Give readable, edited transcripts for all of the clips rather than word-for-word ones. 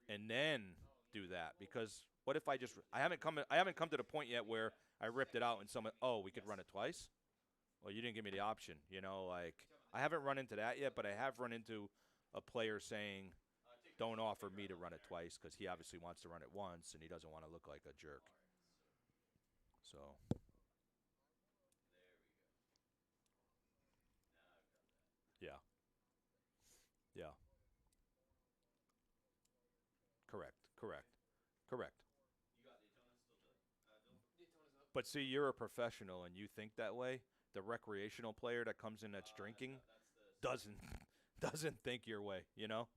and then do that. Because what if I haven't come to the point yet where I ripped it out and someone, oh, we could run it twice. Well, you didn't give me the option. You know, like I haven't run into that yet, but I have run into a player saying, "Don't offer me to run it twice," because he obviously wants to run it once and he doesn't want to look like a jerk. So yeah, yeah, correct, correct, correct. But see, you're a professional and you think that way. The recreational player that comes in that's drinking doesn't doesn't think your way. You know.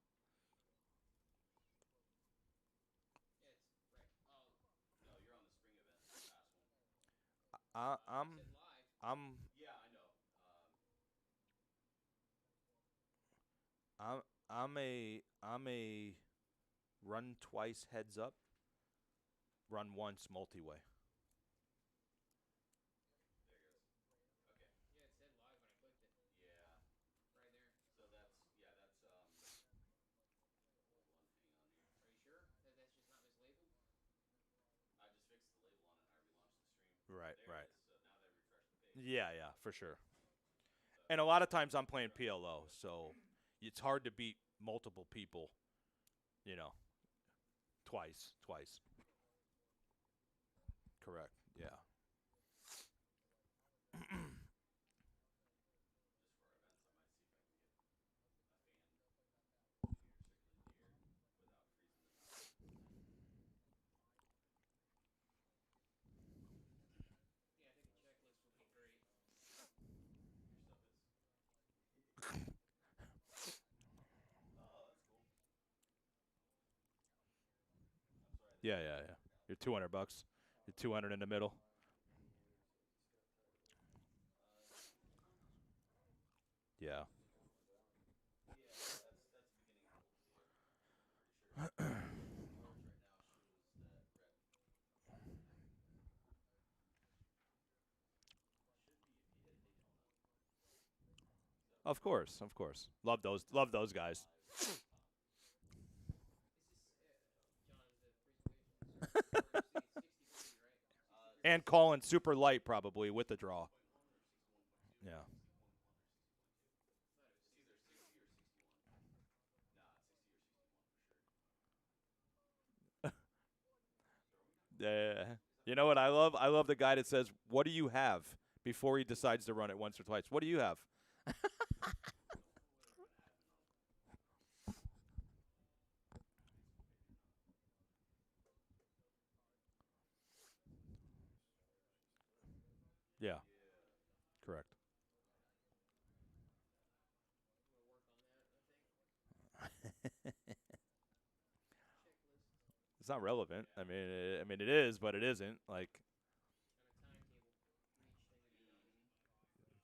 I, I'm I'm I'm I'm a run twice heads up, run once multi way. Right, right. Yeah, yeah, for sure. And a lot of times I'm playing PLO, so it's hard to beat multiple people. You know, twice. Correct. Yeah. Yeah, yeah, yeah. You're $200. You're 200 in the middle. Yeah. Of course, of course. Love those guys. And calling super light probably with the draw. Yeah. Yeah. You know what I love? I love the guy that says, "What do you have?" before he decides to run it once or twice. What do you have? Yeah. Correct. It's not relevant. I mean, it is, but it isn't. Like,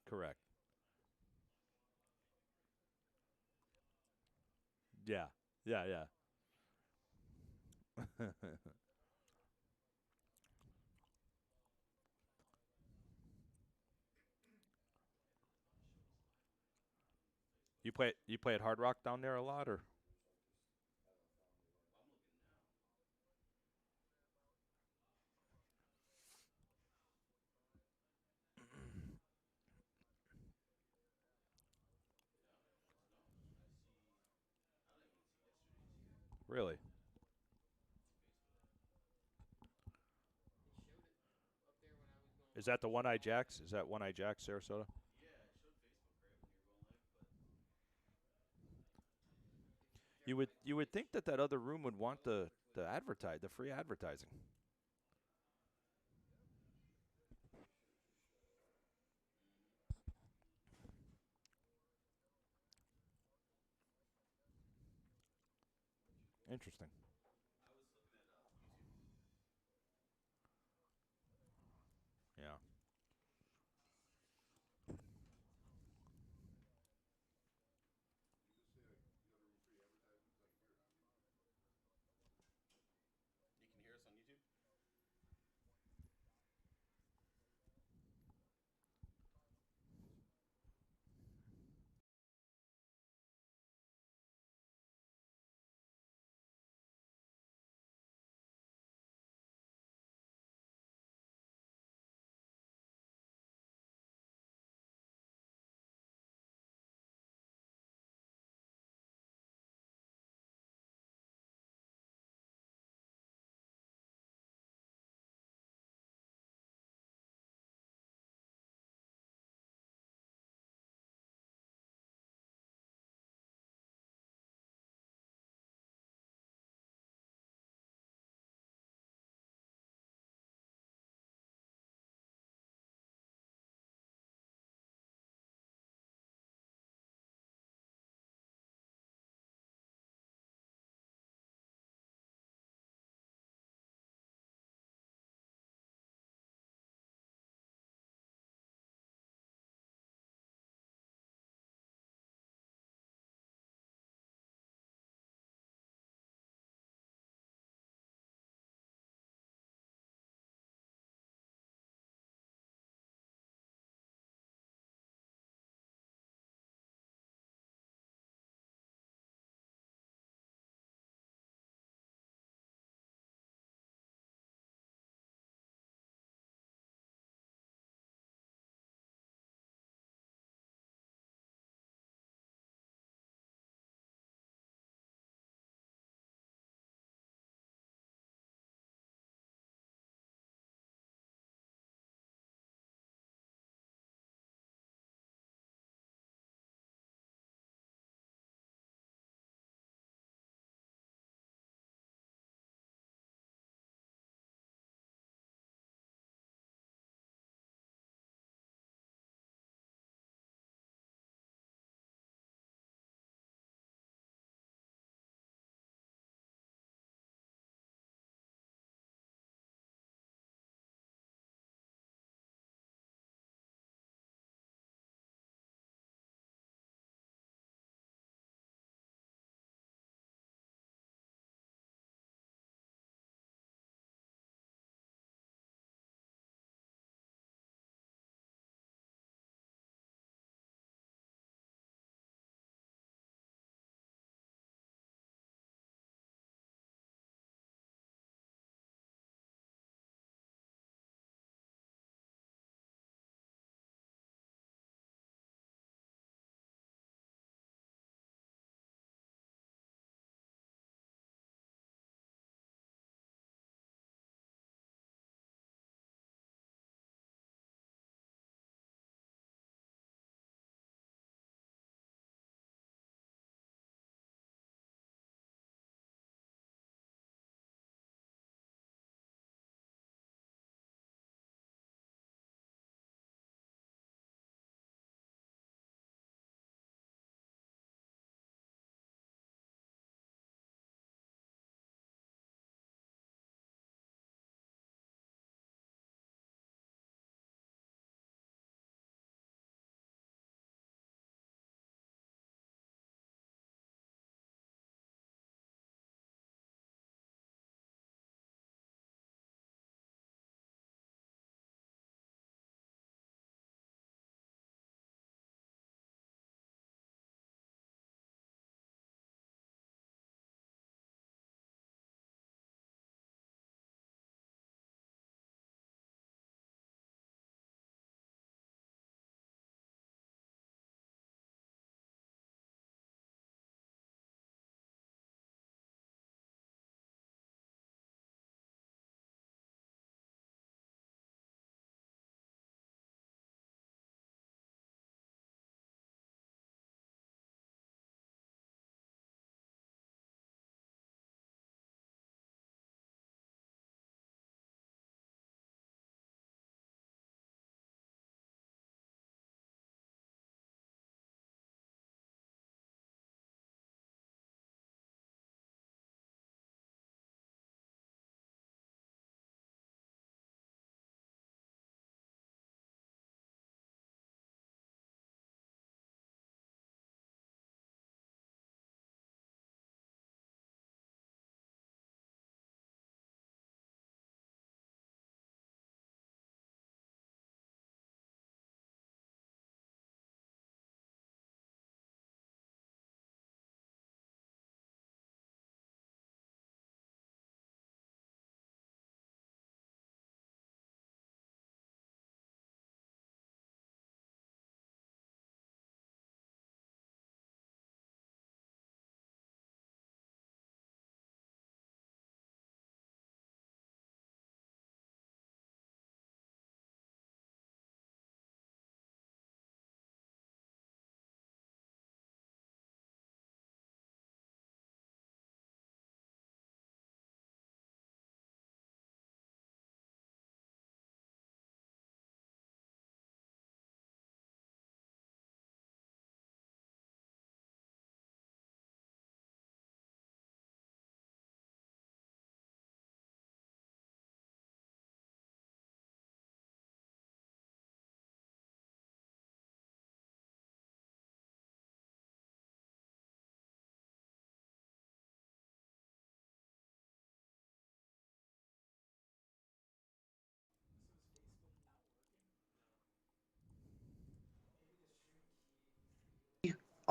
correct. Yeah. Yeah. Yeah. You play at Hard Rock down there a lot, or really? Is that the One Eye Jacks? Is that One Eye Jacks, Sarasota? You would think that that other room would want the free advertising. Interesting. Yeah.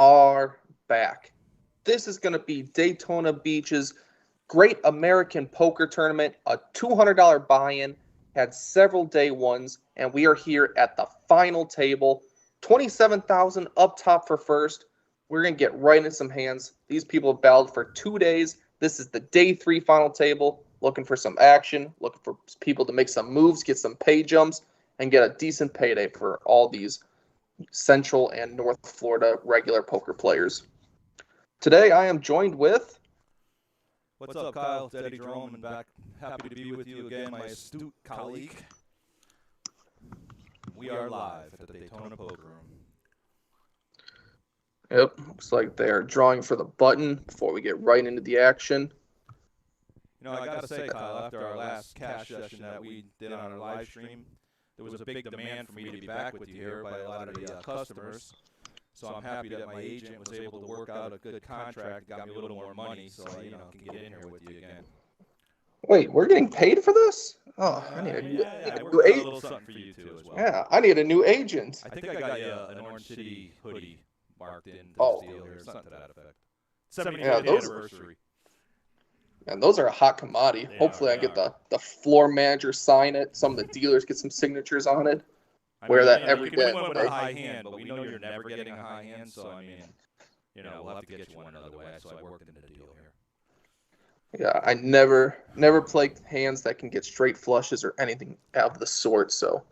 are back. This is going to be Daytona Beach's Great American Poker Tournament, a $200 buy-in, had several day ones, and we are here at the final table. 27,000 up top for first. We're going to get right into some hands. These people have battled for 2 days. This is the day 3 final table, looking for some action, looking for people to make some moves, get some pay jumps, and get a decent payday for all these Central and North Florida regular poker players. Today I am joined with... What's up, Kyle? It's Eddie Jerome, and back. Happy to be with you again, my astute colleague. We are live at the Daytona Poker Room. Yep, looks like they're drawing for the button before we get right into the action. You know, I gotta say, Kyle, after our last cash session that we did on our live stream, there was a big demand for me to be back with you here by a lot of the customers. So I'm happy that my agent was able to work out a good contract, got me a little more money, so I, can get in here with you again. Wait, we're getting paid for this? Oh, I need a new agent. A little something for you too as well. Yeah, I need a new agent. I think I got you an Orange City hoodie marked in this deal here, something to that effect. 75th anniversary. And those are a hot commodity. Hopefully I get the floor manager sign it. Some of the dealers get some signatures on it. Wear that every day. You can win with a high hand, but we know you're never getting a high hand, so I mean, we'll have to get you one another way. So I worked into the deal here. Yeah, I never play hands that can get straight flushes or anything out of the sort. So,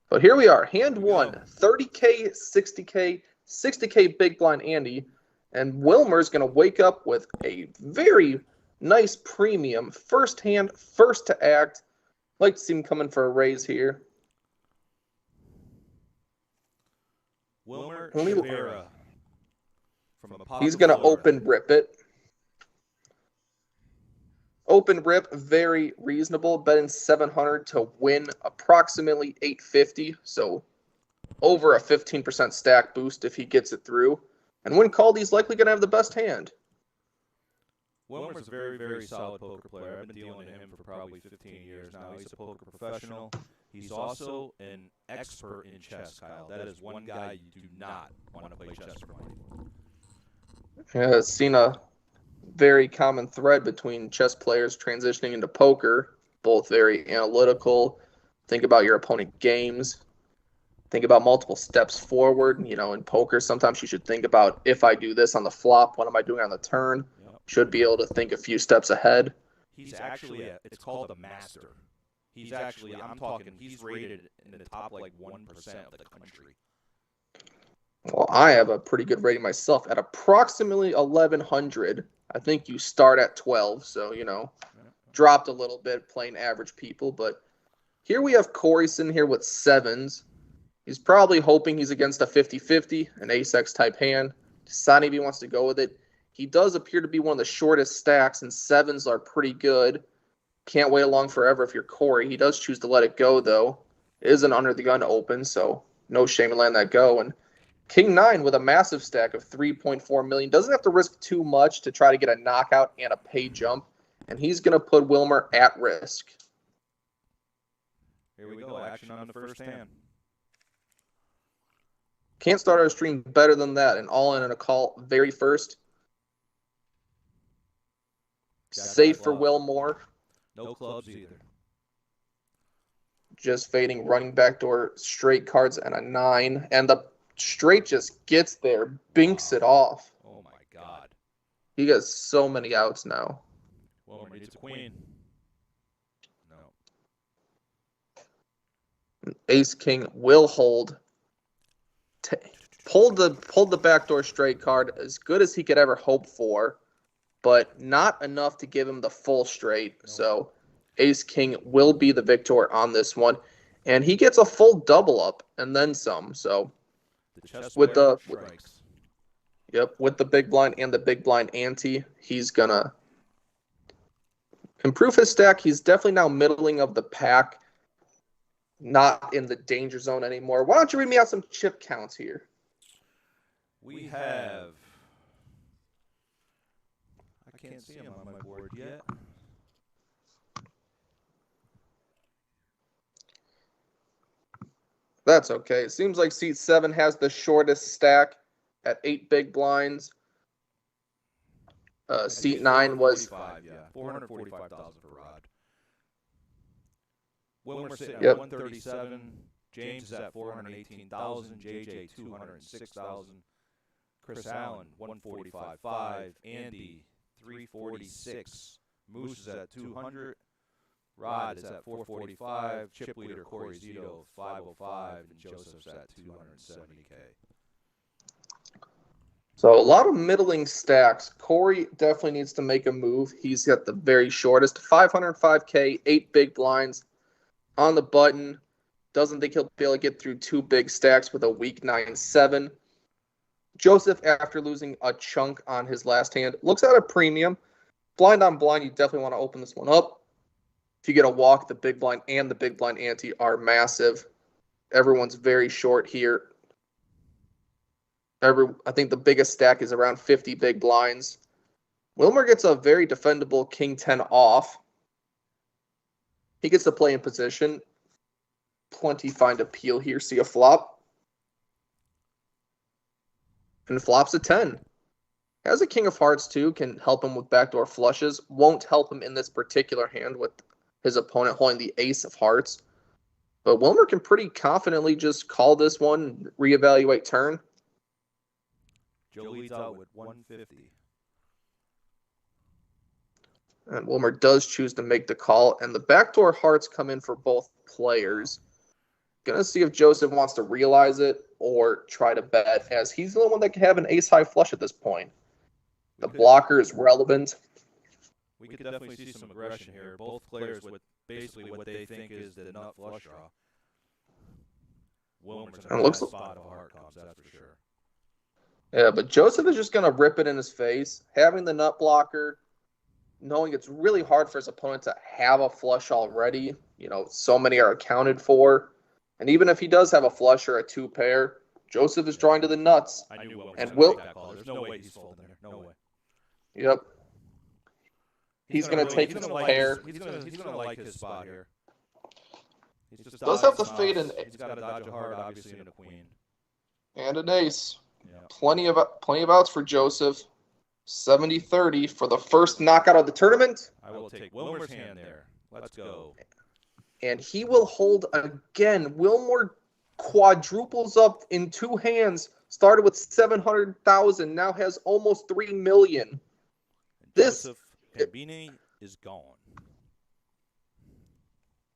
but here we are, hand one, 30K, 60K, 60K big blind Andy, and Wilmer's gonna wake up with a very nice premium first hand, first to act. Like to see him coming for a raise here. Wilmer Rivera from he's going to open rip it. Open rip, very reasonable. Betting 700 to win approximately 850. So over a 15% stack boost if he gets it through. And when called, he's likely going to have the best hand. Wilmer's a very, very solid poker player. I've been dealing with him for probably 15 years now. He's a poker professional. He's also an expert in chess, Kyle. That is one guy you do not want to play chess for money. Yeah, I've seen a very common thread between chess players transitioning into poker. Both very analytical. Think about your opponent games. Think about multiple steps forward. In poker, sometimes you should think about, if I do this on the flop, what am I doing on the turn? Yep. Should be able to think a few steps ahead. He's actually, it's called a master. He's actually, he's rated in the top 1% of the country. Well, I have a pretty good rating myself at approximately 1,100. I think you start at 12, so, dropped a little bit playing average people. But here we have Corey sitting here with sevens. He's probably hoping he's against a 50-50, an ace-X type hand. Deciding if he wants to go with it. He does appear to be one of the shortest stacks, and sevens are pretty good. Can't wait along forever if you're Corey. He does choose to let it go, though. It is an under the gun open, so no shame in letting that go. And King 9 with a massive stack of 3.4 million. Doesn't have to risk too much to try to get a knockout and a pay jump. And he's going to put Wilmer at risk. Here we go. Action on the first hand. Can't start our stream better than that. An all-in and a call very first. Safe for Wilmore. No clubs either. Just fading, running backdoor straight cards and a 9. And the straight just gets there, binks it off. Oh, my God. He gets so many outs now. Wilmer needs a queen. No. Ace-king will hold. Pulled the backdoor straight card as good as he could ever hope for, but not enough to give him the full straight. Nope. So Ace-king will be the victor on this one. And he gets a full double up and then some. So with the big blind and the big blind ante, he's going to improve his stack. He's definitely now middling of the pack, not in the danger zone anymore. Why don't you read me out some chip counts here? We have... I can't see him on my board yet. That's okay. It seems like seat 7 has the shortest stack at 8 big blinds. Seat 9 was 445,000 for Rod. Wilmer's sitting Yep. at 137. James is at 418,000. JJ 206,000. Chris Allen 145.5. Andy 346. Moose is at 200. Rod is at 445. Chip leader Corey Zito 505, and Joseph's at 270K. So a lot of middling stacks. Corey definitely needs to make a move. He's got the very shortest 505K, 8 big blinds on the button. Doesn't think he'll be able to get through 2 big stacks with a weak 9-7. Joseph, after losing a chunk on his last hand, looks at a premium. Blind on blind, you definitely want to open this one up. If you get a walk, the big blind and the big blind ante are massive. Everyone's very short here. I think the biggest stack is around 50 big blinds. Wilmer gets a very defendable King 10 off. He gets to play in position. Plenty find appeal here. See a flop. And flops a 10. Has a King of Hearts too. Can help him with backdoor flushes. Won't help him in this particular hand with his opponent holding the Ace of Hearts. But Wilmer can pretty confidently just call this one, reevaluate turn. Joe leads out with 150. And Wilmer does choose to make the call. And the backdoor hearts come in for both players. Going to see if Joseph wants to realize it or try to bet, as he's the only one that can have an ace-high flush at this point. The blocker is relevant. We could definitely see some aggression here. Both players with basically what they think is the nut flush draw. Wilmer's in a spot of heart comes, that's for sure. Yeah, but Joseph is just going to rip it in his face. Having the nut blocker, knowing it's really hard for his opponent to have a flush already. You know, so many are accounted for. And even if he does have a flush or a 2-pair, Joseph is drawing to the nuts. I knew Wilmer and was going to make that call. There's no way he's folding there. No way. Yep. He's going to take his pair. He's going to like his spot here. He's just does have the fade and he's got to dodge a heart, obviously, and a queen. And an ace. Yeah. Plenty of outs for Joseph. 70-30 for the first knockout of the tournament. I will take Wilmer's hand there. Let's go. And he will hold again. Wilmer quadruples up in 2 hands. Started with 700,000. Now has almost 3 million. Joseph Pambini is gone.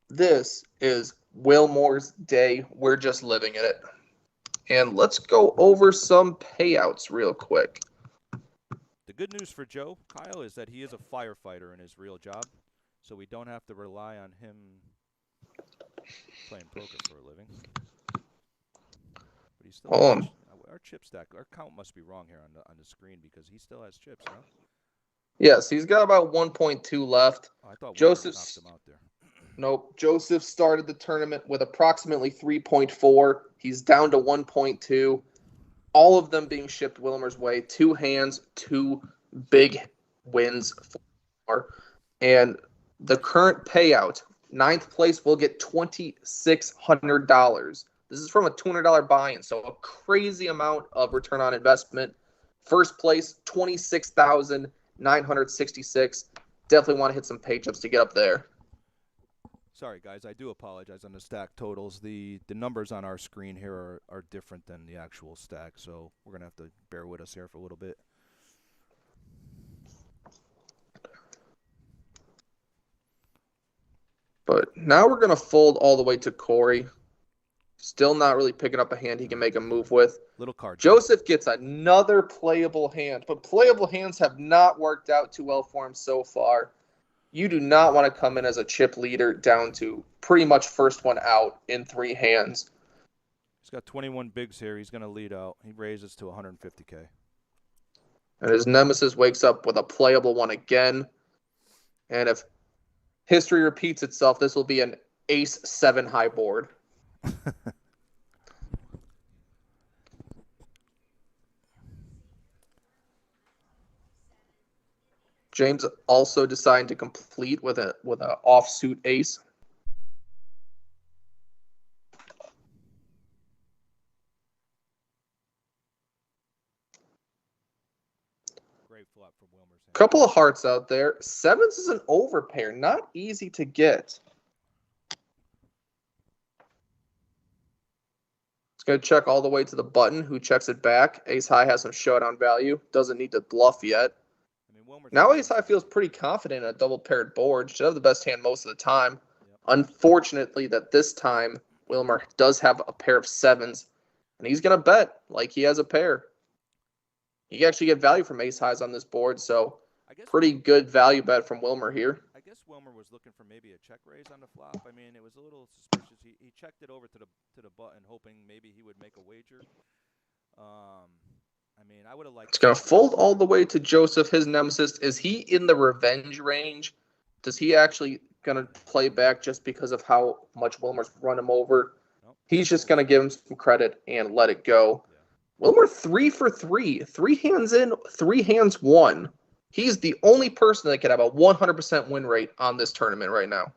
This is Wilmer's day. We're just living in it. And let's go over some payouts real quick. The good news for Joe, Kyle, is that he is a firefighter in his real job, so we don't have to rely on him playing poker for a living. But he still has, our chip stack, our count must be wrong here on the screen because he still has chips, no? Yes, he's got about 1.2 left. Oh, I thought Joseph knocked him out there. Nope. Joseph started the tournament with approximately 3.4. He's down to 1.2. All of them being shipped Wilmer's way. 2 hands, 2 big wins for. And the current payout, 9th place will get $2,600. This is from a $200 buy-in, so a crazy amount of return on investment. First place, $26,966. Definitely want to hit some pay chips to get up there. Sorry, guys. I do apologize on the stack totals. The numbers on our screen here are different than the actual stack, so we're going to have to bear with us here for a little bit. But now we're going to fold all the way to Corey. Still not really picking up a hand he can make a move with. Little card. Joseph gets another playable hand, but playable hands have not worked out too well for him so far. You do not want to come in as a chip leader down to pretty much first one out in 3 hands. He's got 21 bigs here. He's going to lead out. He raises to 150K. And his nemesis wakes up with a playable one again. And if history repeats itself, this will be an ace-7 high board. James also decided to complete with a offsuit ace. up from Wilmer's hand. Couple of hearts out there. Sevens is an overpair. Not easy to get. It's going to check all the way to the button. Who checks it back? Ace high has some showdown value. Doesn't need to bluff yet. I mean, Wilmer's Now Ace high feels pretty confident in a double paired board. Should have the best hand most of the time. Yep. Unfortunately, that this time Wilmer does have a pair of sevens, and he's going to bet like he has a pair. You can actually get value from ace highs on this board, so pretty good value bet from Wilmer here. I guess Wilmer was looking for maybe a check raise on the flop. I mean, it was a little suspicious. He checked it over to the button, hoping maybe he would make a wager. I mean, I would have liked. It's going to fold all the way to Joseph, his nemesis. Is he in the revenge range? Does he actually going to play back just because of how much Wilmer's run him over? Nope. He's just going to give him some credit and let it go. Yeah. Wilmer 3 for 3. 3 hands in, 3 hands won. He's the only person that could have a 100% win rate on this tournament right now.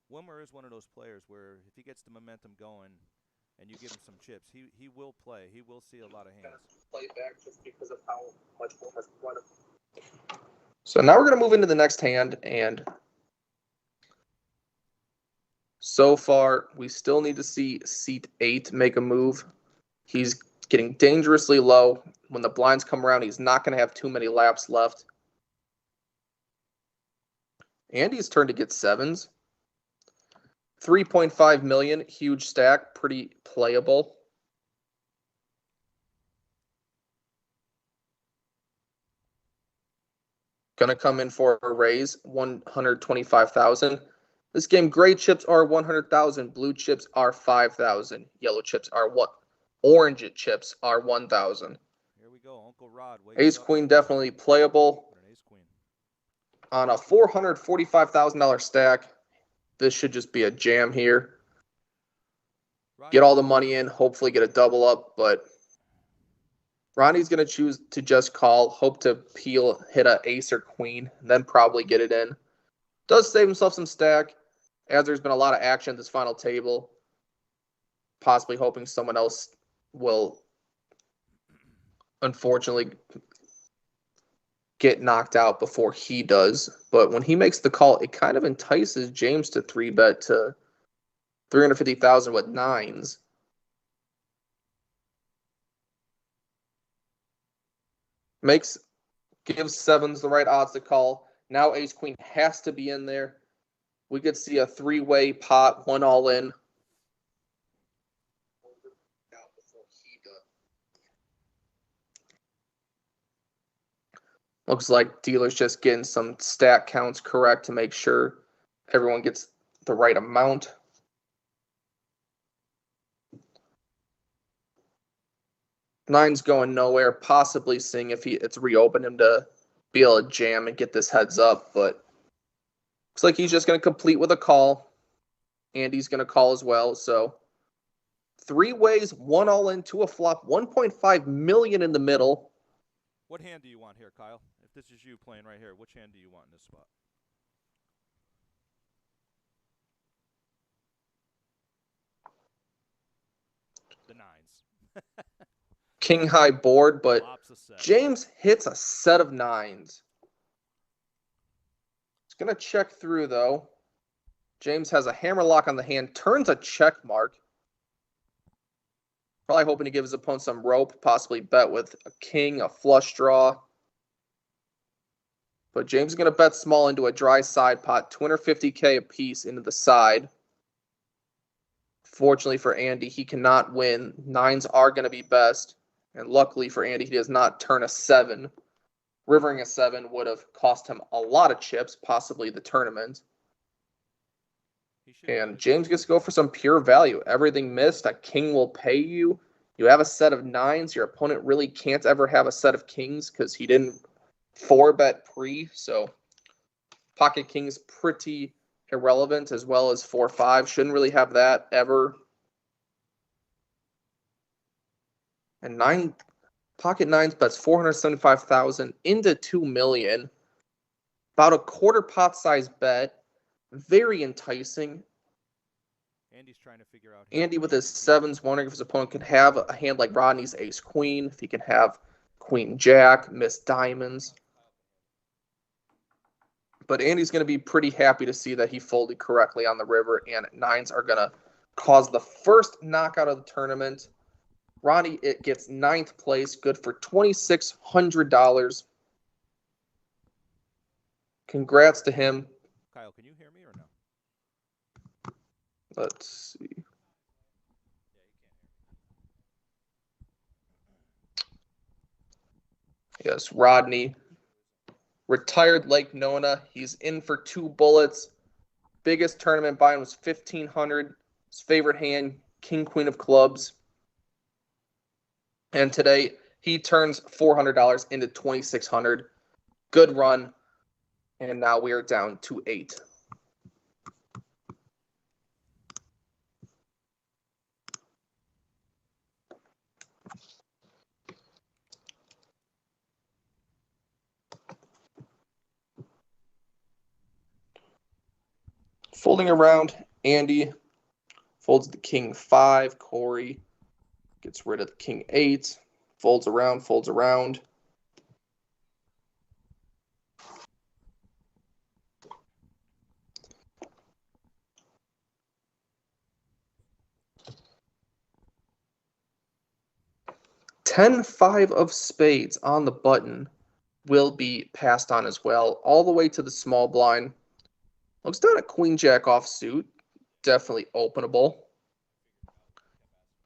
Wilmer is one of those players where if he gets the momentum going and you give him some chips, he will play. He will see a lot of hands. Play back just because of how much Wilmer's run him. So now we're going to move into the next hand, and so far we still need to see seat 8 make a move. He's getting dangerously low. When the blinds come around, he's not going to have too many laps left. Andy's turn to get sevens. 3.5 million, huge stack, pretty playable. Gonna come in for a raise, 125,000. This game, gray chips are 100,000, blue chips are 5,000, yellow chips are what? Orange chips are 1,000. Here we go, Uncle Rod. Ace Queen definitely playable. Ace Queen. On a $445,000 stack, this should just be a jam here. Get all the money in, hopefully get a double up, but Ronnie's going to choose to just call, hope to hit a ace or queen, and then probably get it in. Does save himself some stack, as there's been a lot of action at this final table. Possibly hoping someone else will, unfortunately, get knocked out before he does. But when he makes the call, it kind of entices James to 3-bet to 350,000 with nines. Gives sevens the right odds to call. Now ace queen has to be in there. We could see a 3-way pot, 1 all in. Looks like dealer's just getting some stack counts correct to make sure everyone gets the right amount. Nine's going nowhere, possibly seeing if it's reopened him to be able to jam and get this heads up, but looks like he's just going to complete with a call. Andy's going to call as well, so 3 ways, 1 all in, 2 a flop, 1.5 million in the middle. What hand do you want here, Kyle? If this is you playing right here, which hand do you want in this spot? The 9s. King high board, but James hits a set of 9s. It's going to check through, though. James has a hammer lock on the hand, turns a check mark. Probably hoping to give his opponent some rope, possibly bet with a king, a flush draw. But James is going to bet small into a dry side pot, 250K a piece into the side. Fortunately for Andy, he cannot win. 9s are going to be best. And luckily for Andy, he does not turn a 7. Rivering a 7 would have cost him a lot of chips, possibly the tournament. And James gets to go for some pure value. Everything missed, a king will pay you. You have a set of 9s. Your opponent really can't ever have a set of kings because he didn't 4-bet pre. So pocket kings pretty irrelevant, as well as 4-5. Shouldn't really have that ever. And pocket 9s bets 475,000 into 2 million. About a quarter pot size bet. Very enticing. Andy's trying to figure out. Andy with his sevens, wondering if his opponent can have a hand like Rodney's ace queen, if he can have queen jack, miss diamonds. But Andy's going to be pretty happy to see that he folded correctly on the river, and nines are going to cause the first knockout of the tournament. Ronnie, it gets ninth place, good for $2,600. Congrats to him. Kyle, can you hear me or no? Let's see. Yes, Rodney. Retired Lake Nona. He's in for 2 bullets. Biggest tournament buy-in was $1,500. His favorite hand, King Queen of Clubs. And today he turns $400 into $2,600. Good run. And now we are down to 8. Folding around, Andy folds the king 5. Corey gets rid of the king 8. Folds around, folds around. $10-5 of spades on the button will be passed on as well, all the way to the small blind. Looks down at queen jack offsuit, definitely openable.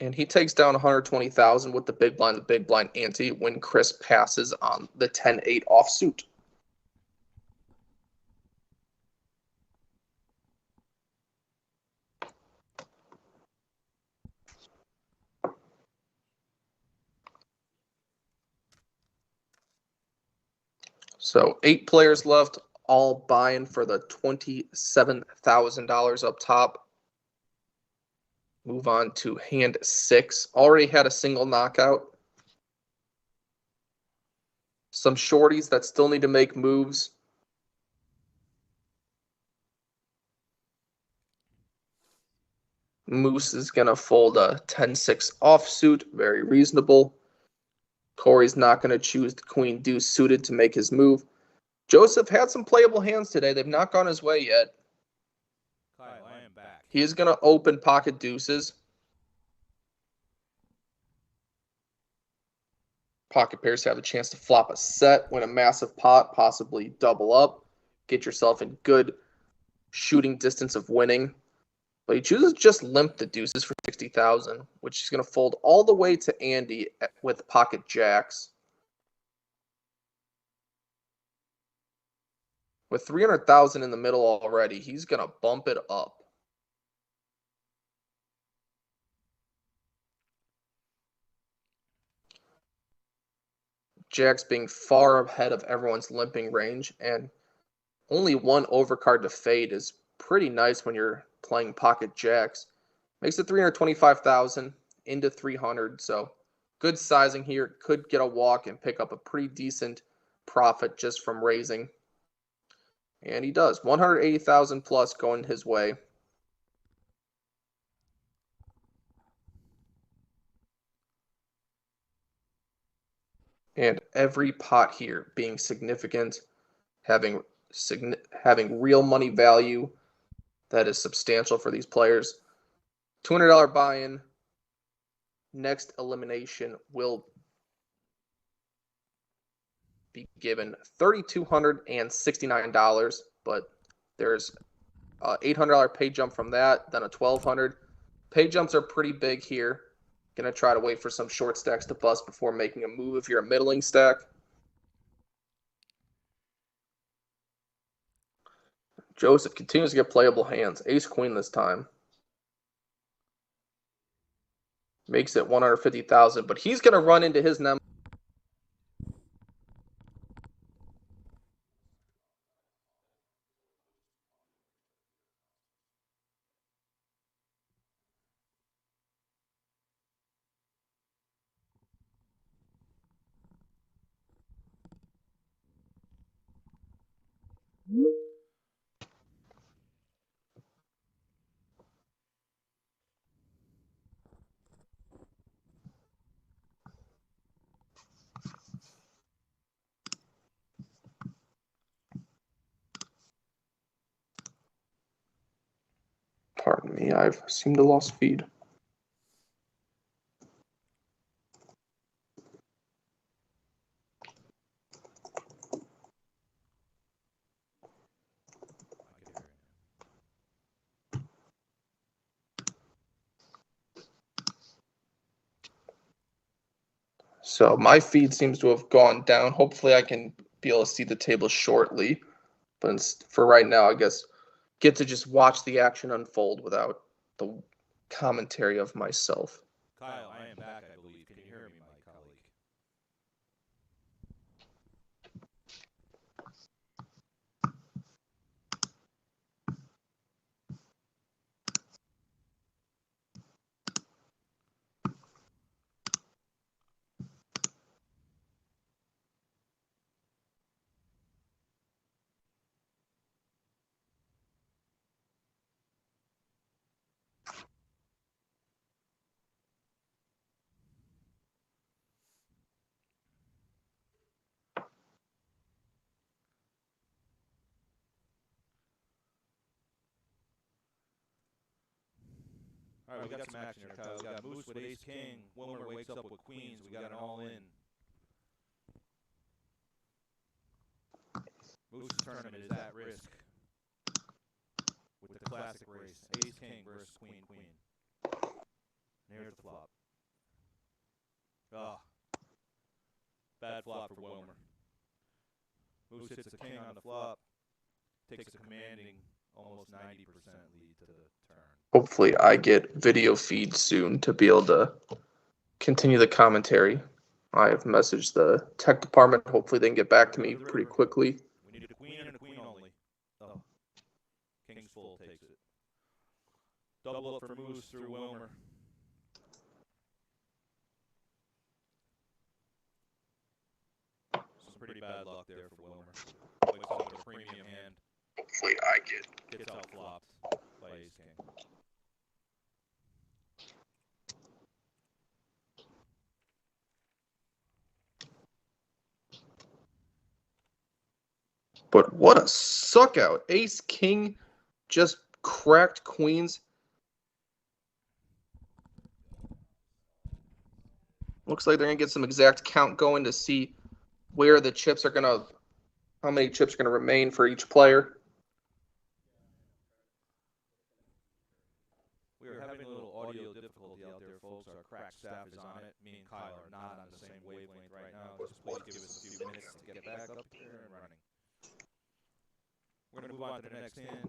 And he takes down 120,000 with the big blind ante when Chris passes on the 10-8 offsuit. So 8 players left, all buying for the $27,000 up top. Move on to hand 6. Already had a single knockout. Some shorties that still need to make moves. Moose is going to fold a 10-6 offsuit. Very reasonable. Corey's not going to choose the queen deuce suited to make his move. Joseph had some playable hands today. They've not gone his way yet. Kyle, I am back. He is going to open pocket deuces. Pocket pairs have a chance to flop a set, win a massive pot, possibly double up. Get yourself in good shooting distance of winning. But he chooses just limp the deuces for 60,000, which he's going to fold all the way to Andy with pocket jacks. With 300,000 in the middle already, he's going to bump it up. Jacks being far ahead of everyone's limping range, and only one overcard to fade is pretty nice when you're playing pocket jacks. Makes it 325,000 into 300, so good sizing here. Could get a walk and pick up a pretty decent profit just from raising. And he does. 180,000 plus going his way. And every pot here being significant, having real money value that is substantial for these players. $200 buy-in. Next elimination will be given $3,269, but there's a $800 pay jump from that, then a $1,200. Pay jumps are pretty big here. Gonna try to wait for some short stacks to bust before making a move if you're a middling stack. Joseph continues to get playable hands. Ace queen this time. Makes it 150,000, but he's gonna run into his number. me. I've seemed to lost feed. So my feed seems to have gone down. Hopefully I can be able to see the table shortly. But for right now, I guess get to just watch the action unfold without the commentary of myself. Kyle, I am back, I believe. Can you hear me, my colleague? All right, we got some action here, Kyle. We got Moose with Ace King. Wilmer wakes up with Queens. We got an all-in. Moose's tournament is at risk with the classic race. Ace King versus Queen Queen. Here's the flop. Ah, bad flop for Wilmer. Moose hits a king on the flop. Takes a commanding almost 90% lead to the turn. Hopefully I get video feed soon to be able to continue the commentary. I have messaged the tech department. Hopefully they can get back to me pretty quickly. We need a queen and a queen only. Oh, King's full takes it. Double up for Moose through Wilmer. Some pretty bad luck there for Wilmer. Wakes up with a premium hand. Hopefully I Gets out flopped by Ace King. But what a suck out. Ace King just cracked queens. Looks like they're going to get some exact count going to see where the chips are going to, how many chips are going to remain for each player. We are having a little audio difficulty out there, folks. Our crack staff is on it. Me and Kyle are not on the same wavelength right now. Just please give us a few minutes to get back up here and running. We're going to move on to the next hand.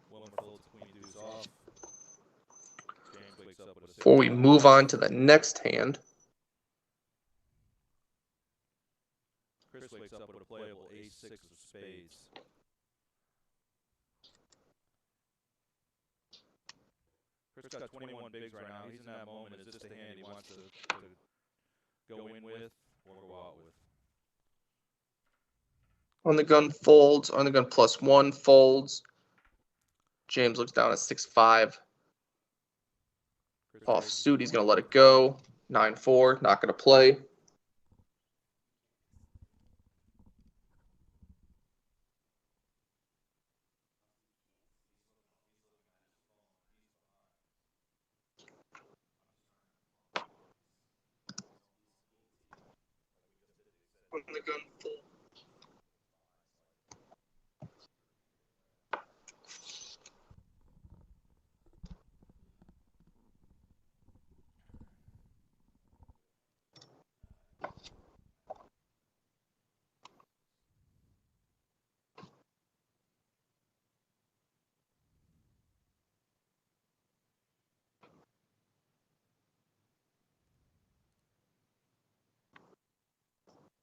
Wilmer folds queen deuce off. James wakes up with a Before we move on to the next hand, Chris wakes up with a playable ace-6 of spades. Chris got 21 bigs right now. He's in that moment. Is this the hand he wants to go in with or go out with? on the gun folds, on the gun +1 folds. James looks down at 6-5. Off suit, he's going to let it go. 9-4, not going to play. On the gun fold.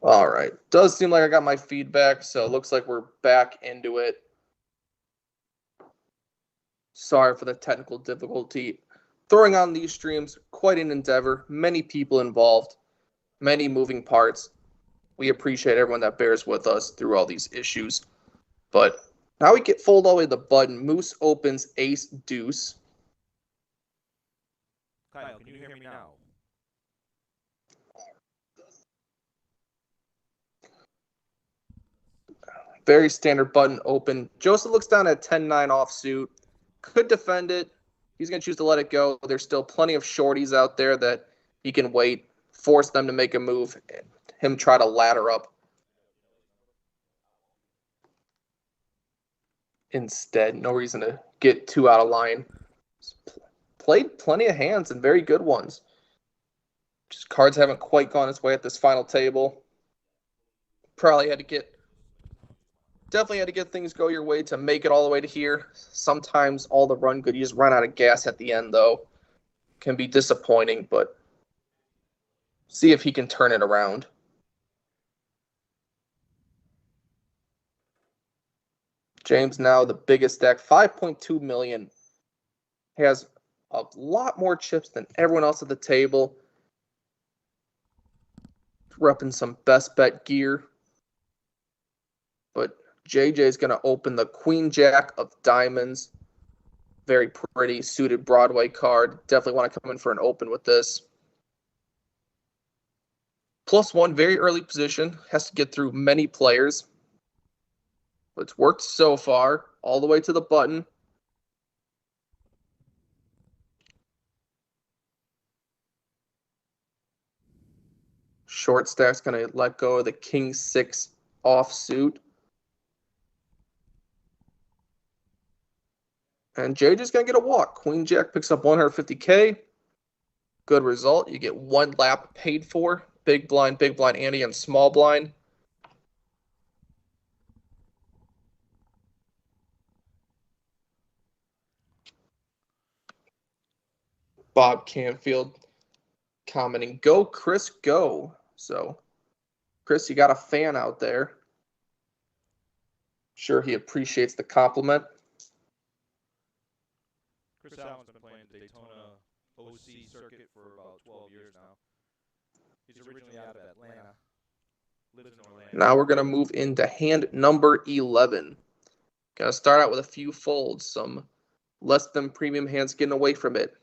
All right. Does seem like I got my feedback, so it looks like we're back into it. Sorry for the technical difficulty. Throwing on these streams, quite an endeavor. Many people involved, many moving parts. We appreciate everyone that bears with us through all these issues. But now we get fold all the way to the button. Moose opens ace deuce. Kyle, can you hear me now? Very standard button open. Joseph looks down at 10-9 offsuit. Could defend it. He's going to choose to let it go. There's still plenty of shorties out there that he can wait, force them to make a move, and him try to ladder up. Instead, no reason to get too out of line. Played plenty of hands and very good ones. Just cards haven't quite gone his way at this final table. Definitely had to get things go your way to make it all the way to here. Sometimes all the run good, you just run out of gas at the end, though. Can be disappointing, but see if he can turn it around. James now the biggest stack, 5.2 million. He has a lot more chips than everyone else at the table. Repping some best bet gear. But JJ is going to open the Queen Jack of Diamonds. Very pretty suited Broadway card. Definitely want to come in for an open with this. +1, very early position. Has to get through many players. But it's worked so far. All the way to the button. Short stack's going to let go of the King 6 offsuit. And JJ's going to get a walk. Queen Jack picks up 150K. Good result. You get one lap paid for. Big blind, ante, and small blind. Bob Canfield commenting, "Go, Chris, go." So, Chris, you got a fan out there. Sure, he appreciates the compliment. Chris Allen's been playing Daytona OC circuit for about 12 years now. He's originally out of Atlanta. Lives in Orlando. Now we're going to move into hand number 11. Going to start out with a few folds. Some less than premium hands getting away from it.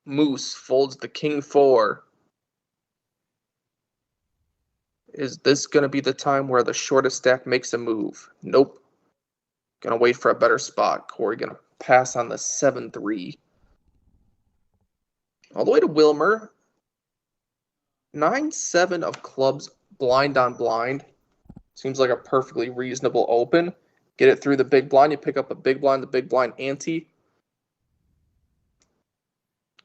Moose folds the King 4. Is this going to be the time where the shortest stack makes a move? Nope. Going to wait for a better spot. Corey going to pass on the 7-3. All the way to Wilmer. 9-7 of clubs, blind on blind. Seems like a perfectly reasonable open. Get it through the big blind. You pick up a big blind, the big blind ante.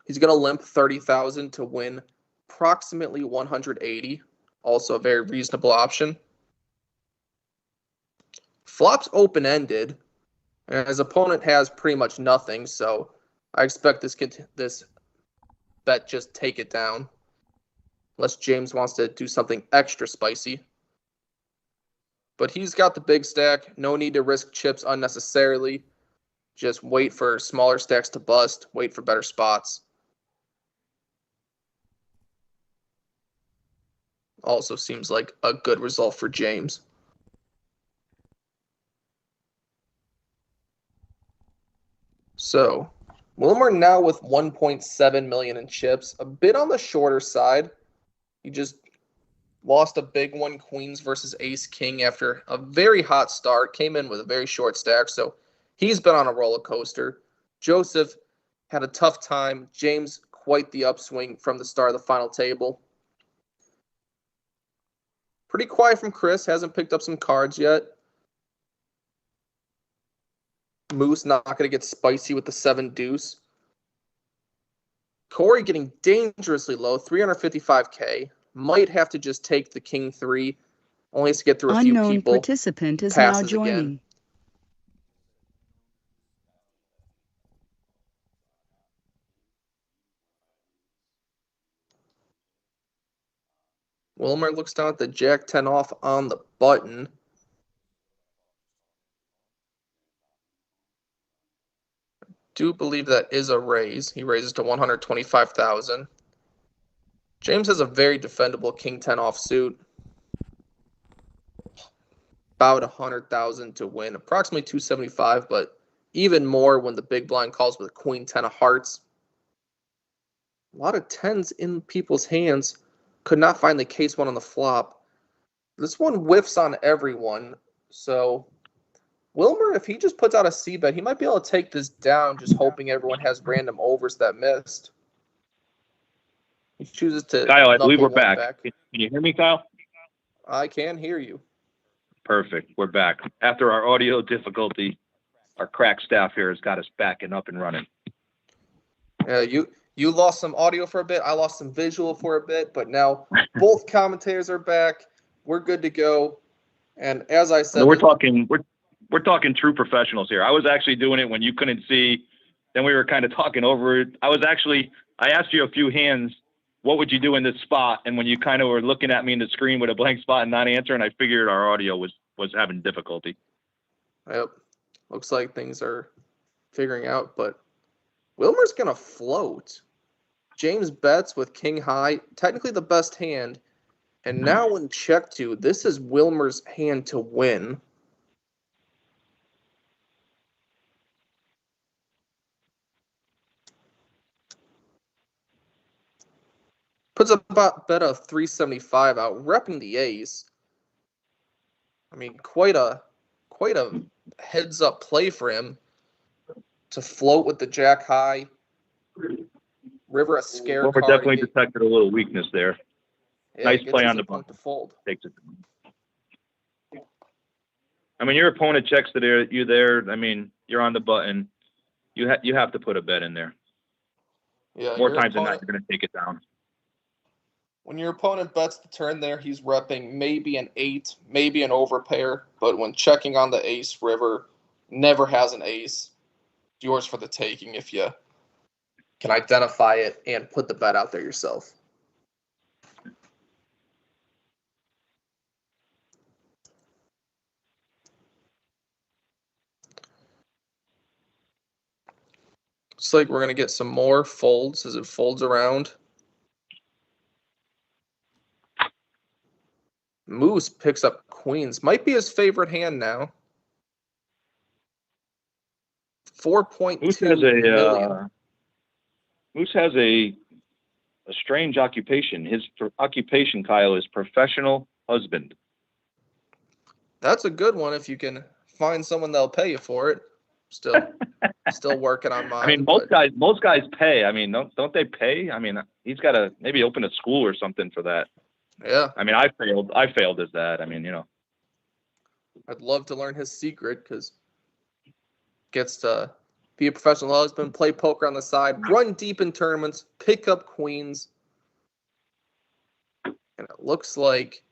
He's going to limp 30,000 to win approximately 180. Also a very reasonable option. Flop's open-ended, and his opponent has pretty much nothing, so I expect this bet just take it down. Unless James wants to do something extra spicy. But he's got the big stack. No need to risk chips unnecessarily. Just wait for smaller stacks to bust. Wait for better spots. Also seems like a good result for James. So, Wilmer now with 1.7 million in chips. A bit on the shorter side. He just lost a big one, Queens versus Ace King, after a very hot start. Came in with a very short stack, so he's been on a roller coaster. Joseph had a tough time. James, quite the upswing from the start of the final table. Pretty quiet from Chris. Hasn't picked up some cards yet. Moose not going to get spicy with the 7 deuce. Corey getting dangerously low, 355K. Might have to just take the King 3. Only has to get through a few people. Unknown participant is now joining. Again. Wilmer looks down at the Jack 10 off on the button. Do believe that is a raise. He raises to 125,000. James has a very defendable King 10 offsuit. About 100,000 to win, approximately 275, but even more when the big blind calls with a Queen 10 of hearts. A lot of 10s in people's hands. Could not find the case one on the flop. This one whiffs on everyone. So Wilmer, if he just puts out a C bet, he might be able to take this down, just hoping everyone has random overs that missed. He chooses to Kyle, I believe knuckle we're one back. Can you hear me, Kyle? I can hear you. Perfect. We're back. After our audio difficulty, our crack staff here has got us back and up and running. You lost some audio for a bit. I lost some visual for a bit, but now both commentators are back. We're good to go. And as I said, we're talking true professionals here. I was actually doing it when you couldn't see. Then we were kind of talking over it. I asked you a few hands, what would you do in this spot? And when you kind of were looking at me in the screen with a blank spot and not answering, I figured our audio was having difficulty. Yep. Looks like things are figuring out, but Wilmer's going to float. James bets with king high, technically the best hand. And now when check to, this is Wilmer's hand to win. Puts a bet of 375 out, repping the ace. I mean, quite a heads up play for him to float with the jack high. River a scare Well, we're card. definitely detected a little weakness there. Yeah, nice play on the point to fold. Takes it. I mean, your opponent checks you there. I mean, you're on the button. You have to put a bet in there. Yeah, more times than not, you're going to take it down. When your opponent bets the turn there, he's repping maybe an 8, maybe an overpair. But when checking on the ace, River never has an ace. It's yours for the taking if you can identify it and put the bet out there yourself. Looks like we're going to get some more folds as it folds around. Moose picks up queens. Might be his favorite hand now. 4.2 million. Moose has a strange occupation. His occupation, Kyle, is professional husband. That's a good one if you can find someone that'll pay you for it. Still working on mine. I mean, most guys pay. I mean, don't they pay? I mean, he's got to maybe open a school or something for that. Yeah. I mean, I failed as that. I mean, I'd love to learn his secret because gets to be a professional husband, play poker on the side, run deep in tournaments, pick up queens. And it looks like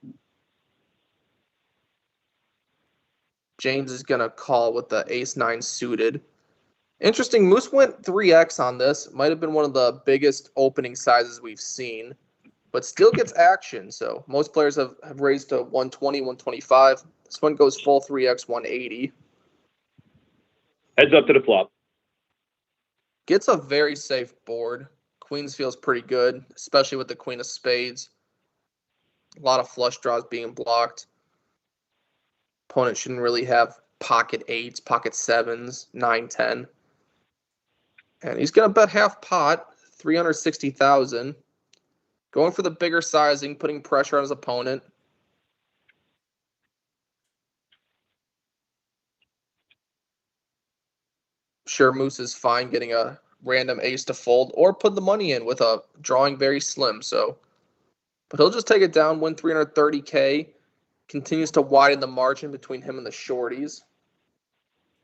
James is going to call with the ace-9 suited. Interesting, Moose went 3x on this. Might have been one of the biggest opening sizes we've seen, but still gets action. So most players have raised to 120, 125. This one goes full 3x, 180. Heads up to the flop. Gets a very safe board. Queens feels pretty good, especially with the queen of spades. A lot of flush draws being blocked. Opponent shouldn't really have pocket 8s, pocket 7s, 9, 10. And he's going to bet half pot, 360,000. Going for the bigger sizing, putting pressure on his opponent. Sure, Moose is fine getting a random ace to fold or put the money in with a drawing very slim. But he'll just take it down, win 330K. Continues to widen the margin between him and the shorties.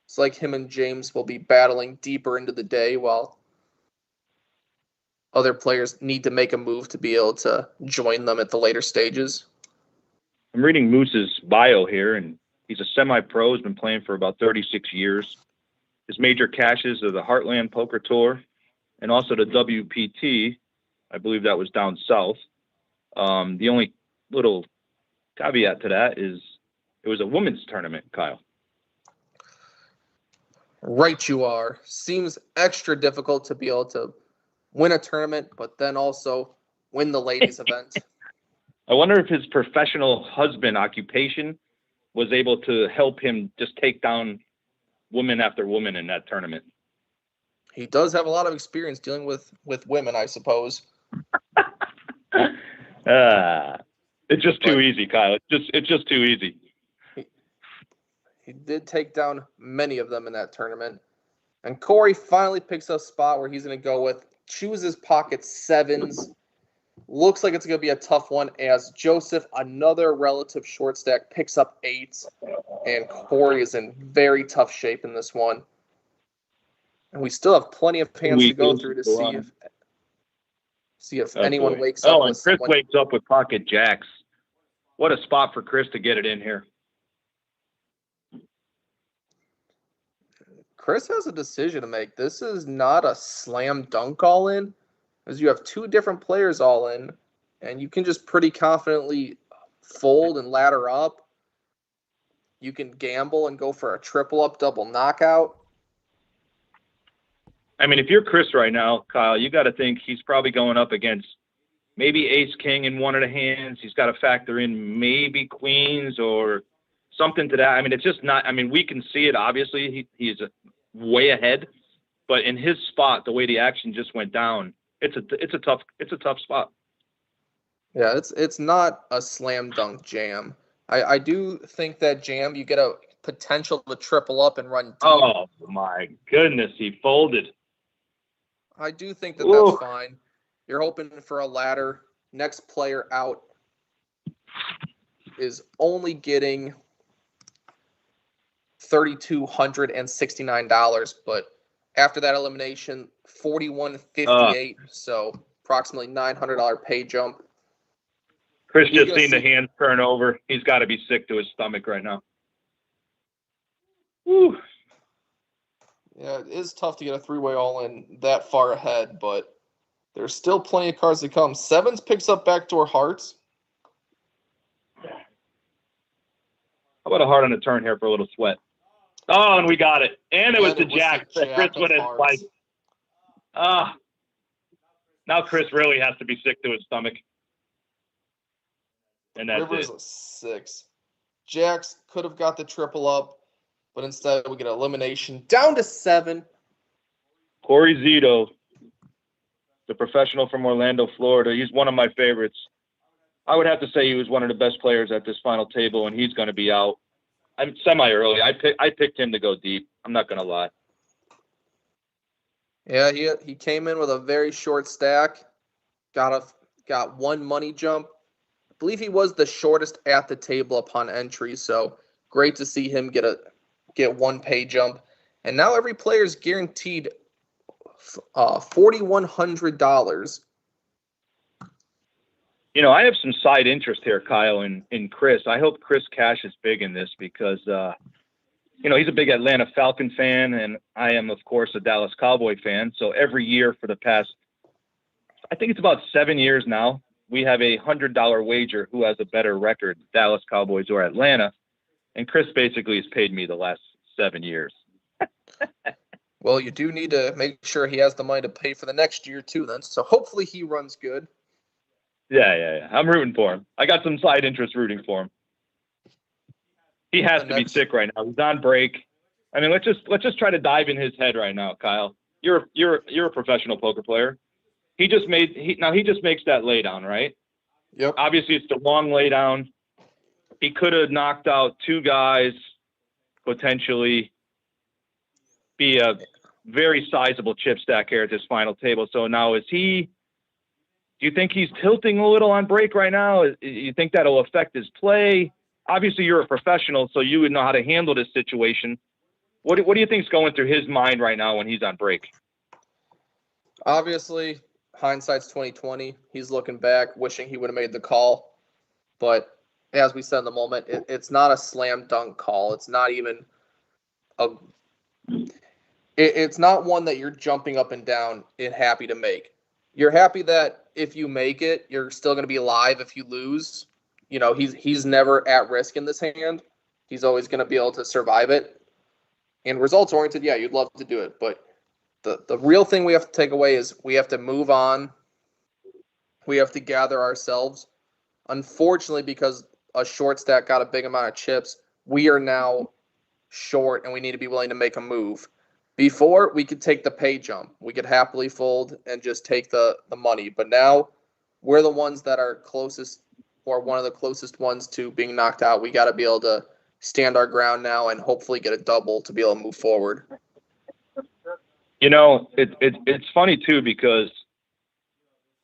It's like him and James will be battling deeper into the day while other players need to make a move to be able to join them at the later stages. I'm reading Moose's bio here, and he's a semi-pro. He's been playing for about 36 years. His major caches are the Heartland Poker Tour and also the WPT. I believe that was down south. The only little caveat to that is it was a women's tournament, Kyle. Right you are. Seems extra difficult to be able to win a tournament, but then also win the ladies' event. I wonder if his professional husband occupation was able to help him just take down woman after woman in that tournament. He does have a lot of experience dealing with women, I suppose. It's just too easy, Kyle. It's just too easy. He did take down many of them in that tournament. And Corey finally picks a spot where he's going to go with, chooses pocket sevens. Looks like it's going to be a tough one as Joseph, another relative short stack, picks up eights. And Corey is in very tough shape in this one. And we still have plenty of hands to go through to see if anyone wakes up. Oh, and Chris wakes up with pocket jacks. What a spot for Chris to get it in here. Chris has a decision to make. This is not a slam dunk all in, as you have two different players all in, and you can just pretty confidently fold and ladder up. You can gamble and go for a triple up, double knockout. I mean, if you're Chris right now, Kyle, you got to think he's probably going up against maybe ace king in one of the hands. He's got to factor in maybe queens or something to that. I mean, it's just not. I mean, we can see it. Obviously, he's way ahead, but in his spot, the way the action just went down, it's a tough spot. Yeah, it's not a slam dunk jam. I do think that jam, you get a potential to triple up and run deep. Oh my goodness, he folded. I do think that that's fine. You're hoping for a ladder. Next player out is only getting $3,269, but after that elimination, $4,158, so approximately $900 pay jump. Chris just seen the hands turn over. He's got to be sick to his stomach right now. Woo. Yeah, it is tough to get a three-way all-in that far ahead, but there's still plenty of cards to come. Sevens picks up backdoor hearts. How about a heart on the turn here for a little sweat? Oh, and we got it. And it was the jack. Chris would have like, now Chris really has to be sick to his stomach. And that's Rivers it. a 6. Jacks could have got the triple up, but instead we get elimination down to 7. Corey Zito, the professional from Orlando, Florida. He's one of my favorites. I would have to say he was one of the best players at this final table, and he's going to be out. I'm semi-early. I picked him to go deep. I'm not going to lie. Yeah, he came in with a very short stack. Got one money jump. I believe he was the shortest at the table upon entry, so great to see him get one pay jump. And now every player is guaranteed $4,100. You know, I have some side interest here, Kyle, in Chris. I hope Chris cashes big in this because, you know, he's a big Atlanta Falcon fan, and I am, of course, a Dallas Cowboy fan. So every year for the past, I think it's about 7 years now, we have a $100 wager who has a better record, Dallas Cowboys or Atlanta. And Chris basically has paid me the last 7 years. Well, you do need to make sure he has the money to pay for the next year, too, then. So hopefully he runs good. Yeah. I'm rooting for him. I got some side interest rooting for him. He has to be sick right now. He's on break. I mean, let's just try to dive in his head right now, Kyle. You're a professional poker player. He just makes that lay down, right? Yep. Obviously, it's the long lay down. He could have knocked out 2 guys, potentially be a very sizable chip stack here at this final table. So now do you think he's tilting a little on break right now? You think that'll affect his play? Obviously, you're a professional, so you would know how to handle this situation. What do you think's going through his mind right now when he's on break? Obviously, hindsight's 20/20. He's looking back, wishing he would have made the call. But as we said in the moment, it's not a slam dunk call. It's not even it's not one that you're jumping up and down and happy to make. You're happy that if you make it, you're still going to be alive if you lose. You know, he's never at risk in this hand. He's always going to be able to survive it. And results oriented, yeah, you'd love to do it. But the real thing we have to take away is we have to move on. We have to gather ourselves. Unfortunately, because a short stack got a big amount of chips, we are now short and we need to be willing to make a move. Before, we could take the pay jump. We could happily fold and just take the money. But now we're the ones that are closest or one of the closest ones to being knocked out. We got to be able to stand our ground now and hopefully get a double to be able to move forward. You know, it's funny too because,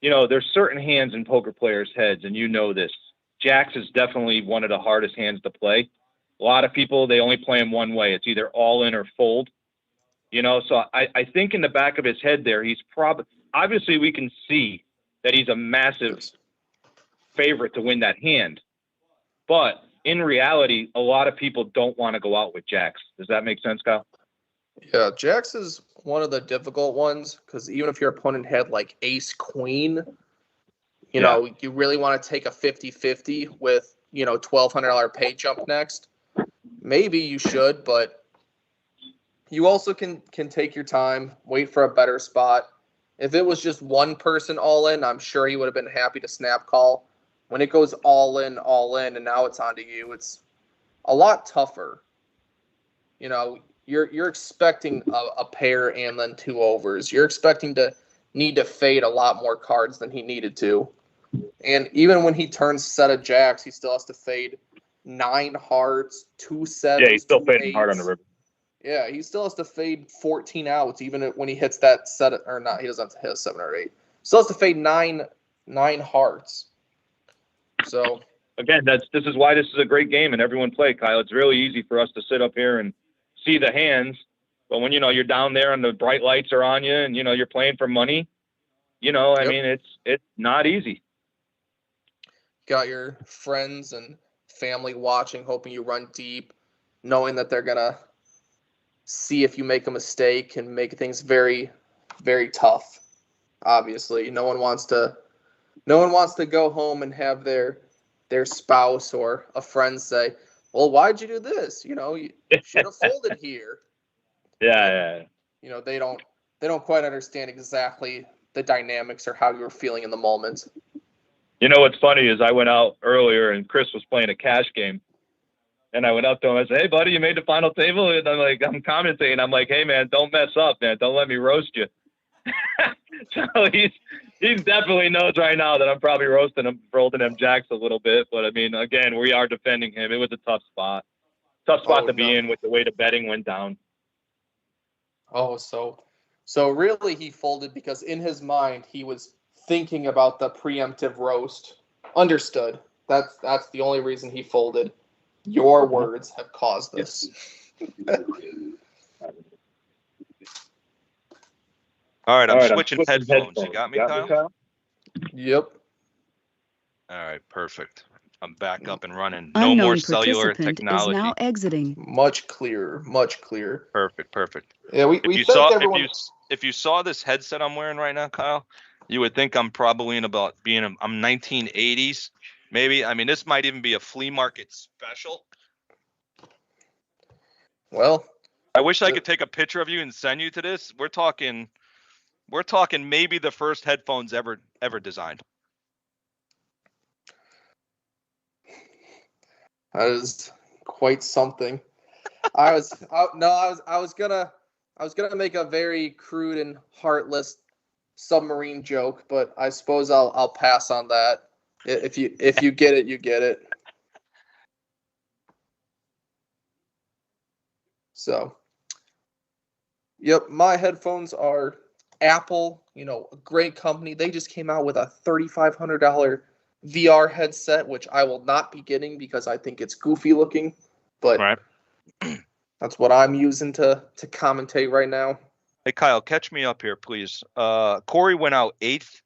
you know, there's certain hands in poker players' heads, and you know this. Jacks is definitely one of the hardest hands to play. A lot of people, they only play him one way. It's either all in or fold. You know, so I think in the back of his head there, he's probably, obviously we can see that he's a massive favorite to win that hand. But in reality, a lot of people don't want to go out with jacks. Does that make sense, Kyle? Yeah, jacks is one of the difficult ones because even if your opponent had like ace queen, you know, you really want to take a 50-50 with, you know, $1,200 pay jump next. Maybe you should, but you also can take your time, wait for a better spot. If it was just one person all in, I'm sure he would have been happy to snap call. When it goes all in, and now it's onto you, it's a lot tougher. You know, you're expecting a pair and then 2 overs. You're expecting to need to fade a lot more cards than he needed to. And even when he turns set of jacks, he still has to fade 9 hearts, 2 sevens. Yeah, he's still 2 fading eights. hard on the river. Yeah, he still has to fade 14 outs, even when he hits that set, or not. He doesn't have to hit a 7 or 8. Still has to fade nine hearts. So again, this is why this is a great game and everyone play, Kyle. It's really easy for us to sit up here and see the hands, but when, you know, you're down there and the bright lights are on you and, you know, you're playing for money, you know, I mean, it's not easy. Got your friends and family watching, hoping you run deep, knowing that they're gonna see if you make a mistake and make things very, very tough. Obviously, no one wants to go home and have their spouse or a friend say, "Well, why'd you do this? You know, you should have folded here." Yeah. You know, they don't quite understand exactly the dynamics or how you were feeling in the moment. You know what's funny is I went out earlier and Chris was playing a cash game, and I went up to him. I said, "Hey, buddy, you made the final table." And I'm commentating. I'm like, "Hey, man, don't mess up, man. Don't let me roast you." So he's definitely knows right now that I'm probably roasting him, folding him jacks a little bit. But I mean, again, we are defending him. It was a tough spot to be in with the way the betting went down. Oh, so really he folded because in his mind he was thinking about the preemptive roast. Understood. That's the only reason he folded. Your words have caused this. All right, I'm switching headphones. You got me, Kyle? Yep. All right, perfect. I'm back up and running. No Unknown more cellular participant technology. is now exiting. Much clearer. Perfect. Yeah, we thank everyone. If you saw this headset I'm wearing right now, Kyle, you would think I'm probably I'm 1980s, maybe. I mean, this might even be a flea market special. Well, I wish I could take a picture of you and send you to this. We're talking maybe the first headphones ever designed. That is quite something. I was gonna make a very crude and heartless submarine joke, but I suppose I'll pass on that. If you get it, you get it. So, yep, my headphones are Apple, you know, a great company. They just came out with a $3,500 VR headset, which I will not be getting because I think it's goofy looking. But Right. That's what I'm using to commentate right now. Hey, Kyle, catch me up here, please. Corey went out 8th.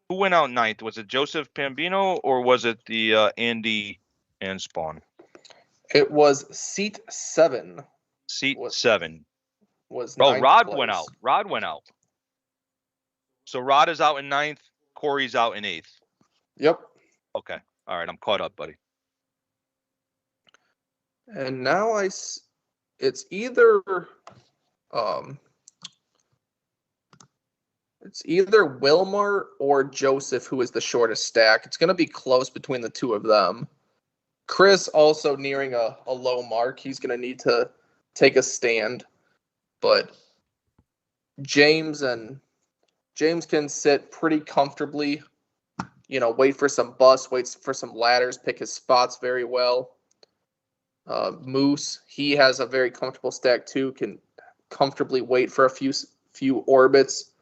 Who went out 9th? Was it Joseph Pambino or was it the Andy and Spawn? It was seat 7. Seat 7. Was Rod place. went out. Rod went out. So Rod is out in 9th. Corey's out in 8th. Yep. Okay. All right. I'm caught up, buddy. And now it's either Wilmar or Joseph who is the shortest stack. It's going to be close between the two of them. Chris also nearing a low mark. He's going to need to take a stand. But James can sit pretty comfortably wait for some busts, wait for some ladders, pick his spots very well. Moose, he has a very comfortable stack too, can comfortably wait for a few orbits,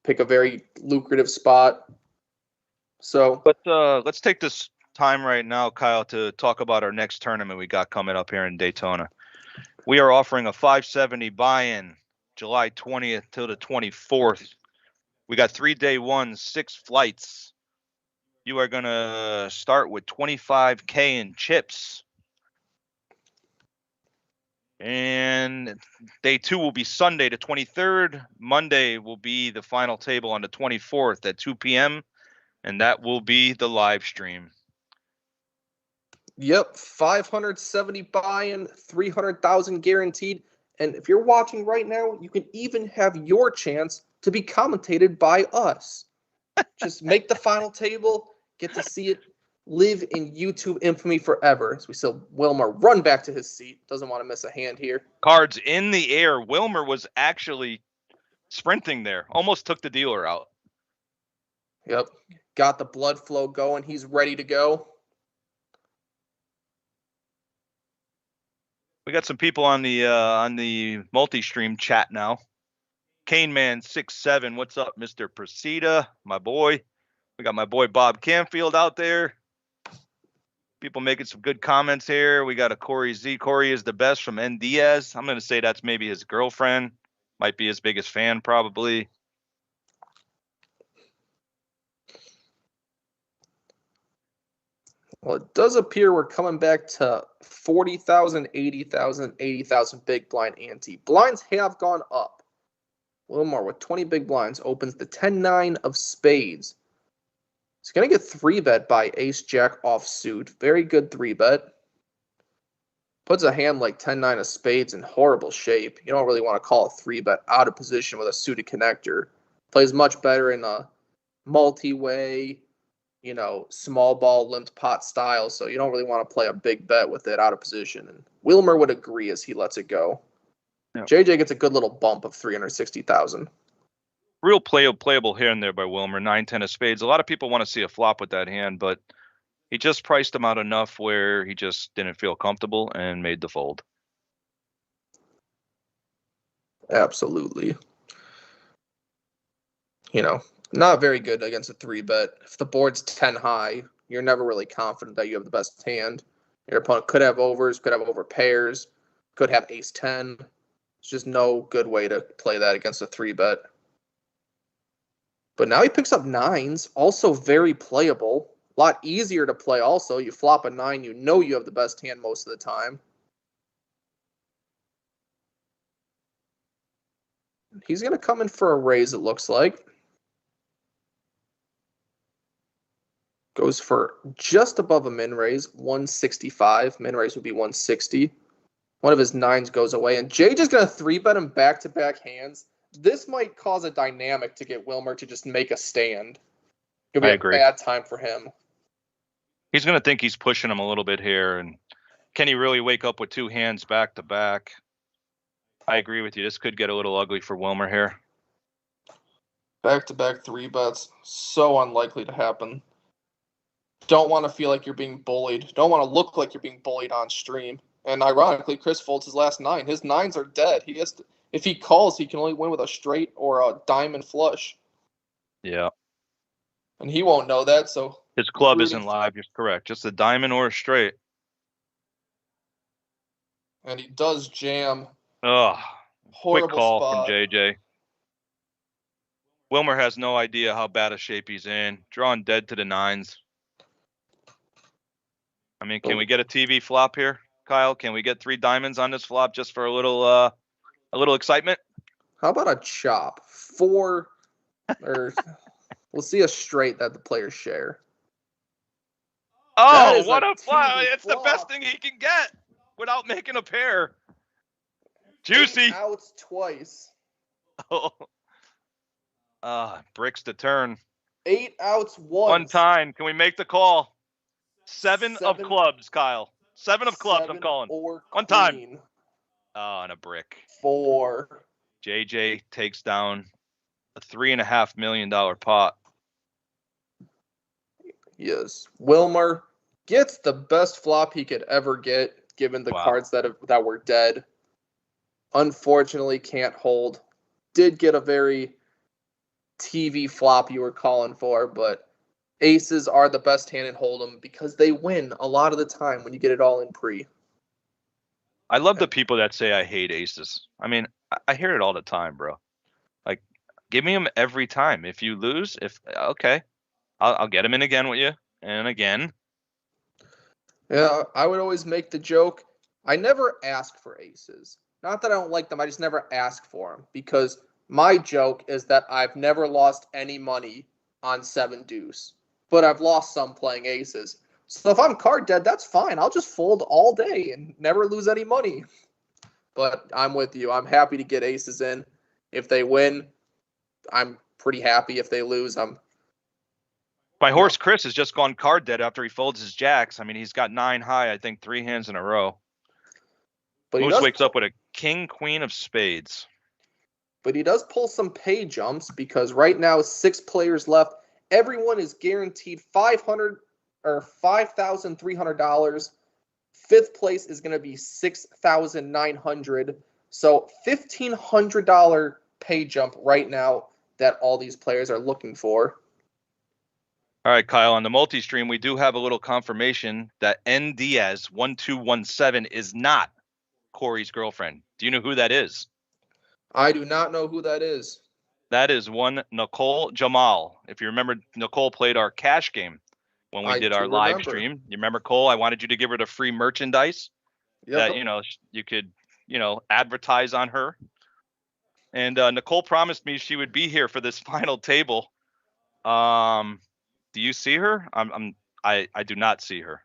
pick a very lucrative spot. So, But let's take this time right now, Kyle, to talk about our next tournament we got coming up here in Daytona. We are offering a 570 buy-in July 20th till the 24th. We got 3 day ones, 6 flights. You are going to start with 25K in chips. And day 2 will be Sunday, the 23rd. Monday will be the final table on the 24th at 2 p.m. And that will be the live stream. yep, 570 buy-in, 300,000 guaranteed. And if you're watching right now, you can even have your chance to be commentated by us. Just make the final table, get to see it, live in YouTube infamy forever. As we see Wilmer run back to his seat. Doesn't want to miss a hand here. Cards in the air. Wilmer was actually sprinting there. Almost took the dealer out. Yep. Got the blood flow going. He's ready to go. We got some people on the multi-stream chat now. Cane Man 67, what's up, Mr. Presida, my boy? We got my boy Bob Canfield out there. People making some good comments here. We got a Corey Z. Corey is the best from N. Diaz. I'm going to say that's maybe his girlfriend. Might be his biggest fan, probably. Well, it does appear we're coming back to 40,000, 80,000, 80,000 big blind ante. Blinds have gone up. Wilmore with 20 big blinds opens the 10-9 of spades. He's going to get 3-bet by ace-jack offsuit. Very good 3-bet. Puts a hand like 10-9 of spades in horrible shape. You don't really want to call a 3-bet out of position with a suited connector. Plays much better in a multi-way, small ball, limped pot style, so you don't really want to play a big bet with it out of position. And Wilmer would agree as he lets it go. Yep. JJ gets a good little bump of 360,000. Real playable hand there by Wilmer, 9-10 of spades. A lot of people want to see a flop with that hand, but he just priced him out enough where he just didn't feel comfortable and made the fold. Absolutely. Not very good against a 3-bet. If the board's 10 high, you're never really confident that you have the best hand. Your opponent could have overs, could have over pairs, could have ace-10. It's just no good way to play that against a 3-bet. But now he picks up 9s, also very playable. A lot easier to play also. You flop a 9, you know you have the best hand most of the time. He's going to come in for a raise, it looks like. Goes for just above a min raise, 165. Min raise would be 160. One of his 9s goes away, and JJ's going to 3-bet him back-to-back hands. This might cause a dynamic to get Wilmer to just make a stand. It'll be a bad time for him. He's going to think he's pushing him a little bit here, and can he really wake up with 2 hands back-to-back? I agree with you. This could get a little ugly for Wilmer here. Back-to-back 3-bets. So unlikely to happen. Don't want to feel like you're being bullied. Don't want to look like you're being bullied on stream. And ironically, Chris folds his last 9. His 9s are dead. He has to, if he calls, he can only win with a straight or a diamond flush. Yeah. And he won't know that, so... His club isn't live. You're correct. Just a diamond or a straight. And he does jam. Ugh. Horrible quick call spot. from JJ. Wilmer has no idea how bad a shape he's in. Drawing dead to the 9s. I mean, can we get a TV flop here, Kyle? Can we get 3 diamonds on this flop just for a little excitement? How about a chop? 4, or we'll see a straight that the players share. Oh, what a flop! It's the best thing he can get without making a pair. Juicy. 8 outs twice. Bricks to turn. 8 outs once. One time. Can we make the call? 7 of clubs, Kyle. 7 of clubs, I'm calling. One time. Oh, and a brick. 4. JJ takes down a $3.5 million pot. Yes. Wilmer gets the best flop he could ever get, given the cards that were dead. Unfortunately, can't hold. Did get a very TV flop you were calling for, but aces are the best hand in Hold'em because they win a lot of the time when you get it all in pre. I love the people that say I hate aces. I mean, I hear it all the time, bro. Like, give me them every time. If you lose, okay, I'll get them in again with you and again. Yeah, I would always make the joke. I never ask for aces. Not that I don't like them. I just never ask for them because my joke is that I've never lost any money on 7 deuce, but I've lost some playing aces. So if I'm card dead, that's fine. I'll just fold all day and never lose any money. But I'm with you. I'm happy to get aces in. If they win, I'm pretty happy. If they lose, My horse Chris has just gone card dead after he folds his jacks. I mean, he's got 9 high, I think 3 hands in a row. But Moose wakes up with a king, queen of spades. But he does pull some pay jumps because right now 6 players left. Everyone is guaranteed $500 or $5,300. 5th place is going to be $6,900. So $1,500 pay jump right now that all these players are looking for. All right, Kyle, on the multi-stream, we do have a little confirmation that N. Diaz 1217 is not Corey's girlfriend. Do you know who that is? I do not know who that is. That is one Nicole Jamal. If you remember, Nicole played our cash game when we did our live stream. You remember, Cole? I wanted you to give her the free merchandise that, you could, advertise on her. And Nicole promised me she would be here for this final table. Do you see her? I do not see her.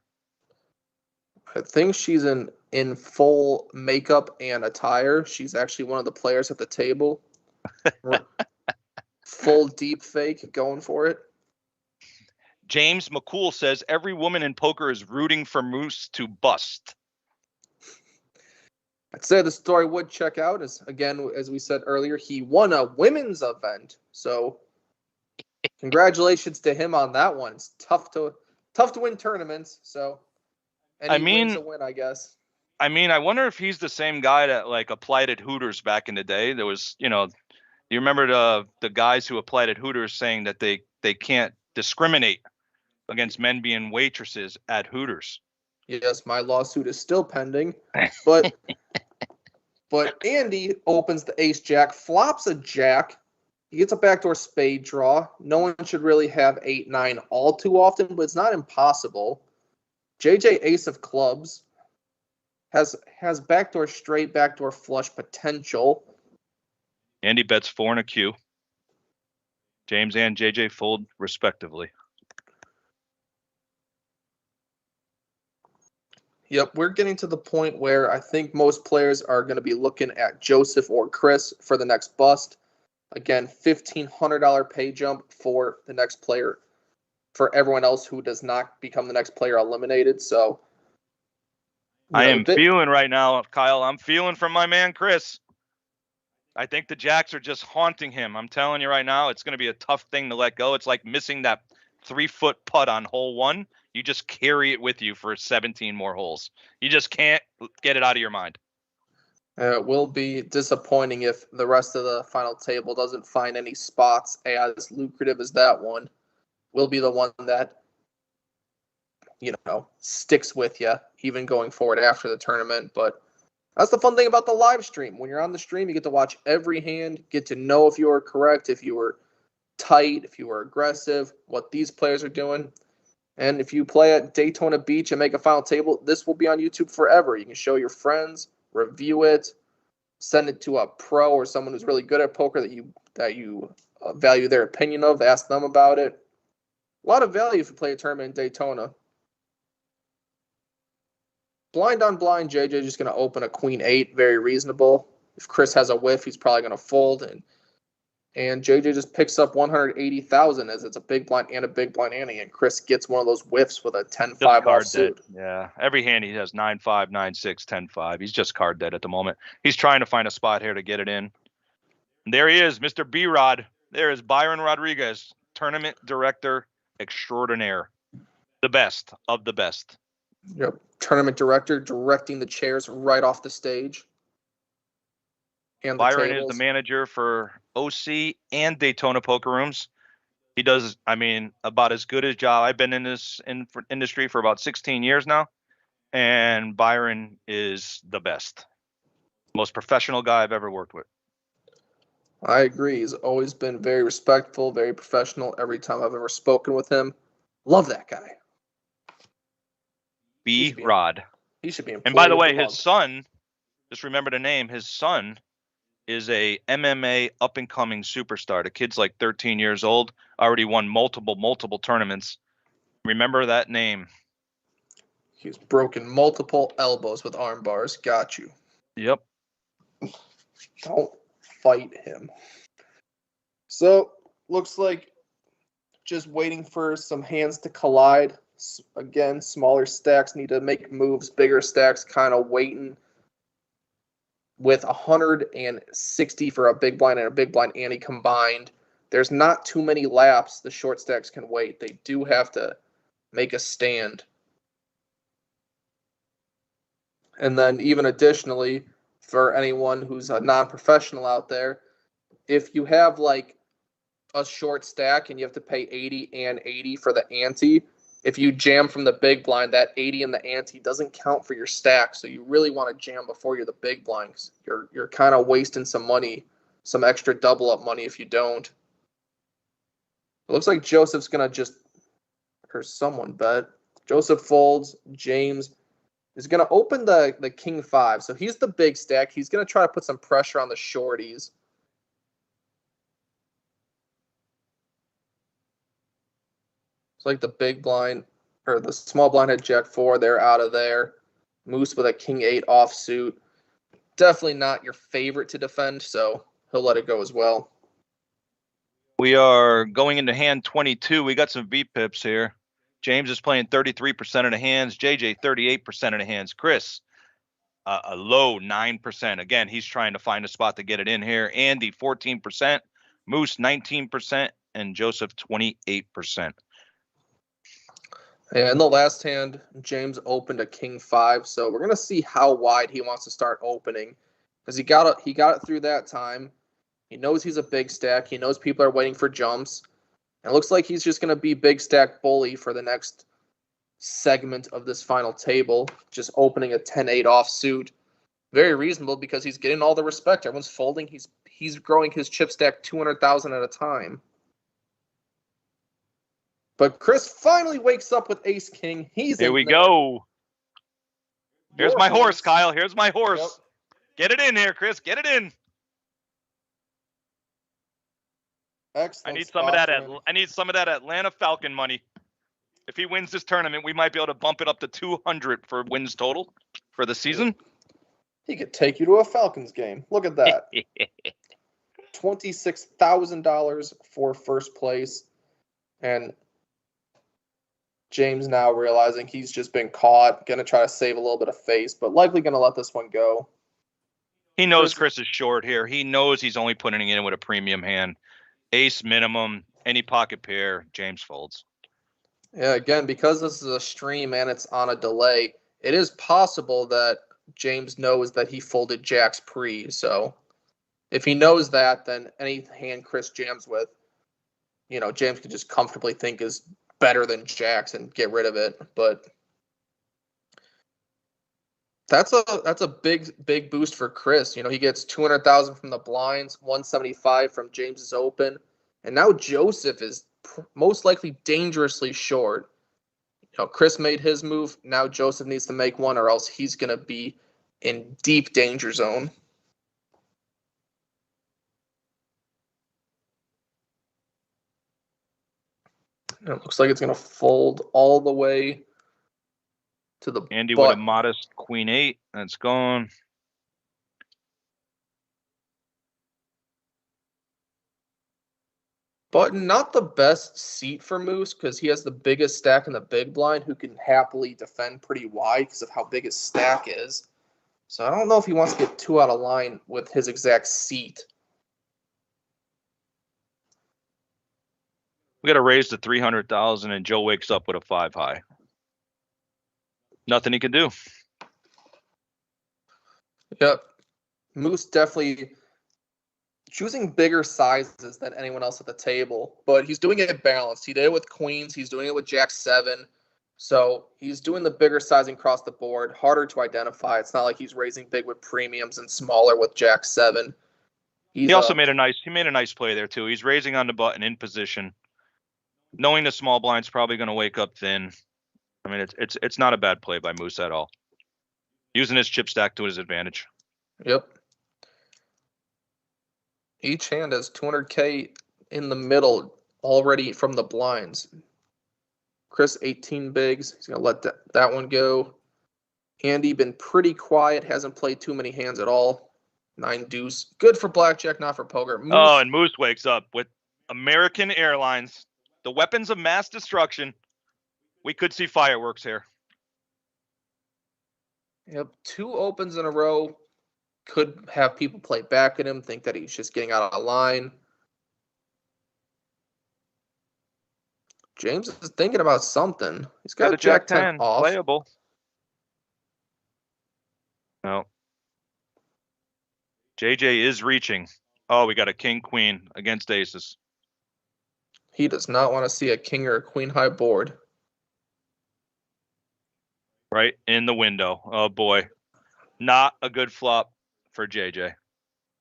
I think she's in full makeup and attire. She's actually one of the players at the table. Full deep fake going for it. James McCool says every woman in poker is rooting for Moose to bust. I'd say the story would check out as, again, as we said earlier, he won a women's event. So congratulations to him on that one. It's tough to win tournaments. So wins a win, I guess. I mean, I wonder if he's the same guy that applied at Hooters back in the day. There was, you remember the guys who applied at Hooters saying that they can't discriminate against men being waitresses at Hooters. Yes, my lawsuit is still pending, but Andy opens the ace jack, flops a jack. He gets a backdoor spade draw. No one should really have 8-9 all too often, but it's not impossible. JJ ace of clubs has backdoor straight, backdoor flush potential. Andy bets 4 and a Q. James and JJ fold respectively. Yep, we're getting to the point where I think most players are going to be looking at Joseph or Chris for the next bust. Again, $1,500 pay jump for the next player. For everyone else who does not become the next player eliminated. So I am feeling right now, Kyle. I'm feeling from my man Chris. I think the jacks are just haunting him. I'm telling you right now, it's going to be a tough thing to let go. It's like missing that 3-foot putt on hole 1. You just carry it with you for 17 more holes. You just can't get it out of your mind. It will be disappointing if the rest of the final table doesn't find any spots as lucrative as that one. Will be the one that, sticks with you, even going forward after the tournament. But that's the fun thing about the live stream. When you're on the stream, you get to watch every hand, get to know if you were correct, if you were tight, if you were aggressive, what these players are doing. And if you play at Daytona Beach and make a final table, this will be on YouTube forever. You can show your friends, review it, send it to a pro or someone who's really good at poker that you value their opinion of, ask them about it. A lot of value if you play a tournament in Daytona. Blind on blind, JJ just going to open a queen 8, very reasonable. If Chris has a whiff, he's probably going to fold, and JJ just picks up 180,000 as it's a big blind and a big blind ante, and Chris gets one of those whiffs with a 10-5 offsuit. Yeah, every hand he has 9-5, 9-6, 10-5. He's just card dead at the moment. He's trying to find a spot here to get it in. And there he is, Mr. B-Rod. There is Byron Rodriguez, tournament director extraordinaire. The best of the best. Yep. Tournament director directing the chairs right off the stage. And the Byron tables. is the manager for OC and Daytona Poker Rooms. He does, I mean, about as good a job. I've been in this industry for about 16 years now, and Byron is the best. Most professional guy I've ever worked with. I agree. He's always been very respectful, very professional every time I've ever spoken with him. Love that guy. B-Rod. He should be employed. And by the way, his son, just remember the name, his son is a MMA up-and-coming superstar. The kid's like 13 years old, already won multiple tournaments. Remember that name. He's broken multiple elbows with arm bars. Got you. Yep. Don't fight him. So, looks like just waiting for some hands to collide. Again, smaller stacks need to make moves. Bigger stacks kind of waiting. With 160 for a big blind and a big blind ante combined, there's not too many laps the short stacks can wait. They do have to make a stand. And then even additionally, for anyone who's a non-professional out there, if you have like a short stack and you have to pay 80 and 80 for the ante, if you jam from the big blind, that 80 in the ante doesn't count for your stack. So you really want to jam before you're the big blind. 'Cause you're kind of wasting some money, some extra double up money if you don't. It looks like Joseph's going to just, or someone bet. Joseph folds. James is going to open the king 5. So he's the big stack. He's going to try to put some pressure on the shorties. It's like the big blind, or the small blind had jack 4. They're out of there. Moose with a king 8 offsuit. Definitely not your favorite to defend, so he'll let it go as well. We are going into hand 22. We got some V-pips here. James is playing 33% of the hands. JJ, 38% of the hands. Chris, a low 9%. Again, he's trying to find a spot to get it in here. Andy, 14%. Moose, 19%. And Joseph, 28%. Yeah, in the last hand, James opened a king 5, so we're gonna see how wide he wants to start opening, because he got it through that time. He knows he's a big stack. He knows people are waiting for jumps, and it looks like he's just gonna be big stack bully for the next segment of this final table, just opening a 10-8 offsuit. Very reasonable because he's getting all the respect. Everyone's folding. He's growing his chip stack 200,000 at a time. But Chris finally wakes up with ace king. Here we go. Here's my horse, Kyle. Here's my horse. Yep. Get it in here, Chris. Get it in. Excellent. I need some of that Atlanta Falcon money. If he wins this tournament, we might be able to bump it up to 200 for wins total for the season. He could take you to a Falcons game. Look at that. $26,000 for first place. And James now realizing he's just been caught, going to try to save a little bit of face, but likely going to let this one go. He knows Chris is short here. He knows he's only putting it in with a premium hand. Ace minimum, any pocket pair, James folds. Yeah, again, because this is a stream and it's on a delay, it is possible that James knows that he folded jacks pre. So if he knows that, then any hand Chris jams with, James could just comfortably think is better than jacks and get rid of it. But that's a big boost for Chris. He gets 200,000 from the blinds, 175 from James's open, and now Joseph is most likely dangerously short. Chris made his move. Now Joseph needs to make one, or else he's going to be in deep danger zone. It looks like it's going to fold all the way to the Andy butt. with a modest queen 8. That's gone. But not the best seat for Moose because he has the biggest stack in the big blind who can happily defend pretty wide because of how big his stack is. So I don't know if he wants to get too out of line with his exact seat. We got to raise to 300,000, and Joe wakes up with a 5 high. Nothing he can do. Yep. Moose definitely choosing bigger sizes than anyone else at the table, but he's doing it balanced. He did it with queens. He's doing it with jack 7. So he's doing the bigger sizing across the board, harder to identify. It's not like he's raising big with premiums and smaller with jack 7. He also made a nice play there too. He's raising on the button in position, knowing the small blind's probably going to wake up thin. I mean, it's not a bad play by Moose at all. Using his chip stack to his advantage. Yep. Each hand has 200K in the middle already from the blinds. Chris 18 bigs. He's going to let that one go. Andy been pretty quiet. Hasn't played too many hands at all. 9 deuce. Good for blackjack, not for poker. Moose. Oh, and Moose wakes up with American Airlines, the weapons of mass destruction. We could see fireworks here. Yep, 2 opens in a row. Could have people play back at him, think that he's just getting out of line. James is thinking about something. He's got a jack 10 off. Playable. No. JJ is reaching. Oh, we got a king queen against aces. He does not want to see a king or a queen high board. Right in the window. Oh boy. Not a good flop for JJ.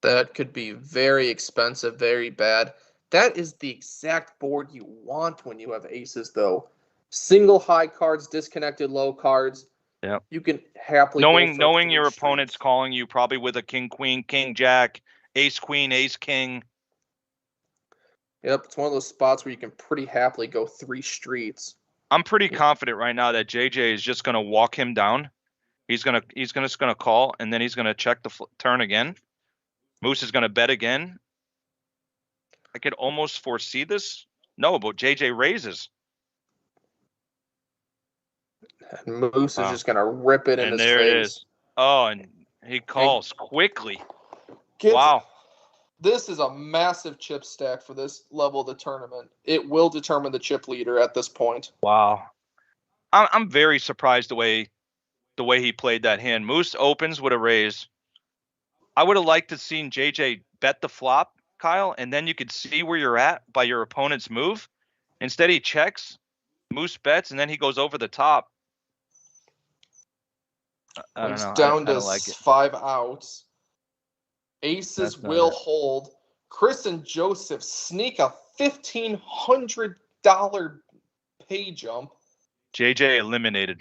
That could be very expensive, very bad. That is the exact board you want when you have aces, though. Single high cards, disconnected low cards. Yeah. You can happily knowing your opponent's calling you probably with a king queen, king jack, ace queen, ace king. Yep, it's one of those spots where you can pretty happily go 3 streets. I'm pretty confident right now that JJ is just going to walk him down. He's going to call, and then he's going to check the turn again. Moose is going to bet again. I could almost foresee this. No, but JJ raises. And Moose is just going to rip it in his face. And there it is. Oh, and he calls quickly. Kids, wow. This is a massive chip stack for this level of the tournament. It will determine the chip leader at this point. Wow. I'm very surprised the way he played that hand. Moose opens with a raise. I would have liked to seen JJ bet the flop, Kyle, and then you could see where you're at by your opponent's move. Instead, he checks, Moose bets, and then he goes over the top. I don't know. He's down to like it. 5 outs. Aces will hold. Chris and Joseph sneak a $1,500 pay jump. JJ eliminated.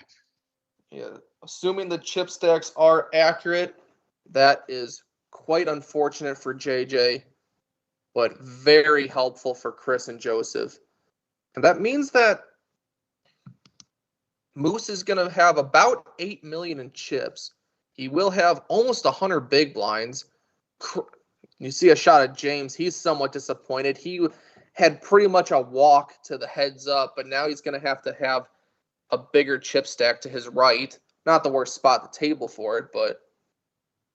Yeah, assuming the chip stacks are accurate, that is quite unfortunate for JJ, but very helpful for Chris and Joseph. And that means that Moose is going to have about 8 million in chips. He will have almost 100 big blinds. You see a shot at James. He's somewhat disappointed. He had pretty much a walk to the heads up, but now he's going to have a bigger chip stack to his right. Not the worst spot at the table for it, but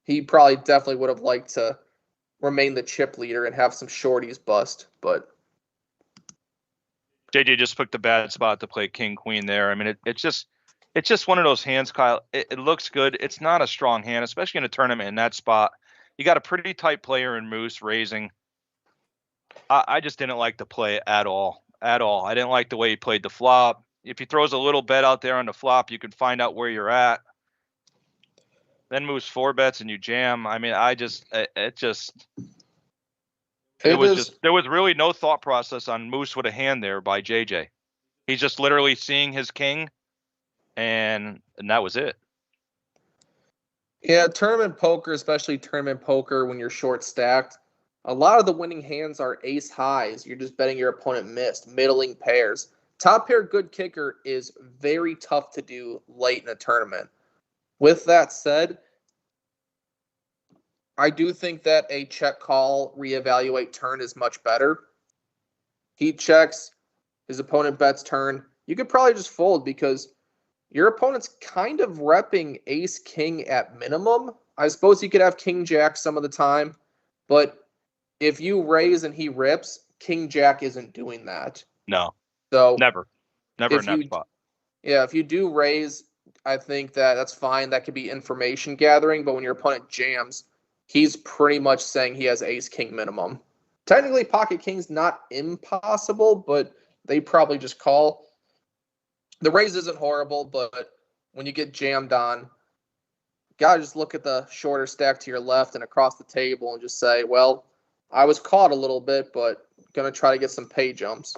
he probably definitely would have liked to remain the chip leader and have some shorties bust. But JJ just picked a bad spot to play king queen there. I mean, it's just one of those hands, Kyle. It looks good. It's not a strong hand, especially in a tournament in that spot. You got a pretty tight player in Moose raising. I just didn't like the play at all. At all. I didn't like the way he played the flop. If he throws a little bet out there on the flop, you can find out where you're at. Then Moose 4 bets and you jam. I mean, there was really no thought process on Moose with a hand there by JJ. He's just literally seeing his king, and that was it. Yeah, tournament poker, especially tournament poker when you're short stacked, a lot of the winning hands are ace highs. You're just betting your opponent missed, middling pairs. Top pair good kicker is very tough to do late in a tournament. With that said, I do think that a check call, reevaluate turn is much better. He checks, his opponent bets turn. You could probably just fold because your opponent's kind of repping ace king at minimum. I suppose he could have king jack some of the time, but if you raise and he rips, king jack isn't doing that. No. So never in that spot. Yeah, if you do raise, I think that's fine. That could be information gathering. But when your opponent jams, he's pretty much saying he has ace king minimum. Technically, pocket king's not impossible, but they probably just call. The raise isn't horrible, but when you get jammed on, gotta just look at the shorter stack to your left and across the table and just say, well, I was caught a little bit, but gonna try to get some pay jumps.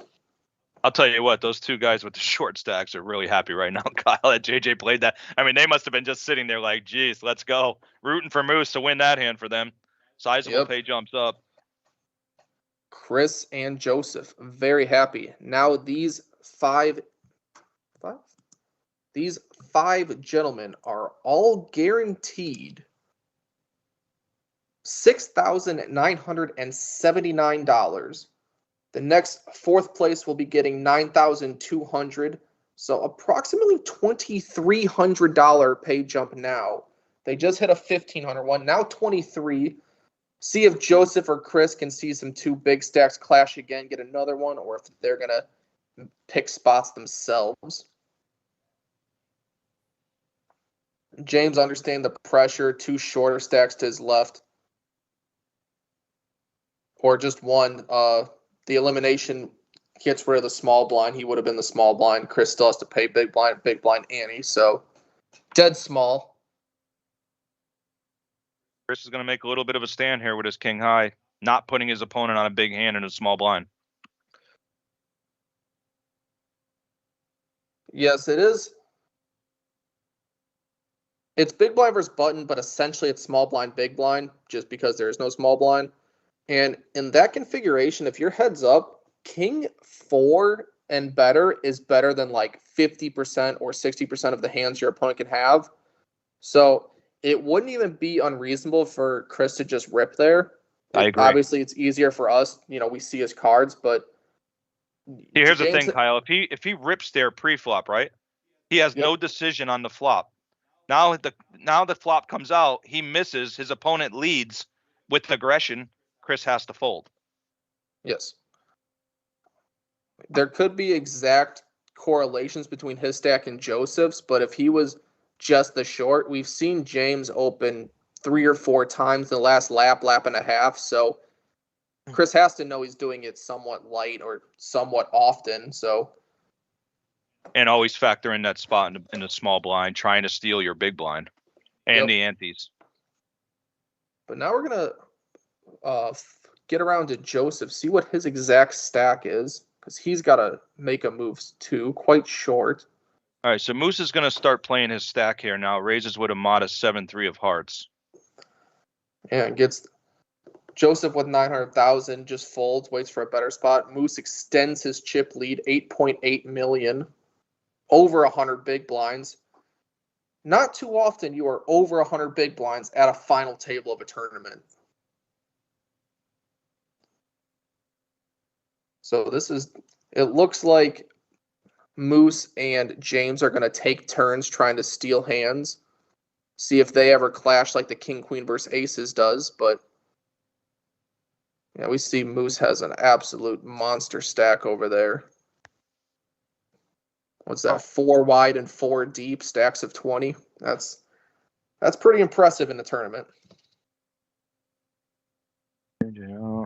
I'll tell you what, those two guys with the short stacks are really happy right now, Kyle, that JJ played that. I mean, they must have been just sitting there like, geez, let's go. Rooting for Moose to win that hand for them. Sizable pay jumps up. Chris and Joseph, very happy. Now these five gentlemen are all guaranteed $6,979. The next fourth place will be getting $9,200. So approximately $2,300 pay jump now. They just hit a $1,500 one, now 23. See if Joseph or Chris can see some two big stacks clash again, get another one, or if they're going to pick spots themselves. James understand the pressure, two shorter stacks to his left. Or just one. The elimination gets rid of the small blind. He would have been the small blind. Chris still has to pay big blind, ante. So dead small. Chris is going to make a little bit of a stand here with his king high, not putting his opponent on a big hand in a small blind. Yes, it is. It's big blind versus button, but essentially it's small blind, big blind, just because there is no small blind. And in that configuration, if your heads up, king 4 and better is better than like 50% or 60% of the hands your opponent can have. So it wouldn't even be unreasonable for Chris to just rip there. I agree. Obviously, it's easier for us. You know, we see his cards, but here's the thing, Kyle. If he rips there pre-flop, right? He has no decision on the flop. Now the flop comes out, he misses, his opponent leads with aggression. Chris has to fold. Yes. There could be exact correlations between his stack and Joseph's, but if he was just the short, we've seen James open 3 or 4 times in the last lap and a half. So Chris has to know he's doing it somewhat light or somewhat often. So, and always factor in that spot in the small blind, trying to steal your big blind and the antes. But now we're gonna get around to Joseph, see what his exact stack is, because he's got to make a move too, quite short. All right, so Moose is going to start playing his stack here now. Raises with a modest 7-3 of hearts. And gets Joseph with 900,000, just folds, waits for a better spot. Moose extends his chip lead, 8.8 million, over 100 big blinds. Not too often you are over 100 big blinds at a final table of a tournament. So it looks like Moose and James are going to take turns trying to steal hands. See if they ever clash like the King, Queen versus Aces does. But yeah, we see Moose has an absolute monster stack over there. What's that? 4 wide and 4 deep stacks of 20. That's pretty impressive in the tournament. Yeah.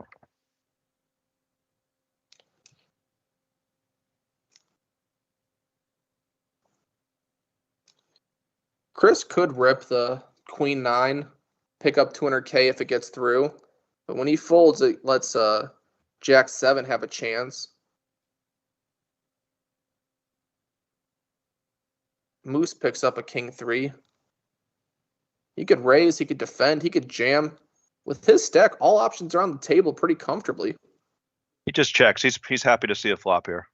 Chris could rip the Queen 9, pick up 200K if it gets through. But when he folds, it lets Jack 7 have a chance. Moose picks up a King 3. He could raise, he could defend, he could jam. With his stack, all options are on the table pretty comfortably. He just checks. He's happy to see a flop here.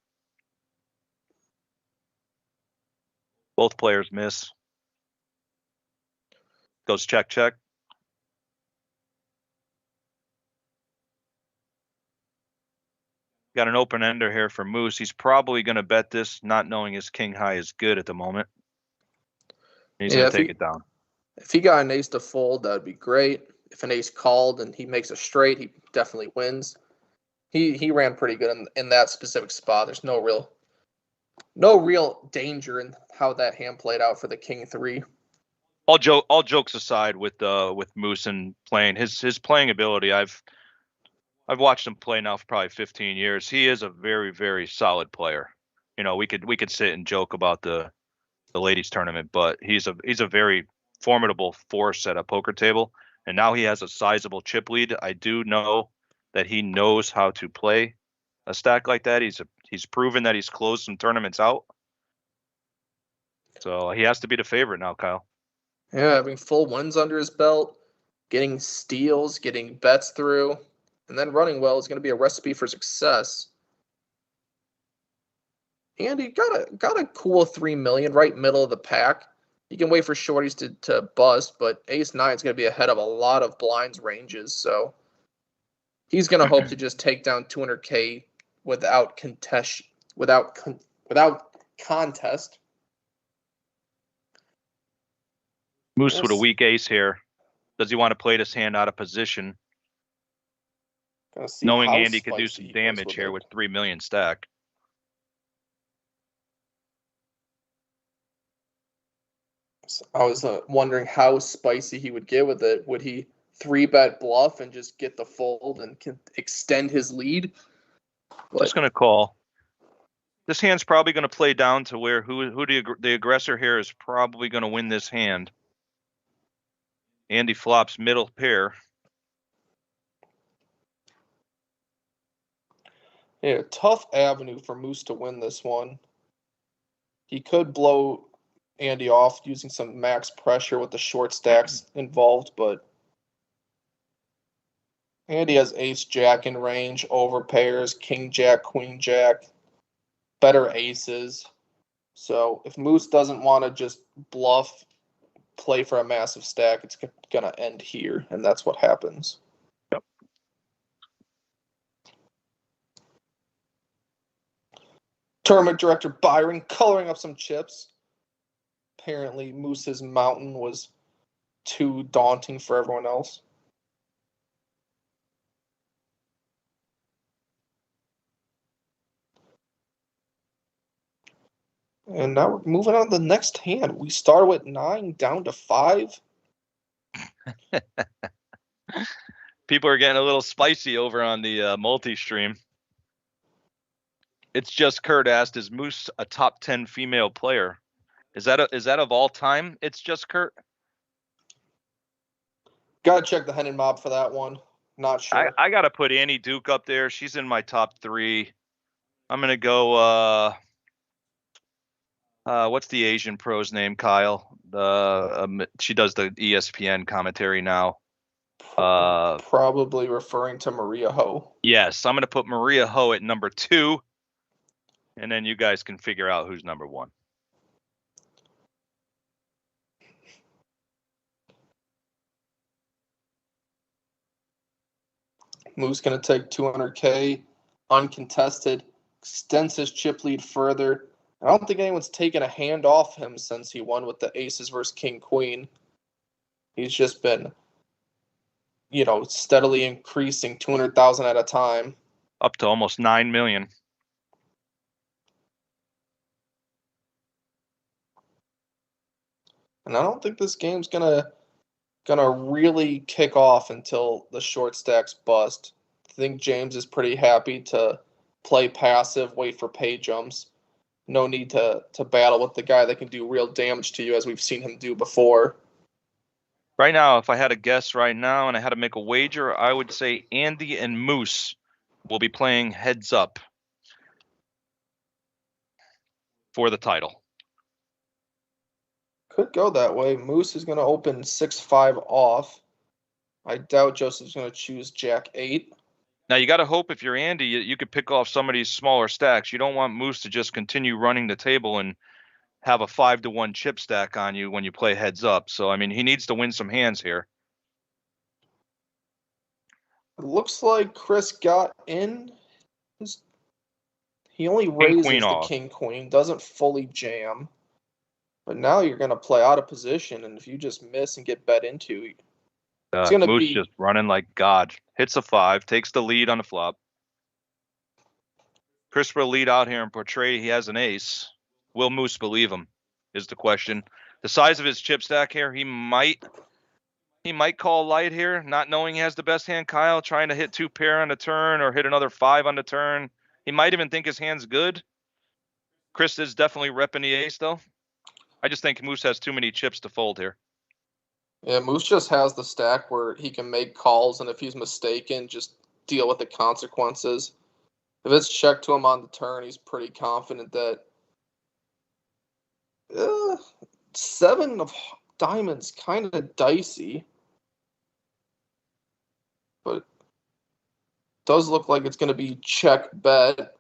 Both players miss. Goes check, check. Got an open ender here for Moose. He's probably going to bet this, not knowing his king high is good at the moment. He's going to take it down. If he got an ace to fold, that would be great. If an ace called and he makes a straight, he definitely wins. He ran pretty good in that specific spot. There's no real danger in how that hand played out for the king 3. All jokes aside, with Moose and playing his playing ability, I've watched him play now for probably 15 years. He is a very, very solid player. You know, we could sit and joke about the ladies tournament, but he's a very formidable force at a poker table. And now he has a sizable chip lead. I do know that he knows how to play a stack like that. He's proven that he's closed some tournaments out. So he has to be the favorite now, Kyle. Yeah, having full wins under his belt, getting steals, getting bets through, and then running well is going to be a recipe for success. And he got a cool 3 million right middle of the pack. You can wait for shorties to bust, but ace 9 is going to be ahead of a lot of blinds ranges, so he's going to hope to just take down 200K without contest. Moose with a weak ace here. Does he want to play this hand out of position, knowing Andy could do some damage here with 3 million stack? I was wondering how spicy he would get with it. Would he 3-bet bluff and just get the fold and can extend his lead? Just going to call. This hand's probably going to play down to where who the aggressor here is probably going to win this hand. Andy flops middle pair. Yeah, tough avenue for Moose to win this one. He could blow Andy off using some max pressure with the short stacks involved, but Andy has ace jack in range, over pairs, king jack, queen jack, better aces. So if Moose doesn't want to just bluff, play for a massive stack, it's going to end here, and that's what happens. Yep. Tournament director Byron coloring up some chips. Apparently, Moose's mountain was too daunting for everyone else. And now we're moving on to the next hand. We start with 9 down to 5. People are getting a little spicy over on the multi-stream. It's just Kurt asked, is Moose a top 10 female player? Is that of all time? It's just Kurt. Gotta check the Hennen Mob for that one. Not sure. I gotta put Annie Duke up there. She's in my top 3. I'm gonna go. What's the Asian pro's name? Kyle. She does the ESPN commentary now. Probably referring to Maria Ho. Yes, I'm gonna put Maria Ho at number 2, and then you guys can figure out who's number 1. Moose going to take 200K, uncontested, extends his chip lead further. I don't think anyone's taken a hand off him since he won with the aces versus king queen. He's just been, steadily increasing 200,000 at a time. Up to almost 9 million. And I don't think this game's gonna really kick off until the short stacks bust. I think James is pretty happy to play passive, wait for pay jumps. No need to battle with the guy that can do real damage to you, as we've seen him do before. Right now, if I had to guess right now and I had to make a wager, I would say Andy and Moose will be playing heads up for the title. Could go that way. Moose is going to open 6-5 off. I doubt Joseph's going to choose Jack 8. Now, you got to hope if you're Andy, you could pick off some of these smaller stacks. You don't want Moose to just continue running the table and have a 5-1 chip stack on you when you play heads up. So, I mean, he needs to win some hands here. It looks like Chris got in. He only raises the king-queen, doesn't fully jam. But now you're going to play out of position, and if you just miss and get bet into, it's going to Moose just running like God. Hits a 5, takes the lead on the flop. Chris will lead out here and portray he has an ace. Will Moose believe him? is the question. The size of his chip stack here, he might call light here, not knowing he has the best hand. Kyle trying to hit 2 pair on the turn or hit another 5 on the turn. He might even think his hand's good. Chris is definitely repping the ace though. I just think Moose has too many chips to fold here. Yeah, Moose just has the stack where he can make calls, and if he's mistaken, just deal with the consequences. If it's checked to him on the turn, he's pretty confident that 7 of diamonds kind of dicey, but does look like it's going to be check bet.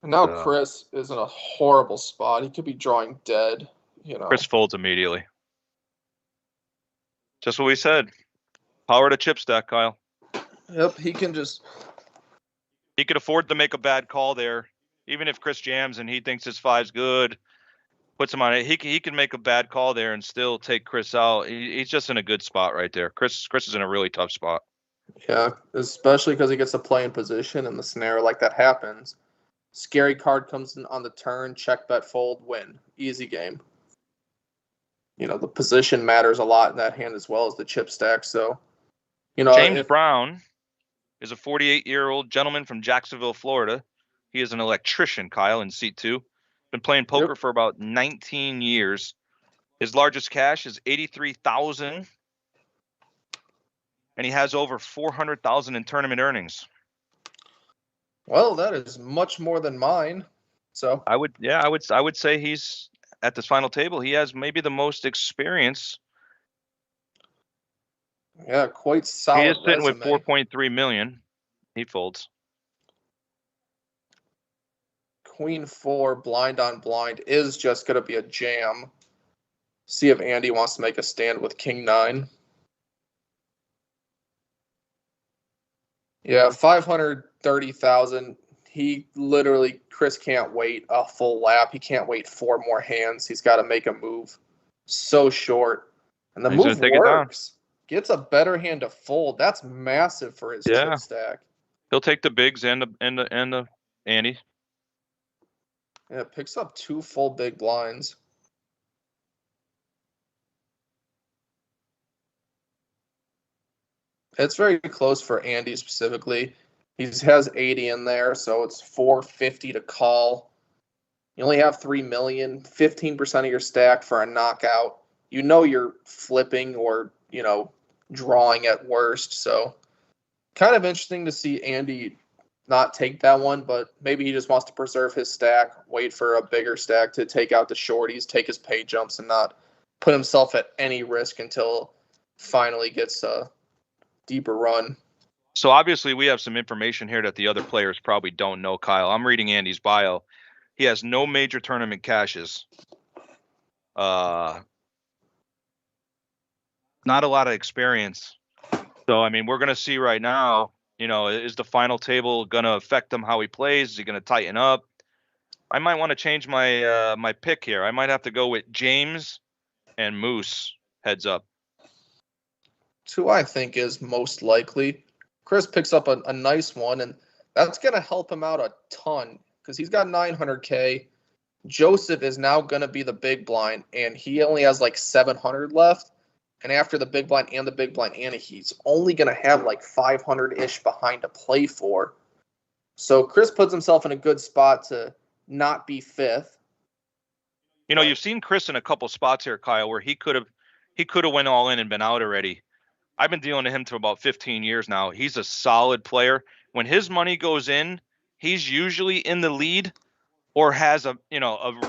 And now Chris is in a horrible spot. He could be drawing dead. Chris folds immediately. Just what we said. Power to chip stack, Kyle. Yep, he could afford to make a bad call there. Even if Chris jams and he thinks his 5's good, puts him on it, he can make a bad call there and still take Chris out. He's just in a good spot right there. Chris is in a really tough spot. Yeah, especially because he gets to play in position and the scenario like that happens. Scary card comes in on the turn, check, bet, fold, win. Easy game. The position matters a lot in that hand as well as the chip stack. So, James Brown is a 48-year-old gentleman from Jacksonville, Florida. He is an electrician, Kyle, in seat 2. Been playing poker for about 19 years. His largest cash is $83,000. And he has over $400,000 in tournament earnings. Well, that is much more than mine. So I would say he's at this final table. He has maybe the most experience. Yeah, quite solid. He is sitting with $4.3 million. He folds. Queen 4 blind on blind is just going to be a jam. See if Andy wants to make a stand with King 9. Yeah, 530,000. Chris can't wait a full lap. He can't wait 4 more hands. He's got to make a move. So short. And the move works. Gets a better hand to fold. That's massive for his chip stack. He'll take the bigs and the Andy. Yeah, it picks up 2 full big blinds. It's very close for Andy specifically. He has 80 in there, so it's 450 to call. You only have 3 million, 15% of your stack for a knockout. You're flipping or, drawing at worst. So kind of interesting to see Andy not take that one, but maybe he just wants to preserve his stack, wait for a bigger stack to take out the shorties, take his pay jumps, and not put himself at any risk until finally gets a deeper run. So obviously we have some information here that the other players probably don't know, Kyle. I'm reading Andy's bio. He has no major tournament cashes. Not a lot of experience. So, we're going to see right now, is the final table going to affect him how he plays? Is he going to tighten up? I might want to change my my pick here. I might have to go with James and Moose heads up. That's who I think is most likely. Chris picks up a nice one, and that's going to help him out a ton because he's got 900K. Joseph is now going to be the big blind, and he only has like 700 left. And after the big blind and the big blind, and he's only going to have like 500-ish behind to play for. So Chris puts himself in a good spot to not be 5th. You've seen Chris in a couple spots here, Kyle, where he could have went all in and been out already. I've been dealing to him for about 15 years now. He's a solid player. When his money goes in, he's usually in the lead or has a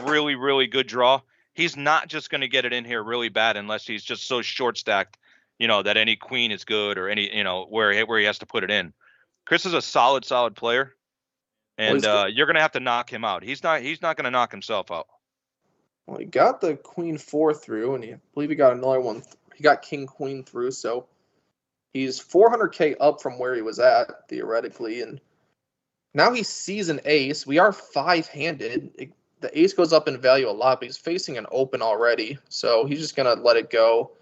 really, really good draw. He's not just going to get it in here really bad unless he's just so short stacked, that any queen is good or any, where he has to put it in. Chris is a solid player, and you're going to have to knock him out. He's not going to knock himself out. Well, he got the queen 4 through, and I believe he got another one. He got king queen through, so he's 400K up from where he was at theoretically, and now he sees an ace. We are 5-handed. The ace goes up in value a lot, but he's facing an open already. So he's just going to let it go.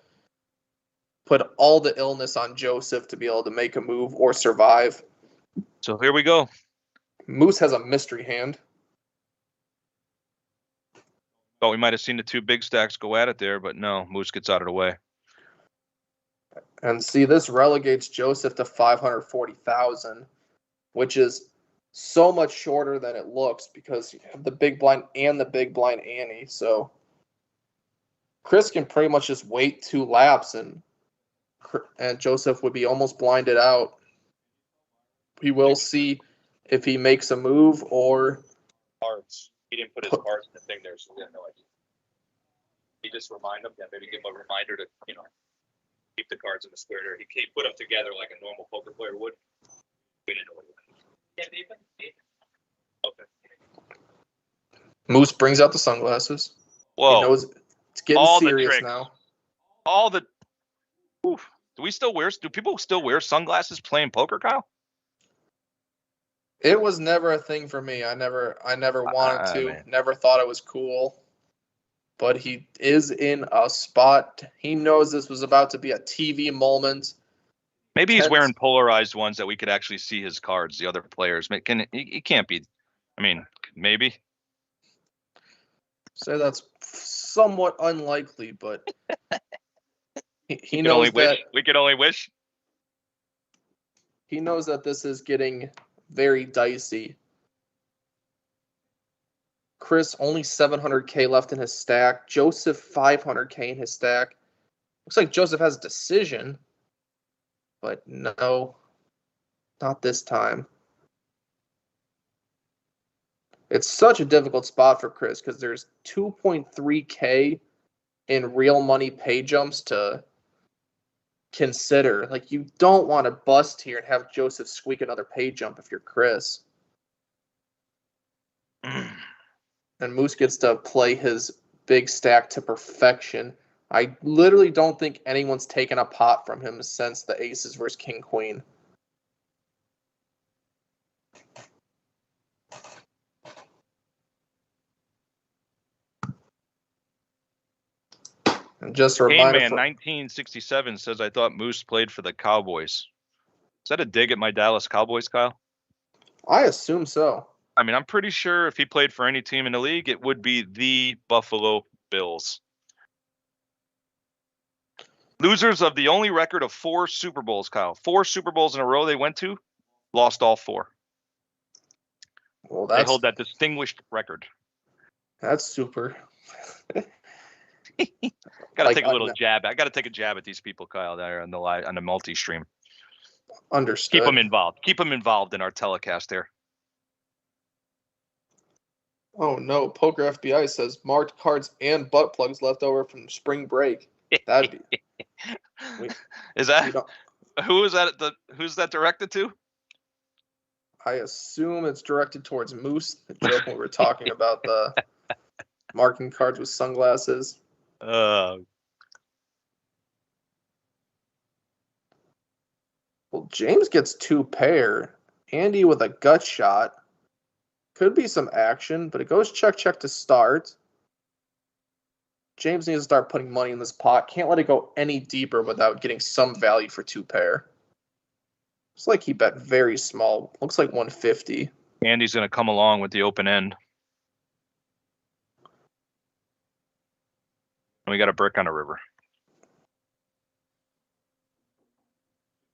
Put all the illness on Joseph to be able to make a move or survive. So here we go. Moose has a mystery hand. Thought we might have seen the two big stacks go at it there, but no, Moose gets out of the way. And see, this relegates Joseph to 540,000, which is so much shorter than it looks because you have the big blind and the big blind ante. So Chris can pretty much just wait 2 laps and Joseph would be almost blinded out. We will see if he makes a move or Cards. He didn't put his cards in the thing there, so we have no idea. He just remind him, maybe give him a reminder to, keep the cards in the square there. He put them together like a normal poker player would. We didn't know what he was. Okay. Moose brings out the sunglasses. Whoa. He knows it's getting All the serious tricks. now. All the. Oof. Do people still wear sunglasses playing poker, Kyle? It was never a thing for me. I never wanted to. Man. Never thought it was cool. But he is in a spot. He knows this was about to be a TV moment. Maybe he's wearing polarized ones that we could actually see his cards, the other players. He can't be. I mean, maybe. So that's somewhat unlikely, but he We knows that. We could only wish. He knows that this is getting very dicey. Chris, only 700K left in his stack. Joseph, 500K in his stack. Looks like Joseph has a decision, but no, not this time. It's such a difficult spot for Chris because there's 2.3K in real money pay jumps to consider. Like, you don't want to bust here and have Joseph squeak another pay jump if you're Chris. And Moose gets to play his big stack to perfection. I literally don't think anyone's taken a pot from him since the aces versus king queen. And just a reminder, Man, 1967 says I thought Moose played for the Cowboys. Is that a dig at my Dallas Cowboys, Kyle? I assume so. I mean, I'm pretty sure if he played for any team in the league, it would be the Buffalo Bills. Losers of the only record of 4 Super Bowls, Kyle. 4 Super Bowls in a row they went to, lost all 4. Well, they hold that distinguished record. That's super. Gotta take a little jab. I gotta take a jab at these people, Kyle, that are on the multi-stream. Understood. Keep them involved. Keep them involved in our telecast there. Oh no, Poker FBI says marked cards and butt plugs left over from spring break. That'd be. Is that who is that? Who's that directed to? I assume it's directed towards Moose. The joke when we were talking about the marking cards with sunglasses. Well, James gets 2 pair. Andy with a gut shot. Could be some action, but it goes check to start. James needs to start putting money in this pot. Can't let it go any deeper without getting some value for 2 pair. Looks like he bet very small. Looks like 150. Andy's going to come along with the open end. And we got a brick on the river.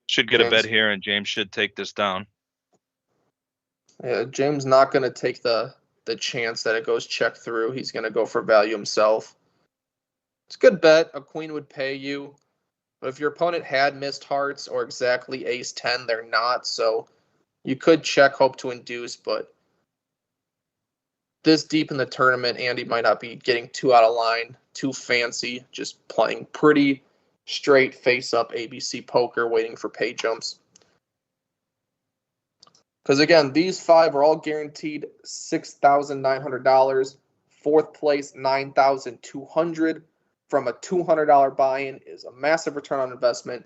Should get a bet here, and James should take this down. Yeah, James not going to take the chance that it goes check through. He's going to go for value himself. It's a good bet. A queen would pay you. But if your opponent had missed hearts or exactly ace 10, they're not. So you could check, hope to induce. But this deep in the tournament, Andy might not be getting too out of line, too fancy. Just playing pretty straight face-up ABC poker, waiting for pay jumps. Because, again, these 5 are all guaranteed $6,900. 4th place, $9,200. From a $200 buy-in is a massive return on investment.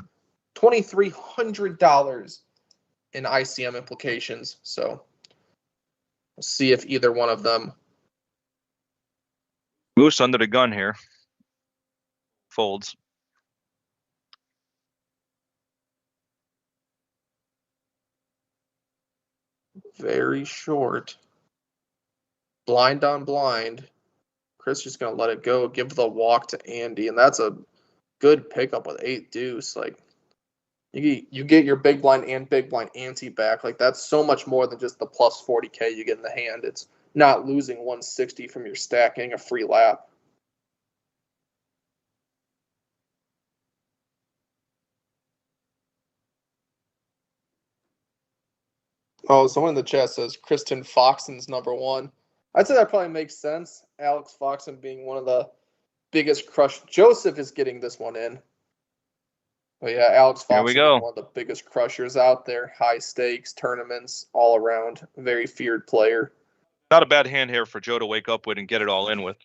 $2,300 in ICM implications. So we'll see if either one of them. Moose under the gun here. Folds. Very short. Blind on blind. Chris just going to let it go, give the walk to Andy, and that's a good pickup with 8 deuce. Like, you get your big blind and big blind ante back. Like, that's so much more than just the plus 40K you get in the hand. It's not losing 160 from your stack, getting a free lap. Oh, someone in the chat says Kristen Foxen's #1. I'd say that probably makes sense. Alex Foxen being one of the biggest crush. Joseph is getting this one in. But yeah, Alex Here we Foxen go. is one of the biggest crushers out there. High stakes, tournaments, all around. Very feared player. Not a bad hand here for Joe to wake up with and get it all in with.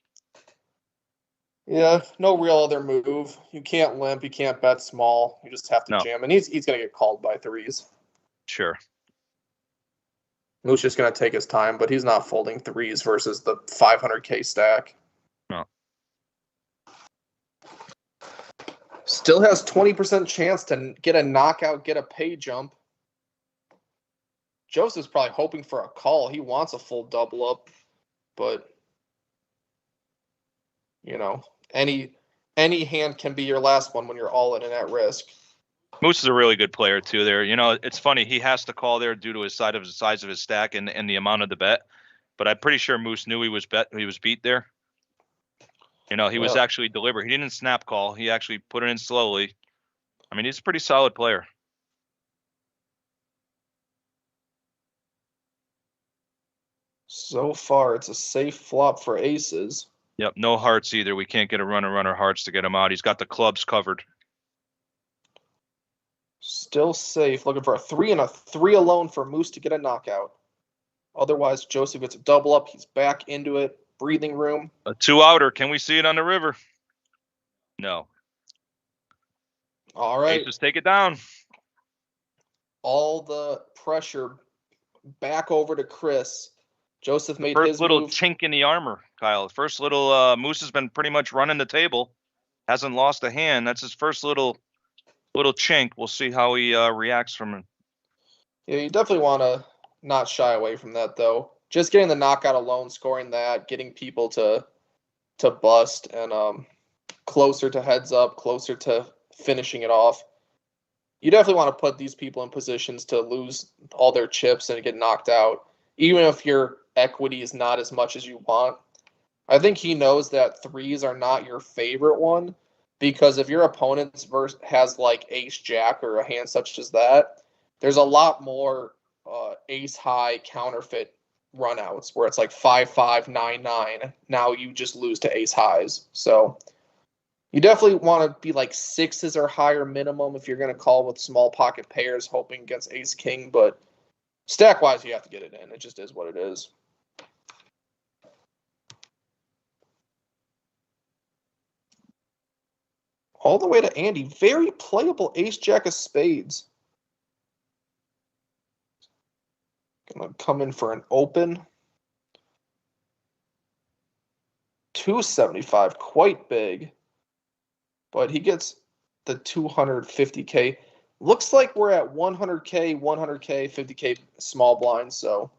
Yeah, no real other move. You can't limp. You can't bet small. You just have to No. jam. And he's going to get called by threes. Sure. Moose just going to take his time, but he's not folding threes versus the 500K stack. No. Still has 20% chance to get a knockout, get a pay jump. Joseph's probably hoping for a call. He wants a full double up, but you know, any hand can be your last one when you're all in and at risk. Moose is a really good player too. There, you know, it's funny he has to call there due to his size of his stack and the amount of the bet. But I'm pretty sure Moose knew he was beat there. You know, he was actually deliberate. He didn't snap call. He actually put it in slowly. I mean, he's a pretty solid player. So far, it's a safe flop for aces. Yep, no hearts either. We can't get a runner hearts to get him out. He's got the clubs covered. Still safe. Looking for a 3 and a 3 alone for Moose to get a knockout. Otherwise, Joseph gets a double up. He's back into it. Breathing room. A 2-outer. Can we see it on the river? No. All right. Aces take it down. All the pressure back over to Chris. Joseph made First his little move. chink in the armor, Kyle. First little Moose has been pretty much running the table. Hasn't lost a hand. That's his first little chink. We'll see how he reacts from it. Yeah, you definitely want to not shy away from that, though. Just getting the knockout alone, scoring that, getting people to bust, and closer to heads up, closer to finishing it off. You definitely want to put these people in positions to lose all their chips and get knocked out, even if your equity is not as much as you want. I think he knows that threes are not your favorite one, because if your opponent's has like ace jack or a hand such as that, there's a lot more ace high counterfeit runouts where it's like 5-5, 9-9. Now you just lose to ace highs. So you definitely want to be like sixes or higher minimum if you're going to call with small pocket pairs, hoping against ace king. But stack wise, you have to get it in. It just is what it is. All the way to Andy. Very playable ace jack of spades. Gonna come in for an open. 275, quite big. But he gets the 250K. Looks like we're at 100K, 100K, 50K small blinds. So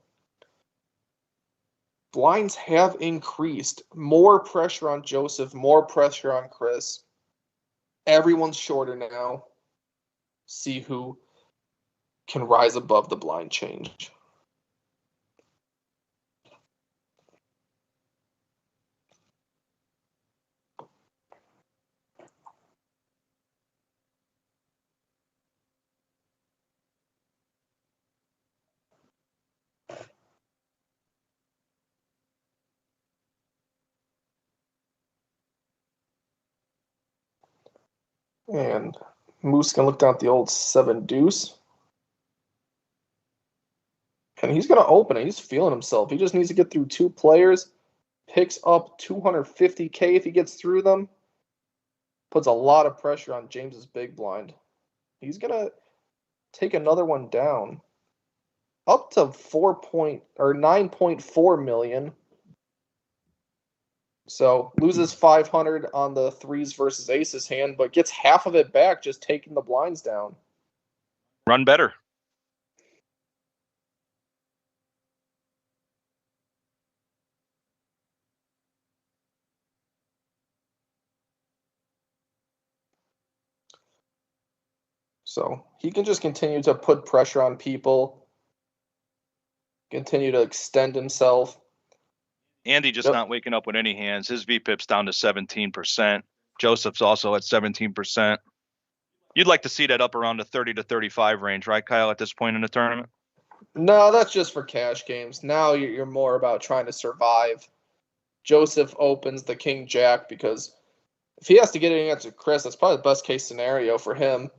blinds have increased. More pressure on Joseph, more pressure on Chris. Everyone's shorter now. See who can rise above the blind change. And Moose can look down at the old 7 deuce. And he's going to open it. He's feeling himself. He just needs to get through 2 players. Picks up 250K if he gets through them. Puts a lot of pressure on James's big blind. He's going to take another one down. Up to 9.4 million. So loses 500 on the threes versus aces hand, but gets half of it back just taking the blinds down. Run better. So he can just continue to put pressure on people, continue to extend himself. Andy just Yep. not waking up with any hands. His VPIP's down to 17%. Joseph's also at 17%. You'd like to see that up around the 30 to 35 range, right, Kyle, at this point in the tournament? No, that's just for cash games. Now you're more about trying to survive. Joseph opens the King Jack because if he has to get it against Chris, that's probably the best case scenario for him.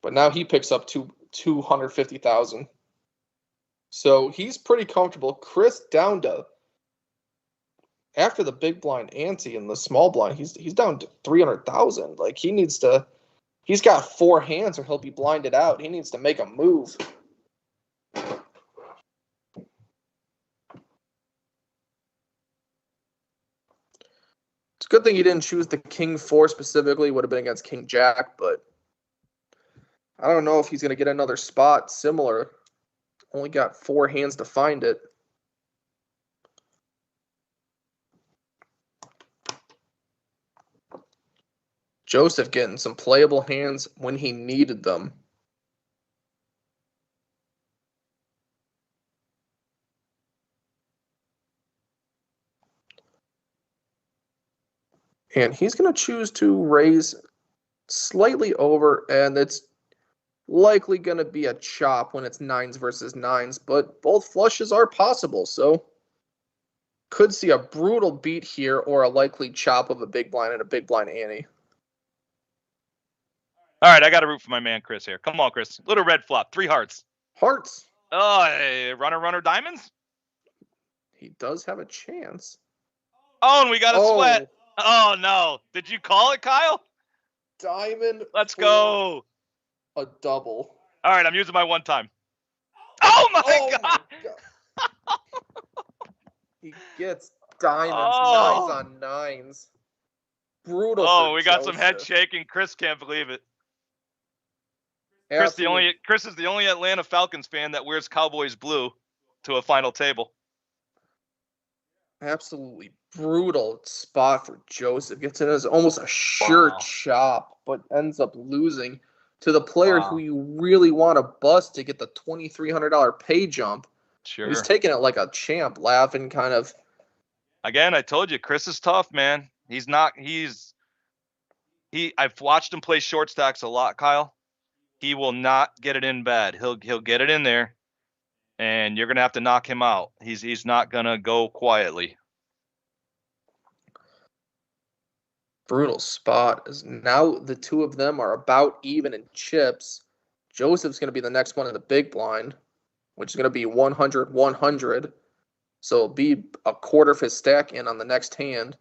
But now he picks up 250,000. So he's pretty comfortable. Chris down to, after the big blind ante and the small blind, he's down to 300,000. Like he's got 4 hands or he'll be blinded out. He needs to make a move. It's a good thing he didn't choose the King 4 specifically. Would have been against King Jack, but I don't know if he's going to get another spot similar. Only got 4 hands to find it. Joseph getting some playable hands when he needed them. And he's going to choose to raise slightly over, and it's likely going to be a chop when it's 9s versus 9s, but both flushes are possible, so could see a brutal beat here or a likely chop of a big blind and a big blind ante. All right, I got to root for my man Chris here. Come on, Chris. Little red flop, 3 hearts. Hearts. Oh, hey, runner, diamonds? He does have a chance. Oh, and we got a sweat. Oh, no. Did you call it, Kyle? Diamond. Let's go. A double. All right, I'm using my one time. Oh, my God. He gets diamonds, 9s on 9s. Brutal. Oh, we got some head shaking. Chris can't believe it. Chris is the only Atlanta Falcons fan that wears Cowboys blue to a final table. Absolutely brutal spot for Joseph. Gets in as almost a sure chop, but ends up losing to the player who you really want to bust to get the $2,300 pay jump. Sure. He's taking it like a champ, laughing kind of. Again, I told you, Chris is tough, man. I've watched him play short stacks a lot, Kyle. He will not get it in bad. He'll get it in there, and you're gonna have to knock him out. He's not gonna go quietly. Brutal spot. As now the two of them are about even in chips. Joseph's going to be the next one in the big blind, which is going to be 100-100. So it'll be a quarter of his stack in on the next hand.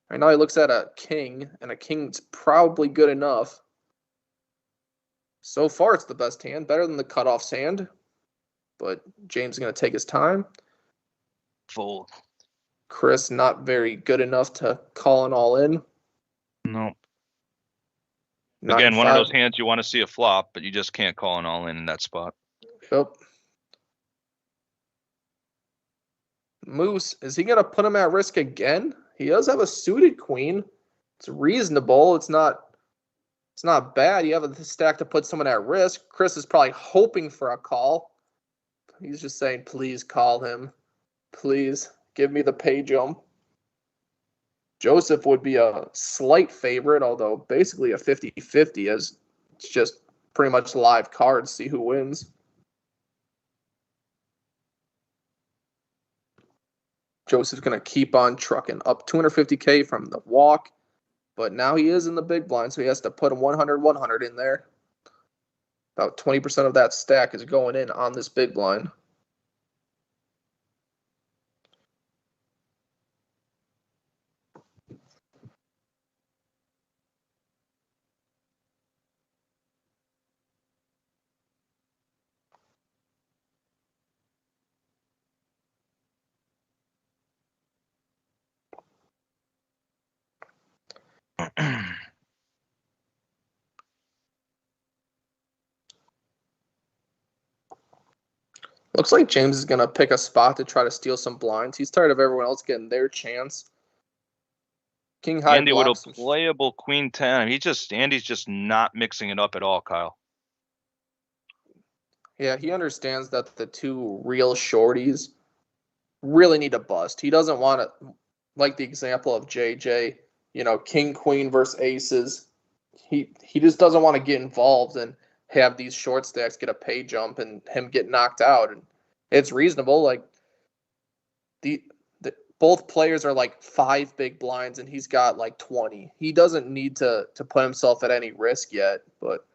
Right now he looks at a king, and a king's probably good enough. So far it's the best hand, better than the cutoff hand. But James is going to take his time. Fold. Chris not very good enough to call an all in. No. Again, one of those hands you want to see a flop, but you just can't call an all in that spot. Yep. Moose, is he going to put him at risk again? He does have a suited queen. It's reasonable. It's not bad. You have a stack to put someone at risk. Chris is probably hoping for a call. He's just saying, please call him. Please give me the pay jump. Joseph would be a slight favorite, although basically a 50-50, as it's just pretty much live cards, see who wins. Joseph's going to keep on trucking up 250K from the walk, but now he is in the big blind, so he has to put a 100-100 in there. About 20% of that stack is going in on this big blind. Looks like James is going to pick a spot to try to steal some blinds. He's tired of everyone else getting their chance. King high Andy with blocks. a playable queen 10. Andy's just not mixing it up at all, Kyle. Yeah, he understands that the two real shorties really need a bust. He doesn't want to, like the example of JJ, king, queen versus aces. He just doesn't want to get involved and have these short stacks get a pay jump and him get knocked out. And it's reasonable. Like the both players are like 5 big blinds and he's got like 20. He doesn't need to put himself at any risk yet, but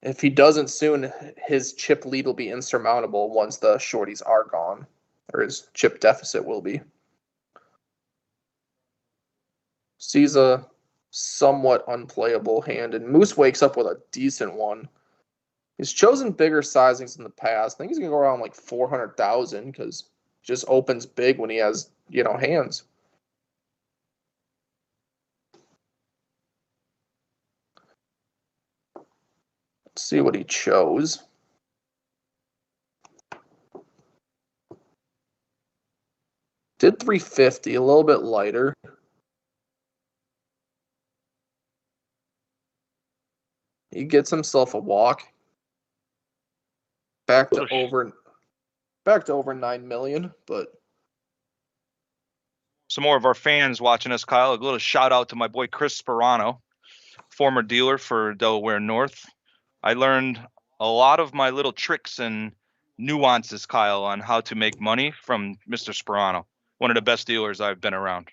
if he doesn't soon, his chip lead will be insurmountable once the shorties are gone, or his chip deficit will be. Sees a somewhat unplayable hand, and Moose wakes up with a decent one. He's chosen bigger sizings in the past. I think he's going to go around like 400,000 because he just opens big when he has, hands. Let's see what he chose. Did 350, a little bit lighter. He gets himself a walk. Back to over 9 million, but Some more of our fans watching us, Kyle. A little shout out to my boy Chris Sperano, former dealer for Delaware North. I learned a lot of my little tricks and nuances, Kyle, on how to make money from Mr. Sperano, one of the best dealers I've been around.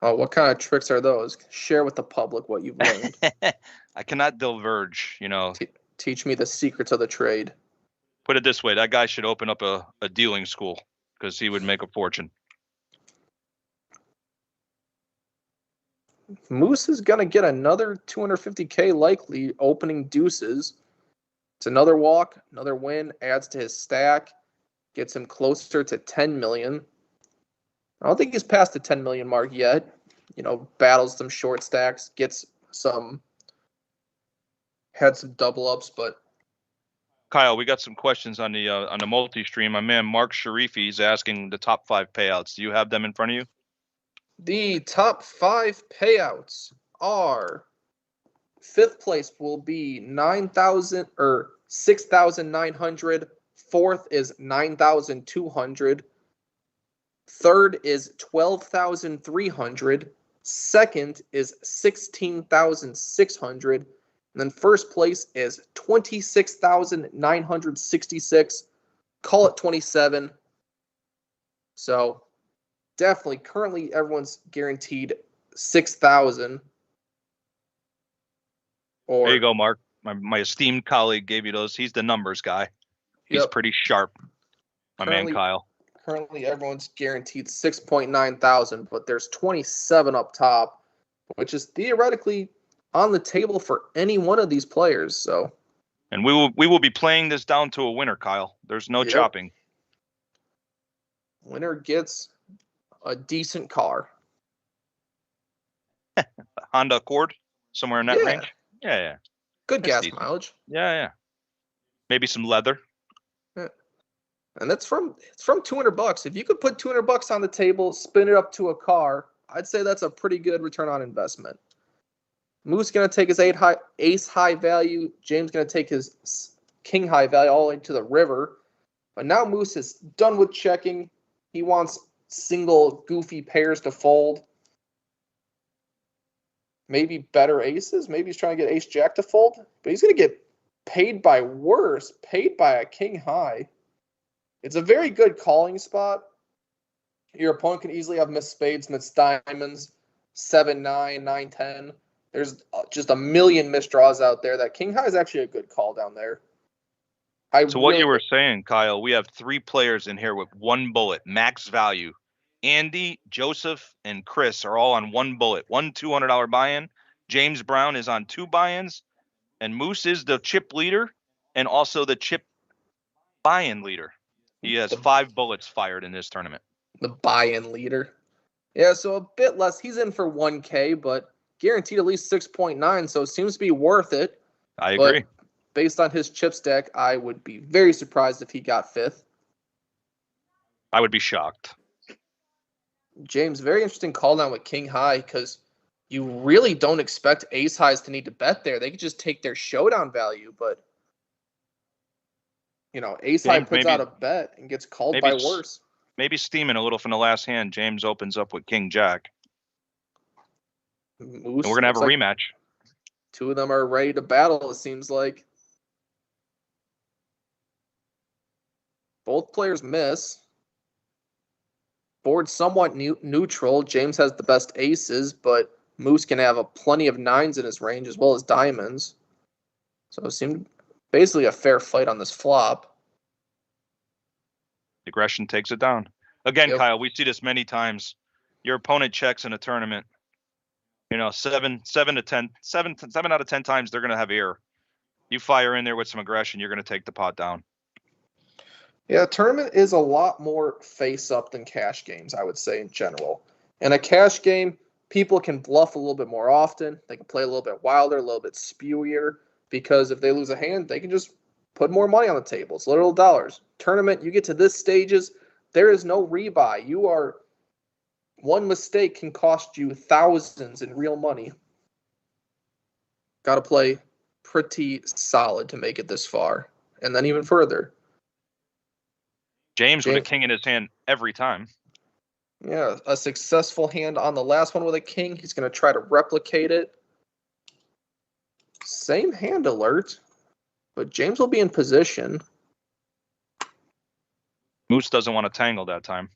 Oh, what kind of tricks are those? Share with the public what you've learned. I cannot diverge, Teach me the secrets of the trade. Put it this way, that guy should open up a dealing school because he would make a fortune. Moose is going to get another 250K likely opening deuces. It's another walk, another win, adds to his stack, gets him closer to 10 million. I don't think he's past the 10 million mark yet. Battles some short stacks, had some double ups, but Kyle, we got some questions on the multi-stream. My man Mark Sharifi is asking the top 5 payouts. Do you have them in front of you? the top 5 payouts are: 5th place will be 9,000 or 6,900. 4th is 9,200. 3rd is 12,300. 2nd is 16,600. And then 1st place is 26,966. Call it 27. So definitely, currently everyone's guaranteed 6,000. There you go, Mark. My esteemed colleague gave you those. He's the numbers guy. He's pretty sharp. My man Kyle. Currently, everyone's guaranteed 6.9 thousand, but there's 27 up top, which is theoretically on the table for any one of these players. So, and we will be playing this down to a winner, Kyle. There's no chopping. Winner gets a decent car. Honda Accord, somewhere in that range. Yeah. Good gas mileage. Yeah. Maybe some leather. Yeah. And it's from $200. If you could put $200 on the table, spin it up to a car, I'd say that's a pretty good return on investment. Moose gonna take his ace high value. James gonna take his king high value all the way to the river. But now Moose is done with checking. He wants single goofy pairs to fold. Maybe better aces. Maybe he's trying to get ace jack to fold. But he's gonna get paid by worse. Paid by a king high. It's a very good calling spot. Your opponent can easily have missed spades, missed diamonds, 7-9, 9-10. There's just a million misdraws out there. That king high is actually a good call down there. What you were saying, Kyle, we have 3 players in here with 1 bullet, max value. Andy, Joseph, and Chris are all on 1 bullet, one $200 buy-in. James Brown is on 2 buy-ins. And Moose is the chip leader and also the chip buy-in leader. He has 5 bullets fired in this tournament. The buy-in leader. Yeah, so a bit less. He's in for 1K, but guaranteed at least 6.9, so it seems to be worth it. I agree. But based on his chip stack, I would be very surprised if he got 5th. I would be shocked. James, very interesting call down with king high because you really don't expect ace highs to need to bet there. They could just take their showdown value, but ace high James, puts out a bet and gets called by worse. Maybe steaming a little from the last hand. James opens up with King Jack. Moose, and we're gonna have a rematch. Two of them are ready to battle, it seems like. Both players miss. Board somewhat neutral. James has the best aces, but Moose can have plenty of nines in his range as well as diamonds. So it seemed basically a fair fight on this flop. Aggression takes it down. Again, Yep. Kyle, we see this many times. Your opponent checks in a tournament. 7 out of 10 times they're going to have error. You fire in there with some aggression, you're going to take the pot down. Yeah, tournament is a lot more face-up than cash games, I would say, in general. In a cash game, people can bluff a little bit more often. They can play a little bit wilder, a little bit spewier, because if they lose a hand, they can just put more money on the table. It's literal dollars. Tournament, you get to this stages, there is no rebuy. One mistake can cost you thousands in real money. Got to play pretty solid to make it this far, and then even further. James with a king in his hand every time. Yeah, a successful hand on the last one with a king. He's going to try to replicate it. Same hand alert, but James will be in position. Moose doesn't want to tangle that time.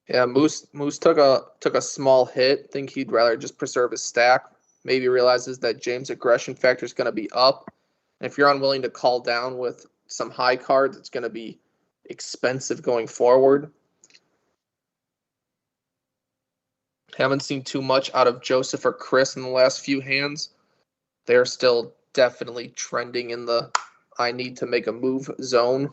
Yeah, Moose took a small hit. Think he'd rather just preserve his stack. Maybe realizes that James' aggression factor is going to be up. And if you're unwilling to call down with some high cards, it's going to be expensive going forward. Haven't seen too much out of Joseph or Chris in the last few hands. They're still definitely trending in the I need to make a move zone.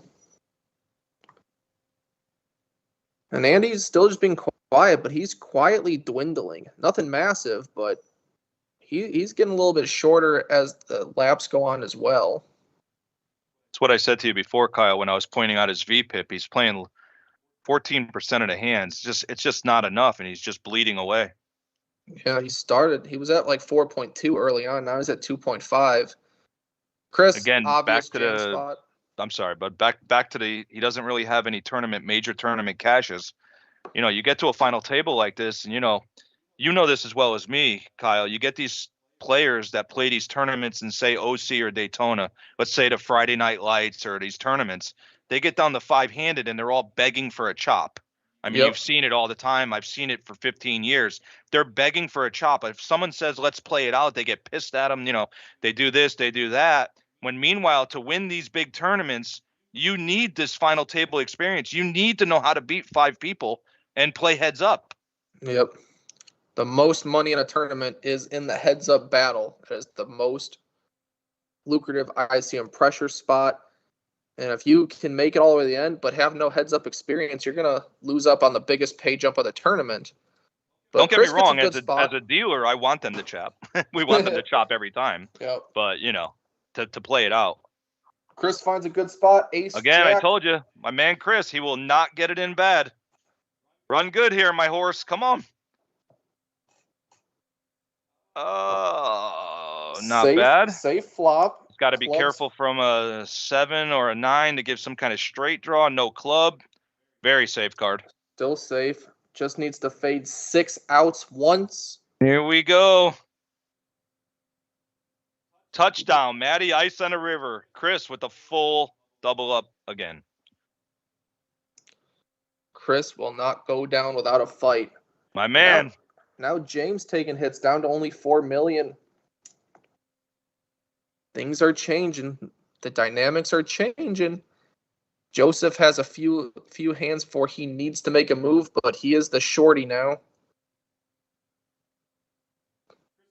And Andy's still just being quiet, but he's quietly dwindling. Nothing massive, but he's getting a little bit shorter as the laps go on as well. That's what I said to you before, Kyle, when I was pointing out his VPIP. He's playing 14% of the hands. It's just not enough, and he's just bleeding away. Yeah, he was at like 4.2 early on. Now he's at 2.5. Chris, again, obvious back to jam the spot. I'm sorry, but back to he doesn't really have any major tournament cashes. You get to a final table like this, and you know this as well as me, Kyle. You get these players that play these tournaments in, say, OC or Daytona. Let's say the Friday Night Lights or these tournaments. They get down to 5-handed and they're all begging for a chop. I mean, You've seen it all the time. I've seen it for 15 years. They're begging for a chop. If someone says, let's play it out, they get pissed at them. They do this, they do that. When meanwhile, to win these big tournaments, you need this final table experience. You need to know how to beat 5 people and play heads up. Yep. The most money in a tournament is in the heads up battle. It is the most lucrative ICM pressure spot. And if you can make it all the way to the end, but have no heads up experience, you're going to lose up on the biggest pay jump of the tournament. But don't get Chris me wrong, as a dealer, I want them to chop. We want them to chop every time. Yep. But, to play it out. Chris finds a good spot. Ace, again, Jack. I told you, my man Chris, he will not get it in bad. Run good here, my horse. Come on. Oh, not bad. Safe flop. He's got to be careful from a 7 or a 9 to give some kind of straight draw. No club. Very safe card. Still safe. Just needs to fade 6 outs once. Here we go. Touchdown, Matty, ice on a river. Chris with the full double up again. Chris will not go down without a fight. My man. Now James taking hits down to only 4 million. Things are changing. The dynamics are changing. Joseph has a few hands for he needs to make a move, but he is the shorty now.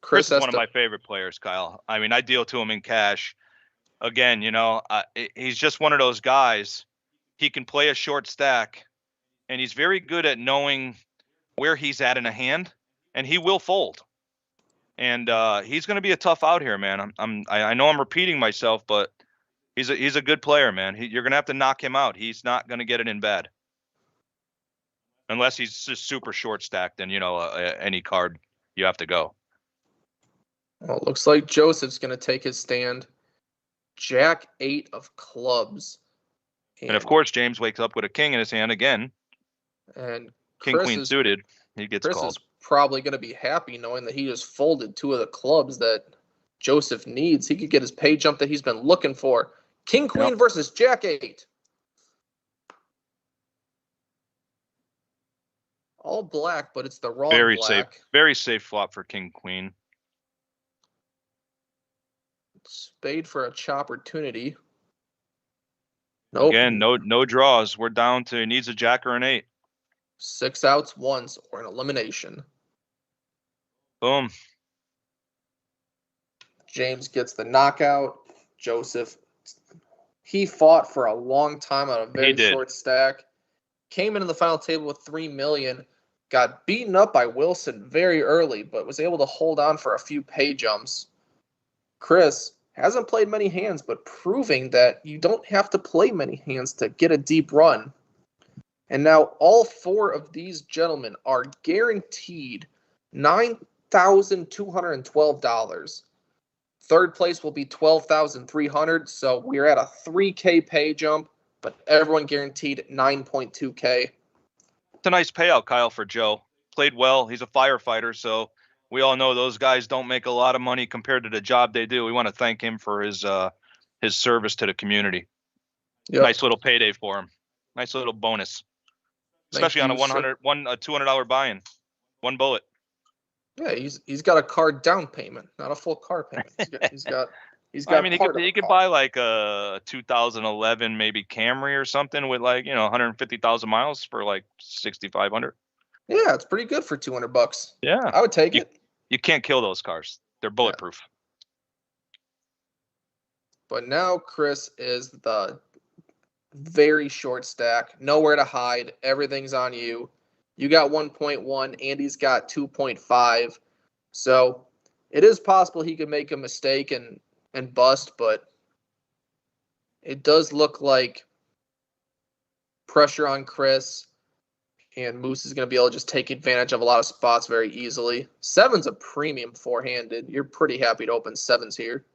Chris is one of my favorite players, Kyle. I mean, I deal to him in cash. Again, he's just one of those guys. He can play a short stack, and he's very good at knowing where he's at in a hand, and he will fold. And he's going to be a tough out here, man. I know I'm repeating myself, but he's a good player, man. You're going to have to knock him out. He's not going to get it in bad. Unless he's just super short stacked, and any card you have to go. Well, it looks like Joseph's going to take his stand. Jack 8 of clubs. And of course, James wakes up with a king in his hand again. And King, queen suited. He gets Chris called. is probably going to be happy knowing that he just folded 2 of the clubs that Joseph needs. He could get his pay jump that he's been looking for. King, queen versus Jack 8. All black, but it's the wrong Very black. safe. Very safe flop for king, queen. Spade for a chopportunity. Nope. Again, no draws. We're down to needs a jack or an 8. 6 outs once or an elimination. Boom. James gets the knockout. Joseph, he fought for a long time on a very short stack. Came into the final table with $3 million. Got beaten up by Wilson very early, but was able to hold on for a few pay jumps. Chris hasn't played many hands, but proving that you don't have to play many hands to get a deep run. And now all 4 of these gentlemen are guaranteed $9,212. Third place will be $12,300, so we're at a $3K pay jump, but everyone guaranteed $9.2K. It's a nice payout, Kyle, for Joe. Played well. He's a firefighter, so we all know those guys don't make a lot of money compared to the job they do. We want to thank him for his service to the community. Yep. Nice little payday for him. Nice little bonus, especially on a $200 buy-in, 1 bullet. Yeah, he's got a car down payment, not a full car payment. He's got. I mean, he could buy like a 2011 maybe Camry or something with 150,000 miles for like 6,500. Yeah, it's pretty good for $200. Yeah, I would take it. You can't kill those cars; they're bulletproof. Yeah. But now Chris is the very short stack, nowhere to hide. Everything's on you. You got 1.1. Andy's got 2.5. So it is possible he could make a mistake and bust, but it does look like pressure on Chris, and Moose is going to be able to just take advantage of a lot of spots very easily. 7's a premium 4-handed. You're pretty happy to open 7s here.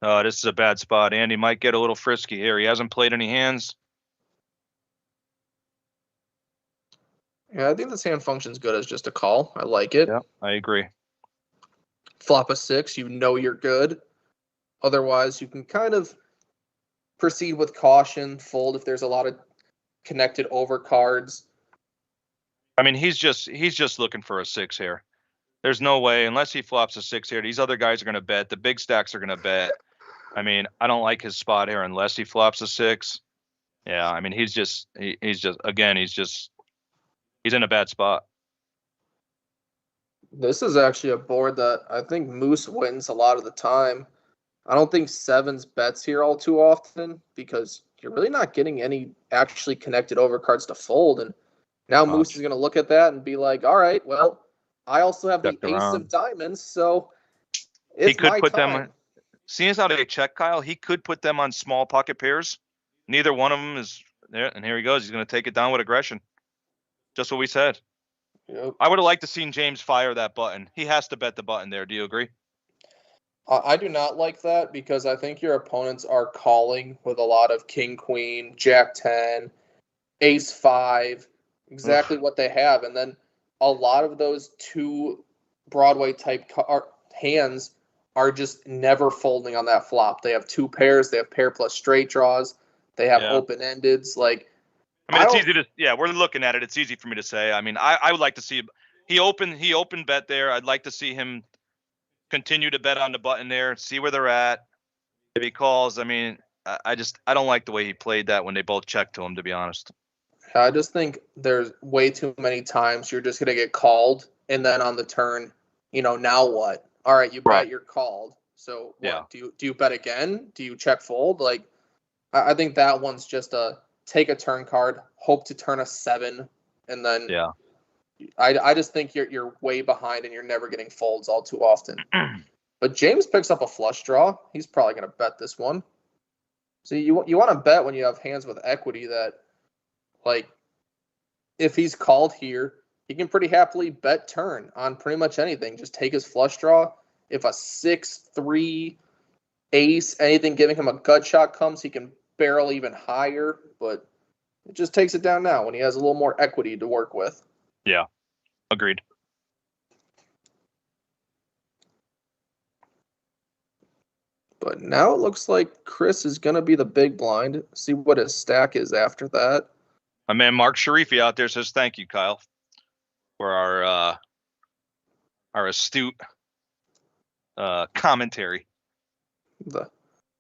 This is a bad spot. Andy might get a little frisky here. He hasn't played any hands. Yeah, I think this hand functions good as just a call. I like it. Yeah, I agree. Flop a 6, you know you're good. Otherwise, you can kind of proceed with caution, fold if there's a lot of connected over cards. I mean, he's just looking for a 6 here. There's no way, unless he flops a 6 here, these other guys are going to bet. The big stacks are going to bet. I mean, I don't like his spot here unless he flops a 6. Yeah, I mean, he's in a bad spot. This is actually a board that I think Moose wins a lot of the time. I don't think 7's bets here all too often because you're really not getting any actually connected overcards to fold. And now Moose is going to look at that and be like, all right, well, I also have the ace of diamonds, so it's my time. Seeing as how they check, Kyle, he could put them on small pocket pairs. Neither one of them is there, and here he goes. He's going to take it down with aggression. Just what we said. Yep. I would have liked to seen James fire that button. He has to bet the button there. Do you agree? I do not like that because I think your opponents are calling with a lot of king, queen, jack 10, ace 5, exactly what they have. And then a lot of those 2 Broadway type hands are just never folding on that flop. They have 2 pairs. They have pair plus straight draws. They have open-endeds. Like, I mean, it's easy to, we're looking at it. It's easy for me to say. I mean, I would like to see he opened bet there. I'd like to see him continue to bet on the button there, see where they're at. If he calls, I mean, I don't like the way he played that when they both checked to him, to be honest. I just think there's way too many times you're just going to get called, and then on the turn, now what? All right, you bet, you're called. So what? Do you bet again? Do you check fold? Like, I think that one's just a take a turn card, hope to turn a 7, and then I just think you're way behind and you're never getting folds all too often. But James picks up a flush draw. He's probably going to bet this one. So you want to bet when you have hands with equity that, like, if he's called here, he can pretty happily bet turn on pretty much anything. Just take his flush draw. if a 6-3 ace, anything giving him a gut shot comes, he can barrel even higher, but it just takes it down now when he has a little more equity to work with. Yeah, agreed. But now it looks like Chris is going to be the big blind. See what his stack is after that. My man Mark Sharifi out there says thank you, Kyle, for our astute commentary. The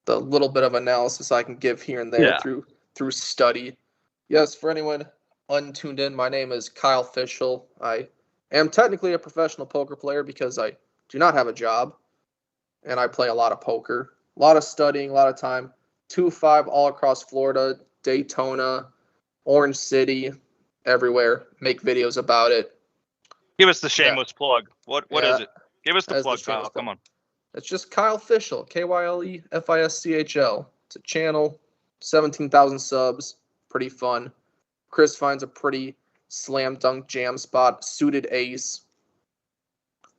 little bit of analysis I can give here and there through study. Yes, for anyone untuned in, my name is Kyle Fischel. I am technically a professional poker player because I do not have a job, and I play a lot of poker. A lot of studying, a lot of time. 2-5 all across Florida, Daytona, Orange City, everywhere. Make videos about it. Give us the shameless plug. What is it? Give us the plug, Kyle. Come on. It's just Kyle Fischel, KYLEFISCHL. It's a channel, 17,000 subs, pretty fun. Chris finds a pretty slam dunk jam spot, suited ace.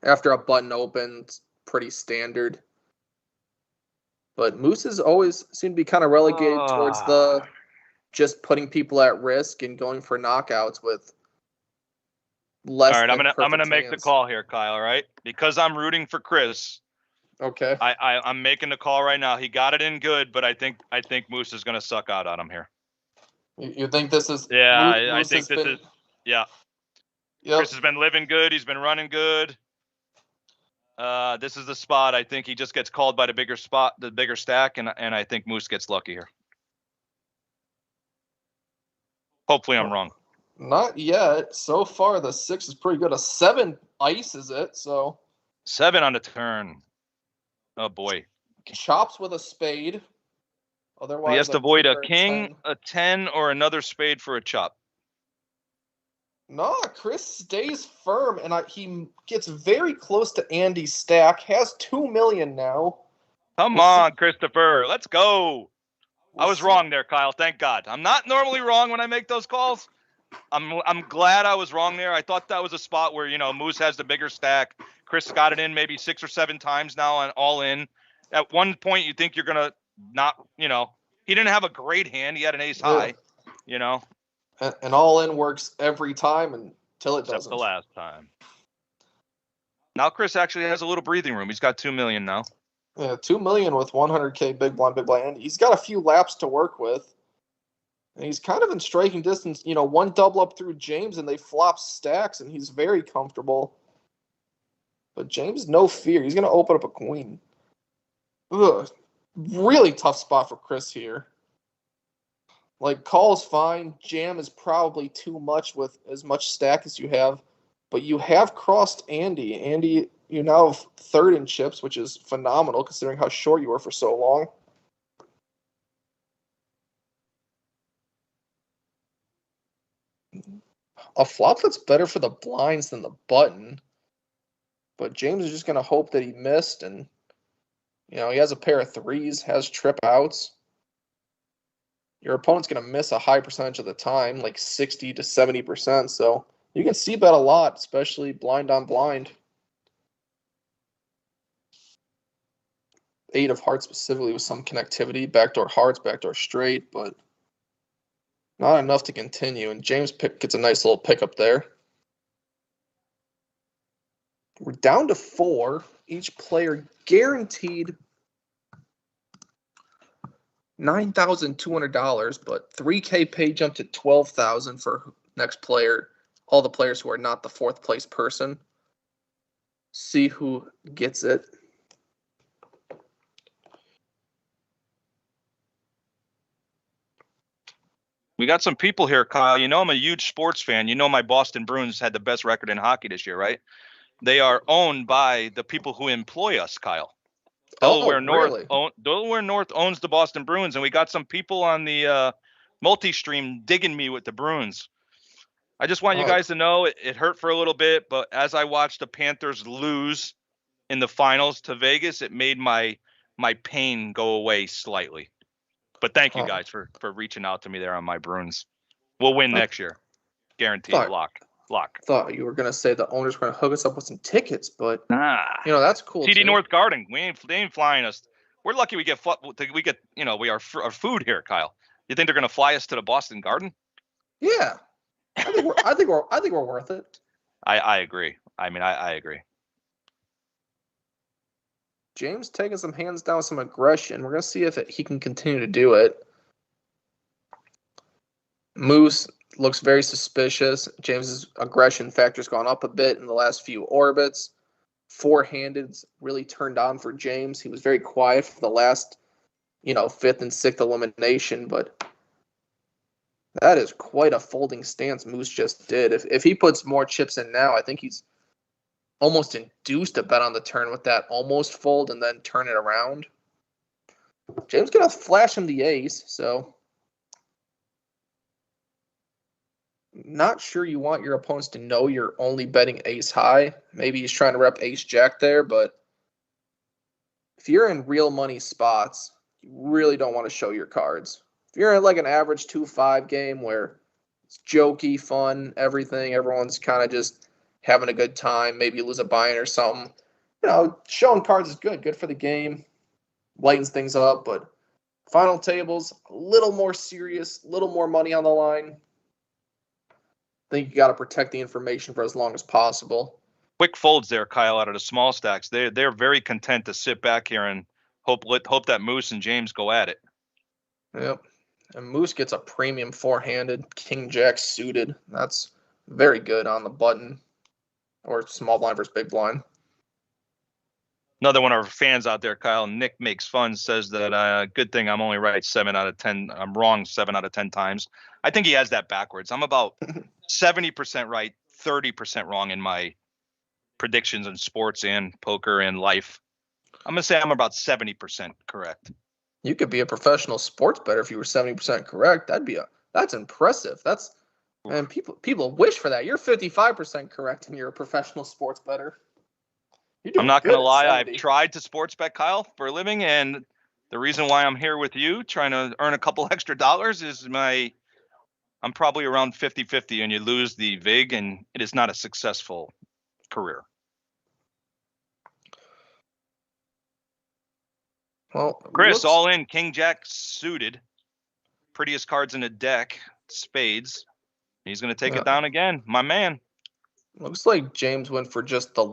After a button opens, pretty standard. But Moose's always seem to be kind of relegated towards the just putting people at risk and going for knockouts with less. All right, I'm gonna make the call here, Kyle. All right, because I'm rooting for Chris. Okay. I'm making the call right now. He got it in good, but I think Moose is gonna suck out on him here. You think this is? Yeah, I think this is. Yeah. Yep. Chris has been living good. He's been running good. This is the spot. I think he just gets called by the bigger stack, and I think Moose gets lucky here. Hopefully, I'm wrong. Not yet. So far, the 6 is pretty good. A 7 ices it, so 7 on the turn. Oh boy. Chops with a spade. Otherwise, he has to avoid a king, 10. a 10, or another spade for a chop. No, Chris stays firm, and he gets very close to Andy's stack. Has 2 million now. Come on, Christopher. Let's go. I was wrong there, Kyle. Thank God. I'm not normally wrong when I make those calls. I'm glad I was wrong there. I thought that was a spot where, Moose has the bigger stack. Chris got it in maybe 6 or 7 times now on all in. At one point, you think you're going to not, he didn't have a great hand. He had an ace high, And all in works every time until it doesn't. Except the last time. Now Chris actually has a little breathing room. He's got 2 million now. Yeah, 2 million with 100K big blind. And he's got a few laps to work with. And he's kind of in striking distance. One double up through James, and they flop stacks, and he's very comfortable. But James, no fear. He's going to open up a queen. Ugh. Really tough spot for Chris here. Call is fine. Jam is probably too much with as much stack as you have. But you have crossed Andy. Andy, you now have 3rd in chips, which is phenomenal considering how short you were for so long. A flop that's better for the blinds than the button. But James is just going to hope that he missed. And, he has a pair of 3s, has trip outs. Your opponent's going to miss a high percentage of the time, like 60 to 70%. So you can see bet a lot, especially blind on blind. 8 of hearts specifically with some connectivity. Backdoor hearts, backdoor straight, but not enough to continue. And James gets a nice little pickup there. We're down to 4. Each player guaranteed $9,200, but 3K pay jumped to $12,000 for next player. All the players who are not the 4th place person. See who gets it. We got some people here, Kyle. I'm a huge sports fan. My Boston Bruins had the best record in hockey this year, right? They are owned by the people who employ us, Kyle. Delaware North owns the Boston Bruins, and we got some people on the multi-stream digging me with the Bruins. I just want you guys to know it hurt for a little bit, but as I watched the Panthers lose in the finals to Vegas, it made my pain go away slightly. But thank you guys for reaching out to me there on my Bruins. We'll win next year. Guaranteed. Lock. Luck. Thought you were gonna say the owner's gonna hook us up with some tickets, but Nah. that's cool. TD too. North Garden. They ain't flying us. We're lucky we get our food here, Kyle. You think they're gonna fly us to the Boston Garden? Yeah, I think we're worth it. I agree. I mean, I agree. James taking some hands down, some aggression. We're gonna see if he can continue to do it. Moose looks very suspicious. James's aggression factor's gone up a bit in the last few orbits. Four-handed's really turned on for James. He was very quiet for the last, fifth and sixth elimination, but that is quite a folding stance Moose just did. If he puts more chips in now, I think he's almost induced a bet on the turn with that almost fold and then turn it around. James gonna flash him the ace, so not sure you want your opponents to know you're only betting ace high. Maybe he's trying to rep ace jack there, but if you're in real money spots, you really don't want to show your cards. If you're in like an average 2-5 game where it's jokey, fun, everything, everyone's kind of just having a good time, maybe you lose a buy-in or something, showing cards is good. Good for the game, lightens things up, but final tables, a little more serious, a little more money on the line. I think you got to protect the information for as long as possible. Quick folds there, Kyle, out of the small stacks. They're very content to sit back here and hope that Moose and James go at it. Yep. And Moose gets a premium four-handed, king jack suited. That's very good on the button or small blind versus big blind. Another one of our fans out there, Kyle, Nick Makes Fun, says that good thing I'm only right 7 out of 10. I'm wrong 7 out of 10 times. I think he has that backwards. I'm about 70% right, 30% wrong in my predictions in sports and poker and life. I'm going to say I'm about 70% correct. You could be a professional sports bettor if you were 70% correct. That's impressive. And people wish for that. You're 55% correct and you're a professional sports bettor. I'm not going to lie. I've tried to sports bet, Kyle, for a living, and the reason why I'm here with you trying to earn a couple extra dollars is I'm probably around 50-50, and you lose the VIG, and it is not a successful career. Well, Chris, all in, king jack suited, prettiest cards in the deck, spades. He's going to take it down again, my man. Looks like James went for just the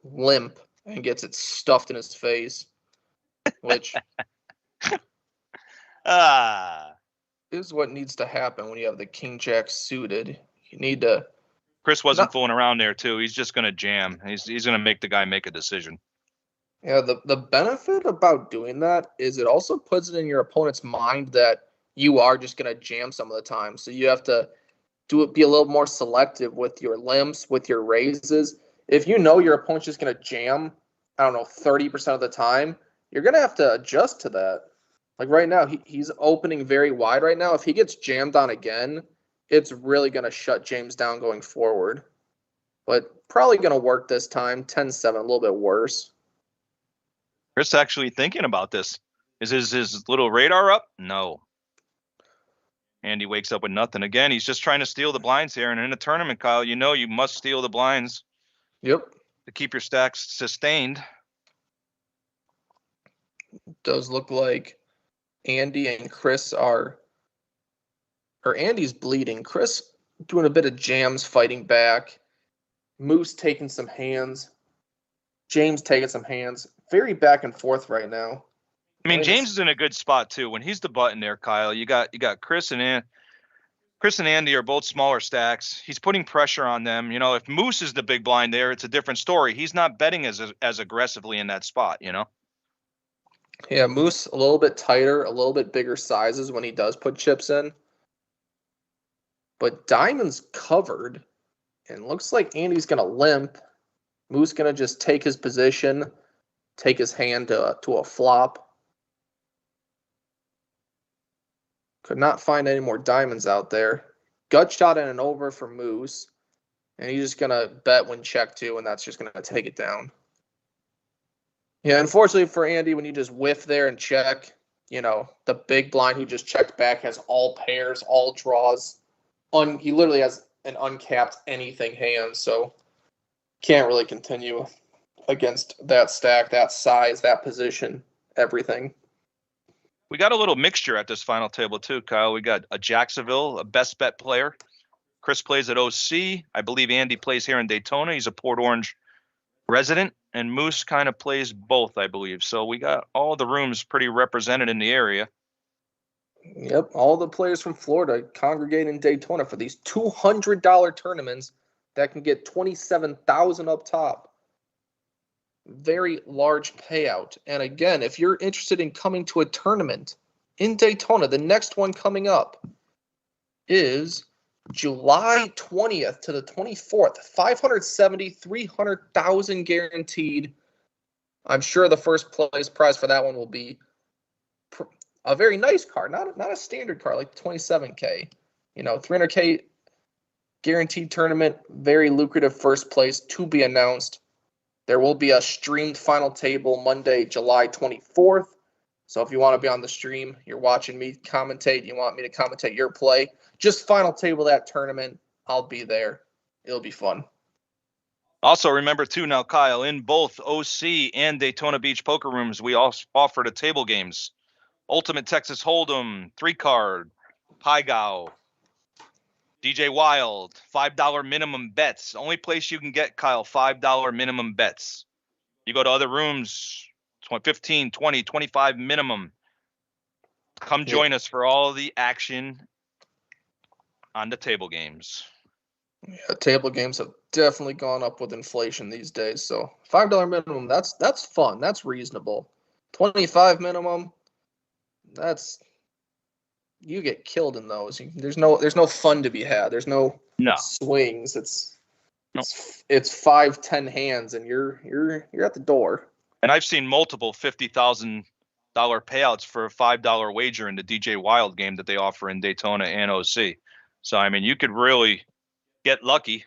limp and gets it stuffed in his face, which is what needs to happen when you have the king jack suited. You need to. Chris wasn't fooling around there too. He's just going to jam. He's going to make the guy make a decision. Yeah, the benefit about doing that is it also puts it in your opponent's mind that you are just going to jam some of the time. So you have to be a little more selective with your limps, with your raises. If you know your opponent's just going to jam, 30% of the time, you're going to have to adjust to that. Like right now, he's opening very wide right now. If he gets jammed on again, it's really going to shut James down going forward. But probably going to work this time, 10-7, a little bit worse. Chris actually thinking about this. Is his little radar up? No. Andy wakes up with nothing. Again, he's just trying to steal the blinds here. And in a tournament, Kyle, you must steal the blinds. Yep. To keep your stacks sustained. Does look like Andy and Chris Andy's bleeding. Chris doing a bit of jams, fighting back. Moose taking some hands. James taking some hands. Very back and forth right now. I mean, James is in a good spot too. When he's the button there, Kyle, you got Chris and Andy are both smaller stacks. He's putting pressure on them. If Moose is the big blind there, it's a different story. He's not betting as aggressively in that spot, Yeah, Moose a little bit tighter, a little bit bigger sizes when he does put chips in. But Diamond's covered, and looks like Andy's going to limp. Moose going to just take his position, take his hand to a flop. Could not find any more diamonds out there. Gut shot and an over for Moose. And he's just going to bet when check too, and that's just going to take it down. Yeah, unfortunately for Andy, when you just whiff there and check, the big blind who just checked back has all pairs, all draws. He literally has an uncapped anything hand, so can't really continue against that stack, that size, that position, everything. We got a little mixture at this final table too, Kyle. We got a Jacksonville, a best bet player. Chris plays at OC. I believe Andy plays here in Daytona. He's a Port Orange resident, and Moose kind of plays both, I believe. So we got all the rooms pretty represented in the area. Yep, all the players from Florida congregate in Daytona for these $200 tournaments that can get $27,000 up top. Very large payout. And again, if you're interested in coming to a tournament in Daytona, the next one coming up is July 20th to the 24th. 570, 300,000 guaranteed. I'm sure the first place prize for that one will be a very nice card, not a standard card like 27K. 300K guaranteed tournament, very lucrative first place to be announced. There will be a streamed final table Monday, July 24th. So if you want to be on the stream, you're watching me commentate, you want me to commentate your play, just final table that tournament. I'll be there. It'll be fun. Also, remember too now, Kyle, in both OC and Daytona Beach poker rooms, we also offer the table games. Ultimate Texas Hold'em, 3-card, Pygow, DJ Wild, $5 minimum bets. Only place you can get, Kyle, $5 minimum bets. You go to other rooms, 15, 20, 25 minimum. Come join us for all the action on the table games. Yeah, table games have definitely gone up with inflation these days. So $5 minimum, that's fun. That's reasonable. 25 minimum, you get killed in those. There's no fun to be had. There's no swings. It's 5-10 hands and you're at the door. And I've seen multiple $50,000 payouts for a $5 wager in the DJ Wild game that they offer in Daytona and OC. So I mean, you could really get lucky.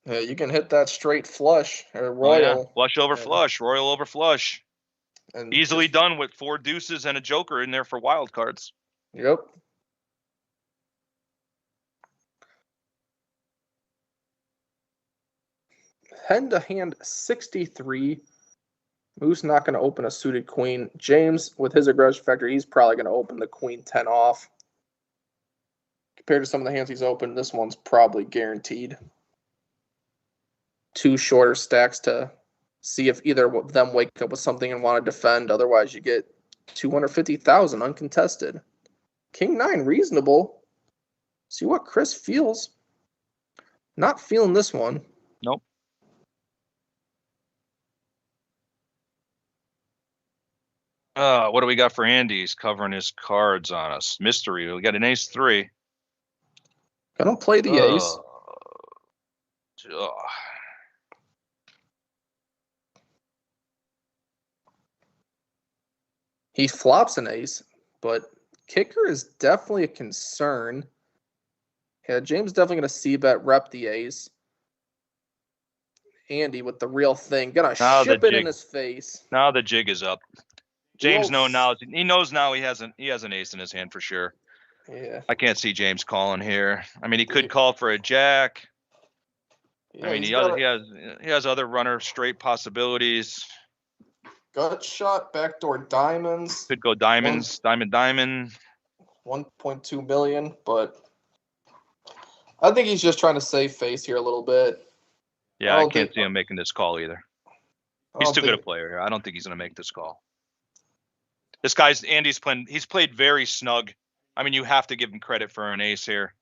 You can hit that straight flush or royal. Oh, yeah. Flush over flush, royal over flush. And easily done with 4 deuces and a joker in there for wild cards. Yep. Hand to hand 63. Moose not going to open a suited queen. James, with his aggression factor, he's probably going to open the queen 10 off. Compared to some of the hands he's opened, this one's probably guaranteed. 2 shorter stacks to see if either of them wake up with something and want to defend. Otherwise, you get 250,000 uncontested. King 9, reasonable. See what Chris feels. Not feeling this one. Nope. What do we got for Andy? He's covering his cards on us. Mystery. We got an ace 3. Gonna play the ace. He flops an ace, but kicker is definitely a concern. Yeah, James definitely going to c-bet, rep the ace. Andy with the real thing. Going to ship it in his face. Now the jig is up. James knows now. He knows now he has an ace in his hand for sure. Yeah. I can't see James calling here. I mean, he could call for a jack. Yeah, I mean, he has other runner straight possibilities. Gut shot, backdoor diamonds. Could go diamonds, diamond. 1.2 million, but I think he's just trying to save face here a little bit. Yeah, I can't see him making this call either. He's too good a player here. I don't think he's going to make this call. This guy's Andy's playing. He's played very snug. I mean, you have to give him credit for an ace here.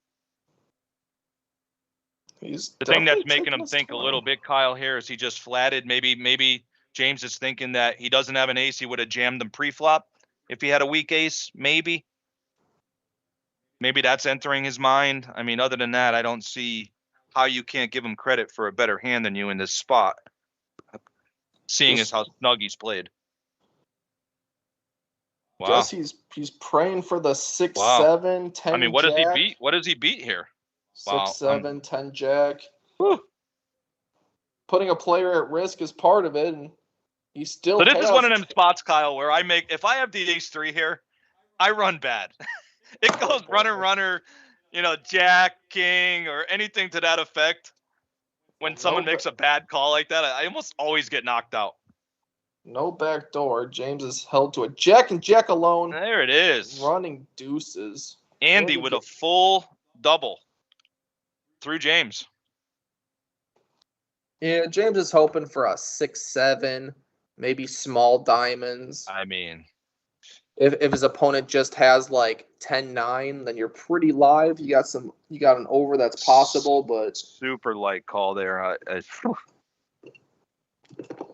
The thing that's making him think a little bit, Kyle, here is he just flatted. Maybe James is thinking that he doesn't have an ace. He would have jammed him pre-flop if he had a weak ace. Maybe that's entering his mind. I mean, other than that, I don't see how you can't give him credit for a better hand than you in this spot. Seeing as how snug he's played. Wow. Guess he's praying for the 6, 7, 10. I mean, what does he beat? What does he beat here? 6, 7, 10 jack. Whew. Putting a player at risk is part of it, and he still. So this is one of them spots, Kyle, where if I have the ace 3 here, I run bad. It goes runner, Jack, King, or anything to that effect. When someone makes a bad call like that, I almost always get knocked out. No back door. James is held to a jack and jack alone. There it is. Running deuces. Andy with a full double through James. Yeah, James is hoping for a 6-7, maybe small diamonds. I mean, if his opponent just has like 10-9, then you're pretty live. You got an over that's possible, but super light call there.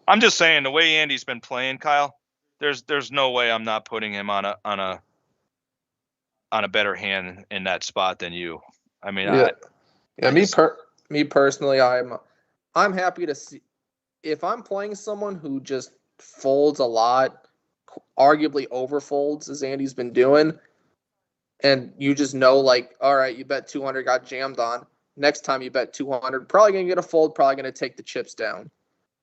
I'm just saying the way Andy's been playing, Kyle. There's no way I'm not putting him on a better hand in that spot than you. I mean, me personally, I'm happy to see if I'm playing someone who just folds a lot, arguably overfolds as Andy's been doing, and you just know, like, all right, you bet 200, got jammed on. Next time you bet 200, probably going to get a fold, probably going to take the chips down.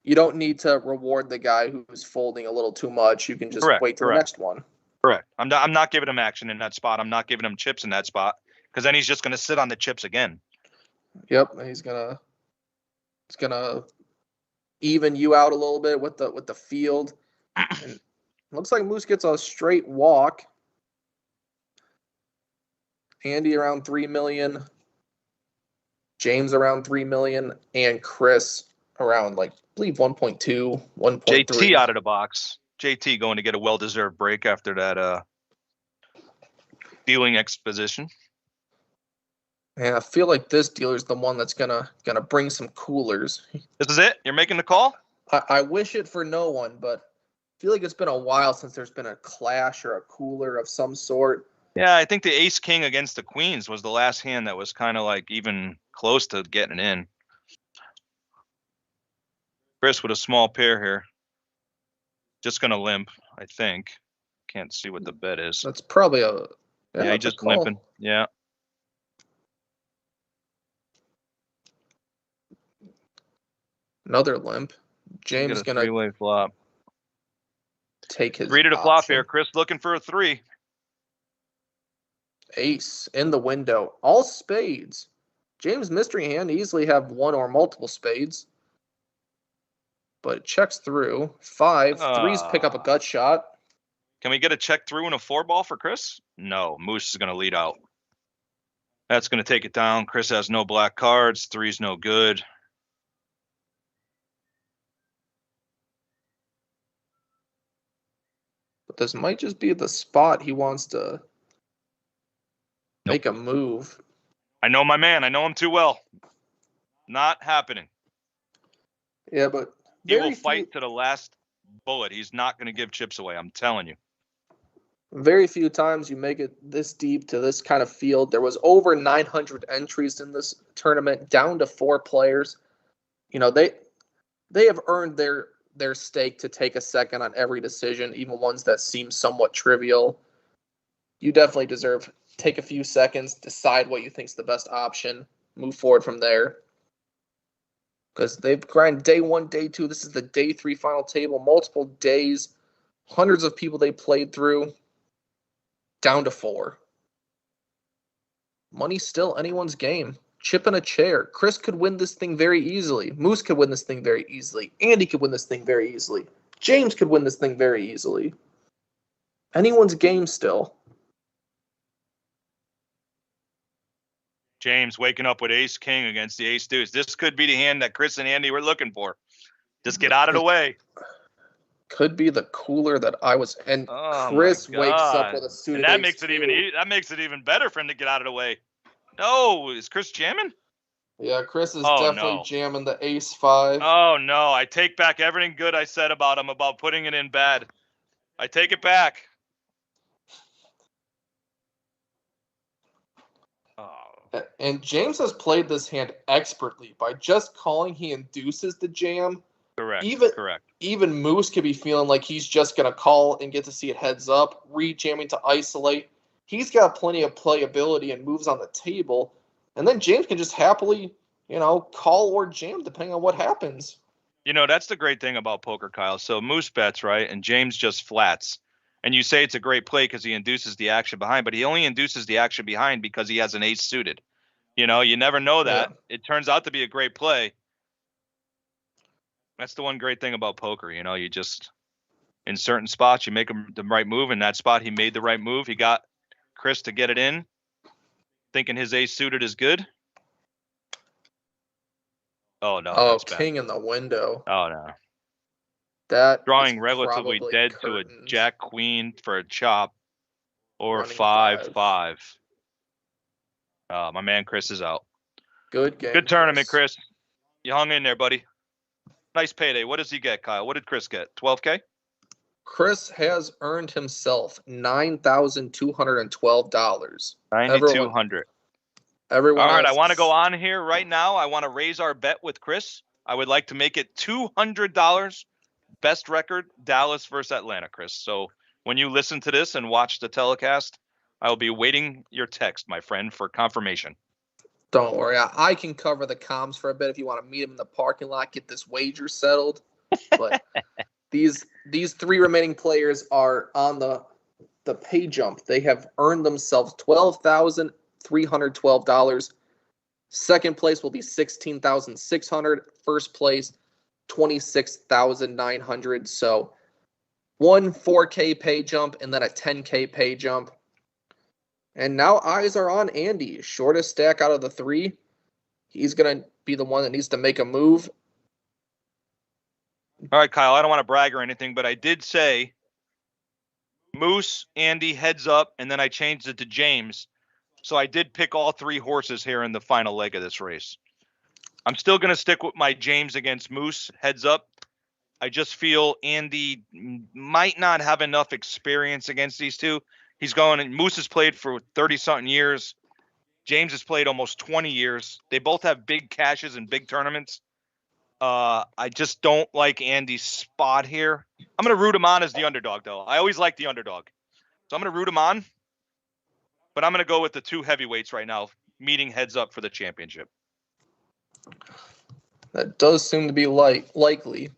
You don't need to reward the guy who's folding a little too much. You can just wait till the next one. Correct. I'm not giving him action in that spot. I'm not giving him chips in that spot because then he's just going to sit on the chips again. Yep, he's gonna even you out a little bit with the field. And looks like Moose gets a straight walk. Andy around 3 million, James around 3 million, and Chris around, like, I believe 1.2, 1.3. JT out of the box. JT going to get a well-deserved break after that dealing exposition. Yeah, I feel like this dealer's the one that's gonna bring some coolers. This is it? You're making the call? I wish it for no one, but I feel like it's been a while since there's been a clash or a cooler of some sort. Yeah, I think the ace king against the queens was the last hand that was kind of like even close to getting in. Chris with a small pair here. Just going to limp, I think. Can't see what the bet is. That's probably a... Yeah, he's just limping. Yeah. Another limp. James going to... three-way flop. Take his 3 to the flop here. Chris looking for a 3. Ace in the window. All spades. James mystery hand easily have one or multiple spades. But it checks through. 5. 3s pick up a gut shot. Can we get a check through and a 4-ball for Chris? No. Moose is going to lead out. That's going to take it down. Chris has no black cards. 3's no good. But this might just be the spot he wants to make a move. I know my man. I know him too well. Not happening. Yeah, but he will fight to the last bullet. He's not going to give chips away. I'm telling you. Very few times you make it this deep to this kind of field. There was over 900 entries in this tournament, down to 4 players. You know, they have earned their stake to take a second on every decision, even ones that seem somewhat trivial. You definitely deserve take a few seconds, decide what you think's the best option, move forward from there. Because they've grinded day 1, day 2. This is the day 3 final table, multiple days, hundreds of people they played through, down to 4. Money's still anyone's game. Chip in a chair. Chris could win this thing very easily. Moose could win this thing very easily. Andy could win this thing very easily. James could win this thing very easily. Anyone's game still. James waking up with ace king against the ace deuce. This could be the hand that Chris and Andy were looking for. Just get out of the way. Could be the cooler that I was. And Chris wakes up with a suited and that ace makes it even better for him to get out of the way. No, is Chris jamming? Yeah, Chris is definitely jamming the ace 5. Oh no, I take back everything good I said about him about putting it in bad. I take it back. And James has played this hand expertly. By just calling, he induces the jam. Correct. Correct. Even Moose could be feeling like he's just going to call and get to see it heads up, re-jamming to isolate. He's got plenty of playability and moves on the table. And then James can just happily, call or jam depending on what happens. That's the great thing about poker, Kyle. So Moose bets, right? And James just flats. And you say it's a great play because he induces the action behind, but he only induces the action behind because he has an ace suited. You know, you never know that. Yeah. It turns out to be a great play. That's the one great thing about poker. You know, you just, in certain spots, you make the right move. In that spot, he made the right move. He got Chris to get it in, thinking his ace suited is good. Oh, no. Oh, That's bad. king in the window. Oh, no. That Drawing is relatively probably dead to a curtains. jack queen for a chop or Running 5-5. My man Chris is out. Good game. Good tournament, Chris. You hung in there, buddy. Nice payday. What does he get, Kyle? What did Chris get? 12K? Chris has earned himself $9,212. 9,200. Everyone All right, I else want to go on here right now. I want to raise our bet with Chris. I would like to make it $200. Best record, Dallas versus Atlanta, Chris. So when you listen to this and watch the telecast, I will be waiting your text, my friend, for confirmation. Don't worry. I can cover the comms for a bit if you want to meet him in the parking lot, get this wager settled. But these three remaining players are on the pay jump. They have earned themselves $12,312. Second place will be $16,600. First place, $26,900. So one 4K pay jump and then a 10K pay jump. And now eyes are on Andy. Shortest stack out of the three. He's going to be the one that needs to make a move. All right, Kyle, I don't want to brag or anything, but I did say Moose, Andy, heads up, and then I changed it to James. So I did pick all three horses here in the final leg of this race. I'm still going to stick with my James against Moose, heads up. I just feel Andy might not have enough experience against these two. He's going, and Moose has played for 30-something years. James has played almost 20 years. They both have big cashes and big tournaments. I just don't like Andy's spot here. I'm going to root him on as the underdog, though. I always like the underdog. So I'm going to root him on. But I'm going to go with the two heavyweights right now, meeting heads up for the championship. That does seem to be likely.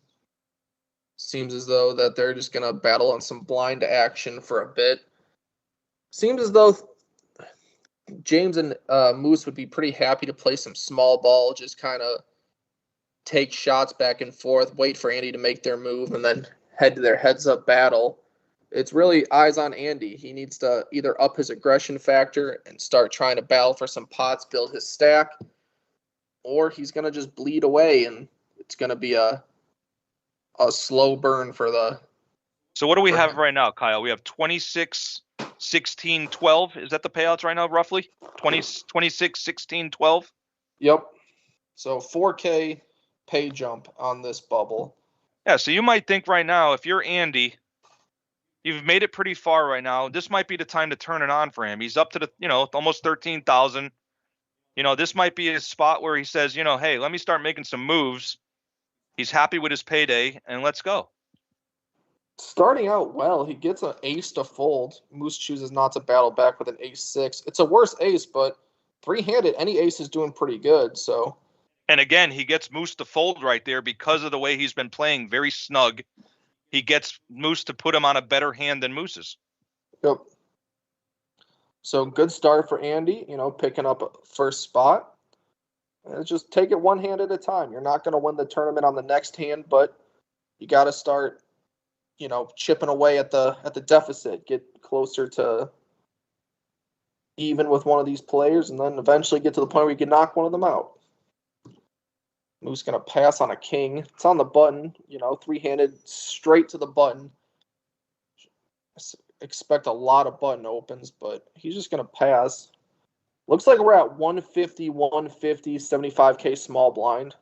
Seems as though that they're just going to battle on some blind action for a bit. Seems as though James and Moose would be pretty happy to play some small ball, just kind of take shots back and forth, wait for Andy to make their move, and then head to their heads-up battle. It's really eyes on Andy. He needs to either up his aggression factor and start trying to battle for some pots, build his stack, or he's going to just bleed away, and it's going to be a slow burn for the... So what do we have right now, Kyle? We have 26, 16, 12. Is that the payouts right now, roughly? 26, 16, 12? Yep. So 4K pay jump on this bubble. Yeah, so you might think right now, if you're Andy, you've made it pretty far right now. This might be the time to turn it on for him. He's up to the, almost 13,000. This might be a spot where he says, hey, let me start making some moves. He's happy with his payday, and let's go. Starting out well, he gets an ace to fold. Moose chooses not to battle back with an ace-6. It's a worse ace, but three-handed, any ace is doing pretty good, so... And again, he gets Moose to fold right there because of the way he's been playing, very snug. He gets Moose to put him on a better hand than Moose's. Yep. So good start for Andy, picking up a first spot. And just take it one hand at a time. You're not going to win the tournament on the next hand, but you got to start, chipping away at the deficit, get closer to even with one of these players, and then eventually get to the point where you can knock one of them out. Moose going to pass on a king. It's on the button, three-handed straight to the button. Expect a lot of button opens, but he's just going to pass. Looks like we're at 150, 75K small blind.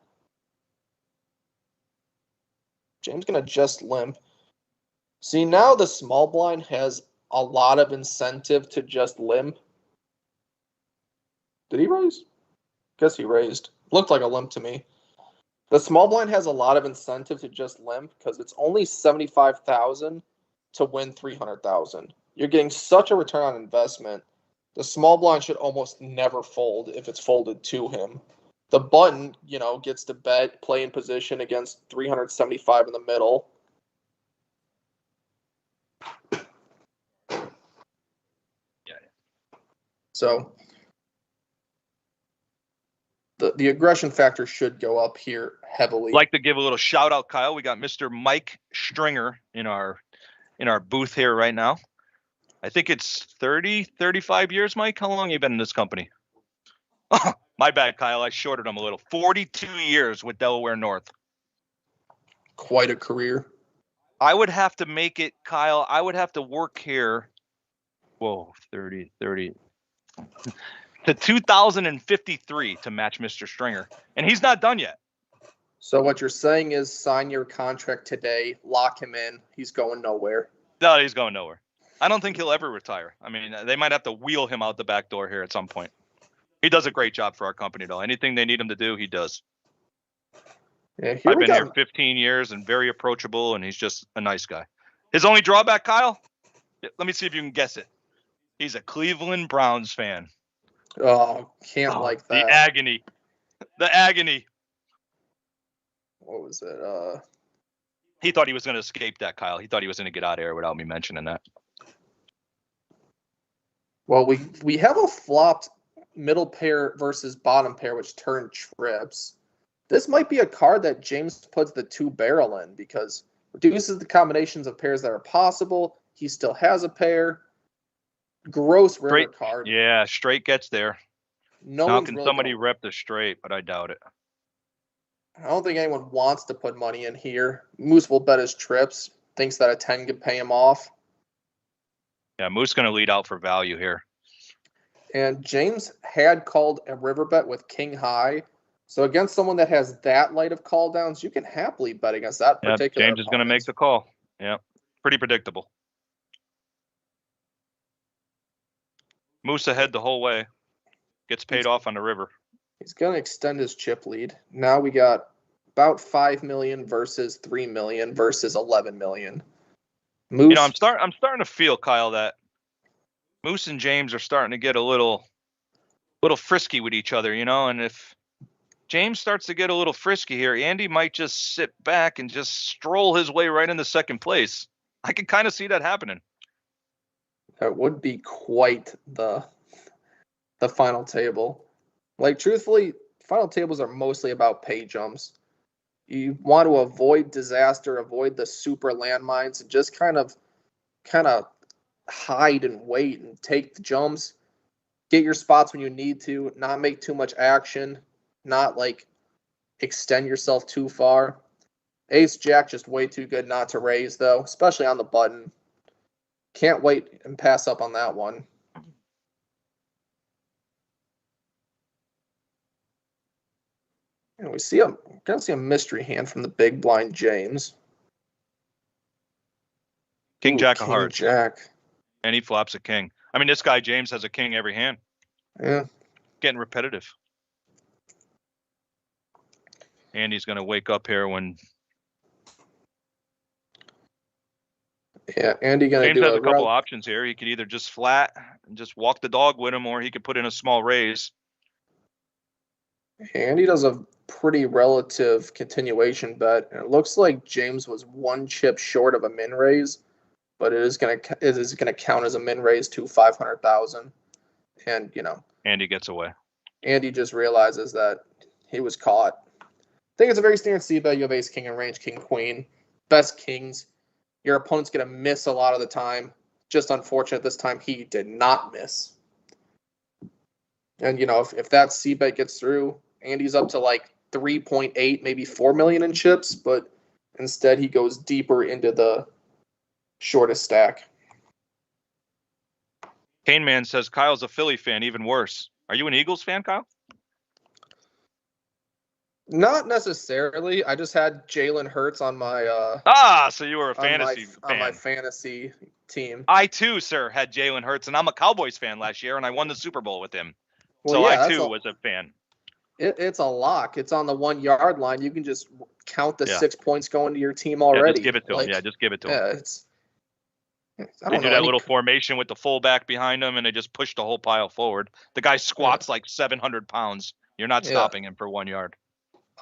James going to just limp. See, now the small blind has a lot of incentive to just limp. Did he raise? Guess he raised. Looked like a limp to me. The small blind has a lot of incentive to just limp because it's only 75,000 to win 300,000. You're getting such a return on investment. The small blind should almost never fold if it's folded to him. The button, gets to bet, play in position against 375 in the middle. So the aggression factor should go up here heavily. Like to give a little shout out, Kyle. We got Mr. Mike Stringer in our booth here right now. I think it's 30, 35 years, Mike. How long have you been in this company? Oh, my bad, Kyle. I shorted him a little. 42 years with Delaware North. Quite a career. I would have to make it, Kyle. I would have to work here. Whoa, 30 to 2053 to match Mr. Stringer. And he's not done yet. So what you're saying is sign your contract today, lock him in. He's going nowhere. No, he's going nowhere. I don't think he'll ever retire. I mean, they might have to wheel him out the back door here at some point. He does a great job for our company, though. Anything they need him to do, he does. Yeah, I've been here 15 years and very approachable, and he's just a nice guy. His only drawback, Kyle, let me see if you can guess it. He's a Cleveland Browns fan. Oh, can't like that. The agony. The agony. What was it? He thought he was going to escape that, Kyle. He thought he was going to get out of here without me mentioning that. Well, we have a flopped middle pair versus bottom pair, which turned trips. This might be a card that James puts the 2-barrel in because reduces the combinations of pairs that are possible. He still has a pair. Gross river card. Yeah, straight gets there. No How one's can really somebody gonna, rep the straight? But I doubt it. I don't think anyone wants to put money in here. Moose will bet his trips. Thinks that a 10 could pay him off. Yeah, Moose going to lead out for value here. And James had called a river bet with king high. So against someone that has that light of call downs, you can happily bet against that particular James is going to make the call. Yeah, pretty predictable. Moose ahead the whole way. Gets paid off on the river. He's going to extend his chip lead. Now we got about 5 million versus 3 million versus 11 million. Moose, You know, I'm starting to feel, Kyle, that Moose and James are starting to get a little frisky with each other, you know, and if James starts to get a little frisky here, Andy might just sit back and just stroll his way right into second place. I can kind of see that happening. that would be quite the final table. Like, truthfully, final tables are mostly about pay jumps. You want to avoid disaster, avoid the super landmines, and just kind of hide and wait and take the jumps. Get your spots when you need to, not make too much action, not like extend yourself too far. Ace Jack just way too good not to raise, though, especially on the button. Can't wait and pass up on that one. And we see gonna see a mystery hand from the big blind James. King Ooh, Jack of King hearts. Jack. And he flops a king. I mean, this guy, James, has a king every hand. Yeah. Getting repetitive. Andy's going to wake up here when Yeah, Andy gonna James do has a couple route. options here. He could either just flat and just walk the dog with him, or he could put in a small raise. Andy does a pretty relative continuation bet, and it looks like James was one chip short of a min raise, but it is gonna count as a min raise to 500,000. And Andy gets away. Andy just realizes that he was caught. I think it's a very standard C bet. You have ace king in range, king queen, best kings. Your opponent's gonna miss a lot of the time. Just unfortunate this time he did not miss. And if that C bet gets through, Andy's up to like 3.8, maybe 4 million in chips, but instead he goes deeper into the shortest stack. Kane Man says Kyle's a Philly fan, even worse. Are you an Eagles fan, Kyle? Not necessarily. I just had Jalen Hurts on my So you were a fantasy fan. on my fantasy team. I too, sir, had Jalen Hurts, and I'm a Cowboys fan last year, and I won the Super Bowl with him. Well, So yeah, I too was a fan. It's a lock. It's on the 1 yard line. You can just count the Yeah. 6 points going to your team Yeah, already. just give it to him. Yeah, just give it to him. Yeah, I They don't do know. that little formation with the fullback behind him, and they just push the whole pile forward. The guy squats like 700 pounds. You're not stopping him for 1 yard.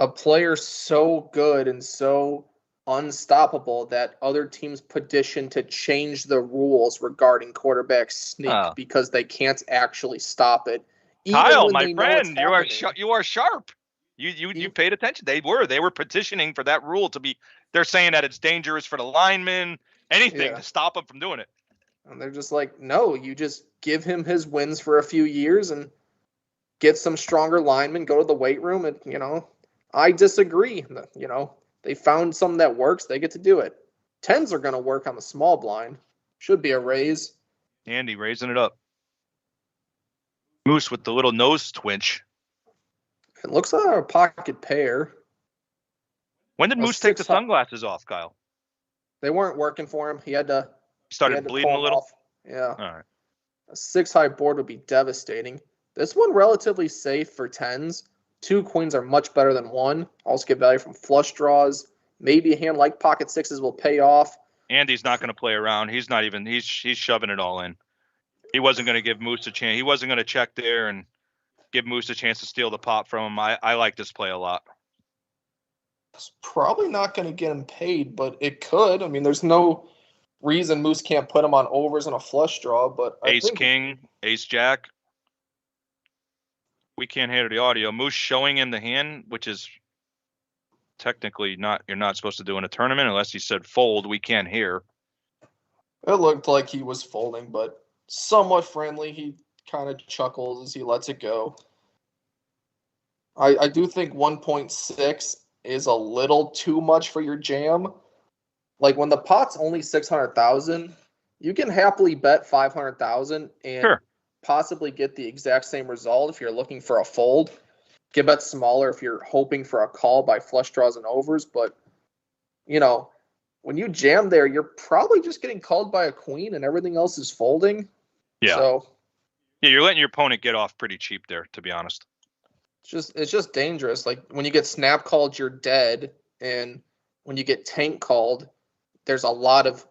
A player so good and so unstoppable that other teams petition to change the rules regarding quarterback sneak Oh. because they can't actually stop it. Even Kyle, when my they know it's friend, you are happening. you are sharp. You paid attention. They were petitioning for that rule to be. They're saying that it's dangerous for the linemen, anything to stop them from doing it. And they're just like, no, you just give him his wins for a few years and get some stronger linemen, go to the weight room, and, I disagree. They found something that works, they get to do it. 10s are going to work on the small blind. Should be a raise. Andy raising it up. Moose with the little nose twinch. It looks like a pocket pair. When did Moose take the sunglasses off, Kyle? They weren't working for him. He started bleeding a little? Off. Yeah. All right. A 6-high board would be devastating. This one relatively safe for 10s. 2 queens are much better than 1. Also get value from flush draws. Maybe a hand like pocket 6s will pay off. Andy's not going to play around. He's not even. He's shoving it all in. He wasn't going to give Moose a chance. He wasn't going to check there and give Moose a chance to steal the pot from him. I like this play a lot. It's probably not going to get him paid, but it could. I mean, there's no reason Moose can't put him on overs and a flush draw. But Ace King, Ace Jack. We can't hear the audio. Moose showing him the hand, which is technically you're not supposed to do in a tournament unless he said fold. We can't hear. It looked like he was folding, but somewhat friendly. He kind of chuckles as he lets it go. I do think 1.6 is a little too much for your jam. Like when the pot's only 600,000, you can happily bet 500,000 and possibly get the exact same result if you're looking for a fold. Get bet smaller if you're hoping for a call by flush draws and overs, but when you jam there, you're probably just getting called by a queen and everything else is folding. Yeah. So you're letting your opponent get off pretty cheap there, to be honest. It's just dangerous. Like when you get snap called, you're dead, and when you get tank called, there's a lot of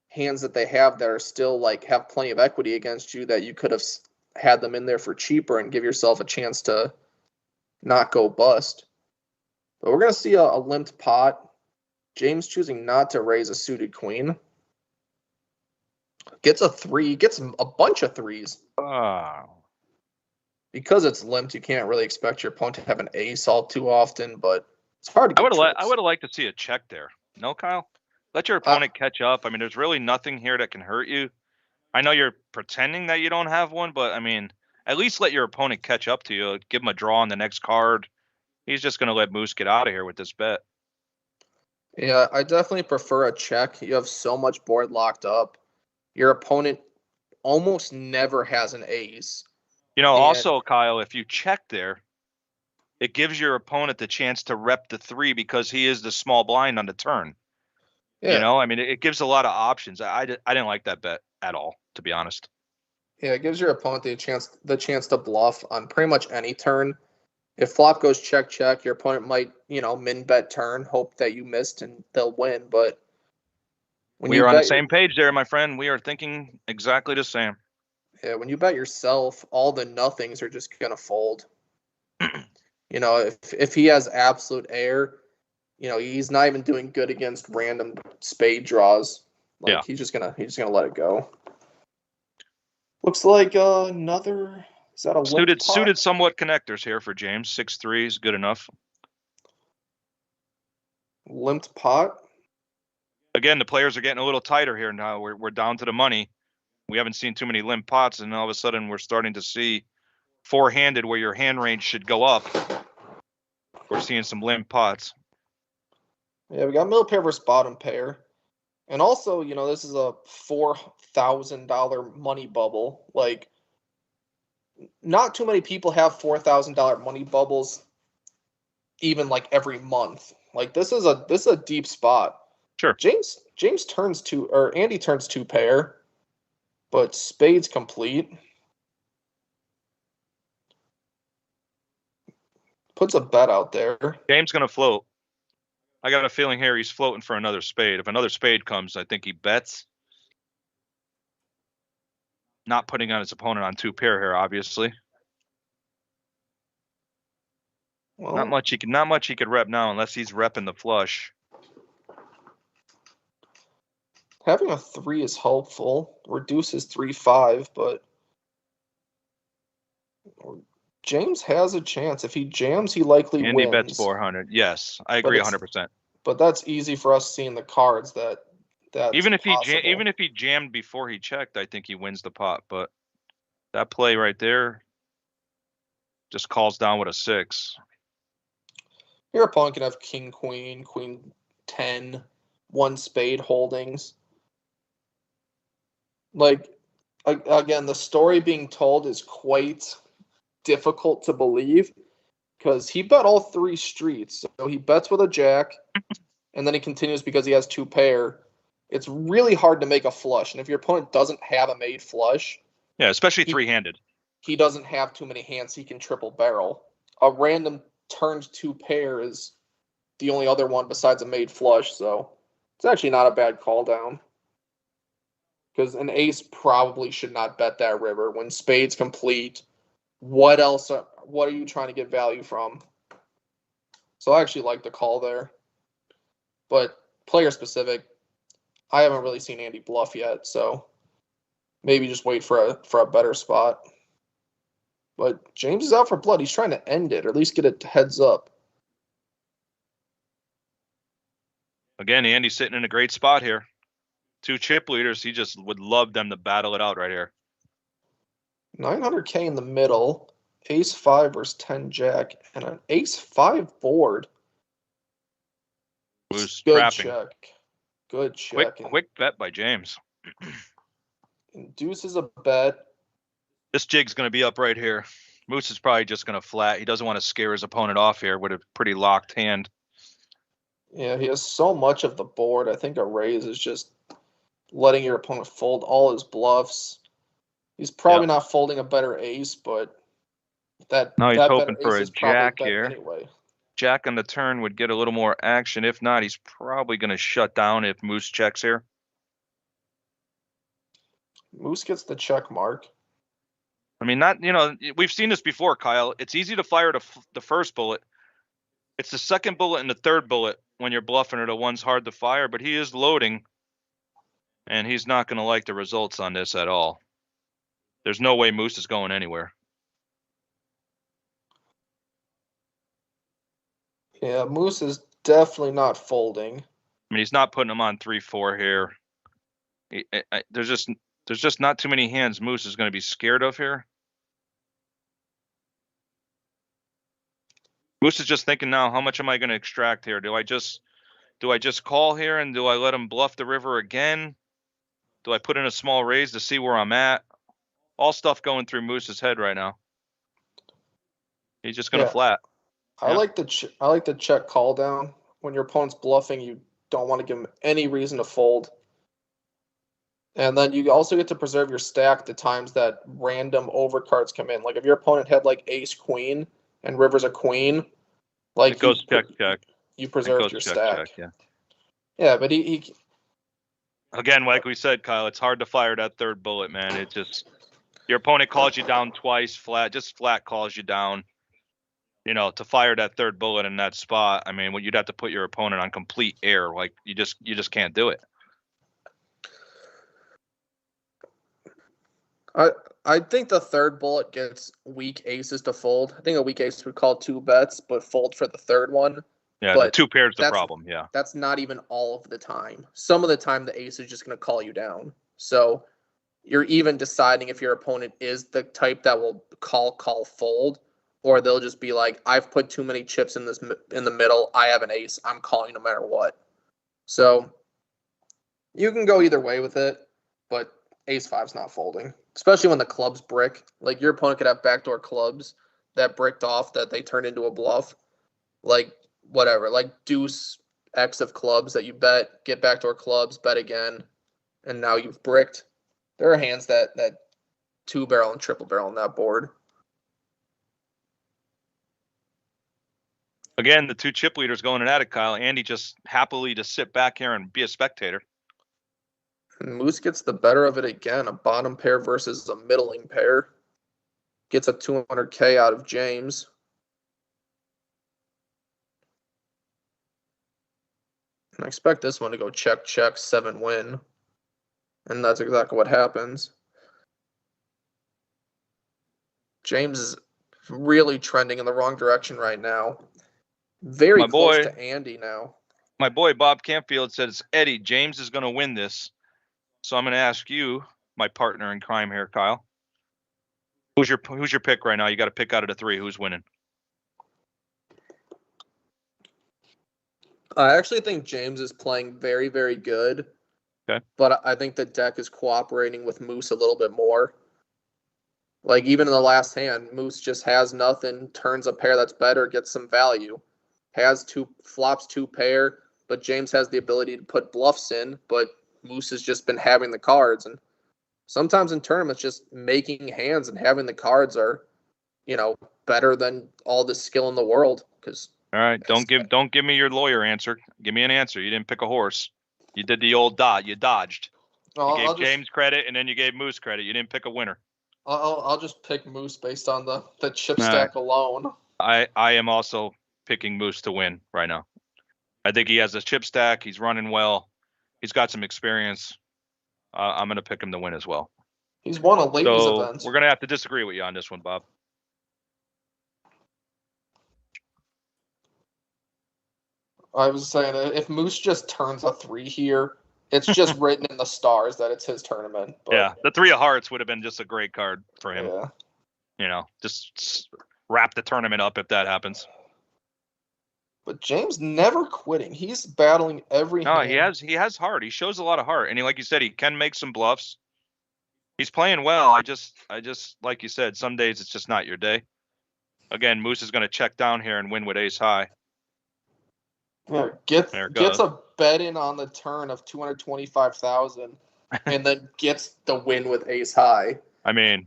hands that they have that are still have plenty of equity against you that you could have had them in there for cheaper and give yourself a chance to not go bust. But we're gonna see a limped pot. James choosing not to raise a suited queen. Gets a 3, gets a bunch of 3s. Because it's limped, you can't really expect your opponent to have an ace all too often, but it's hard to get I would have liked to see a check there. No, Kyle? Let your opponent catch up. I mean, there's really nothing here that can hurt you. I know you're pretending that you don't have one, but, I mean, at least let your opponent catch up to you. Give him a draw on the next card. He's just going to let Moose get out of here with this bet. Yeah, I definitely prefer a check. You have so much board locked up. Your opponent almost never has an ace. Also, Kyle, if you check there, it gives your opponent the chance to rep the 3 because he is the small blind on the turn. Yeah. I mean, it gives a lot of options. I didn't like that bet at all, to be honest. Yeah, it gives your opponent the chance to bluff on pretty much any turn. If flop goes check, check, your opponent might, min bet turn, hope that you missed and they'll win. But we are on the same page there, my friend. We are thinking exactly the same. Yeah, when you bet yourself, all the nothings are just gonna fold. If he has absolute air, he's not even doing good against random spade draws. He's just gonna let it go. Looks like another. Is that a suited somewhat connectors here for James? 6-3 is good enough. Limped pot. Again, the players are getting a little tighter here now. We're down to the money. We haven't seen too many limp pots, and all of a sudden we're starting to see four-handed where your hand range should go up. We're seeing some limp pots. Yeah, we got middle pair versus bottom pair. And also, this is a $4,000 money bubble. Not too many people have $4,000 money bubbles even every month. This is a deep spot. Sure. James turns 2, or Andy turns 2 pair. But spades complete. Puts a bet out there. Game's going to float. I got a feeling here he's floating for another spade. If another spade comes, I think he bets. Not putting on his opponent on 2 pair here, obviously. Well, not much he could rep now unless he's repping the flush. Having a 3 is helpful. Reduces 3-5, but James has a chance. If he jams, he likely Andy wins. bets 400. Yes, I agree 100%. But that's easy for us seeing the cards that's Even if possible. he jammed before he checked, I think he wins the pot. But that play right there just calls down with a 6. Your opponent can have king, queen 10, 1 spade holdings. Like, again, the story being told is quite difficult to believe because he bet all 3 streets. So he bets with a jack, and then he continues because he has 2 pair. It's really hard to make a flush. And if your opponent doesn't have a made flush, Yeah, especially 3-handed. He doesn't have too many hands he can triple barrel. A random turned 2 pair is the only other one besides a made flush, so it's actually not a bad call down. Because an ace probably should not bet that river. When spade's complete, what else? What are you trying to get value from? So I actually like the call there. But player specific, I haven't really seen Andy bluff yet, so maybe just wait for a better spot. But James is out for blood. He's trying to end it, or at least get a heads up. Again, Andy's sitting in a great spot here. 2 chip leaders. He just would love them to battle it out right here. 900K in the middle. Ace 5 versus 10 jack. And an ace 5 board. Who's Good trapping. check. Good check. Quick bet by James. And deuce is a bet. This jig's going to be up right here. Moose is probably just going to flat. He doesn't want to scare his opponent off here with a pretty locked hand. Yeah, he has so much of the board. I think a raise is just letting your opponent fold all his bluffs. He's probably not folding a better ace, but that now he's that hoping better for ace a is probably jack bet here. anyway. Jack on the turn would get a little more action. If not, he's probably going to shut down if Moose checks here. Moose gets the check mark. I mean, we've seen this before, Kyle. It's easy to fire the first bullet. It's the second bullet and the third bullet when you're bluffing or the one's hard to fire, but he is loading, and he's not going to like the results on this at all. There's no way Moose is going anywhere. Yeah, Moose is definitely not folding. I mean, he's not putting him on 3-4 here. There's just not too many hands Moose is going to be scared of here. Moose is just thinking now, how much am I going to extract here? Do I just call here and do I let him bluff the river again? Do I put in a small raise to see where I'm at? All stuff going through Moose's head right now. He's just going to flat. I like the check call down. When your opponent's bluffing, you don't want to give him any reason to fold. And then you also get to preserve your stack the times that random overcards come in. Like if your opponent had like ace queen and river's a queen, like it goes check. You preserved your stack. Check, yeah, but he again, like we said, Kyle, it's hard to fire that third bullet, man. It just your opponent calls you down twice, flat calls you down. To fire that third bullet in that spot, I mean, you'd have to put your opponent on complete air. Like you just can't do it. I think the third bullet gets weak aces to fold. I think a weak ace would call 2 bets, but fold for the third one. Yeah, but the 2 pairs the problem. Yeah, that's not even all of the time. Some of the time, the ace is just going to call you down. So you're even deciding if your opponent is the type that will call, fold, or they'll just be like, I've put too many chips in the middle. I have an ace. I'm calling no matter what. So you can go either way with it, but ace 5's not folding, especially when the clubs brick. Like your opponent could have backdoor clubs that bricked off that they turned into a bluff. Like whatever, like deuce X of clubs that you bet, get backdoor clubs, bet again, and now you've bricked. There are hands that 2 barrel and triple barrel on that board. Again, the 2 chip leaders going at it, Kyle. Andy just happily to sit back here and be a spectator. And Moose gets the better of it again. A bottom pair versus a middling pair. Gets a 200K out of James. And I expect this one to go check, 7 win. And that's exactly what happens. James is really trending in the wrong direction right now. Very close to Andy now. My boy Bob Campfield says, Eddie, James is going to win this. So I'm going to ask you, my partner in crime here, Kyle. Who's your pick right now? You got to pick out of the three. Who's winning? I actually think James is playing very, very good. Okay. But I think the deck is cooperating with Moose a little bit more. Like, even in the last hand, Moose just has nothing, turns a pair that's better, gets some value. Flops two pair, but James has the ability to put bluffs in, but Moose has just been having the cards. And sometimes in tournaments, just making hands and having the cards are, better than all the skill in the world. All right, don't give me your lawyer answer. Give me an answer. You didn't pick a horse. You did the old dot. You dodged. You gave James credit, and then you gave Moose credit. You didn't pick a winner. I'll just pick Moose based on the chip stack alone. I am also picking Moose to win right now. I think he has a chip stack. He's running well. He's got some experience. I'm going to pick him to win as well. He's won a ladies event. We're going to have to disagree with you on this one, Bob. I was saying that if Moose just turns a 3 here, it's just written in the stars that it's his tournament. But, yeah, the 3 of hearts would have been just a great card for him. Yeah. Just wrap the tournament up if that happens. But James never quitting. He's battling every hand. He has heart. He shows a lot of heart. And like you said, he can make some bluffs. He's playing well. I just like you said, some days it's just not your day. Again, Moose is going to check down here and win with ace high. Yeah, gets a bet in on the turn of 225,000 and then gets the win with ace high. I mean,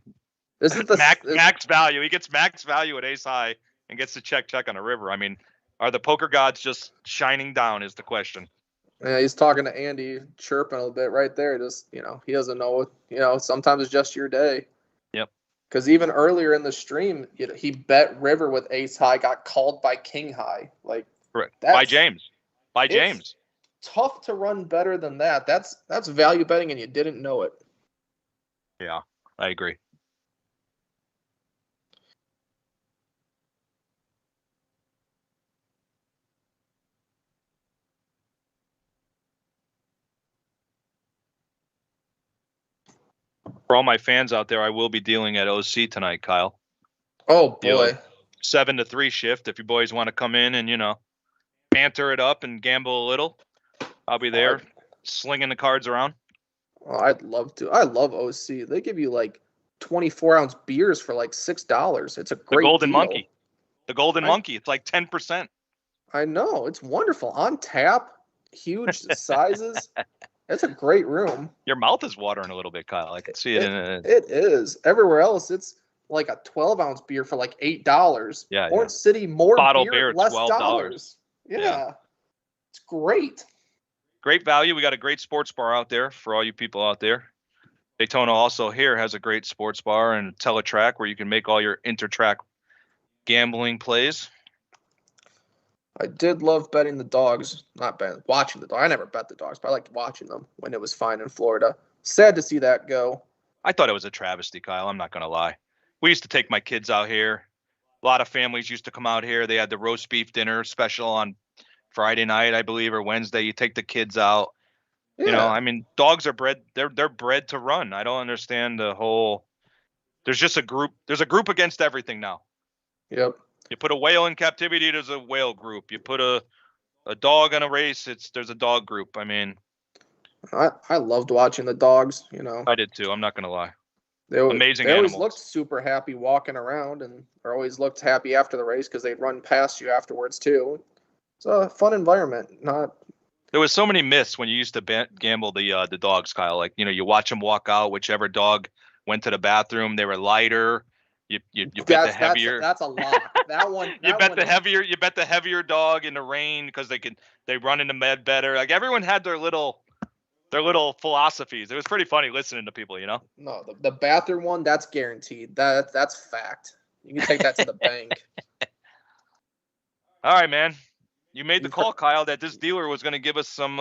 this is the max value. He gets max value at ace high and gets to check on a river. I mean, are the poker gods just shining down is the question. Yeah, he's talking to Andy, chirping a little bit right there. Just, he doesn't know, sometimes it's just your day. Yep. Because even earlier in the stream, he bet river with ace high, got called by king high. Like, correct. By James. Tough to run better than that. That's value betting and you didn't know it. Yeah, I agree. For all my fans out there, I will be dealing at OC tonight, Kyle. Oh boy. 7 to 3 shift. If you boys want to come in and, banter it up and gamble a little, I'll be there slinging the cards around. Oh, I'd love to. I love OC. They give you like 24-ounce beers for like $6. It's a great Golden deal. Monkey. The Golden Monkey. It's like 10%. I know. It's wonderful. On tap, huge sizes. It's a great room. Your mouth is watering a little bit, Kyle. I can see it. It is. Everywhere else, it's like a 12-ounce beer for like $8. Yeah. Orange City, more bottle beer, beer less $12. dollars. Yeah. It's great. Great value. We got a great sports bar out there for all you people out there. Daytona also here has a great sports bar and teletrack where you can make all your intertrack gambling plays. I did love betting the dogs. Watching the dogs. I never bet the dogs, but I liked watching them when it was fine in Florida. Sad to see that go. I thought it was a travesty, Kyle. I'm not going to lie. We used to take my kids out here. A lot of families used to come out here. They had the roast beef dinner special on Friday night, I believe, or Wednesday. You take the kids out. Yeah. I mean, dogs are bred. They're bred to run. I don't understand the whole. There's just a group. There's a group against everything now. Yep. You put a whale in captivity, there's a whale group. You put a dog in a race, there's a dog group. I mean, I loved watching the dogs. I did too. I'm not gonna lie. Amazing. They always looked super happy walking around, and they always looked happy after the race because they'd run past you afterwards too. It's a fun environment. There was so many myths when you used to gamble the dogs, Kyle. Like you watch them walk out. Whichever dog went to the bathroom, they were lighter. You bet the heavier. That's a lock. That one. You bet the heavier dog in the rain because they run in the med better. Like everyone had their little philosophies. It was pretty funny listening to people. No, the bathroom one, that's guaranteed. That's fact. You can take that to the bank. All right, man. You made the call, Kyle, that this dealer was going to give us some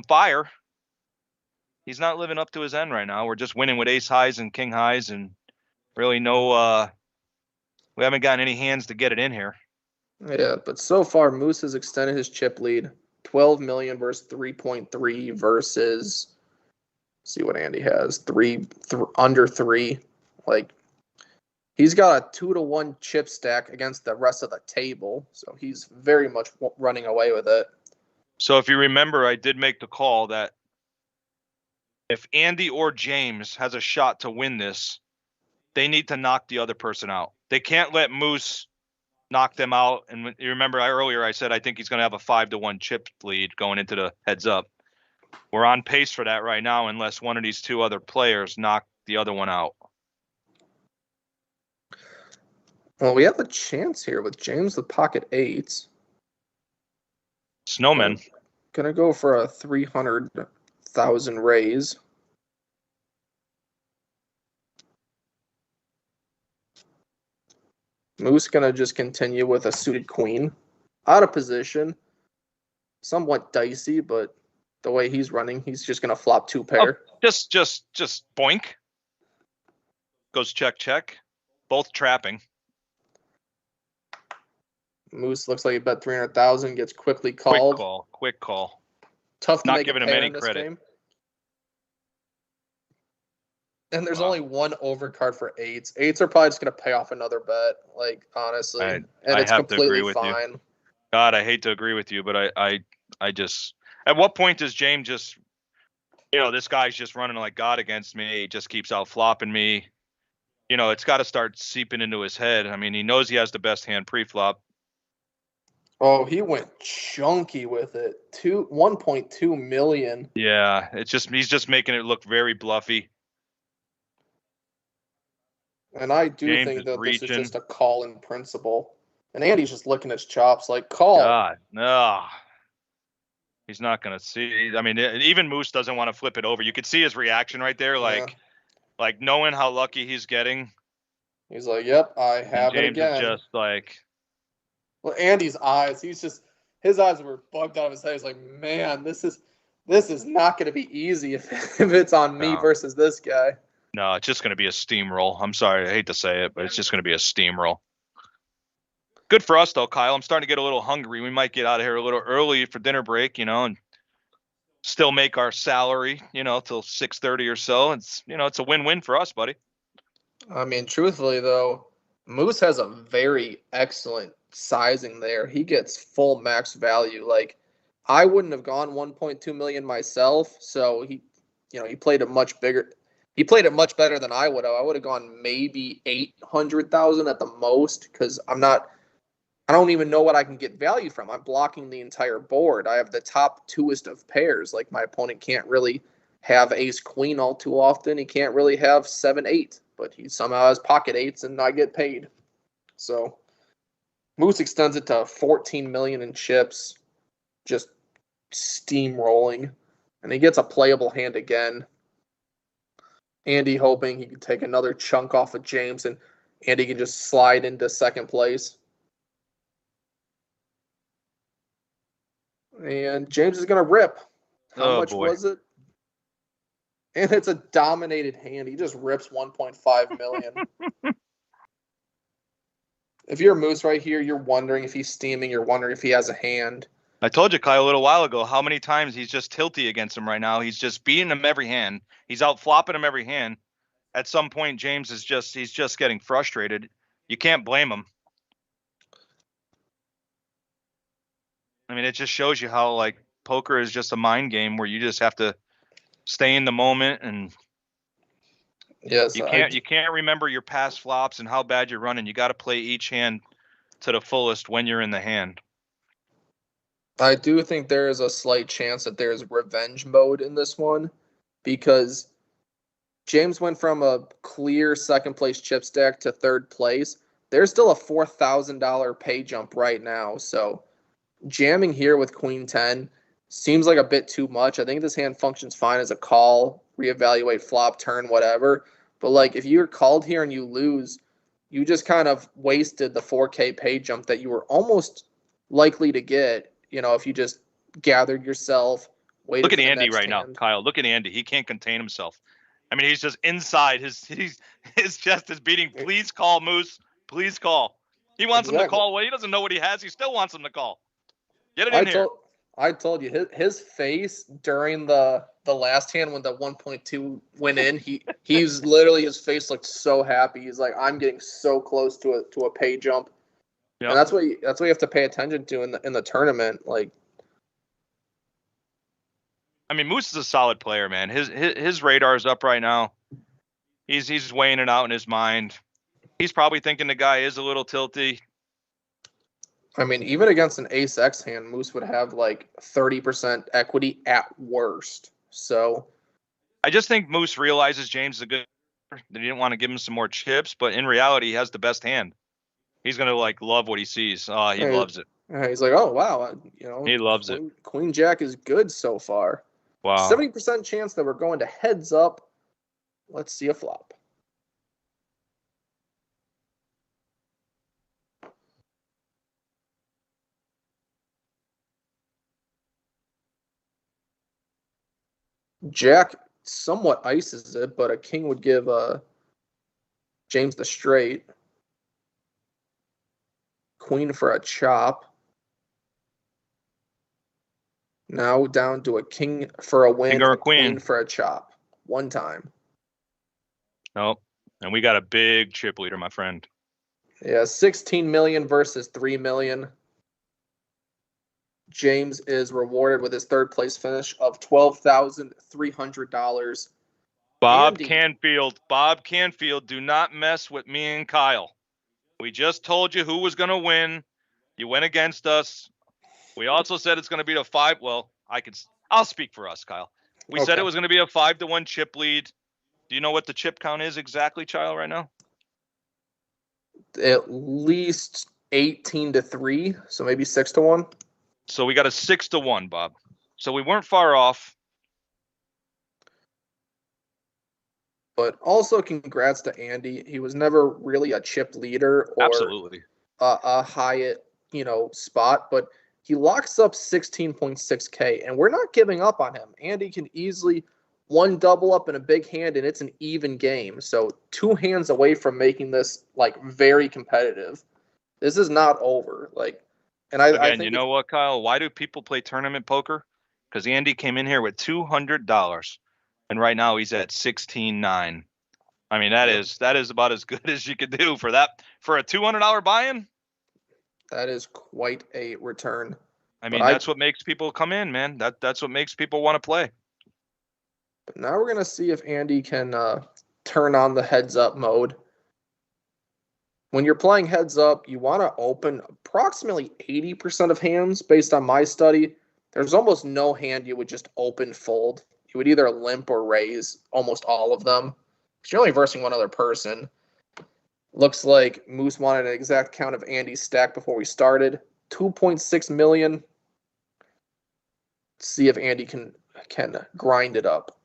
fire. he's not living up to his end right now. We're just winning with ace highs and king highs, and really no. We haven't gotten any hands to get it in here. Yeah, but so far Moose has extended his chip lead, 12 million versus 3.3 versus. See what Andy has, under 3. Like, he's got a 2-to-1 chip stack against the rest of the table, so he's very much running away with it. So if you remember, I did make the call that if Andy or James has a shot to win this, they need to knock the other person out. They can't let Moose knock them out. And you remember earlier I said I think he's going to have a 5-to-1 chip lead going into the heads up. We're on pace for that right now unless one of these two other players knock the other one out. Well, we have a chance here with James with pocket 8s. Snowman. Gonna go for a 300,000 raise. Moose gonna just continue with a suited queen. Out of position. Somewhat dicey, but the way he's running, he's just gonna flop 2 pair. Oh, just boink. Goes check. Both trapping. Moose looks like he bet 300,000, gets quickly called. Quick call. Tough to Not make giving a him pair any in this credit. game. And there's only one overcard for 8s. 8s are probably just gonna pay off another bet, like, honestly. I and it's have to agree completely with you. fine. God, I hate to agree with you, but I just, at what point does James just, this guy's just running like God against me. He just keeps out flopping me. It's got to start seeping into his head. I mean, he knows he has the best hand pre-flop. Oh, he went chunky with it. 1.2 million. Yeah, he's just making it look very bluffy. And I do James think is that reaching. this is just a call in principle. And Andy's just licking his chops like, call. God, no. He's not going to see. I mean, even Moose doesn't want to flip it over. You could see his reaction right there, like knowing how lucky he's getting. He's like, yep, I have it James again. is just like. Well, Andy's eyes, his eyes were bugged out of his head. He's like, man, this is not going to be easy if it's on me versus this guy. No, it's just going to be a steamroll. I'm sorry, I hate to say it, but it's just going to be a steamroll. Good for us, though, Kyle. I'm starting to get a little hungry. We might get out of here a little early for dinner break, and still make our salary, till 6:30 or so. It's, it's a win-win for us, buddy. I mean, truthfully, though, Moose has a very excellent sizing there. He gets full max value. Like, I wouldn't have gone 1.2 million myself, so he played it much bigger. He played it much better than I would have. I would have gone maybe 800,000 at the most because I don't even know what I can get value from. I'm blocking the entire board. I have the top 2est of pairs. Like, my opponent can't really have ace queen all too often. He can't really have 7-8, but he somehow has pocket 8s and I get paid. So Moose extends it to 14 million in chips, just steamrolling, and he gets a playable hand again. Andy hoping he can take another chunk off of James and Andy can just slide into second place. And James is going to rip. How much was it? And it's a dominated hand. He just rips 1.5 million. If you're a Moose right here, you're wondering if he's steaming. You're wondering if he has a hand. I told you, Kyle, a little while ago, how many times he's just tilty against him right now. He's just beating him every hand. He's out flopping him every hand. At some point, James he's just getting frustrated. You can't blame him. I mean, it just shows you how, like, poker is just a mind game where you just have to stay in the moment, and yes, you can't remember your past flops and how bad you're running. You got to play each hand to the fullest when you're in the hand. I do think there is a slight chance that there's revenge mode in this one because James went from a clear second place chip stack to third place. There's still a $4,000 pay jump right now. So jamming here with Queen 10 seems like a bit too much. I think this hand functions fine as a call, reevaluate flop, turn, whatever. But like if you're called here and you lose, you just kind of wasted the 4K pay jump that you were almost likely to get, if you just gathered yourself, Waited Look at for the Andy next right now, hand. Kyle. Look at Andy. He can't contain himself. I mean, he's just inside. His chest is beating. Please call, Moose. Please call. He wants him to Exactly. call. Well, he doesn't know what he has. He still wants him to call. Get it in here. I told you his face during the last hand when the 1.2 went in, he's literally, his face looked so happy. He's like, I'm getting so close to a pay jump. Yep. And that's what you have to pay attention to in the tournament. Like, I mean, Moose is a solid player, man. His radar is up right now. He's weighing it out in his mind. He's probably thinking the guy is a little tilty. I mean, even against an ace X hand, Moose would have like 30% equity at worst. So I just think Moose realizes James is a good player, that he didn't want to give him some more chips, but in reality, he has the best hand. He's gonna like love what he sees. He loves it. he's like, oh wow, He loves it. Queen Jack is good so far. Wow. 70% chance that we're going to heads up. Let's see a flop. Jack somewhat ices it, but a king would give James the straight. Queen for a chop. Now down to a king for a win, King or a and queen queen. for a chop. One time. Nope. And we got a big chip leader, my friend. Yeah, 16 million versus 3 million. James is rewarded with his third place finish of $12,300. Bob Andy. Canfield, do not mess with me and Kyle. We just told you who was going to win. You went against us. We also said it's going to be a 5. Well, I'll speak for us, Kyle. We said it was going to be a 5-1 chip lead. Do you know what the chip count is exactly, Child, right now? At least 18-3, so maybe 6-1. So we got a 6-1, Bob. So we weren't far off. But also congrats to Andy. He was never really a chip leader or Absolutely a high, spot, but he locks up 16.6K, and we're not giving up on him. Andy can easily one double up in a big hand, and it's an even game. So 2 hands away from making this like very competitive. This is not over. I think you know what, Kyle? Why do people play tournament poker? Because Andy came in here with $200, and right now he's at 16.9. I mean, that is about as good as you could do for a $200 buy-in. That is quite a return. I mean, that's what makes people come in, man. That's what makes people want to play. But now we're gonna see if Andy can turn on the heads up mode. When you're playing heads up, you want to open approximately 80% of hands based on my study. There's almost no hand you would just open fold. You would either limp or raise almost all of them. Because you're only versing one other person. Looks like Moose wanted an exact count of Andy's stack before we started. 2.6 million. See if Andy can grind it up.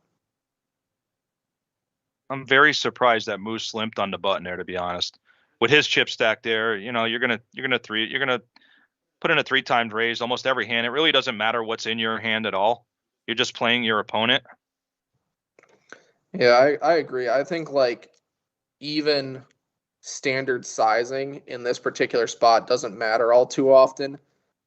I'm very surprised that Moose limped on the button there, to be honest. With his chip stack there, you're gonna put in a 3 times raise almost every hand. It really doesn't matter what's in your hand at all. You're just playing your opponent. Yeah, I agree. I think even standard sizing in this particular spot doesn't matter all too often.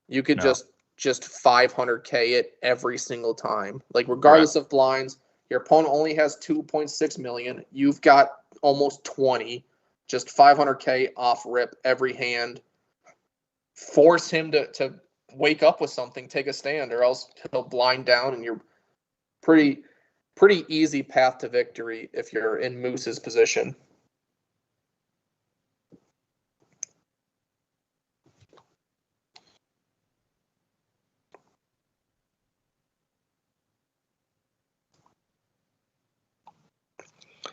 You could just 500K it every single time. Like regardless of blinds, your opponent only has 2.6 million. You've got almost 20. Just 500K off rip every hand. Force him to wake up with something, take a stand, or else he'll blind down, and you're pretty easy path to victory if you're in Moose's position.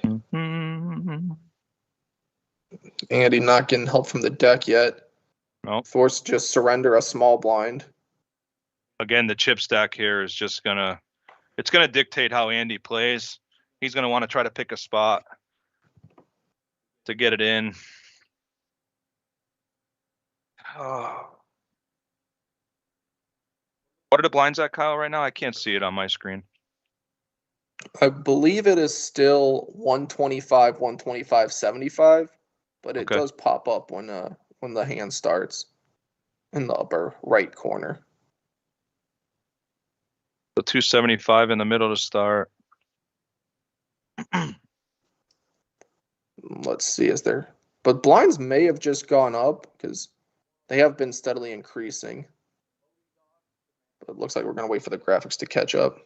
Mm-hmm. Andy not getting help from the deck yet. Nope. Forced to just surrender a small blind. Again, the chip stack here is just gonna dictate how Andy plays. He's gonna want to try to pick a spot to get it in. Oh. What are the blinds at, Kyle, right now? I can't see it on my screen. I believe it is still 125, 125, 75, but it Okay. does pop up when the hand starts in the upper right corner. So 275 in the middle to start. Let's see, but blinds may have just gone up because they have been steadily increasing. But it looks like we're going to wait for the graphics to catch up.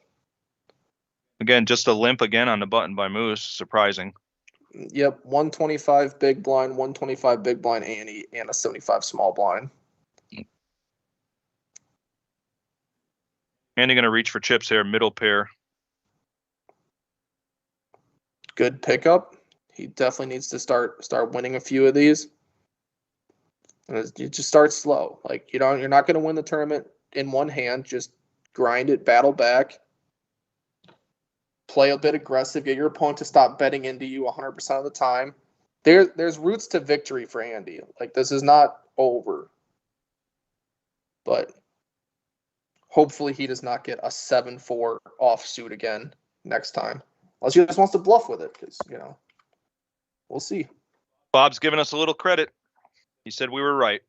Again, just a limp again on the button by Moose. Surprising. Yep, 125 big blind, 125 big blind ante, and a 75 small blind. Andy going to reach for chips here, middle pair. Good pickup. He definitely needs to start winning a few of these. And you just start slow. Like you're not going to win the tournament in one hand. Just grind it, battle back, play a bit aggressive, get your opponent to stop betting into you 100% of the time. There's routes to victory for Andy. Like this is not over. But hopefully he does not get a 7-4 offsuit again next time. Unless he just wants to bluff with it, because, we'll see. Bob's giving us a little credit. He said we were right.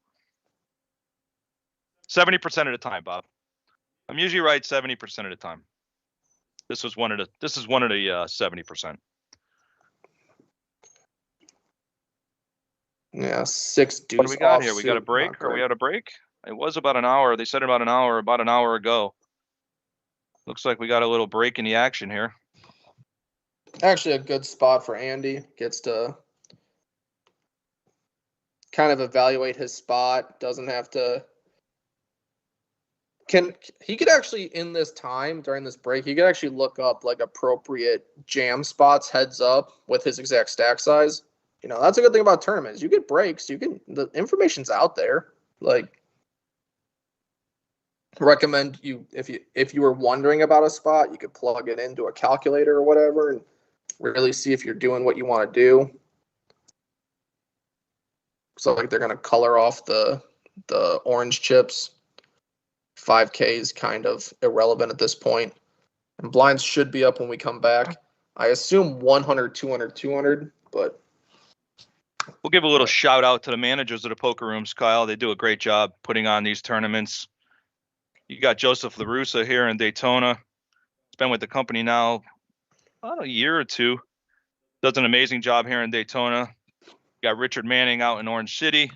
70% of the time, Bob. I'm usually right 70% of the time. This is one of the 70%. Yeah, 6 deuce. What do we got here? offsuit, We got a break? Are we at a break? It was about an hour. They said about an hour ago. Looks like we got a little break in the action here. Actually, a good spot for Andy. Gets to kind of evaluate his spot. Doesn't have to. He could actually, in this time during this break, he could actually look up like appropriate jam spots heads up with his exact stack size. That's a good thing about tournaments. You get breaks. The information's out there. Like, recommend if you were wondering about a spot, you could plug it into a calculator or whatever and really see if you're doing what you want to do. So like they're gonna color off the orange chips. 5K is kind of irrelevant at this point. And blinds should be up when we come back. I assume 100, 200, 200, but we'll give a little shout out to the managers of the poker rooms, Kyle. They do a great job putting on these tournaments. You got Joseph LaRussa here in Daytona. He's been with the company now about a year or two. Does an amazing job here in Daytona. You got Richard Manning out in Orange City,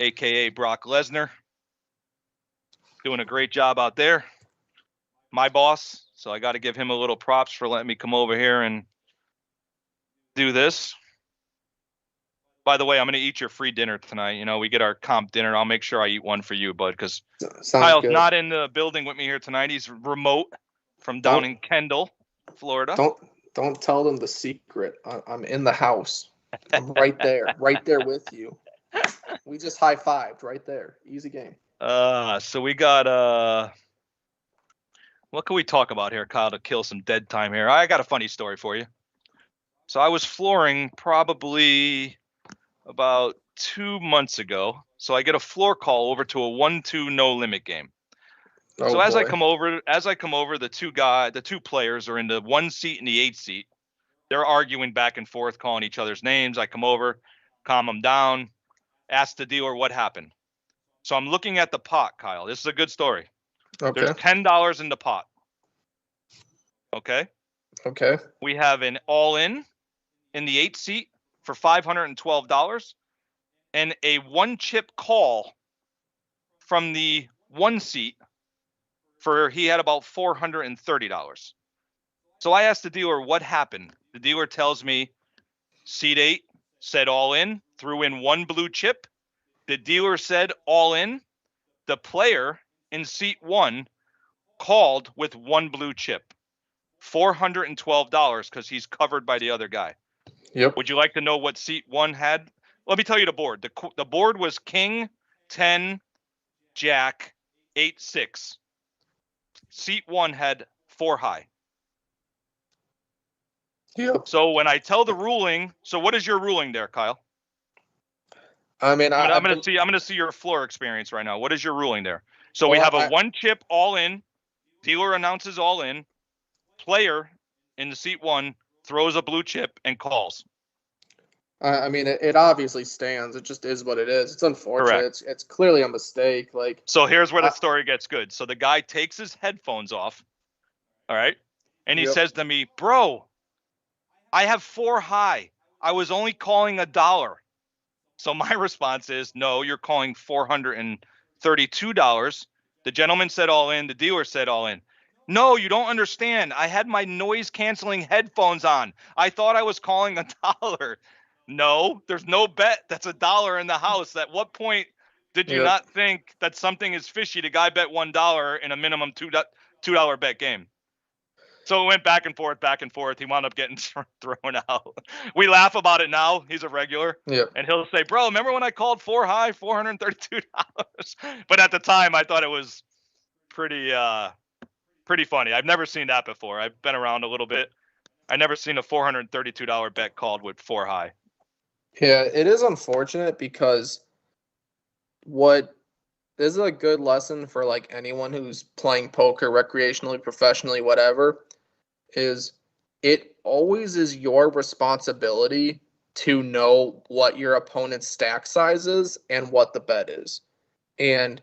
a.k.a. Brock Lesnar. Doing a great job out there. My boss. So I got to give him a little props for letting me come over here and do this. By the way, I'm going to eat your free dinner tonight. We get our comp dinner. I'll make sure I eat one for you, bud, because Kyle's good. Not in the building with me here tonight. He's remote from down in Kendall, Florida. Don't tell them the secret. I'm in the house. I'm right there with you. We just high-fived right there. Easy game. So we got what can we talk about here, Kyle, to kill some dead time here? I got a funny story for you. So I was flooring probably about 2 months ago. So I get a floor call over to a 1-2 no limit game. Oh, so as boy. I come over, the two players are in the 1 seat and the 8 seat. They're arguing back and forth, calling each other's names. I come over, calm them down, ask the dealer what happened. So I'm looking at the pot, Kyle. This is a good story. Okay. There's $10 in the pot. Okay. Okay. We have an all-in the 8 seat for $512 and a 1-chip call from the 1 seat he had about $430. So I asked the dealer what happened. The dealer tells me seat 8 said all in, threw in 1 blue chip. The dealer said all in. The player in seat 1 called with 1 blue chip. $412 because he's covered by the other guy. Yep. Would you like to know what seat 1 had? Let me tell you the board. The board was King, 10, Jack, 8, 6. Seat 1 had 4 high. Yep. So when I tell the ruling, so what is your ruling there, Kyle? I mean, I'm going to see your floor experience right now. What is your ruling there? So we Well, have a one chip all in. Dealer announces all in. Player in the seat one throws a blue chip and calls. I mean, it obviously stands. It just is what it is. It's unfortunate. Correct. It's clearly a mistake. Like, So here's where the story gets good. So the guy takes his headphones off, all right, and he Yep. says to me, "Bro, I have 4 high. I was only calling $1." So my response is, "No, you're calling $432. The gentleman said all in. The dealer said all in." "No, you don't understand. I had my noise canceling headphones on. I thought I was calling $1." "No, there's no bet that's $1 in the house. At what point did you Yep. not think that something is fishy? The guy bet $1 in a minimum $2 bet game." So it went back and forth, back and forth. He wound up getting thrown out. We laugh about it now. He's a regular. Yep. And he'll say, "Bro, remember when I called 4 high, $432?" But at the time, I thought it was pretty funny. I've never seen that before. I've been around a little bit. I've never seen a $432 bet called with 4 high. Yeah, it is unfortunate because what this is a good lesson for like anyone who's playing poker recreationally, professionally, whatever, is it always is your responsibility to know what your opponent's stack size is and what the bet is. And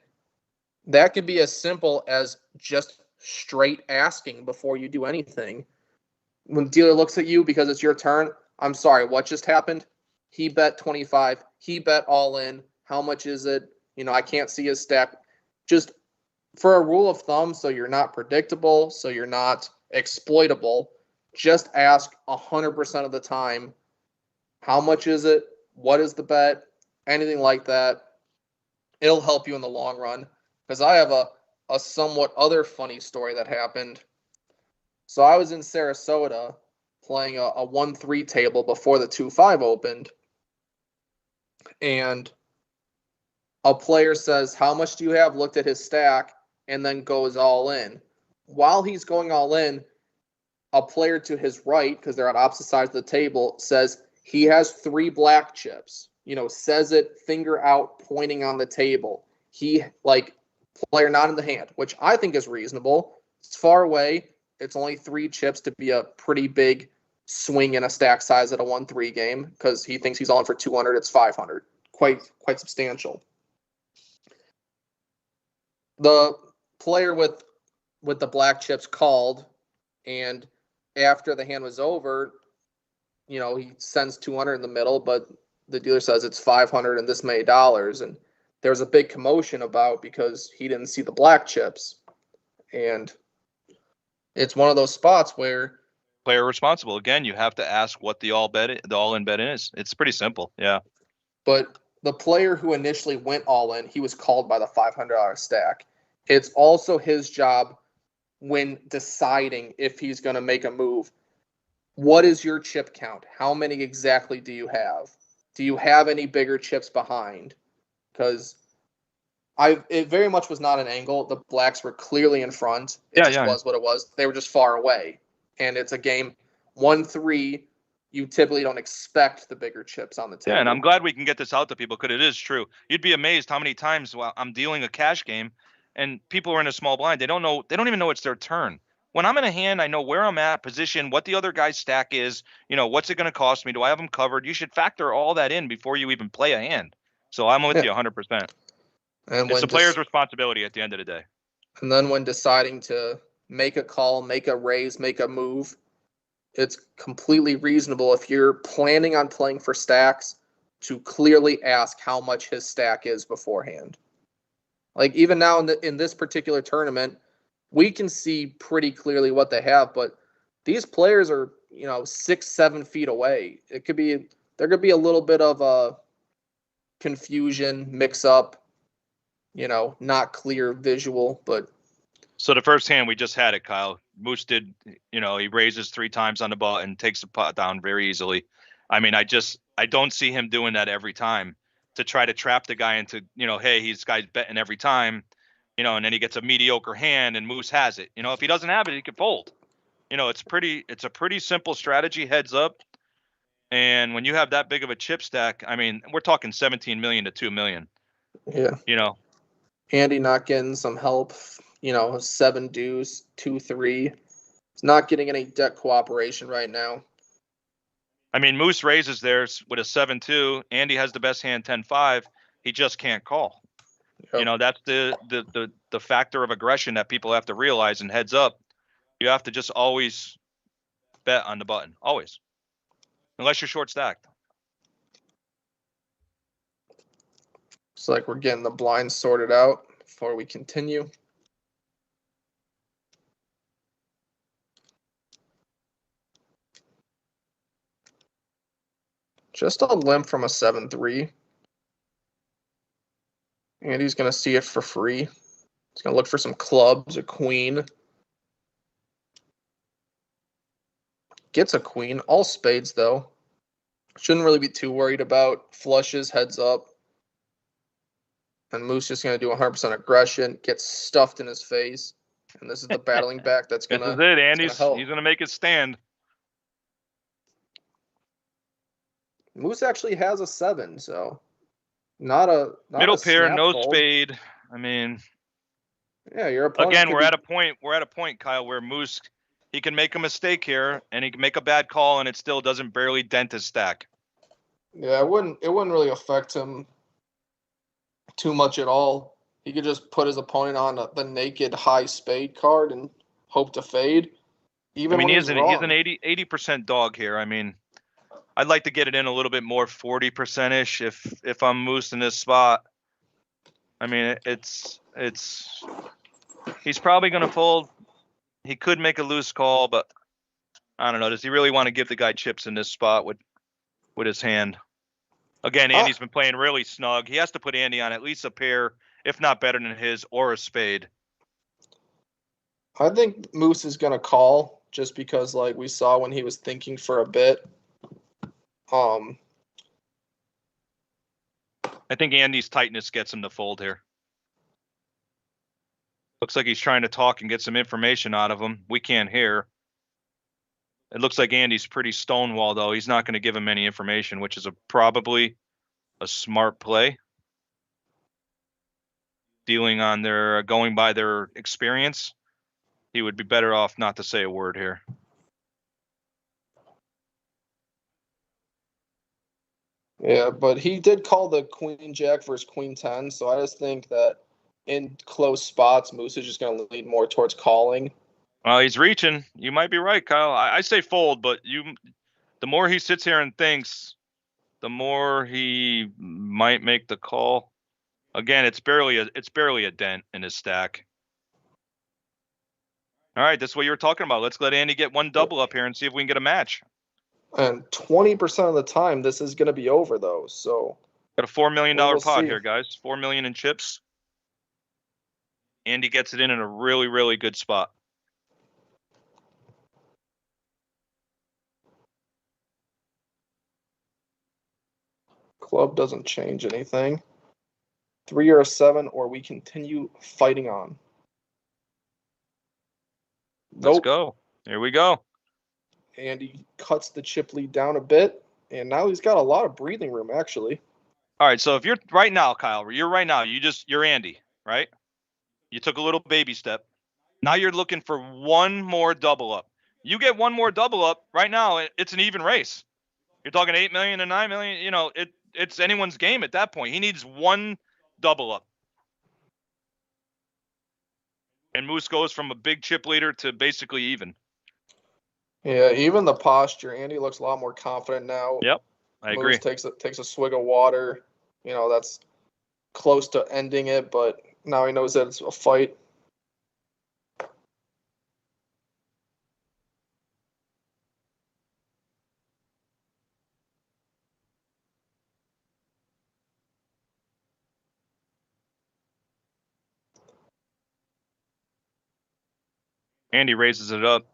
that could be as simple as just straight asking before you do anything. When the dealer looks at you because it's your turn, "I'm sorry, what just happened?" "He bet 25. He bet all in. How much is it? I can't see his stack." Just for a rule of thumb, so you're not predictable, so you're not exploitable, just ask 100% of the time, "How much is it? What is the bet?" Anything like that. It'll help you in the long run. Because I have a somewhat other funny story that happened. So I was in Sarasota playing a 1-3 table before the 2-5 opened. And a player says, "How much do you have?" Looked at his stack and then goes all in. While he's going all in, a player to his right, because they're on opposite sides of the table, says he has 3 black chips. Says it, finger out, pointing on the table. Player not in the hand, which I think is reasonable. It's far away. It's only 3 chips to be a pretty big swing in a stack size at a 1-3 game, because he thinks he's all in for 200. It's 500. Quite substantial. The player with the black chips called, and after the hand was over, he sends 200 in the middle, but the dealer says it's 500 and this many dollars. And there was a big commotion about because he didn't see the black chips. And it's one of those spots where Player responsible. Again, you have to ask what the all-in bet is. It's pretty simple. Yeah. But the player who initially went all in, he was called by the $500 stack. It's also his job when deciding if he's going to make a move. What is your chip count? How many exactly do you have? Do you have any bigger chips behind? Because it very much was not an angle. The blacks were clearly in front. It was what it was. They were just far away. And it's a game 1-3. You typically don't expect the bigger chips on the table. Yeah, and I'm glad we can get this out to people because it is true. You'd be amazed how many times while I'm dealing a cash game and people are in a small blind, they don't even know it's their turn. When I'm in a hand, I know where I'm at, position, what the other guy's stack is, what's it going to cost me? Do I have them covered? You should factor all that in before you even play a hand. So I'm with you 100%. And it's the player's responsibility at the end of the day. And then when deciding to make a call, make a raise, make a move, it's completely reasonable if you're planning on playing for stacks to clearly ask how much his stack is beforehand. Like even now in this particular tournament, we can see pretty clearly what they have, but these players are, 6-7 feet away. There could be a little bit of a confusion, mix up, not clear visual, but. So the first hand we just had it, Kyle. Moose did, he raises 3 times on the button, takes the pot down very easily. I mean, I don't see him doing that every time to try to trap the guy into, hey, he's guy's betting every time, and then he gets a mediocre hand and Moose has it. If he doesn't have it, he can fold. It's a pretty simple strategy, heads up. And when you have that big of a chip stack, I mean, we're talking 17 million to 2 million. Yeah. Andy not getting some help, 7 deuce, 2-3. He's not getting any deck cooperation right now. I mean, Moose raises theirs with a 7-2. Andy has the best hand 10-5. He just can't call. Yep. That's the factor of aggression that people have to realize. And heads up, you have to just always bet on the button, always, unless you're short stacked. Looks like we're getting the blinds sorted out before we continue. Just a limp from a 7-3. Andy's going to see it for free. He's going to look for some clubs, a queen. Gets a queen. All spades, though. Shouldn't really be too worried about flushes, heads up. And Moose just going to do 100% aggression. Gets stuffed in his face. And this is the battling back that's going to This is it, Andy's. He's going to make it stand. Moose actually has a 7, so not middle a pair, no fold. spade. I mean, yeah, your opponent. Again, we're at a point, Kyle, where Moose, he can make a mistake here and he can make a bad call and it still doesn't barely dent his stack. Yeah, it wouldn't really affect him too much at all. He could just put his opponent on the naked high spade card and hope to fade. Even when he's an 80% dog here. I mean, I'd like to get it in a little bit more, 40%ish if I'm Moose in this spot. I mean, it's he's probably going to fold. He could make a loose call, but I don't know. Does he really want to give the guy chips in this spot with his hand? Again, Andy's been playing really snug. He has to put Andy on at least a pair, if not better than his, or a spade. I think Moose is going to call just because, like we saw when he was thinking for a bit. I think Andy's tightness gets him to fold here. Looks like he's trying to talk and get some information out of him. We can't hear. It looks like Andy's pretty stonewall, though. He's not going to give him any information, which is probably a smart play. Going by their experience, he would be better off not to say a word here. Yeah, but he did call the queen jack versus queen 10, so I just think that in close spots, Moose is just going to lean more towards calling. Well, he's reaching. You might be right, Kyle. I say fold, but the more he sits here and thinks, the more he might make the call. Again, it's barely a dent in his stack. All right, that's what you were talking about. Let's let Andy get one double up here and see if we can get a match. And 20% of the time, this is going to be over, though. So got a $4 million we'll pot see here, guys. $4 million in chips. Andy gets it in a really, really good spot. Club doesn't change anything. 3 or a 7, or we continue fighting on. Let's go. Here we go. And he cuts the chip lead down a bit, and now he's got a lot of breathing room, actually. All right, so if you're right now, Kyle, you're Andy, right? You took a little baby step. Now you're looking for one more double up. You get one more double up right now, it's an even race. You're talking 8 million to 9 million. It's anyone's game at that point. He needs one double up. And Moose goes from a big chip leader to basically even. Yeah, even the posture. Andy looks a lot more confident now. Yep, I agree. Moose takes a swig of water. That's close to ending it, but now he knows that it's a fight. Andy raises it up.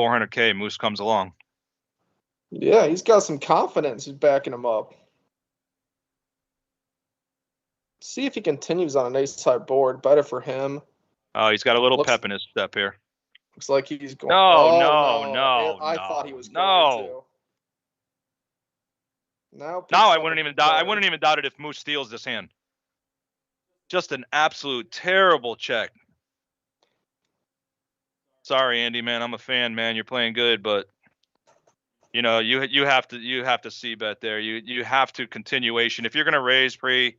400K, Moose comes along. Yeah, he's got some confidence. He's backing him up. See if he continues on an ace-high board. Better for him. Oh, he's got a little pep in his step here. Looks like he's going. No. I thought he was going to. Now I wouldn't even doubt. I wouldn't even doubt it if Moose steals this hand. Just an absolute terrible check. Sorry, Andy, man. I'm a fan, man. You're playing good, but you know, you have to see bet there. You have to continuation. If you're gonna raise pre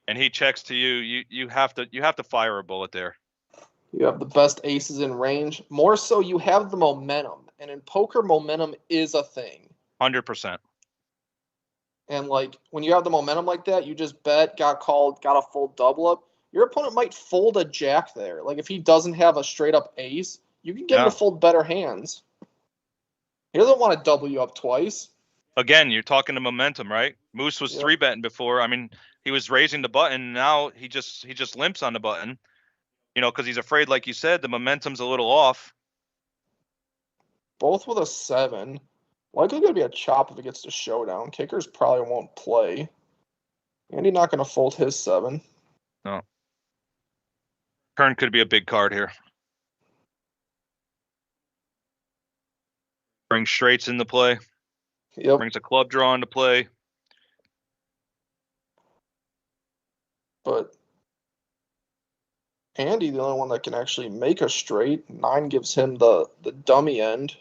and he checks to you, you have to fire a bullet there. You have the best aces in range. More so, you have the momentum, and in poker, momentum is a thing. 100%. And like when you have the momentum like that, you just bet, got called, got a full double up. Your opponent might fold a jack there. Like if he doesn't have a straight up ace, you can get him to fold better hands. He doesn't want to double you up twice. Again, you're talking to momentum, right? Moose was 3-betting before. I mean, he was raising the button. Now he just limps on the button, you know, because he's afraid, like you said, the momentum's a little off. Both with a 7. Likely going to be a chop if it gets to showdown. Kickers probably won't play. Andy not going to fold his 7. No. Turn could be a big card here. Brings straights into play. Yep. Brings a club draw into play. But Andy, the only one that can actually make a straight. 9 gives him the dummy end.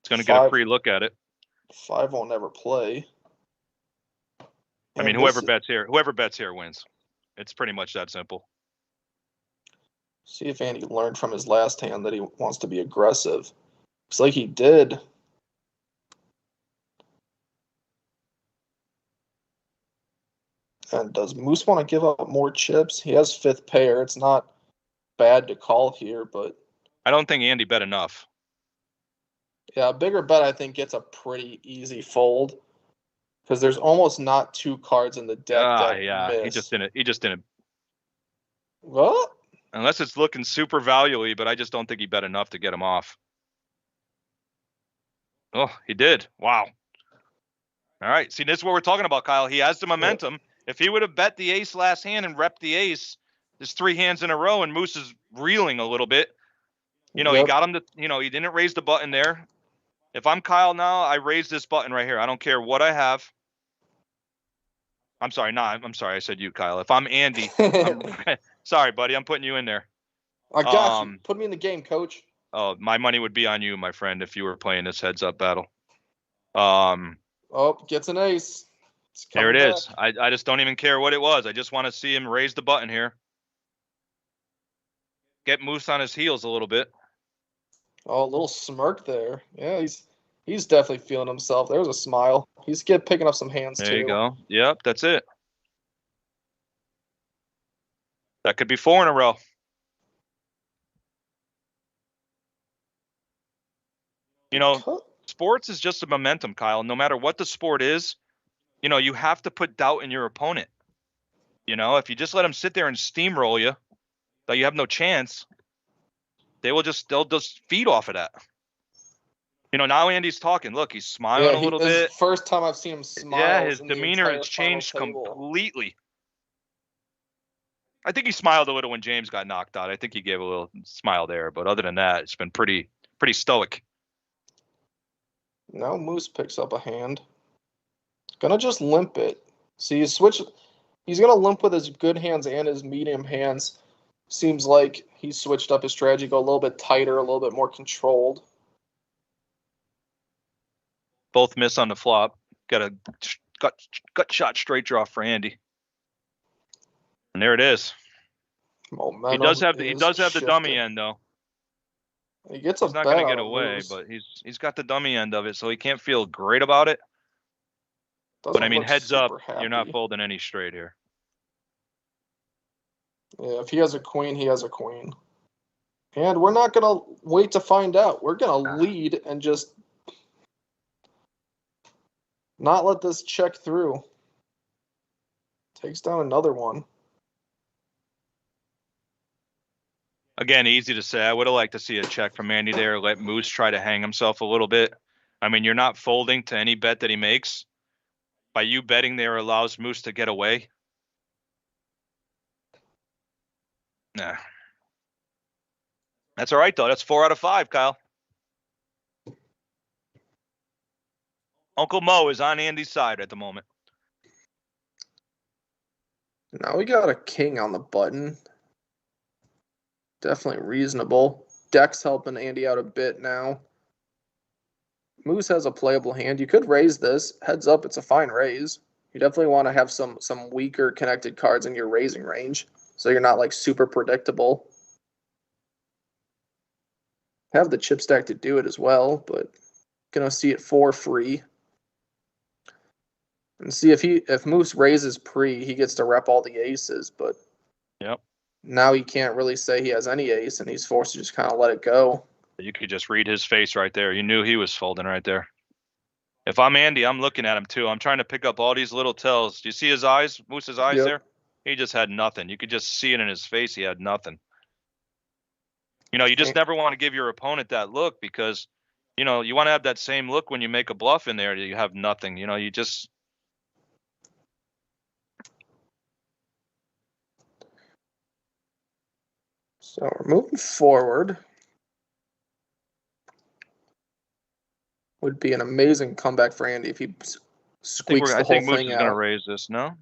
It's going to get a free look at it. 5 won't ever play. I mean, whoever bets here wins. It's pretty much that simple. See if Andy learned from his last hand that he wants to be aggressive. Looks like he did. And does Moose want to give up more chips? He has 5th pair. It's not bad to call here, but I don't think Andy bet enough. Yeah, a bigger bet I think gets a pretty easy fold because there's almost not 2 cards in the deck that miss. He just didn't. What? Unless it's looking super valuable, but I just don't think he bet enough to get him off. Oh, he did. Wow. All right. See, this is what we're talking about, Kyle. He has the momentum. Yep. If he would have bet the ace last hand and repped the ace, there's 3 hands in a row, and Moose is reeling a little bit. You know, He got him to, he didn't raise the button there. If I'm Kyle now, I raise this button right here. I don't care what I have. I'm sorry. I'm sorry. I said you, Kyle. If I'm Andy, sorry, buddy. I'm putting you in there. I got you. Put me in the game, coach. Oh, my money would be on you, my friend, if you were playing this heads-up battle. Oh, gets an ace. There it is. I just don't even care what it was. I just want to see him raise the button here. Get Moose on his heels a little bit. Oh, a little smirk there. Yeah, he's definitely feeling himself. There's a smile. He's picking up some hands too. There you go. Yep, that's it. That could be 4 in a row. You know, sports is just a momentum, Kyle. No matter what the sport is, you have to put doubt in your opponent. If you just let them sit there and steamroll you, that you have no chance, they'll just feed off of that. Now Andy's talking. Look, he's smiling a little bit. First time I've seen him smile. Yeah, his demeanor has changed completely. I think he smiled a little when James got knocked out. I think he gave a little smile there, but other than that, it's been pretty stoic. Now Moose picks up a hand. Gonna just limp it. See, he's gonna limp with his good hands and his medium hands. Seems like he switched up his strategy, go a little bit tighter, a little bit more controlled. Both miss on the flop. Got a gut shot straight draw for Andy. And there it is. Momentum he does have the dummy end though. He's not going to get away, but he's got the dummy end of it, so he can't feel great about it. But I mean, heads up, you're not folding any straight here. Yeah, if he has a queen, he has a queen. And we're not going to wait to find out. We're going to lead and just not let this check through. Takes down another one. Again, easy to say. I would have liked to see a check from Andy there. Let Moose try to hang himself a little bit. I mean, you're not folding to any bet that he makes. By you betting there allows Moose to get away. Nah. That's all right, though. That's 4 out of 5, Kyle. Uncle Mo is on Andy's side at the moment. Now we got a king on the button. Definitely reasonable. Deck's helping Andy out a bit now. Moose has a playable hand. You could raise this. Heads up, it's a fine raise. You definitely want to have some weaker connected cards in your raising range, so you're not like super predictable. Have the chip stack to do it as well, but gonna see it for free. And see if Moose raises pre, he gets to rep all the aces, but Yep. now he can't really say he has any ace, and he's forced to just kind of let it go. You could just read his face right there. You knew he was folding right there. If I'm Andy, I'm looking at him too. I'm trying to pick up all these little tells. Do you see his eyes, Moose's eyes Yep. there? He just had nothing. You could just see it in his face. He had nothing. You know, you just never want to give your opponent that look because, you know, you want to have that same look when you make a bluff in there. You have nothing. You know, you just. So we're moving forward. Would be an amazing comeback for Andy if he squeaks the I whole think Moose thing is out. going to raise this. No?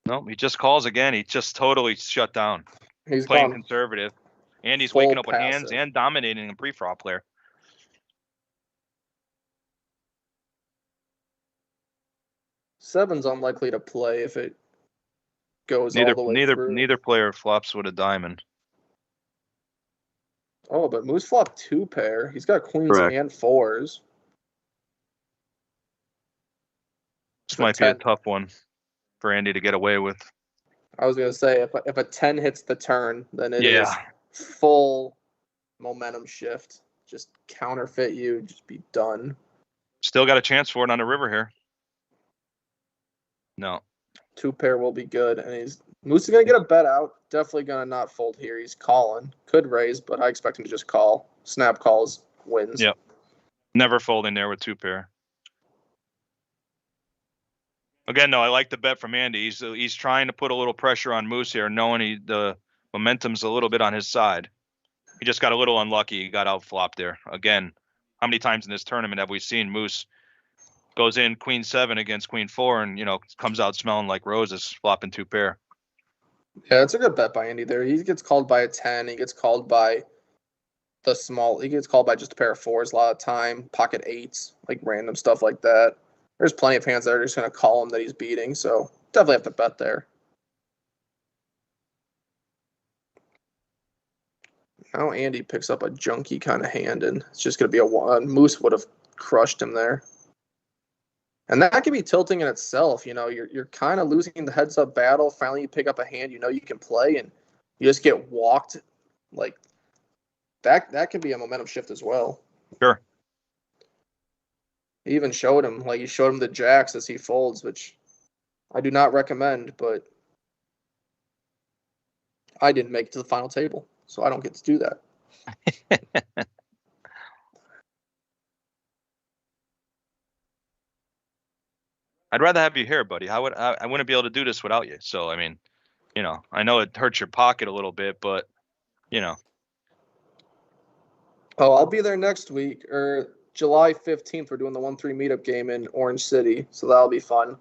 No, he just calls again. He just totally shut down. He's Playing gone conservative. Andy's full waking up with hands passive. and dominating a pre-flop player. Seven's unlikely to play if it goes all the way through. Neither player flops with a diamond. Oh, but Moose flopped 2-pair. He's got queens Correct. and fours. This might be a tough one for Andy to get away with. I was gonna say if a 10 hits the turn, then it is Yeah. full momentum shift. Just counterfeit you, just be done. Still got a chance for it on the river here. No. 2-pair will be good, and Moose is gonna get a bet out. Definitely gonna not fold here. He's calling. Could raise, but I expect him to just call. Snap calls, wins. Yep. Never folding there with 2-pair. Again, though, I like the bet from Andy. He's trying to put a little pressure on Moose here, knowing the momentum's a little bit on his side. He just got a little unlucky. He got outflopped there. Again, how many times in this tournament have we seen Moose goes in queen 7 against queen 4 and, you know, comes out smelling like roses, flopping 2-pair. Yeah, it's a good bet by Andy there. He gets called by a 10. He gets called by he gets called by just a pair of 4s a lot of time, pocket 8s, like random stuff like that. There's plenty of hands that are just going to call him that he's beating, so definitely have to bet there. Now Andy picks up a junky kind of hand, and it's just going to be a 1. Moose would have crushed him there. And that can be tilting in itself. You know, you're kind of losing the heads-up battle. Finally, you pick up a hand you know you can play, and you just get walked. Like, that can be a momentum shift as well. Sure. He even showed him, he showed him the jacks as he folds, which I do not recommend, but I didn't make it to the final table, so I don't get to do that. I'd rather have you here, buddy. I wouldn't be able to do this without you. So, I mean, you know, I know it hurts your pocket a little bit, but, you know. Oh, I'll be there next week, or July 15th. We're doing the 1-3 meetup game in Orange City, so that'll be fun.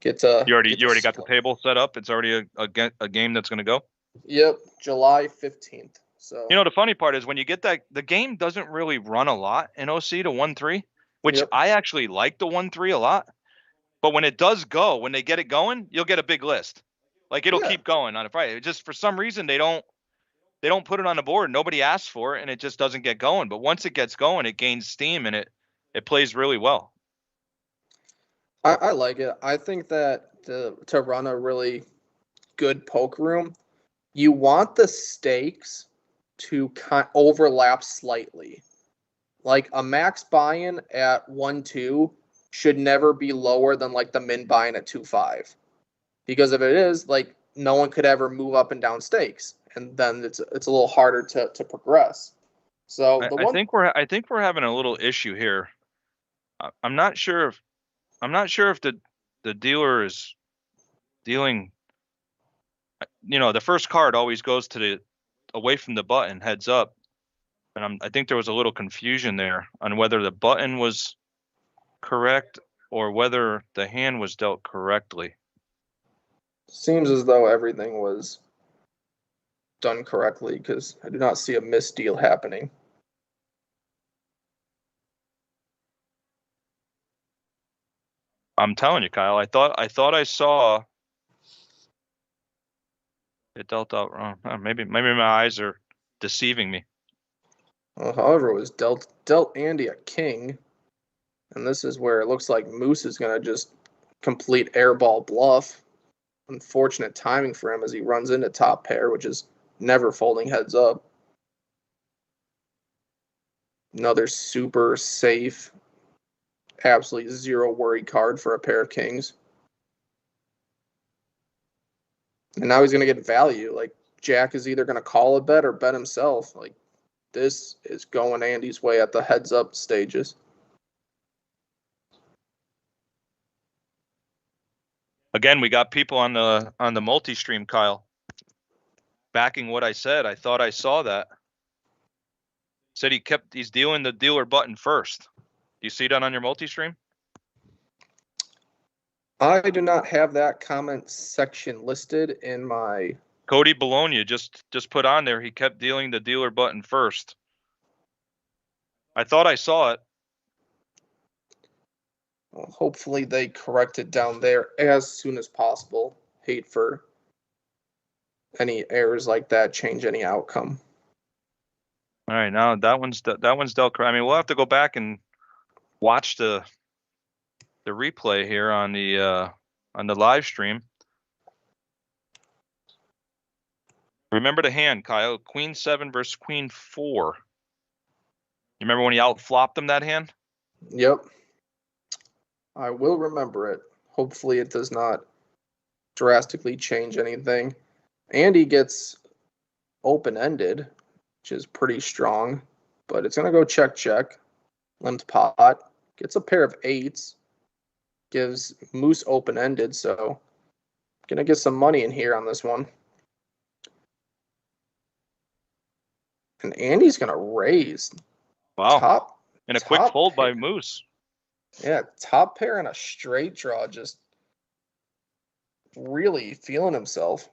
You already got the table set up? It's already a game that's going to go? Yep, July 15th. So, you know, the funny part is when you get that, the game doesn't really run a lot in OC to 1-3, which I actually like the 1-3 a lot. But when it does go, when they get it going, you'll get a big list. Like, it'll keep going on a Friday. Just for some reason, they don't put it on the board. Nobody asks for it, and it just doesn't get going. But once it gets going, it gains steam, and it plays really well. I like it. I think that to run a really good poke room, you want the stakes to overlap slightly. Like a max buy-in at 1-2 should never be lower than like the min buy-in at 2-5. Because if it is, like, no one could ever move up and down stakes, and then it's a little harder to progress. So I think we're having a little issue here. I'm not sure if the dealer is dealing. You know, the first card always goes to the away from the button, heads up, and I think there was a little confusion there on whether the button was correct or whether the hand was dealt correctly. Seems as though everything was done correctly because I do not see a misdeal happening. I'm telling you, Kyle. I thought I saw it dealt out wrong. Maybe my eyes are deceiving me. Well, however, it was dealt Andy a king, and this is where it looks like Moose is gonna just complete airball bluff. Unfortunate timing for him as he runs into top pair, which is never folding heads up. Another super safe, absolutely zero worry card for a pair of kings. And now he's going to get value. Like, Jack is either going to call a bet or bet himself. Like, this is going Andy's way at the heads up stages. Again, we got people on the multi-stream, Kyle, backing what I said. I thought I saw that. Said he's dealing the dealer button first. Do you see that on your multi-stream? I do not have that comment section listed in my... Cody Bologna just put on there. He kept dealing the dealer button first. I thought I saw it. Well, hopefully they correct it down there as soon as possible. Hate for any errors like that change any outcome. All right, now that one's dealt correct. I mean, we'll have to go back and watch the replay here on the live stream. Remember the hand, Kyle. Queen 7 versus Queen 4. You remember when he outflopped him that hand? Yep. I will remember it. Hopefully it does not drastically change anything. Andy gets open-ended, which is pretty strong, but it's going to go check. Limped pot. Gets a pair of 8s. Gives Moose open-ended, so going to get some money in here on this one. And Andy's going to raise. Wow. And a quick fold by Moose. Yeah, top pair and a straight draw, just really feeling himself.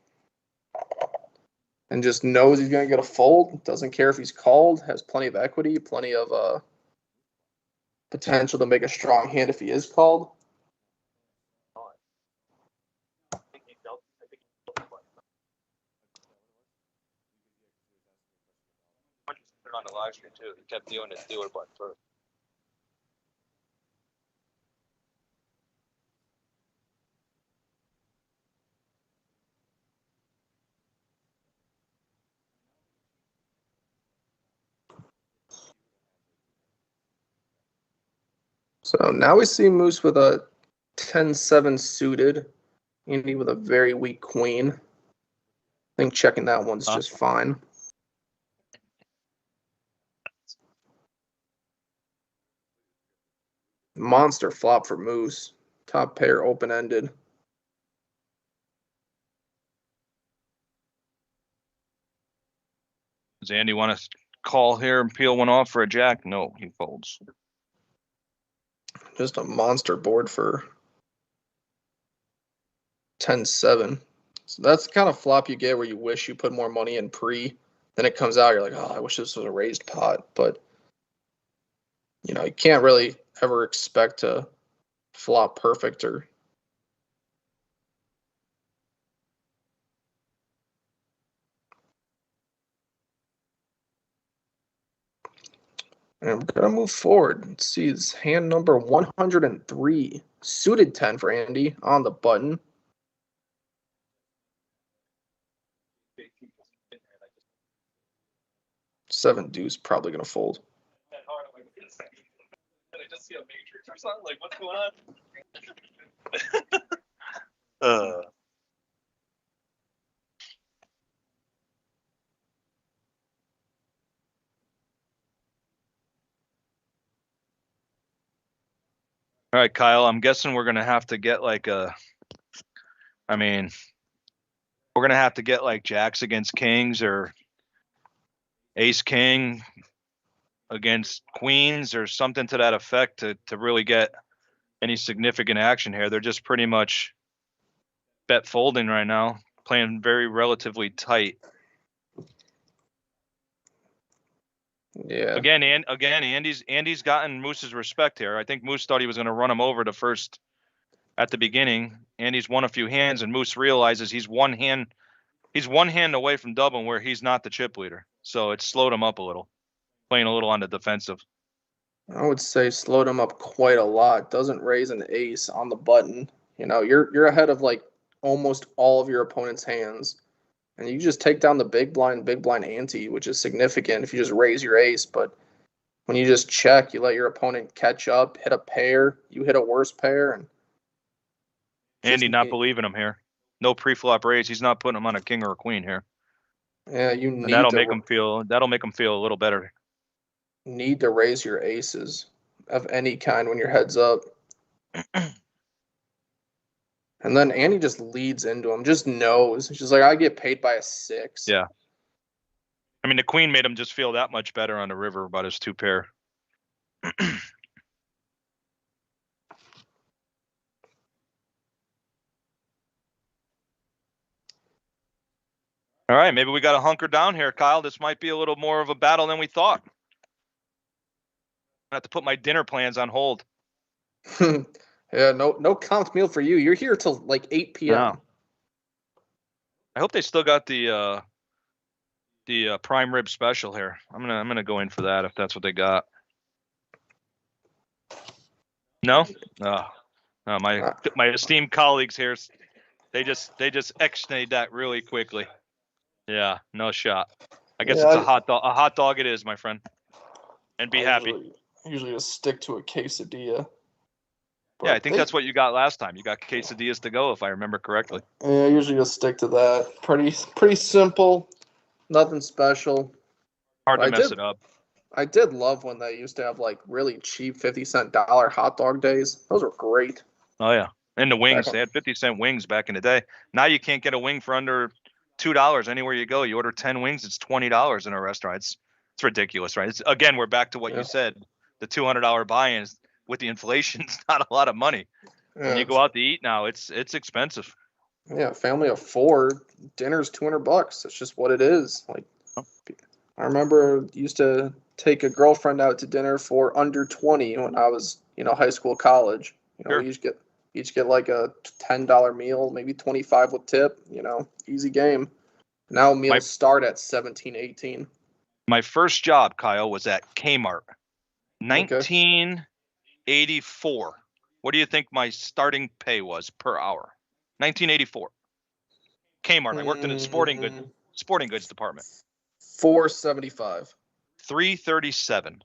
And just knows he's going to get a fold. Doesn't care if he's called. Has plenty of equity, plenty of potential to make a strong hand if he is called. On the live stream too. He kept doing his dealer button first. So now we see Moose with a 10-7 suited. Andy with a very weak queen. I think checking that one's just fine. Monster flop for Moose. Top pair open-ended. Does Andy want to call here and peel one off for a jack? No, he folds. Just a monster board for 10-7. So that's the kind of flop you get where you wish you put more money in pre. Then it comes out, you're like, oh, I wish this was a raised pot. But, you know, you can't really ever expect to flop perfect or... And we're going to move forward. Let's see, it's hand number 103. Suited 10 for Andy on the button. Seven deuce, probably going to fold. I just see a matrix or something. Like, what's going on? All right, Kyle, I'm guessing we're going to have to get like we're going to have to get like jacks against kings or ace king against queens or something to that effect to really get any significant action here. They're just pretty much bet folding right now, playing very relatively tight. Yeah. Again, Andy's gotten Moose's respect here. I think Moose thought he was going to run him over the first at the beginning. Andy's won a few hands, and Moose realizes he's one hand away from doubling where he's not the chip leader. So it slowed him up a little, playing a little on the defensive. I would say slowed him up quite a lot. Doesn't raise an ace on the button. You know, you're ahead of like almost all of your opponent's hands. And you just take down the big blind ante, which is significant if you just raise your ace. But when you just check, you let your opponent catch up, hit a pair, you hit a worse pair. And Andy not believing him here. No pre-flop raise. He's not putting him on a king or a queen here. Yeah, And that'll make him feel a little better. Need to raise your aces of any kind when your head's up. And then Andy just leads into him, just knows. She's like, I get paid by a 6. Yeah. I mean, the queen made him just feel that much better on the river about his 2 pair. All right, maybe we got to hunker down here, Kyle. This might be a little more of a battle than we thought. I have to put my dinner plans on hold. Yeah, no comped meal for you. You're here till like 8 p.m. No. I hope they still got the prime rib special here. I'm gonna go in for that if that's what they got. No, no, my esteemed colleagues here, they just exnayed that really quickly. Yeah, no shot. I guess it's a hot dog. A hot dog it is, my friend. And be happy. Usually just stick to a quesadilla. But yeah, I think that's what you got last time. You got quesadillas to go, if I remember correctly. Yeah, I usually just stick to that. Pretty simple, nothing special. Hard to mess it up. I did love when they used to have like really cheap 50-cent dollar hot dog days. Those were great. Oh yeah, and the wings. They had 50-cent wings back in the day. Now you can't get a wing for under $2 anywhere you go. You order 10 wings, it's $20 in a restaurant. It's ridiculous, right? Again, we're back to what you said. The $200 buy-ins with the inflation, it's not a lot of money. Yeah, when you go out to eat now, it's expensive. Yeah, family of 4, dinner's $200. That's just what it is. Like, I remember used to take a girlfriend out to dinner for under 20 when I was, high school, college. We each get like a $10 meal, maybe 25 with tip. Easy game. Now meals start at 17, 18. My first job, Kyle, was at Kmart, 1984. What do you think my starting pay was per hour? 1984. Kmart. I worked in the sporting goods department. $4.75. $3.37.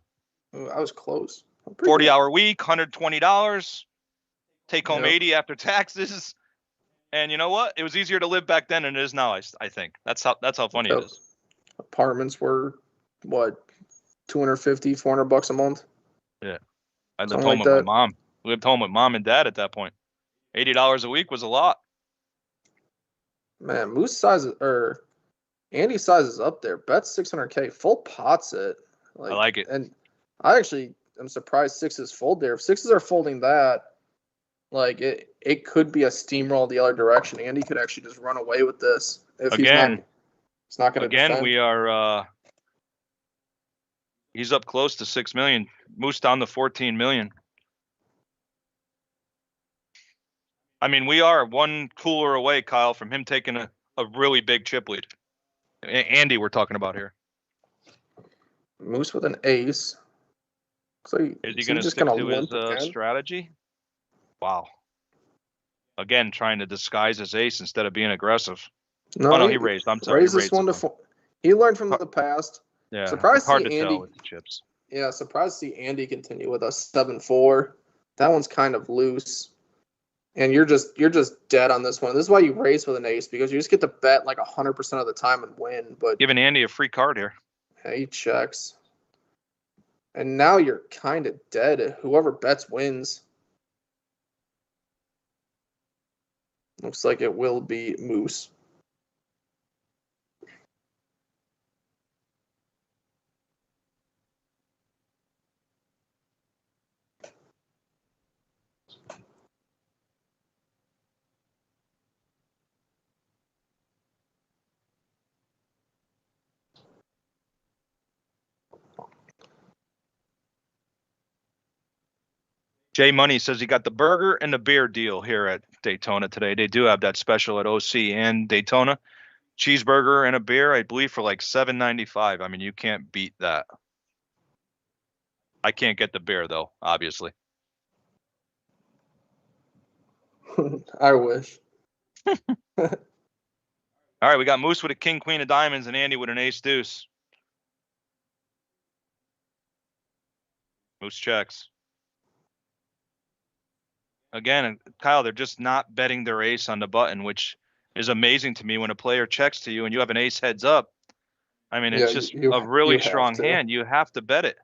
I was close. 40-hour week, $120. Take home $80 after taxes. And you know what? It was easier to live back then than it is now. I think that's how funny it is. Apartments were what, $250, $400 a month. Yeah, I lived home with my mom. Lived home with mom and dad at that point. $80 a week was a lot. Man, Andy's size is up there. Bet 600K, full pots it. I like it. And I actually am surprised 6s fold there. If 6s are folding that, like it could be a steamroll the other direction. Andy could actually just run away with this if he's not going to defend. Again, we are. He's up close to 6 million. Moose down to 14 million. I mean, we are one cooler away, Kyle, from him taking a really big chip lead. Andy, we're talking about here. Moose with an ace. So is he going to stick to his strategy? Wow. Again, trying to disguise his ace instead of being aggressive. No, he raised. I'm sorry. Raised this one to 4. He learned from the past. Yeah, surprised hard to to Andy, tell with the chips. Yeah, surprised to see Andy continue with a 7-4. That one's kind of loose. And you're just dead on this one. This is why you raise with an ace, because you just get to bet like 100% of the time and win. But giving Andy a free card here. Yeah, he checks. And now you're kind of dead. Whoever bets wins. Looks like it will be Moose. Jay Money says he got the burger and the beer deal here at Daytona today. They do have that special at OC and Daytona. Cheeseburger and a beer, I believe, for like $7.95. I mean, you can't beat that. I can't get the beer though, obviously. I wish. All right, we got Moose with a king, queen of diamonds, and Andy with an ace deuce. Moose checks. Again, Kyle, they're just not betting their ace on the button, which is amazing to me when a player checks to you and you have an ace heads up. I mean, it's just a really strong hand. You have to bet it.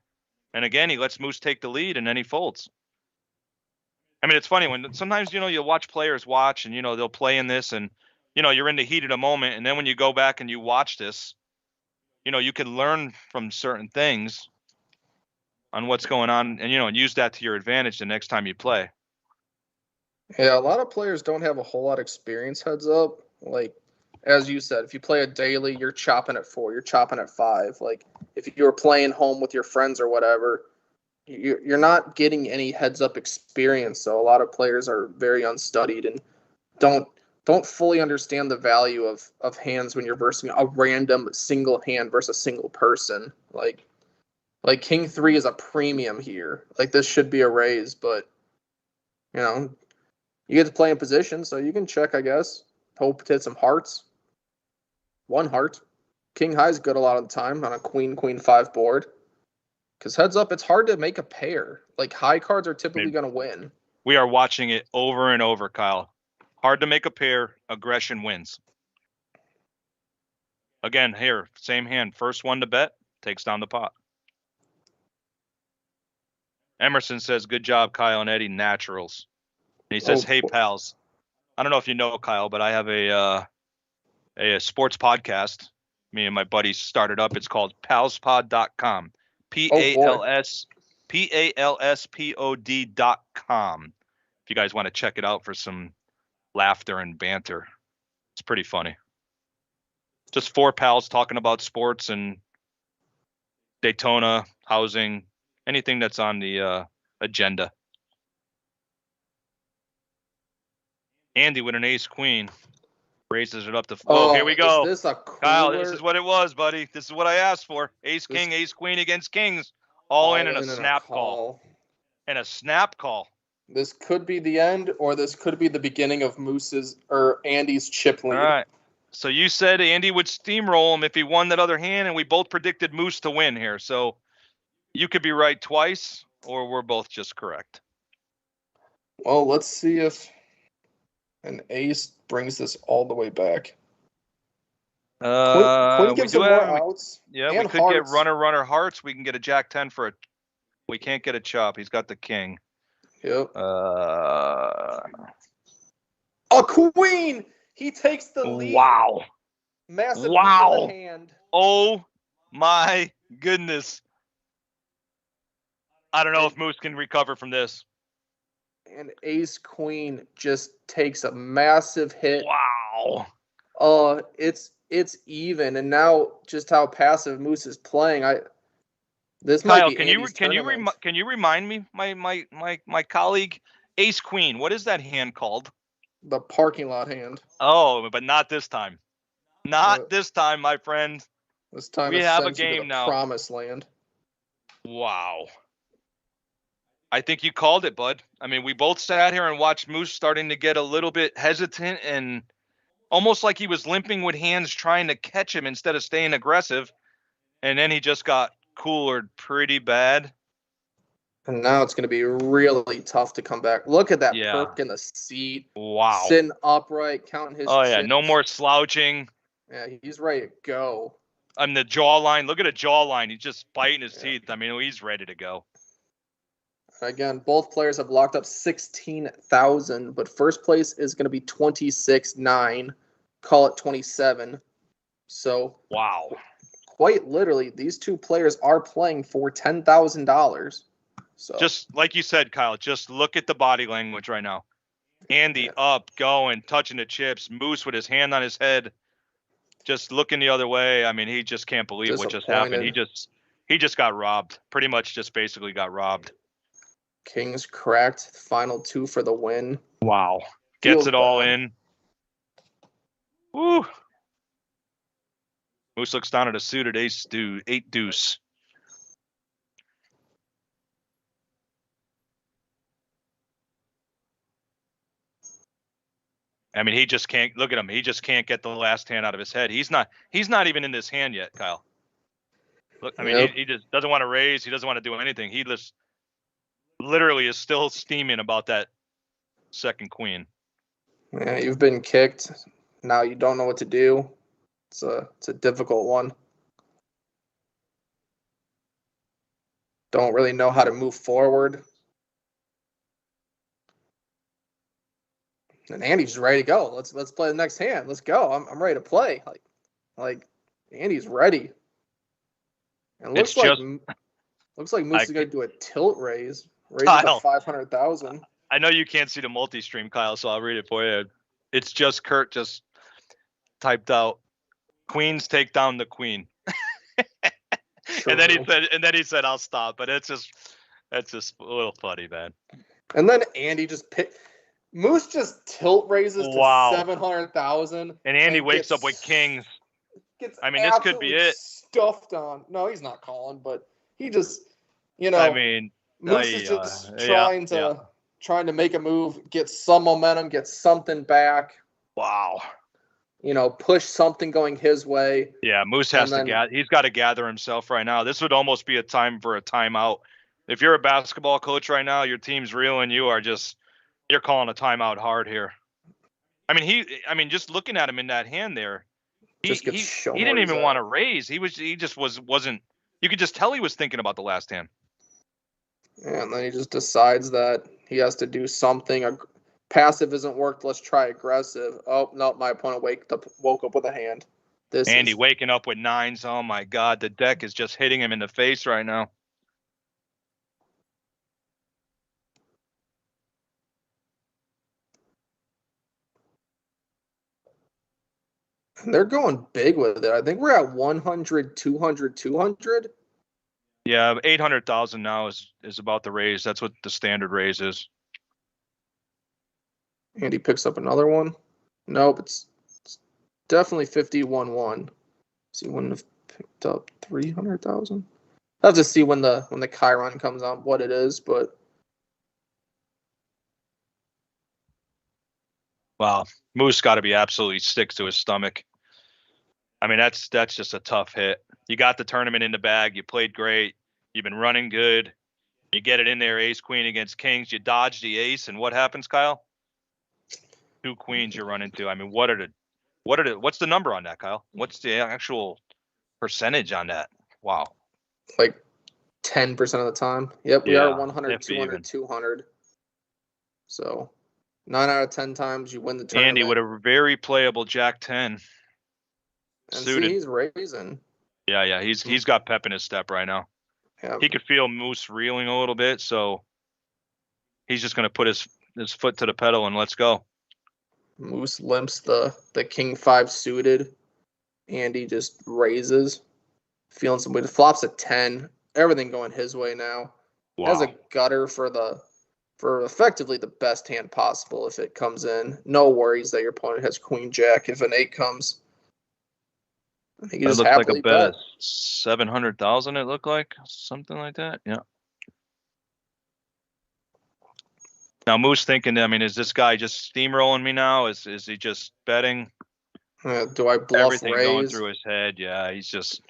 And again, he lets Moose take the lead and then he folds. I mean, it's funny when sometimes, you'll watch players watch and, they'll play in this and, you're in the heat of the moment. And then when you go back and you watch this, you can learn from certain things on what's going on and, and use that to your advantage the next time you play. Yeah, a lot of players don't have a whole lot of experience heads up. Like, as you said, if you play a daily, you're chopping at 4, you're chopping at 5. Like, if you're playing home with your friends or whatever, you're not getting any heads up experience. So a lot of players are very unstudied and don't fully understand the value of hands when you're versing a random single hand versus a single person. Like King 3 is a premium here. Like, this should be a raise, but you get to play in position, so you can check, I guess. Hope to hit some hearts. 1 heart. King high is good a lot of the time on a queen 5 board. Because heads up, it's hard to make a pair. Like, high cards are typically going to win. We are watching it over and over, Kyle. Hard to make a pair. Aggression wins. Again, here, same hand. First one to bet takes down the pot. Emerson says, good job, Kyle and Eddie. Naturals. And he says, hey, pals. I don't know if you know, Kyle, but I have a sports podcast. Me and my buddies started up. It's called palspod.com. PALSPOD.com. If you guys want to check it out for some laughter and banter. It's pretty funny. Just 4 pals talking about sports and Daytona, housing, anything that's on the agenda. Andy with an ace queen raises it up to. Oh, here we go. Is this a cooler? Kyle, this is what it was, buddy. This is what I asked for. Ace king, ace queen against kings. All in a snap call. And a snap call. This could be the end, or this could be the beginning of Moose's or Andy's chip lead. All right. So you said Andy would steamroll him if he won that other hand, and we both predicted Moose to win here. So you could be right twice, or we're both just correct. Well, let's see if an ace brings this all the way back. Queen gives him more outs. Yeah, we could get runner hearts. We can get a jack 10 for a. We can't get a chop. He's got the king. Yep. A queen. He takes the lead. Wow. Massive lead in the hand. Oh my goodness. I don't know if Moose can recover from this. And ace queen just takes a massive hit. Wow. It's even, and now just how passive Moose is playing. This Kyle, might be can you remind me, my colleague, ace queen? What is that hand called? The parking lot hand. Oh, but not this time. Not this time, my friend. This time we have a game now. Promised land. Wow. I think you called it, bud. I mean, we both sat here and watched Moose starting to get a little bit hesitant and almost like he was limping with hands trying to catch him instead of staying aggressive. And then he just got coolered pretty bad. And now it's going to be really tough to come back. Look at that perk in the seat. Wow. Sitting upright, counting his chips. Yeah, no more slouching. Yeah, he's ready to go. And the jawline. Look at the jawline. He's just biting his teeth. I mean, he's ready to go. Again, both players have locked up 16,000, but first place is going to be 26,900. Call it 27. So, wow. Quite literally, these two players are playing for $10,000. So, just like you said, Kyle, just look at the body language right now. Andy up, going, touching the chips. Moose with his hand on his head, just looking the other way. I mean, he just can't believe what just happened. He just got robbed. Pretty much just basically got robbed. Kings cracked. Final 2 for the win. Wow. Gets Feels it all bad. in. Woo. Moose looks down at a suited ace, 8 deuce. I mean, he just can't look at him. He just can't get the last hand out of his head. He's not even in this hand yet, Kyle. Look, I mean, Yep. he just doesn't want to raise. He doesn't want to do anything. He just literally is still steaming about that second queen. Yeah, you've been kicked. Now you don't know what to do. It's a difficult one. Don't really know how to move forward. And Andy's ready to go. Let's play the next hand. Let's go. I'm ready to play. Like Andy's ready. And it looks like Moose is gonna do a tilt raise. Raise it to Kyle. 500,000. I know you can't see the multi-stream, Kyle, so I'll read it for you. It's just Kurt just typed out, "Queens take down the queen," and then he said, "I'll stop." But that's just a little funny, man. And then Andy just Moose just tilt raises Wow. to 700,000. And Andy wakes up with kings. I mean, this could be it. Stuffed on. No, he's not calling, but he just, I mean, Moose is just trying to make a move, get some momentum, get something back. Wow. Push something going his way. Yeah, Moose has he's got to gather himself right now. This would almost be a time for a timeout. If you're a basketball coach right now, your team's reeling, you're calling a timeout hard here. I mean, just looking at him in that hand there, he didn't even want to raise. He just wasn't. You could just tell he was thinking about the last hand. Yeah, and then he just decides that he has to do something. Passive isn't worked. Let's try aggressive. Oh no, my opponent woke up with a hand. Andy waking up with 9s. Oh my God, the deck is just hitting him in the face right now. They're going big with it. I think we're at 100, 200, 200. Yeah, 800,000 now is about the raise. That's what the standard raise is. Andy picks up another one. Nope, it's definitely 51-1. So he wouldn't have picked up 300,000. I'll have to see when the Chiron comes out what it is, but wow, Moose got to be absolutely sick to his stomach. I mean, that's just a tough hit. You got the tournament in the bag. You played great. You've been running good. You get it in there, ace queen against kings. You dodge the ace, and what happens, Kyle? 2 queens you run into. I mean, what's the number on that, Kyle? What's the actual percentage on that? Wow. Like 10% of the time. Yep, we are 100, 200, 200. So 9 out of 10 times you win the tournament. Andy with a very playable Jack 10. And suited. See, he's raising. Yeah, he's got pep in his step right now. Yeah. He could feel Moose reeling a little bit, so he's just going to put his foot to the pedal and let's go. Moose limps the king 5 suited. Andy just raises, feeling some weight. Flops a 10. Everything going his way now. Wow. Has a gutter for effectively the best hand possible if it comes in. No worries that your opponent has queen jack if an 8 comes. I think he just looks like a bet bet. of 700,000. It looked like something like that. Yeah. Now Moose thinking, I mean, is this guy just steamrolling me now? Is he just betting? Do I bluff Everything raise? going through his head. Yeah, he's just.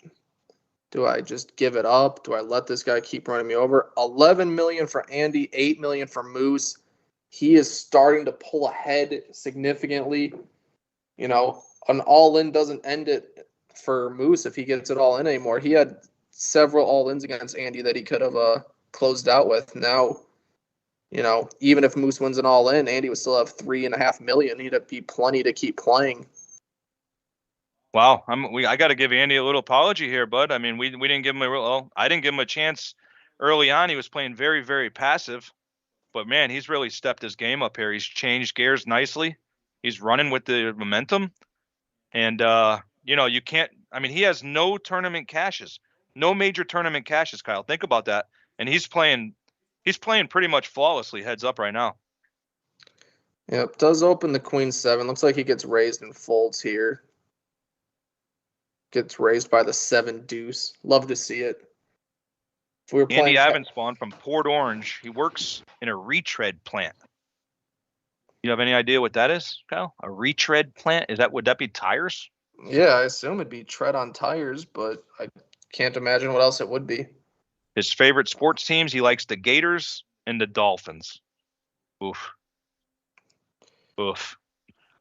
Do I just give it up? Do I let this guy keep running me over? 11 million for Andy, 8 million for Moose. He is starting to pull ahead significantly. An all-in doesn't end it for Moose if he gets it all in anymore. He had several all-ins against Andy that he could have closed out with. Now, even if Moose wins an all-in, Andy would still have 3.5 million. He'd be plenty to keep playing. Wow, I got to give Andy a little apology here, bud. I mean, we didn't give him I didn't give him a chance early on. He was playing very, very passive, but man, he's really stepped his game up here. He's changed gears nicely. He's running with the momentum, and you can't. I mean, he has no tournament cashes, no major tournament cashes. Kyle, think about that, and he's playing He's playing pretty much flawlessly heads up right now. Yep, does open the queen 7. Looks like he gets raised and folds here. Gets raised by the 7 deuce. Love to see it. If we were Andy playing Avenspawn from Port Orange. He works in a retread plant. You have any idea what that is, Kyle? A retread plant? Would that be tires? Yeah, I assume it'd be tread on tires, but I can't imagine what else it would be. His favorite sports teams, he likes the Gators and the Dolphins. Oof. Oof.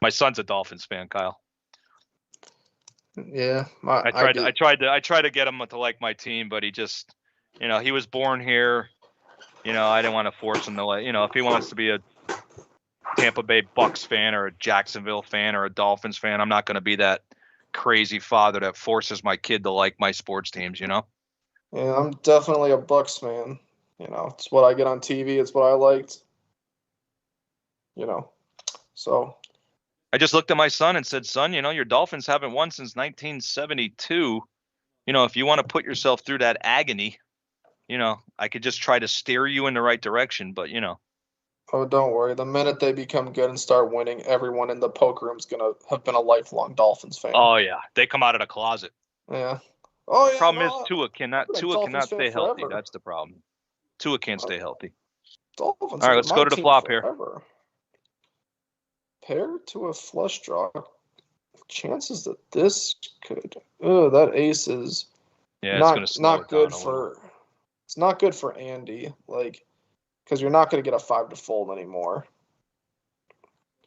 My son's a Dolphins fan, Kyle. Yeah, I tried to get him to like my team, but he just, he was born here. I didn't want to force him to like, if he wants to be a Tampa Bay Bucks fan or a Jacksonville fan or a Dolphins fan, I'm not going to be that crazy father that forces my kid to like my sports teams, Yeah, I'm definitely a Bucks fan. It's what I get on TV. It's what I liked. So. I just looked at my son and said, son, your Dolphins haven't won since 1972. If you want to put yourself through that agony, I could just try to steer you in the right direction, but Oh, don't worry. The minute they become good and start winning, everyone in the poker room's going to have been a lifelong Dolphins fan. Oh, yeah. They come out of the closet. Yeah. Oh, yeah. Problem is Tua cannot stay healthy. Forever. That's the problem. Tua can't stay healthy. Dolphins. All right, let's go to the flop here. Pair to a flush draw. Chances that this could. Oh, that ace is. Yeah, it's going to slow not good for. It's not good for Andy, because you're not going to get a 5 to fold anymore.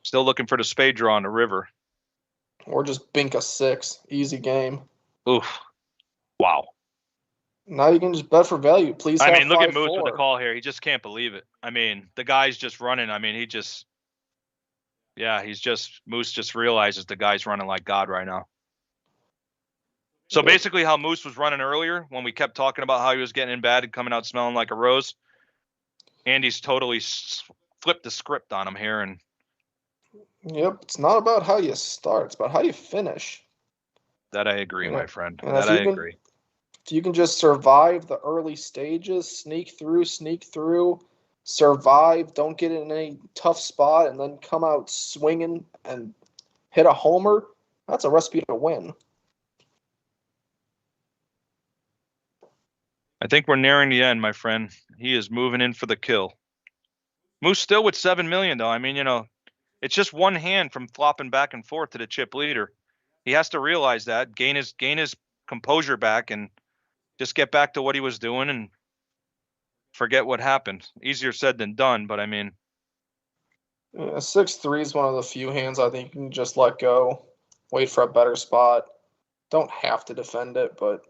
Still looking for the spade draw on the river. Or just bink a 6, easy game. Oof! Wow. Now you can just bet for value. Please. I mean, look at 5-4. Moose with the call here. He just can't believe it. I mean, the guy's just running. I mean, Moose just realizes the guy's running like God right now. So basically how Moose was running earlier when we kept talking about how he was getting in bad and coming out smelling like a rose, Andy's totally flipped the script on him here. And yep, it's not about how you start. It's about how you finish. That I agree, my friend. And that I agree. If you can just survive the early stages, sneak through, survive, don't get in any tough spot, and then come out swinging and hit a homer, that's a recipe to win. I think we're nearing the end, my friend. He is moving in for the kill. Moose still with 7 million, though. I mean, it's just one hand from flopping back and forth to the chip leader. He has to realize that, gain his composure back, and just get back to what he was doing and forget what happened. Easier said than done, but I mean. Yeah, 6-3 is one of the few hands I think you can just let go, wait for a better spot. Don't have to defend it, but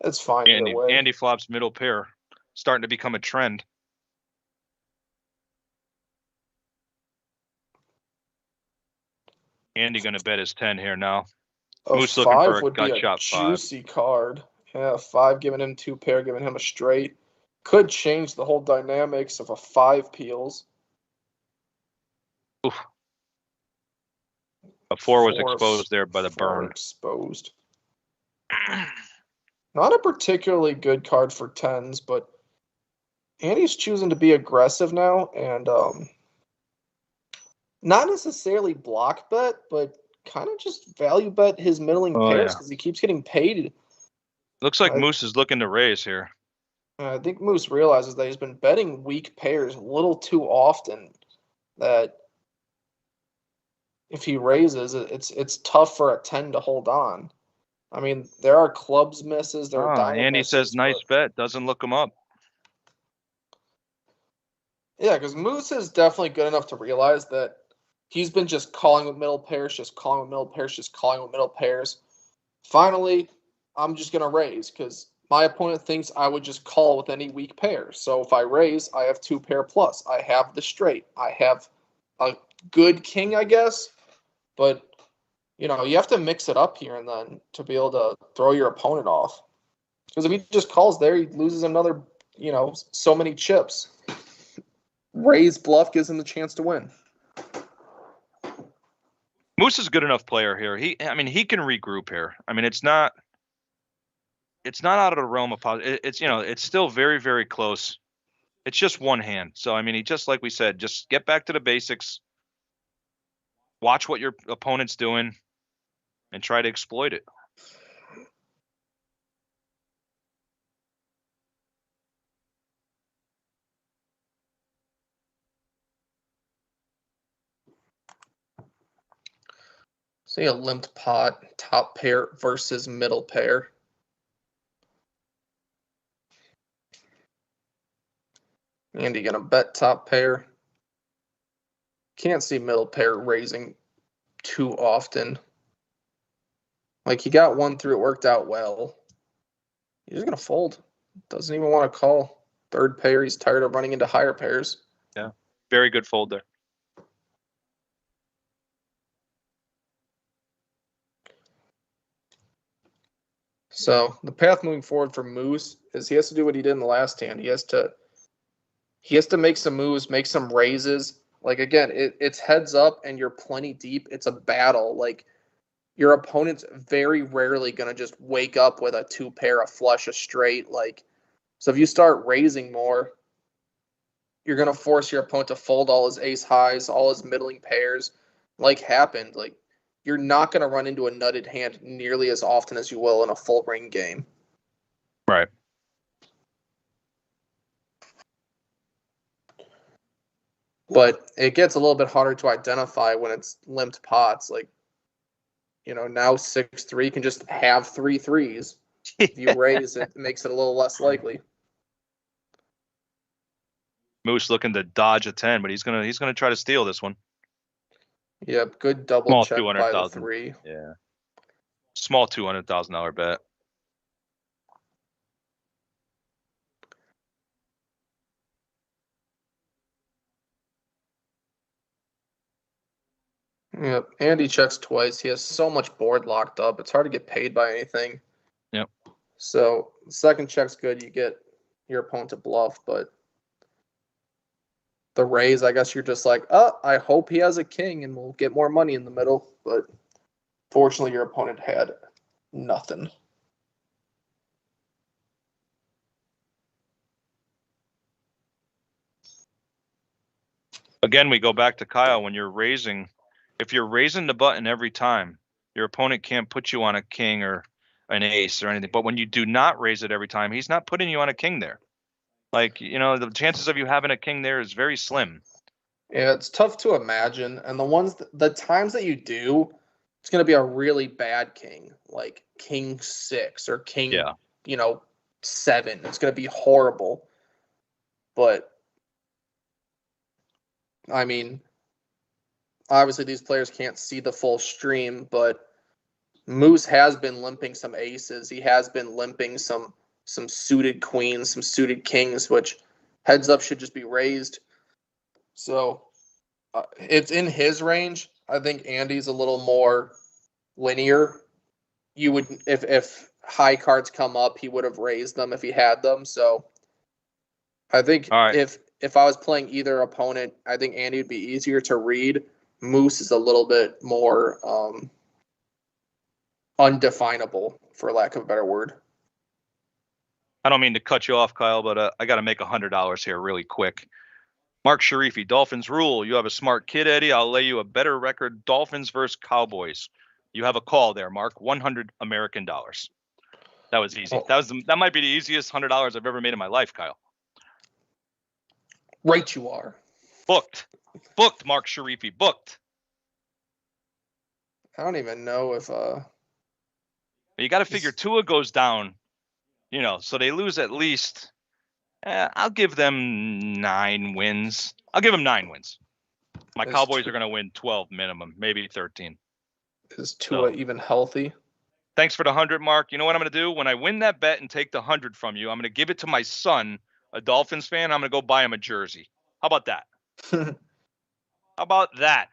it's fine either way. Andy flops middle pair, starting to become a trend. Andy going to bet his 10 here now. Moose looking for a gut shot 5. Juicy card. Yeah, 5 giving him 2 pair, giving him a straight. Could change the whole dynamics if a 5 peels. Oof. A 4 was exposed there by the burn. Exposed. Not a particularly good card for 10s, but Andy's choosing to be aggressive now and not necessarily block bet, but kind of just value bet his middling pairs because he keeps getting paid. Looks like Moose is looking to raise here. I think Moose realizes that he's been betting weak pairs a little too often, that if he raises, it's tough for a 10 to hold on. I mean, there are clubs misses. There are diamond Andy misses, says nice bet. Doesn't look him up. Yeah, because Moose is definitely good enough to realize that he's been just calling with middle pairs, just calling with middle pairs, just calling with middle pairs. Finally, I'm just going to raise because my opponent thinks I would just call with any weak pair. So if I raise, I have 2 pair plus. I have the straight. I have a good king, I guess. But, you have to mix it up here and then to be able to throw your opponent off. Because if he just calls there, he loses another, so many chips. Raise bluff gives him the chance to win. Moose is a good enough player here. He can regroup here. I mean, it's not out of the realm of possibility. It's still very, very close It's just one hand. So, I mean, he just, like we said, just get back to the basics. Watch what your opponent's doing and try to exploit it. See a limped pot, top pair versus middle pair. Andy gonna bet top pair. Can't see middle pair raising too often. Like, he got one through, it worked out well. He's just gonna fold. Doesn't even want to call. Third pair, he's tired of running into higher pairs. Yeah, very good fold there. So the path moving forward for Moose is he has to do what he did in the last hand. He has to make some moves, make some raises. Like, again, it's heads up and you're plenty deep. It's a battle. Like, your opponent's very rarely gonna just wake up with a two pair, a flush, a straight. Like, so if you start raising more, you're gonna force your opponent to fold all his ace highs, all his middling pairs, like happened. Like, you're not gonna run into a nutted hand nearly as often as you will in a full ring game. Right. But it gets a little bit harder to identify when it's limped pots. Like, now 6-3 can just have 3 threes. If you raise it, it makes it a little less likely. Moose looking to dodge a 10, but he's gonna try to steal this one. Yep, good double Small check by the 200,000. 3. Yeah. Small $200,000 bet. Yep, Andy checks twice. He has so much board locked up. It's hard to get paid by anything. Yep. So second check's good. You get your opponent to bluff, but the raise, I guess you're just like, I hope he has a king and we'll get more money in the middle. But fortunately, your opponent had nothing. Again, we go back to Kyle. When you're raising, if you're raising the button every time, your opponent can't put you on a king or an ace or anything. But when you do not raise it every time, he's not putting you on a king there. Like, the chances of you having a king there is very slim. Yeah, it's tough to imagine. And the times that you do, it's going to be a really bad king, like king 6 or king, 7. It's going to be horrible. But, I mean, obviously these players can't see the full stream, but Moose has been limping some aces. He has been limping some suited queens, some suited kings, which heads up should just be raised. So it's in his range. I think Andy's a little more linear. You would, if high cards come up, he would have raised them if he had them. So I think if I was playing either opponent, I think Andy would be easier to read. Moose is a little bit more undefinable, for lack of a better word. I don't mean to cut you off, Kyle, but I got to make $100 here really quick. Mark Sharifi, Dolphins rule. You have a smart kid, Eddie. I'll lay you a better record. Dolphins versus Cowboys. You have a call there, Mark. $100 American dollars. That was easy. That might be the easiest $100 I've ever made in my life, Kyle. Right, you are. Booked, Mark Sharifi. Booked. I don't even know if you got to figure Tua goes down. So they lose at least. I'll give them 9 wins. I'll give them 9 wins. My Cowboys are going to win 12 minimum, maybe 13. Is Tua even healthy? Thanks for the 100, Mark. You know what I'm going to do? When I win that bet and take the 100 from you, I'm going to give it to my son, a Dolphins fan. I'm going to go buy him a jersey. How about that? How about that?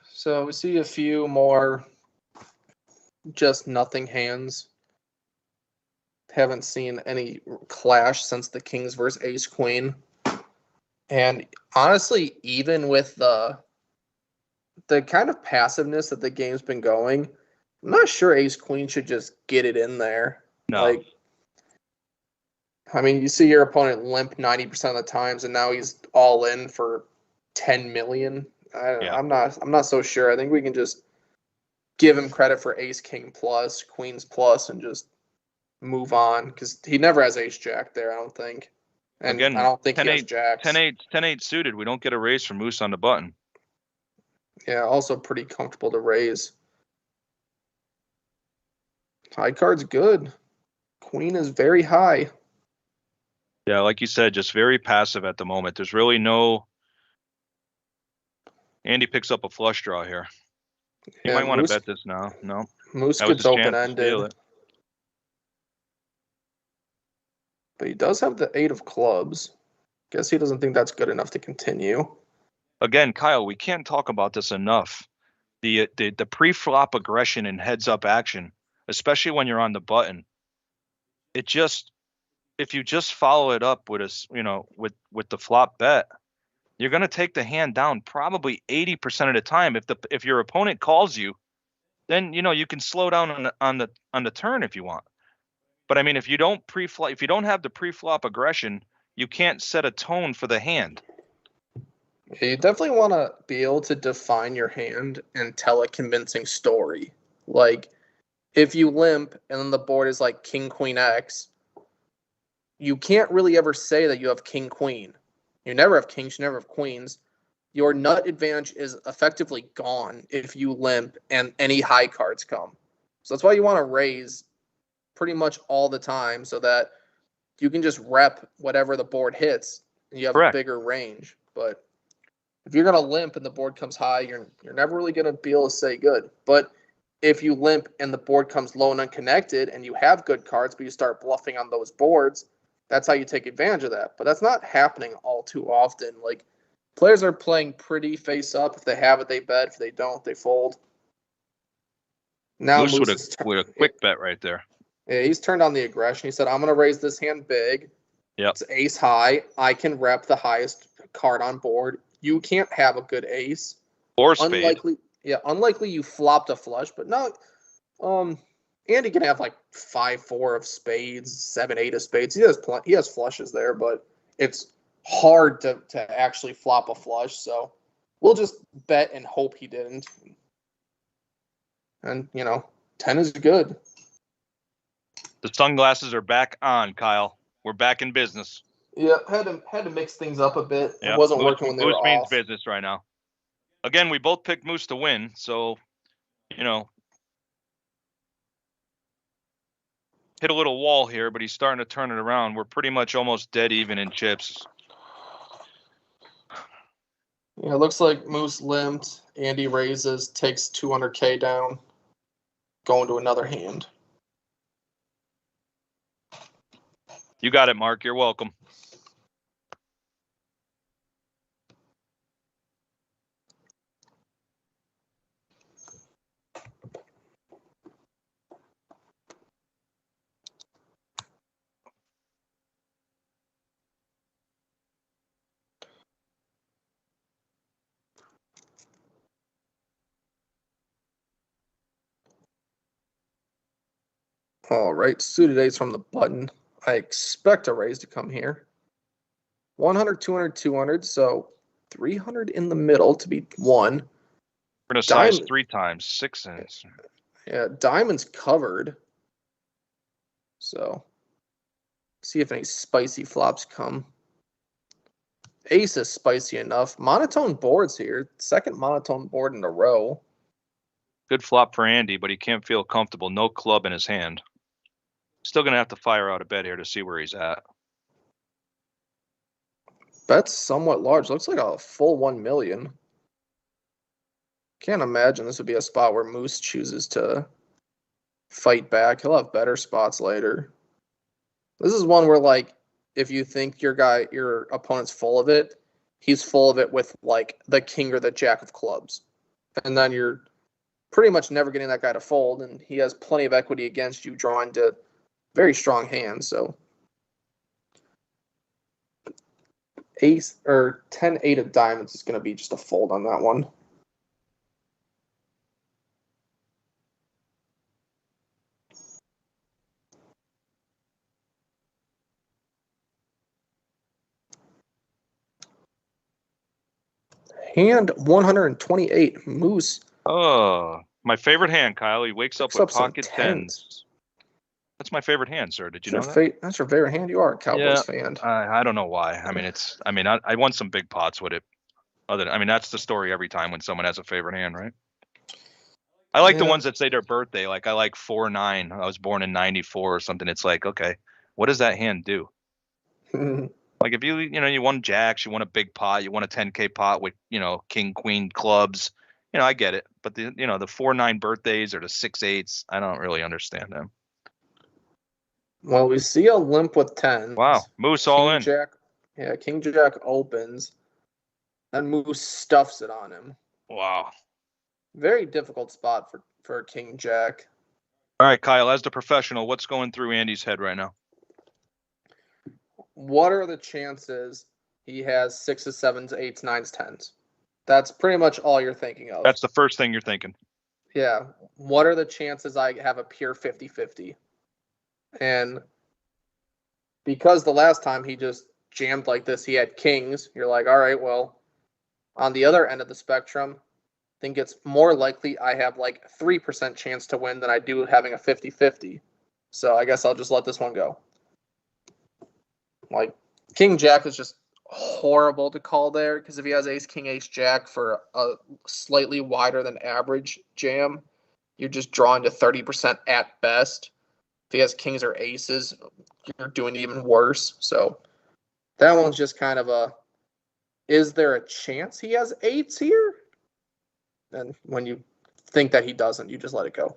So we see a few more just nothing hands. Haven't seen any clash since the Kings versus Ace Queen. And honestly, even with the kind of passiveness that the game's been going, I'm not sure Ace Queen should just get it in there. No. Like, I mean, you see your opponent limp 90% of the times, and now he's all in for 10 million. I'm not so sure. I think we can just give him credit for Ace King plus, Queens plus, and just move on, because he never has Ace Jack there, I don't think. And Again, I don't think 10, he has 8, Jacks. 10-8 suited. We don't get a raise from Moose on the button. Yeah, also pretty comfortable to raise. High card's good. Queen is very high. Yeah, like you said, just very passive at the moment. There's really no. Andy picks up a flush draw here. He might want to bet this now. No. Moose That was gets his chance to open-ended. steal it. But he does have the 8 of clubs. Guess he doesn't think that's good enough to continue. Again, Kyle, we can't talk about this enough. The pre-flop aggression and heads-up action, especially when you're on the button, it just, if you just follow it up with with the flop bet, you're going to take the hand down probably 80% of the time. If your opponent calls you, then you can slow down on the turn if you want. But I mean, if you don't have the pre-flop aggression, you can't set a tone for the hand. Yeah, you definitely want to be able to define your hand and tell a convincing story. Like, if you limp and then the board is like King Queen X, you can't really ever say that you have King Queen. You never have kings, you never have queens. Your nut advantage is effectively gone if you limp and any high cards come. So that's why you want to raise pretty much all the time, so that you can just rep whatever the board hits and you have Correct. a bigger range. But if you're gonna limp and the board comes high, you're never really gonna be able to say good. But if you limp and the board comes low and unconnected and you have good cards, but you start bluffing on those boards, that's how you take advantage of that. But that's not happening all too often. Like, players are playing pretty face up. If they have it, they bet. If they don't, they fold. Now Moose with a quick bet right there. Yeah, he's turned on the aggression. He said, I'm going to raise this hand big. Yep. It's ace high. I can rep the highest card on board. You can't have a good ace. Or spade. Unlikely you flopped a flush, but no. Andy can have like 5-4 of spades, 7-8 of spades. He has flushes there, but it's hard to actually flop a flush. So we'll just bet and hope he didn't. And 10 is good. The sunglasses are back on, Kyle. We're back in business. Yeah, had to mix things up a bit. Yep. It wasn't working when they were Moose means off. business right now. Again, we both picked Moose to win, so hit a little wall here, but he's starting to turn it around. We're pretty much almost dead even in chips. Yeah, it looks like Moose limped. Andy raises, takes 200K down, going to another hand. You got it, Mark. You're welcome. All right, suited ace from the button. I expect a raise to come here. 100, 200, 200, so 300 in the middle to be 1. We're going to size 3 times, 6 cents. Yeah, diamond's covered. So, see if any spicy flops come. Ace is spicy enough. Monotone boards here. Second monotone board in a row. Good flop for Andy, but he can't feel comfortable. No club in his hand. Still going to have to fire out a bet here to see where he's at. Bet's somewhat large. Looks like a full 1 million. Can't imagine this would be a spot where Moose chooses to fight back. He'll have better spots later. This is one where, like, if you think your opponent's full of it, he's full of it with, like, the king or the jack of clubs. And then you're pretty much never getting that guy to fold, and he has plenty of equity against you, drawing to very strong hand. So ace or 10-8 of diamonds is going to be just a fold on that one. Hand 128, Moose. Oh, my favorite hand, Kyle. He wakes up Picks with up some pocket tens. tens. That's my favorite hand, sir. Did you know that? That's your favorite hand? You are a Cowboys fan. I don't know why. I mean, I won some big pots with it. That's the story every time when someone has a favorite hand, right? I like the ones that say their birthday. Like I like 4-9. I was born in 94 or something. It's like, okay, what does that hand do? Like if you won jacks, you won a big pot, you won a 10K pot with, king, queen clubs. I get it. But the 4-9 birthdays or the 6-8s, I don't really understand them. Well, we see a limp with tens. Wow, Moose all in. Jack, yeah, King Jack opens, and Moose stuffs it on him. Wow. Very difficult spot for King Jack. All right, Kyle, as the professional, what's going through Andy's head right now? What are the chances he has 6s, 7s, 8s, 9s, 10s? That's pretty much all you're thinking of. That's the first thing you're thinking. Yeah. What are the chances I have a pure 50-50? And because the last time he just jammed like this, he had kings. You're like, all right, well, on the other end of the spectrum, I think it's more likely I have like 3% chance to win than I do having a 50-50. So I guess I'll just let this one go. Like, King Jack is just horrible to call there because if he has ace, king, ace, jack for a slightly wider than average jam, you're just drawing to 30% at best. If he has kings or aces, you're doing even worse. So that one's just kind of is there a chance he has eights here? And when you think that he doesn't, you just let it go.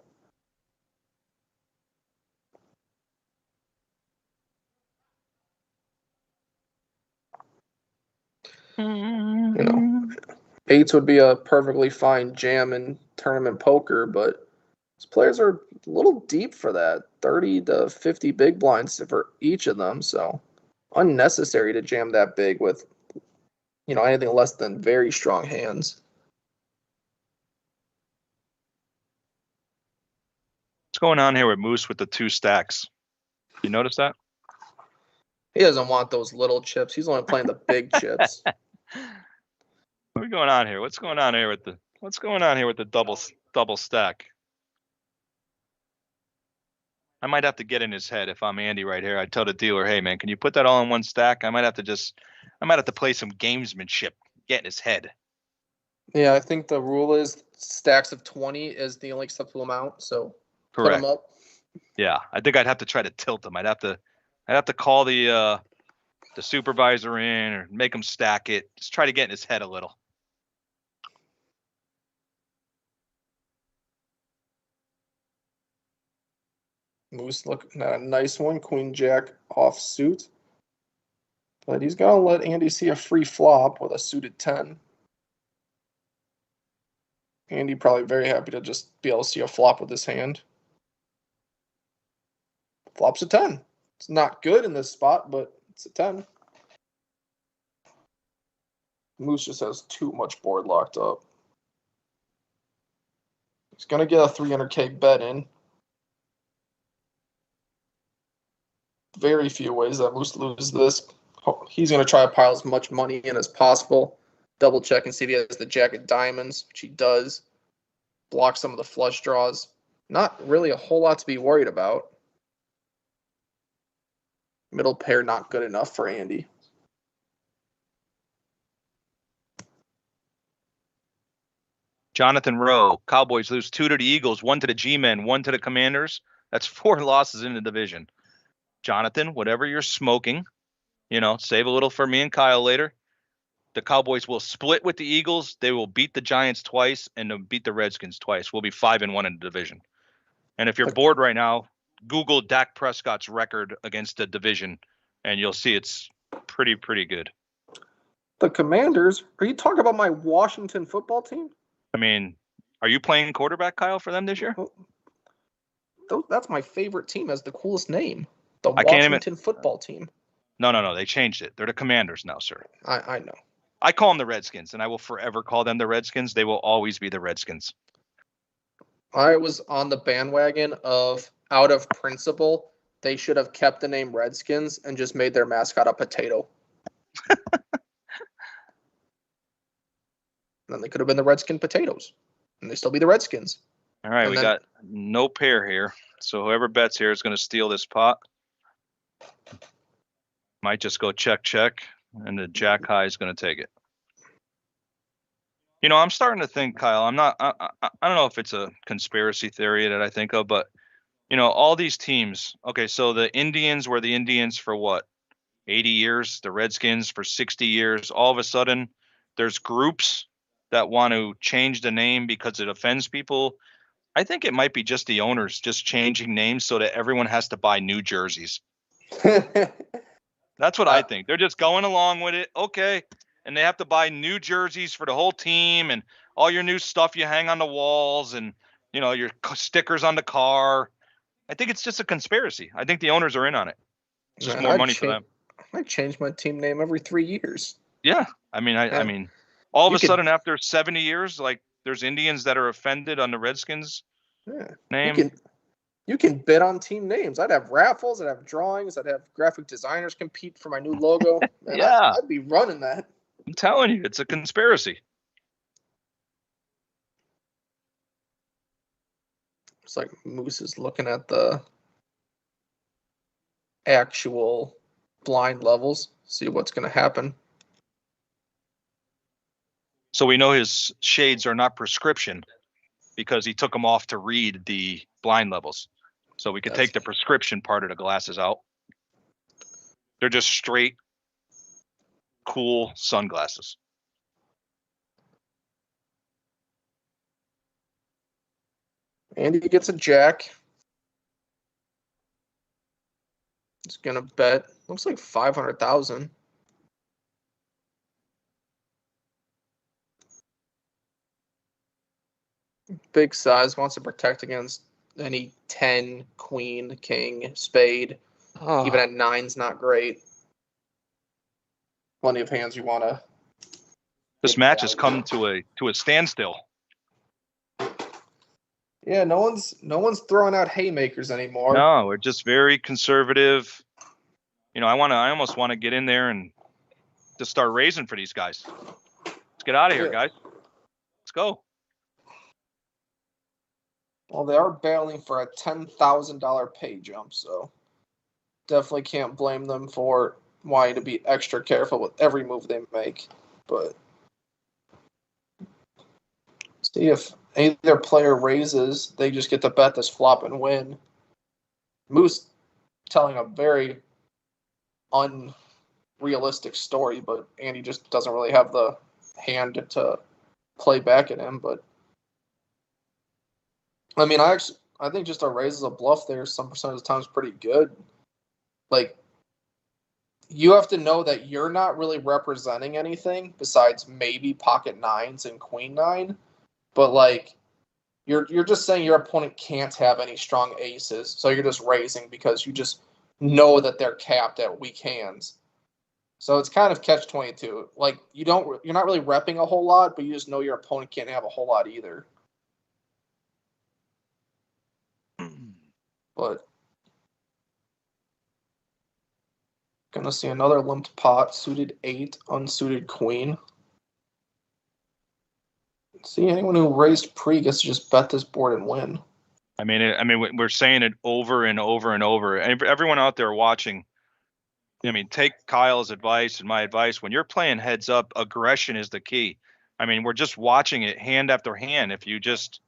Eights would be a perfectly fine jam in tournament poker, but these players are a little deep for that. 30 to 50 big blinds for each of them, so unnecessary to jam that big with, anything less than very strong hands. What's going on here with Moose with the 2 stacks? You notice that? He doesn't want those little chips. He's only playing the big chips. What's going on here? What's going on here with the double stack? I might have to get in his head if I'm Andy right here. I'd tell the dealer, hey man, can you put that all in one stack? I might have to play some gamesmanship, get in his head. Yeah, I think the rule is stacks of 20 is the only acceptable amount. So correct. Put them up. Yeah, I think I'd have to try to tilt him. I'd have to call the supervisor in or make him stack it. Just try to get in his head a little. Moose looking at a nice one, Queen Jack offsuit. But he's going to let Andy see a free flop with a suited 10. Andy probably very happy to just be able to see a flop with his hand. Flop's a 10. It's not good in this spot, but it's a 10. Moose just has too much board locked up. He's going to get a 300K bet in. Very few ways that Moose loses this. He's going to try to pile as much money in as possible. Double check and see if he has the jack of diamonds, which he does. Block some of the flush draws. Not really a whole lot to be worried about. Middle pair not good enough for Andy. Jonathan Rowe, Cowboys lose 2 to the Eagles, 1 to the G-Men, 1 to the Commanders. That's 4 losses in the division. Jonathan, whatever you're smoking, save a little for me and Kyle later. The Cowboys will split with the Eagles. They will beat the Giants twice and they'll beat the Redskins twice. We'll be 5-1 in the division. And if you're bored right now, Google Dak Prescott's record against the division, and you'll see it's pretty good. The Commanders? Are you talking about my Washington football team? I mean, are you playing quarterback, Kyle, for them this year? that's my favorite team. Has the coolest name. The I can't even. Washington football team. No. They changed it. They're the Commanders now, sir. I know. I call them the Redskins, and I will forever call them the Redskins. They will always be the Redskins. I was on the bandwagon of, out of principle, they should have kept the name Redskins and just made their mascot a potato. Then they could have been the Redskin Potatoes, and they still be the Redskins. All right, And we then- got no pair here, so whoever bets here is going to steal this pot. Might just go check, and the Jack High is going to take it. You know, I'm starting to think, Kyle. I don't know if it's a conspiracy theory that I think of, but you know, all these teams. Okay, so the Indians were the Indians for what? 80 years. The Redskins for 60 years. All of a sudden, there's groups that want to change the name because it offends people. I think it might be just the owners just changing names so that everyone has to buy new jerseys. That's what I think. They're just going along with it. Okay. And they have to buy new jerseys for the whole team and all your new stuff you hang on the walls and, you know, your stickers on the car. I think it's just a conspiracy. I think the owners are in on it. It's just more money for them. I change my team name every 3 years. Yeah. I mean, all of a sudden after 70 years, like there's Indians that are offended on the Redskins name. You can bid on team names. I'd have raffles. I'd have drawings. I'd have graphic designers compete for my new logo. Man, Yeah. I'd be running that. I'm telling you, it's a conspiracy. It's like Moose is looking at the actual blind levels, see what's going to happen. So we know his shades are not prescription because he took them off to read the blind levels. So we could take the prescription part of the glasses out. They're just straight, cool sunglasses. Andy gets a jack. He's going to bet. Looks like 500,000. Big size, wants to protect against any 10, queen, king, spade. Oh. Even at 9's not great. Plenty of hands you want to. This match has come to a standstill. Yeah, no one's throwing out haymakers anymore. No, we're just very conservative. You know, I almost want to get in there and just start raising for these guys. Let's get out of here, guys. Let's go. Well, they are battling for a $10,000 pay jump, so definitely can't blame them for wanting to be extra careful with every move they make. But see if either player raises, they just get to bet this flop and win. Moose telling a very unrealistic story, but Andy just doesn't really have the hand to play back at him. But I mean, I think just a raise as a bluff there some percent of the time is pretty good. Like, you have to know that you're not really representing anything besides maybe pocket 9s and queen 9, but like you're just saying your opponent can't have any strong aces, so you're just raising because you just know that they're capped at weak hands. So it's kind of catch-22. Like you're not really repping a whole lot, but you just know your opponent can't have a whole lot either. But gonna see another limped pot, suited 8, unsuited queen. See, anyone who raised pre gets to just bet this board and win. I mean, we're saying it over and over and over. And everyone out there watching, I mean, take Kyle's advice and my advice. When you're playing heads up, aggression is the key. I mean, we're just watching it hand after hand. If you just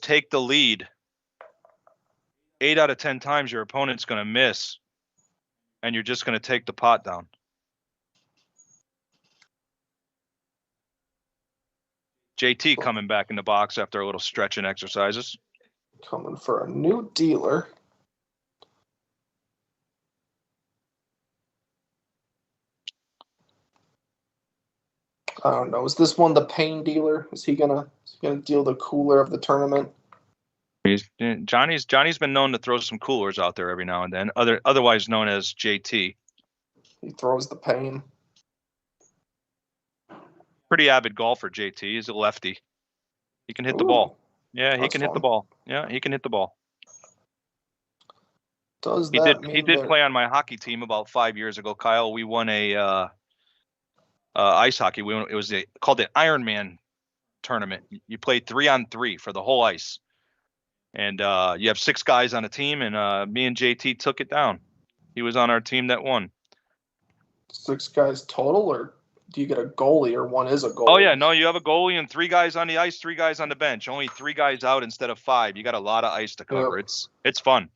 take the lead, 8 out of 10 times your opponent's going to miss, and you're just going to take the pot down. JT coming back in the box after a little stretching exercises. Coming for a new dealer. I don't know. Is this one the pain dealer? Is he gonna deal the cooler of the tournament? Johnny's been known to throw some coolers out there every now and then. Otherwise known as JT. He throws the pain. Pretty avid golfer, JT. He's a lefty. He can hit the Ooh, ball. Yeah, he that's can hit the fun. ball. Yeah, he can hit the ball. Does He that did. mean He did that- play on my hockey team about 5 years ago, Kyle. We won a ice hockey. It was called the Ironman tournament. You play 3-on-3 for the whole ice, and you have 6 guys on a team. And me and JT took it down. He was on our team that won. 6 guys total, or do you get a goalie, or one is a goalie? Oh yeah, no, you have a goalie and 3 guys on the ice, 3 guys on the bench. Only 3 guys out instead of 5. You got a lot of ice to cover. Yep. It's fun.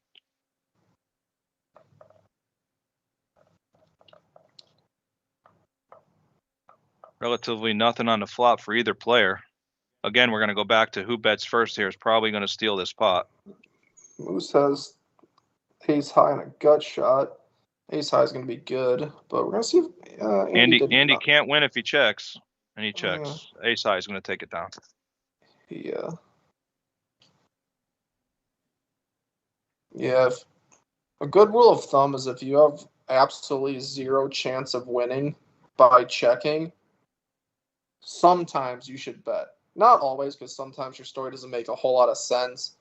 Relatively nothing on the flop for either player. Again, we're going to go back to who bets first here is probably going to steal this pot. Moose has ace high and a gut shot. Ace high is going to be good, but we're going to see if Andy can't win if he checks, and he checks. Ace high is going to take it down. Yeah. Yeah. A good rule of thumb is if you have absolutely 0 chance of winning by checking, sometimes you should bet. Not always, because sometimes your story doesn't make a whole lot of sense.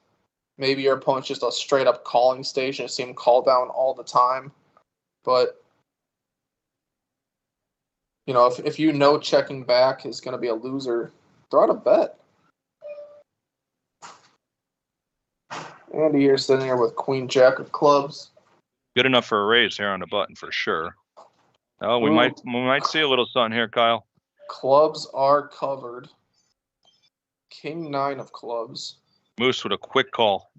Maybe your opponent's just a straight up calling station. You see him call down all the time. But, you know, if you know checking back is going to be a loser, throw out a bet. Andy here sitting here with Queen Jack of clubs. Good enough for a raise here on the button for sure. Oh, we Ooh. might see a little something here, Kyle. Clubs are covered. King 9 of clubs. Moose with a quick call.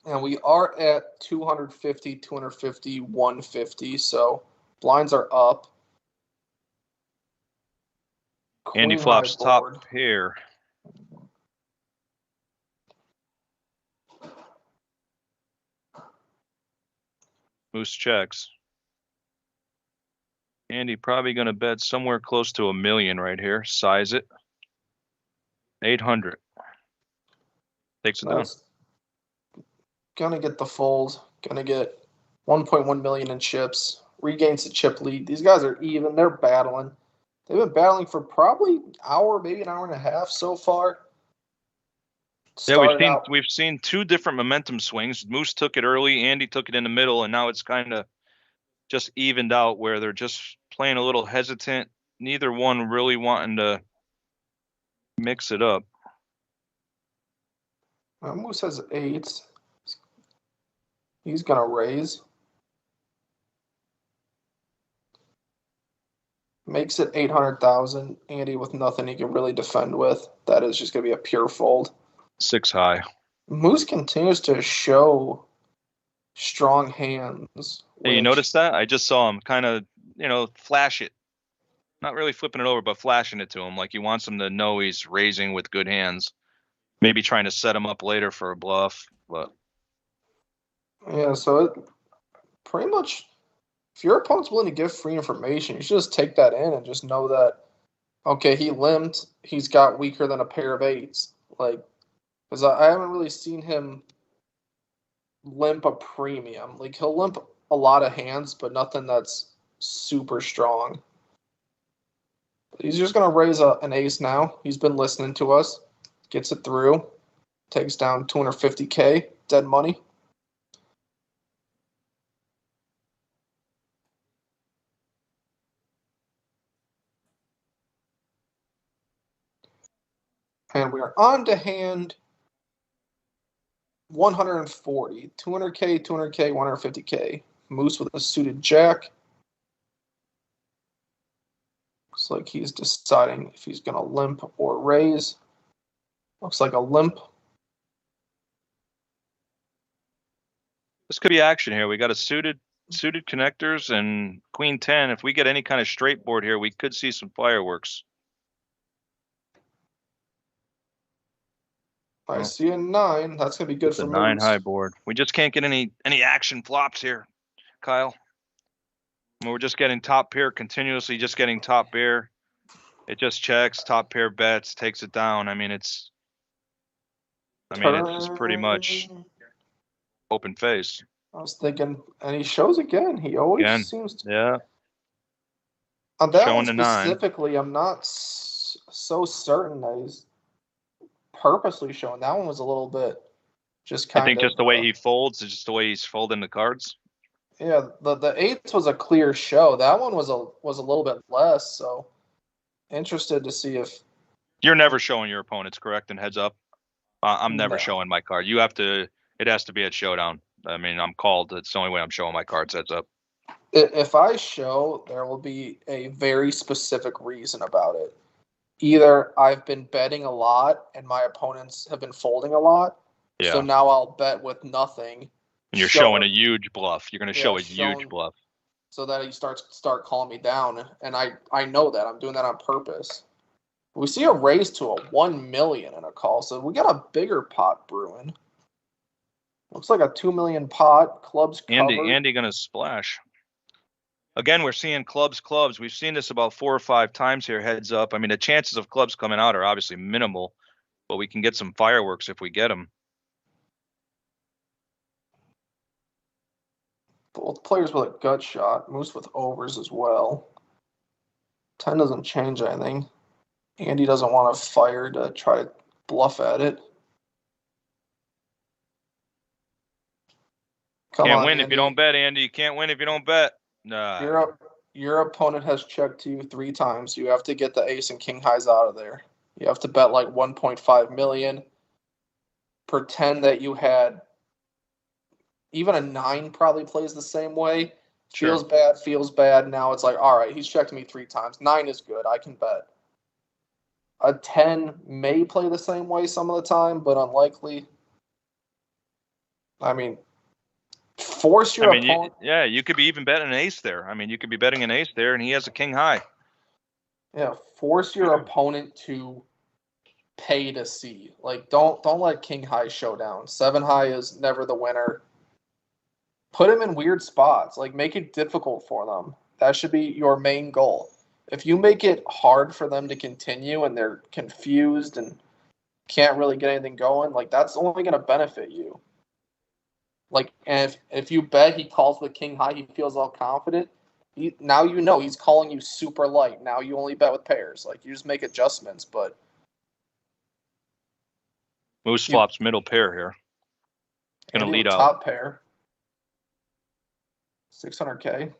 And we are at 250, 250, 150. So blinds are up. Andy Queen flops high board. top pair. Moose checks. Andy probably going to bet somewhere close to $1 million right here. Size it. 800. Takes it down. That's gonna get the fold. Gonna get 1.1 million in chips. Regains the chip lead. These guys are even. They're battling. They've been battling for probably an hour, maybe an hour and a half so far. Yeah, we've seen 2 different momentum swings. Moose took it early, Andy took it in the middle, and now it's kind of just evened out where they're just playing a little hesitant. Neither one really wanting to mix it up. Moose has 8. He's gonna raise. Makes it 800,000. Andy with nothing he can really defend with. That is just gonna be a pure fold. 6 high. Moose continues to show strong hands. Hey, you notice that? I just saw him kind of, flash it. Not really flipping it over, but flashing it to him. Like he wants him to know he's raising with good hands. Maybe trying to set him up later for a bluff. But yeah, so it pretty much, if your opponent's willing to give free information, you should just take that in and just know that, okay, he limped. He's got weaker than a pair of 8s. Like, because I haven't really seen him limp a premium. Like, he'll limp a lot of hands, but nothing that's super strong. He's just going to raise an ace now. He's been listening to us. Gets it through. Takes down 250K. Dead money. And we are on to hand 140. 200K, 200K, 150K. Moose with a suited jack. Looks like he's deciding if he's going to limp or raise. Looks like a limp. this could be action here. We got a suited connectors and queen 10. If we get any kind of straight board here, we could see some fireworks. I see a 9. That's going to be good It's for a 9 Moose. high board. We just can't get any action flops here, Kyle. We're just getting top pair, continuously just getting top pair. It just checks, top pair bets, takes it down. I mean, it's I mean, it's just pretty much open face. I was thinking, and he shows again. He always Again. seems to. Yeah. On that Showing one the 9. specifically, I'm not so certain that he's purposely showing. That one was a little bit just kind I of. think just the way he folds is just the way he's folding the cards. Yeah, the eights was a clear show. That one was a little bit less. So interested to see if You're never showing your opponents, correct? And heads up. I'm never No. showing my card. You have to. It has to be at showdown. I mean, I'm called. It's the only way I'm showing my cards. Heads up. If I show, there will be a very specific reason about it. Either I've been betting a lot and my opponents have been folding a lot, Yeah. so now I'll bet with nothing. And you're show showing it, a huge bluff. You're going to show a huge bluff. so that he start calling me down, and I know that I'm doing that on purpose. We see a raise to a 1 million in a call, so we got a bigger pot brewing. Looks like a 2 million pot. Clubs covered. Andy going to splash. Again, we're seeing clubs. We've seen this about 4 or 5 times here. Heads up. I mean, the chances of clubs coming out are obviously minimal, but we can get some fireworks if we get them. Both players with a gut shot. Moose with overs as well. 10 doesn't change anything. Andy doesn't want to fire to try to bluff at it. Can't win if you don't bet, Andy. You can't win if you don't bet. Nah. Your opponent has checked you 3 times. You have to get the ace and king highs out of there. You have to bet like 1.5 million. Pretend that you had even a 9 probably plays the same way. Sure. Feels bad. Now it's like, all right, he's checked me 3 times. 9 is good. I can bet. A 10 may play the same way some of the time, but unlikely. I mean, force your opponent. You could be even betting an ace there. I mean, you could be betting an ace there, and he has a king high. Yeah, force your opponent to pay to see. Like, don't let king high show down. 7 high is never the winner. Put him in weird spots. Like, make it difficult for them. That should be your main goal. If you make it hard for them to continue and they're confused and can't really get anything going, like, that's only going to benefit you. Like, and if you bet he calls with king high, he feels all confident. Now you know he's calling you super light. Now you only bet with pairs. Like, you just make adjustments, but Moose flops middle pair here. Going to lead out. Top pair. 600K.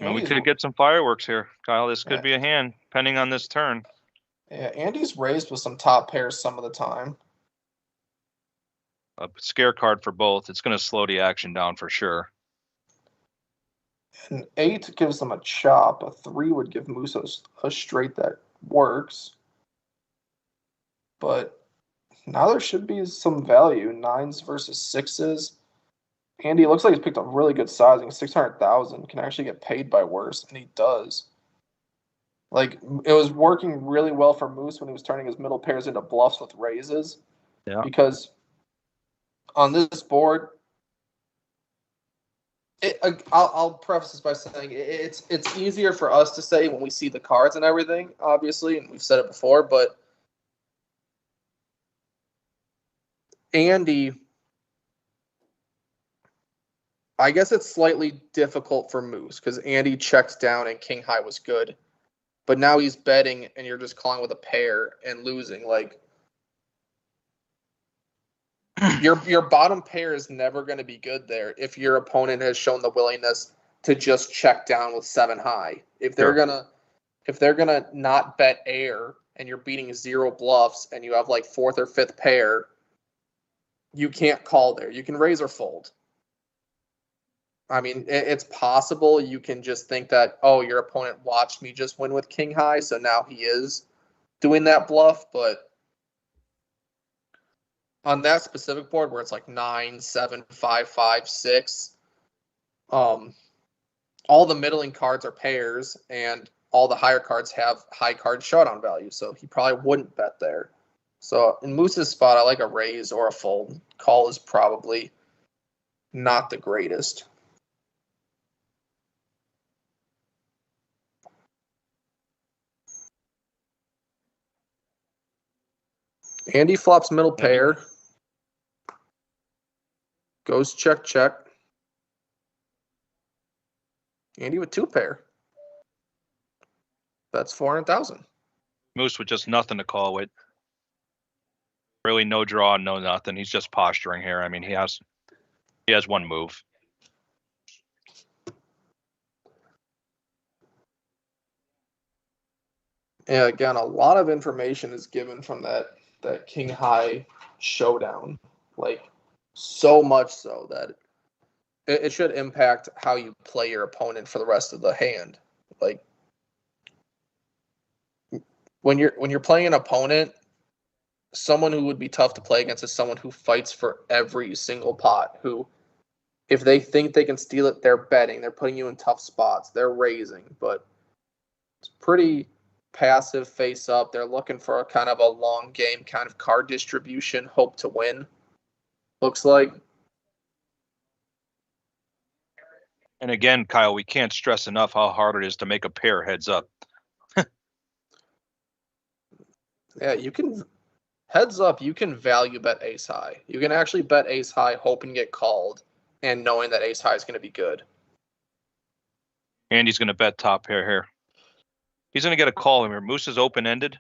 And we could get some fireworks here, Kyle. This could be a hand, depending on this turn. Yeah, Andy's raised with some top pairs some of the time. A scare card for both. It's going to slow the action down for sure. An 8 gives them a chop. A 3 would give Moose a straight that works. But now there should be some value. 9s versus 6s. Andy looks like he's picked up really good sizing. 600,000 can actually get paid by worse, and he does. Like, it was working really well for Moose when he was turning his middle pairs into bluffs with raises. Yeah. Because on this board, I'll preface this by saying it's easier for us to say when we see the cards and everything, obviously, and we've said it before, but Andy, I guess it's slightly difficult for Moose because Andy checked down and king high was good. But now he's betting and you're just calling with a pair and losing. Like, your bottom pair is never going to be good there if your opponent has shown the willingness to just check down with 7 high. If they're gonna not bet air and you're beating 0 bluffs and you have like 4th or 5th pair, you can't call there. You can raise or fold. I mean, it's possible you can just think that, oh, your opponent watched me just win with king high, so now he is doing that bluff. But on that specific board where it's like 9, 7, 5, 5, 6, all the middling cards are pairs, and all the higher cards have high card showdown value, so he probably wouldn't bet there. So in Moose's spot, I like a raise or a fold. Call is probably not the greatest. Andy flops middle pair. Goes check, check. Andy with 2 pair. That's 400,000. Moose with just nothing to call with. Really no draw, no nothing. He's just posturing here. I mean, he has one move. Yeah, again, a lot of information is given from that king high showdown. Like, so much so that it should impact how you play your opponent for the rest of the hand. Like, when you're playing an opponent, someone who would be tough to play against is someone who fights for every single pot, who, if they think they can steal it, they're betting, they're putting you in tough spots, they're raising, but it's pretty passive face up. They're looking for a kind of a long game kind of card distribution, hope to win, looks like. And again, Kyle, we can't stress enough how hard it is to make a pair heads up. Yeah, you can heads up, you can value bet ace high. You can actually bet ace high, hoping to get called, and knowing that ace high is going to be good. And he's going to bet top pair here. He's going to get a call here. Moose is open-ended.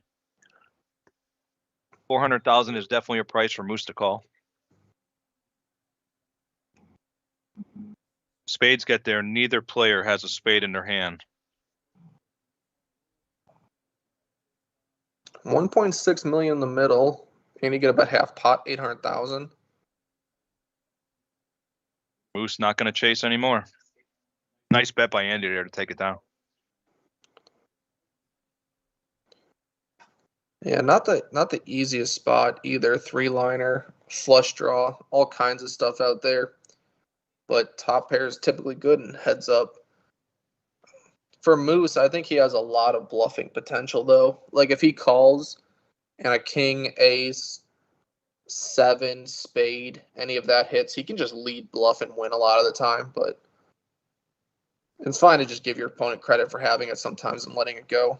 400,000 is definitely a price for Moose to call. Spades get there. Neither player has a spade in their hand. 1.6 million in the middle, and you get about half pot, 800,000. Moose not going to chase anymore. Nice bet by Andy there to take it down. Yeah, not the easiest spot either. 3-liner, flush draw, all kinds of stuff out there. But top pair is typically good and heads up. For Moose, I think he has a lot of bluffing potential, though. Like, if he calls and a king, ace, 7, spade, any of that hits, he can just lead bluff and win a lot of the time. But it's fine to just give your opponent credit for having it sometimes and letting it go.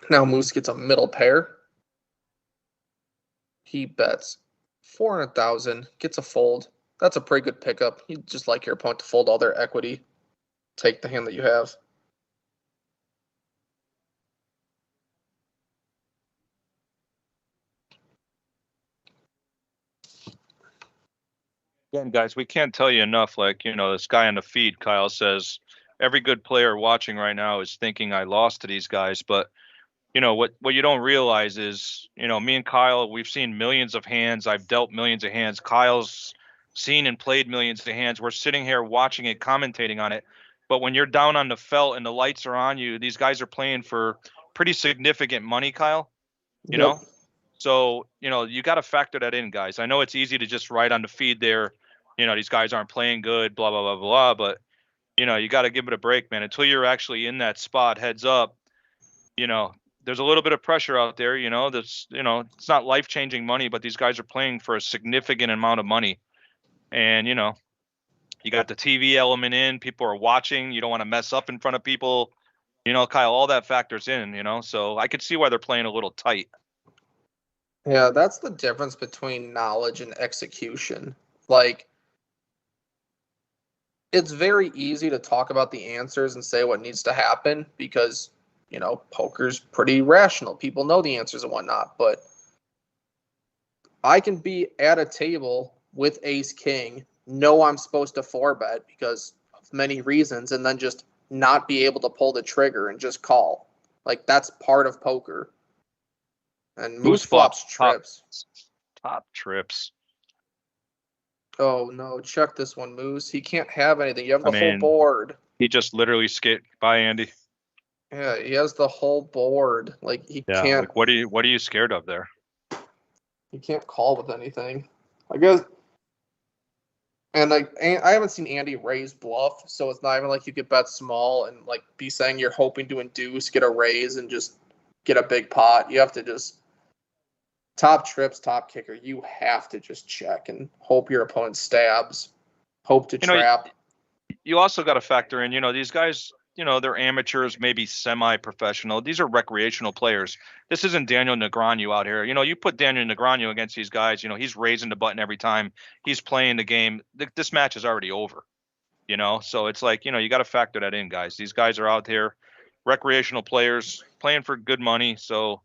Now Moose gets a middle pair. He bets 400,000, gets a fold. That's a pretty good pickup. You'd just like your opponent to fold all their equity. Take the hand that you have. Again, guys, we can't tell you enough. Like, this guy on the feed, Kyle, says every good player watching right now is thinking I lost to these guys. But, what you don't realize is, me and Kyle, we've seen millions of hands. I've dealt millions of hands. Kyle's seen and played millions of hands. We're sitting here watching it, commentating on it. But when you're down on the felt and the lights are on you, these guys are playing for pretty significant money, Kyle, you know? So, you got to factor that in, guys. I know it's easy to just write on the feed there, these guys aren't playing good, blah, blah, blah, blah. But, you got to give it a break, man. Until you're actually in that spot, heads up, there's a little bit of pressure out there, that's, it's not life-changing money, but these guys are playing for a significant amount of money. And, you got the TV element in, people are watching, you don't want to mess up in front of people, Kyle, all that factors in, so I could see why they're playing a little tight. Yeah, that's the difference between knowledge and execution. Like, it's very easy to talk about the answers and say what needs to happen because, poker's pretty rational. People know the answers and whatnot, but I can be at a table with ace king, know I'm supposed to 4-bet because of many reasons, and then just not be able to pull the trigger and just call. Like, that's part of poker. And Moose flops trips. Top trips. Oh, no. Check this one, Moose. He can't have anything. You have the whole board. He just literally skipped by Andy. Yeah, he has the whole board. Like, he can't. Like, what are you scared of there? He can't call with anything. I guess. And I haven't seen Andy raise bluff, so it's not even like you could bet small and like be saying you're hoping to induce, get a raise, and just get a big pot. You have to just top trips, top kicker. You have to just check and hope your opponent stabs, hope to trap. You also got to factor in, these guys, they're amateurs, maybe semi-professional. These are recreational players. This isn't Daniel Negreanu out here. You put Daniel Negreanu against these guys, he's raising the button every time he's playing the game. This match is already over, So it's like, you got to factor that in, guys. These guys are out here, recreational players, playing for good money. So,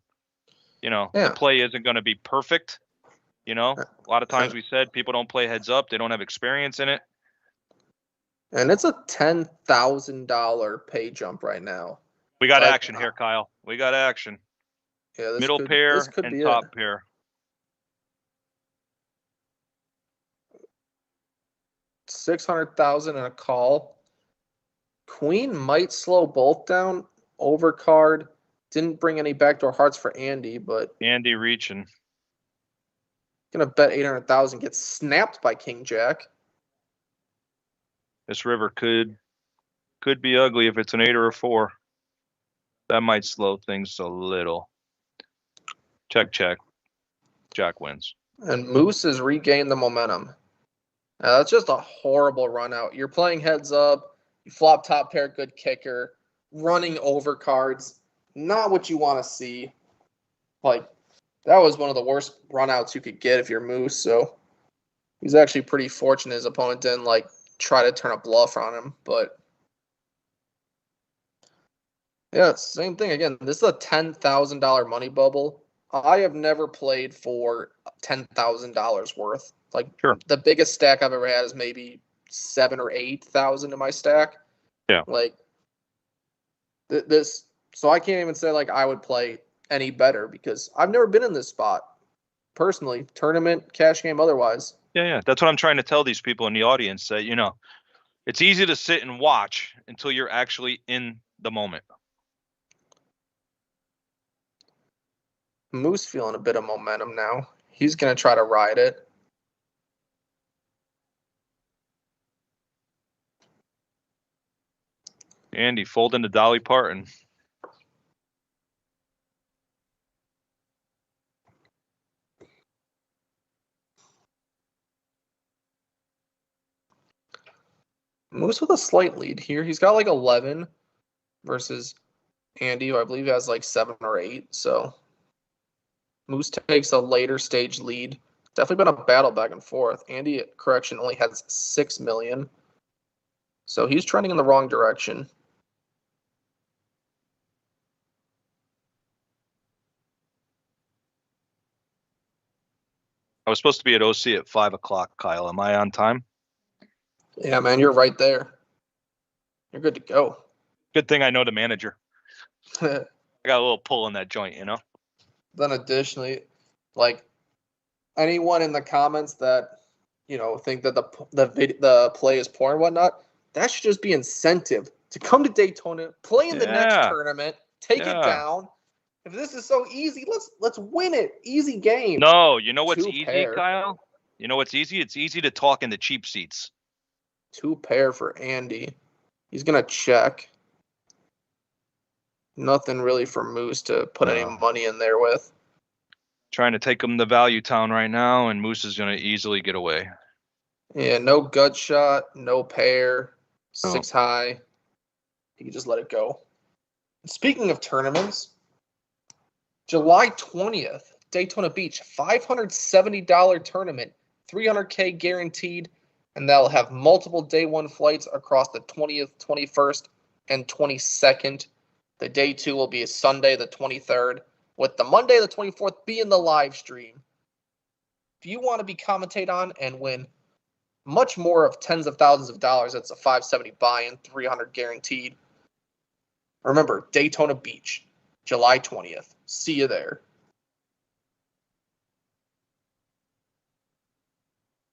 the play isn't going to be perfect. A lot of times we said people don't play heads up. They don't have experience in it. And it's a $10,000 pay jump right now. We got action here, Kyle. We got action. Yeah, middle pair and top pair. $600,000 and a call. Queen might slow both down. Overcard didn't bring any backdoor hearts for Andy, but Andy reaching. Gonna bet 800,000 gets snapped by King Jack. This river could be ugly if it's an 8 or a 4. That might slow things a little. Check. Jack wins. And Moose has regained the momentum. Now, that's just a horrible run out. You're playing heads up. You flop top pair, good kicker. Running over cards. Not what you want to see. Like, that was one of the worst run outs you could get if you're Moose. So he's actually pretty fortunate his opponent didn't, try to turn a bluff on him. But yeah, same thing again. This is a $10,000 money bubble. I have never played for $10,000 worth. Sure. The biggest stack I've ever had is maybe 7,000 or 8,000 in my stack. Yeah. This, so I can't even say I would play any better because I've never been in this spot personally. Tournament, cash game, otherwise. Yeah. That's what I'm trying to tell these people in the audience that it's easy to sit and watch until you're actually in the moment. Moose feeling a bit of momentum now. He's going to try to ride it. Andy folding to Dolly Parton. Moose with a slight lead here. He's got 11 versus Andy, who I believe has 7 or 8. So Moose takes a later stage lead. Definitely been a battle back and forth. Andy, correction, only has 6 million. So he's trending in the wrong direction. I was supposed to be at OC at 5 o'clock, Kyle. Am I on time? Yeah, man, you're right there. You're good to go. Good thing I know the manager. I got a little pull in that joint, Then additionally, anyone in the comments that, think that the play is poor and whatnot, that should just be incentive to come to Daytona, play in the next tournament, take it down. If this is so easy, let's win it. Easy game. No, you know what's 2 easy, pair. Kyle? You know what's easy? It's easy to talk in the cheap seats. 2 pair for Andy. He's going to check. Nothing really for Moose to put any money in there with. Trying to take him to Value Town right now, and Moose is going to easily get away. Yeah, no gut shot, no pair, 6 high. You can just let it go. Speaking of tournaments, July 20th, Daytona Beach, $570 tournament, $300K guaranteed, and that'll have multiple day one flights across the 20th, 21st, and 22nd. The day 2 will be Sunday, the 23rd, with the Monday, the 24th, being the live stream. If you want to be commentated on and win much more of tens of thousands of dollars, that's a 570 buy-in, 300 guaranteed. Remember, Daytona Beach, July 20th. See you there.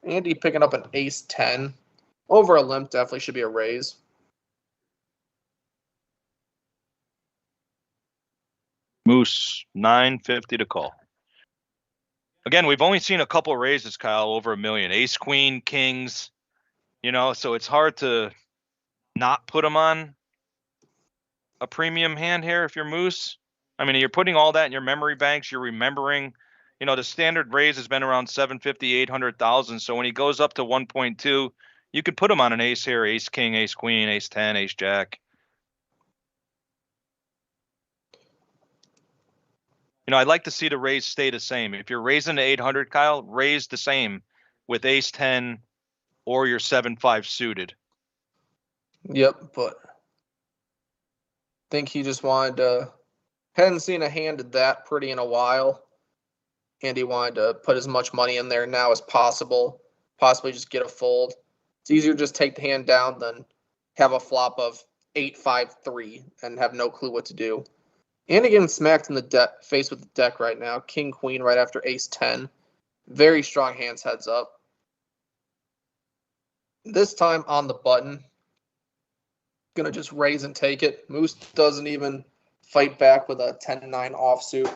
Andy picking up an ace 10. Over a limp definitely should be a raise. Moose, 950 to call. Again, we've only seen a couple raises, Kyle, over $1 million. Ace, queen, kings, so it's hard to not put them on a premium hand here if you're Moose. I mean, you're putting all that in your memory banks. You're remembering, you know, the standard raise has been around 750, 800,000. So when he goes up to 1.2, you could put him on an ace here, ace king, ace queen, ace 10, ace jack. You know, I'd like to see the raise stay the same. If you're raising to 800, Kyle, raise the same with ace 10 or your 7-5 suited. Yep, but I think he just wanted to, hadn't seen a hand that pretty in a while, and he wanted to put as much money in there now as possible, possibly just get a fold. It's easier to just take the hand down than have a flop of 8-5-3 and have no clue what to do. And again, smacked in the face with the deck right now. King, queen right after ace 10. Very strong hands heads up. This time on the button. Going to just raise and take it. Moose doesn't even fight back with a 10-9 offsuit.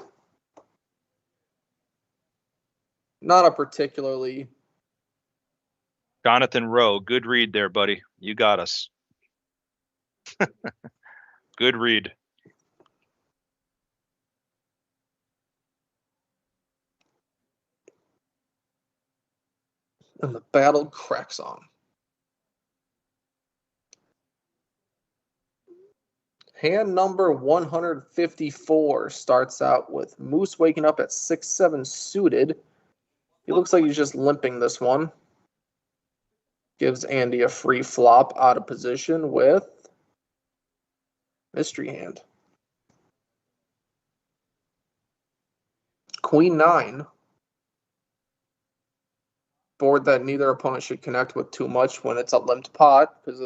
Not a particularly... Jonathan Rowe, good read there, buddy. You got us. Good read. And the battle cracks on. Hand number 154 starts out with Moose waking up at 6-7 suited. He looks like he's just limping this one. Gives Andy a free flop out of position with mystery hand. Queen 9. Board that neither opponent should connect with too much when it's a limped pot, because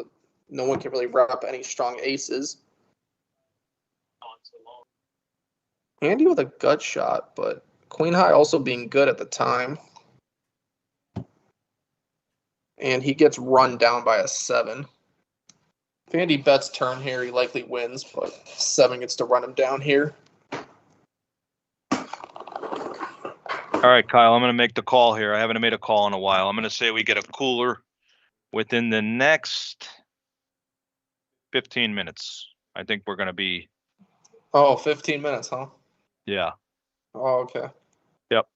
no one can really wrap any strong aces. Andy with a gut shot, but Queen High also being good at the time. And he gets run down by a 7. If Andy bets turn here, he likely wins, but 7 gets to run him down here. All right, Kyle, I'm going to make the call here. I haven't made a call in a while. I'm going to say we get a cooler within the next 15 minutes. I think we're going to be... Oh, 15 minutes, huh? Yeah. Oh, okay. Yep.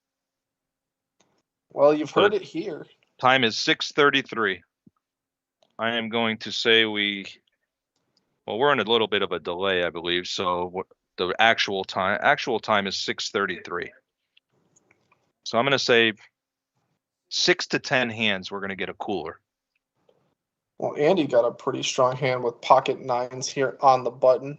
Well, you've heard it here. Time is 6:33. I am going to say we're in a little bit of a delay, I believe. So the actual time is 6:33. So I'm going to say 6 to 10 hands, we're going to get a cooler. Well, Andy got a pretty strong hand with pocket 9s here on the button.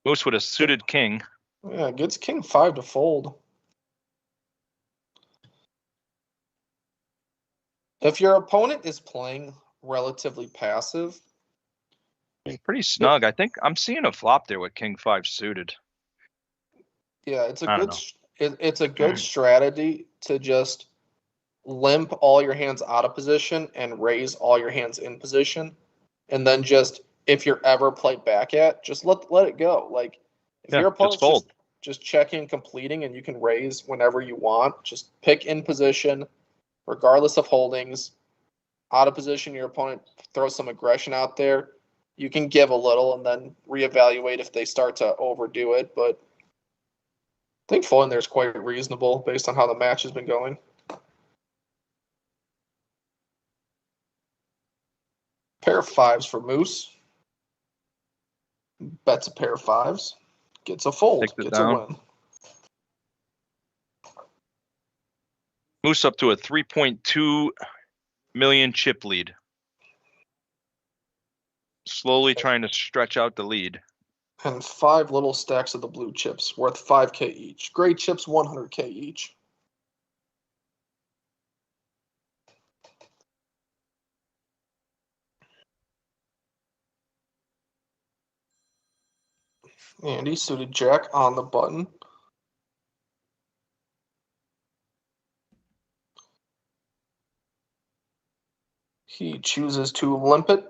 Moose with a suited king. Yeah, gets king 5 to fold. If your opponent is playing relatively passive, Pretty snug. I think I'm seeing a flop there with king 5 suited. yeah, it's a good strategy to just limp all your hands out of position and raise all your hands in position, and then just if you're ever played back at, just let it go. Like if your opponent's just checking, completing, and you can raise whenever you want, just pick in position, regardless of holdings. Out of position, your opponent throws some aggression out there. You can give a little and then reevaluate if they start to overdo it. But I think folding there is quite reasonable based on how the match has been going. Pair of 5s for Moose. Bets a pair of 5s. Gets a fold. Gets a win. Moose up to a 3.2 million chip lead. Slowly trying to stretch out the lead. And 5 little stacks of the blue chips worth 5K each. Gray chips 100K each. Andy suited jack on the button. He chooses to limp it.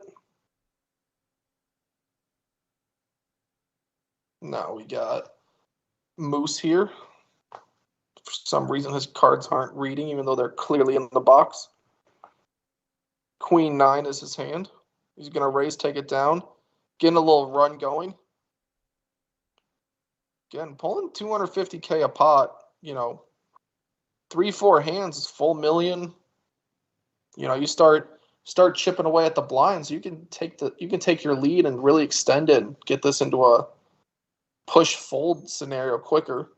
Now we got Moose here. some reason his cards aren't reading, even though they're clearly in the box. Queen 9 is his hand. He's going to raise, take it down. Getting a little run going. Again, pulling 250K a pot, 3-4 hands is full million. You start chipping away at the blinds. You can take your lead and really extend it and get this into a push fold scenario quicker.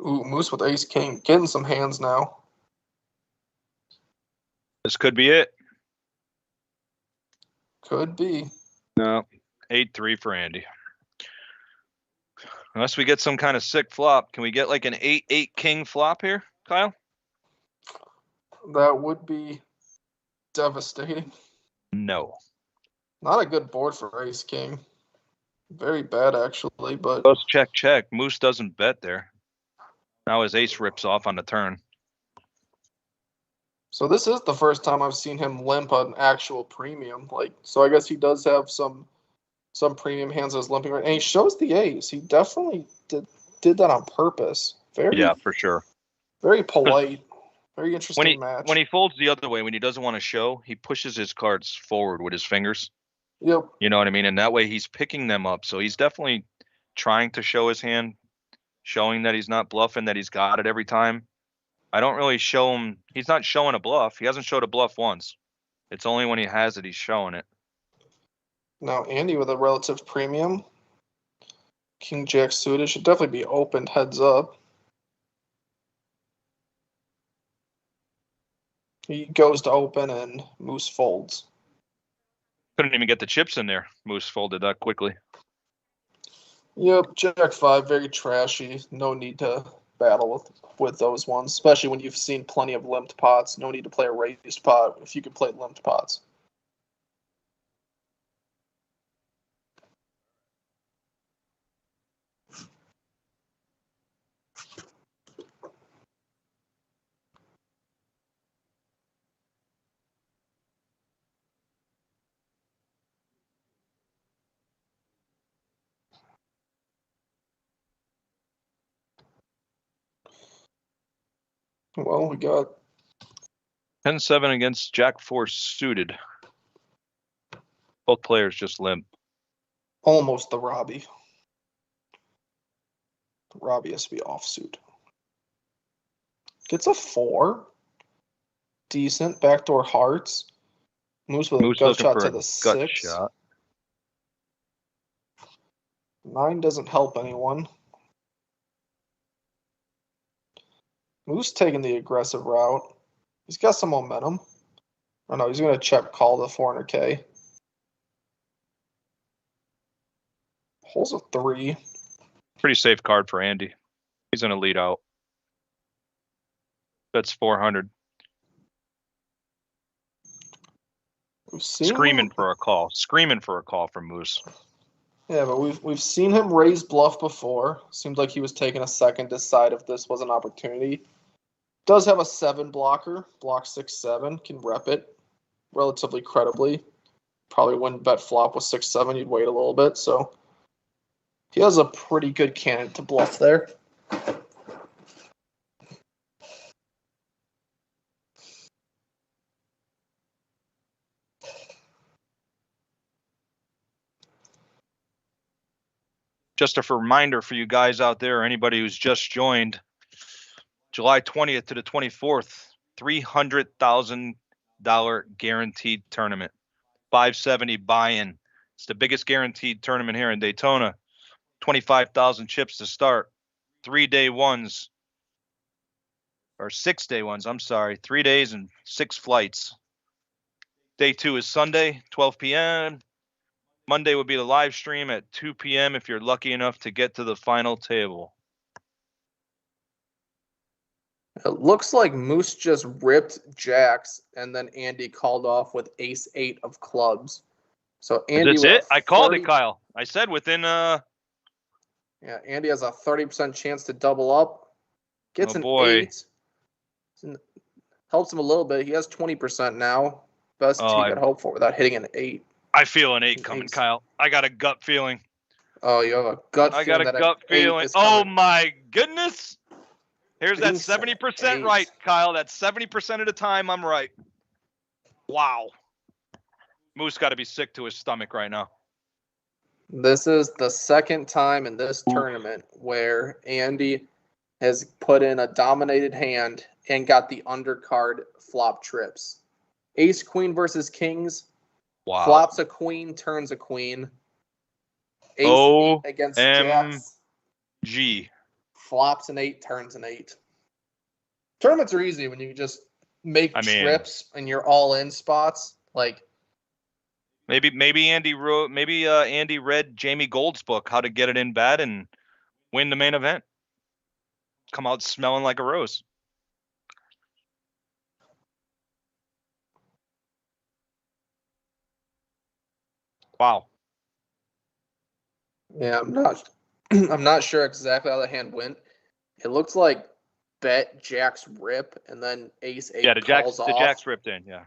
Ooh, Moose with ace king, getting some hands now. This could be it. Could be. No, 8-3 for Andy. Unless we get some kind of sick flop. Can we get like an 8-8 king flop here, Kyle? That would be devastating. No. Not a good board for ace king. Very bad, actually, but... Goes check, check. Moose doesn't bet there. Now his ace rips off on the turn. So this is the first time I've seen him limp an actual premium. So I guess he does have some premium hands that's limping right, and he shows the ace. He definitely did that on purpose. Yeah, for sure. Very polite. Very interesting match. When he folds the other way, when he doesn't want to show, he pushes his cards forward with his fingers. Yep. You know what I mean? And that way he's picking them up. So he's definitely trying to show his hand, showing that he's not bluffing, that he's got it every time. I don't really show him. He's not showing a bluff. He hasn't showed a bluff once. It's only when he has it, he's showing it. Now, Andy with a relative premium. King Jack suited should definitely be opened heads up. He goes to open and Moose folds. Couldn't even get the chips in there. Moose folded that quickly. Yep, Jack 5, very trashy. No need to battle with those ones, especially when you've seen plenty of limped pots. No need to play a raised pot if you can play limped pots. Well, we got 10-7 against Jack 4 suited. Both players just limp. almost the Robbie. Robbie has to be offsuit. Gets a 4. Decent. Backdoor hearts. Moose with a gut shot to the 6. Shot. 9 doesn't help anyone. Moose taking the aggressive route. He's got some momentum. Oh no, he's going to check call the 400K. Holes a 3. Pretty safe card for Andy. He's going to lead out. That's 400. Screaming for a call. Screaming for a call from Moose. Yeah, but we've seen him raise bluff before. Seemed like he was taking a second to decide if this was an opportunity. Does have a 7 blocker. Block 6-7. Can rep it relatively credibly. Probably wouldn't bet flop with 6-7. You'd wait a little bit. So he has a pretty good candidate to bluff there. Just a reminder for you guys out there, anybody who's just joined, July 20th to the 24th, $300,000 guaranteed tournament, 570 buy-in. It's the biggest guaranteed tournament here in Daytona. 25,000 chips to start. 3-day ones, or 6-day ones, I'm sorry. 3 days and 6 flights. Day 2 is Sunday, 12 p.m. Monday would be the live stream at 2 p.m. if you're lucky enough to get to the final table. It looks like Moose just ripped jacks, and then Andy called off with ace-8 of clubs. So Andy, that's it. I called it, Kyle. I said within. Yeah, Andy has a 30% chance to double up. Gets an 8. Helps him a little bit. He has 20% now. Best he could hope for without hitting an 8. I feel an 8 coming, Kyle. I got a gut feeling. Oh, you have a gut I feeling got a that gut an 8 feeling. is Oh coming. my goodness. Here's that Thinks an 70% 8. right, Kyle. That's 70% of the time I'm right. Wow. Moose got to be sick to his stomach right now. This is the second time in this tournament where Andy has put in a dominated hand and got the undercard flop trips. Ace Queen versus Kings. Wow. Flops a queen, turns a queen. Ace 8 against Jacks. G. Flops an 8, turns an 8. Tournaments are easy when you just make trips and you're all in spots. Like maybe Andy read Jamie Gold's book, How to Get It in Bad and Win the Main Event. Come out smelling like a rose. Wow. Yeah, I'm not sure exactly how the hand went. It looked like bet Jacks rip and then Ace 8 calls off. The Jacks ripped in, yeah.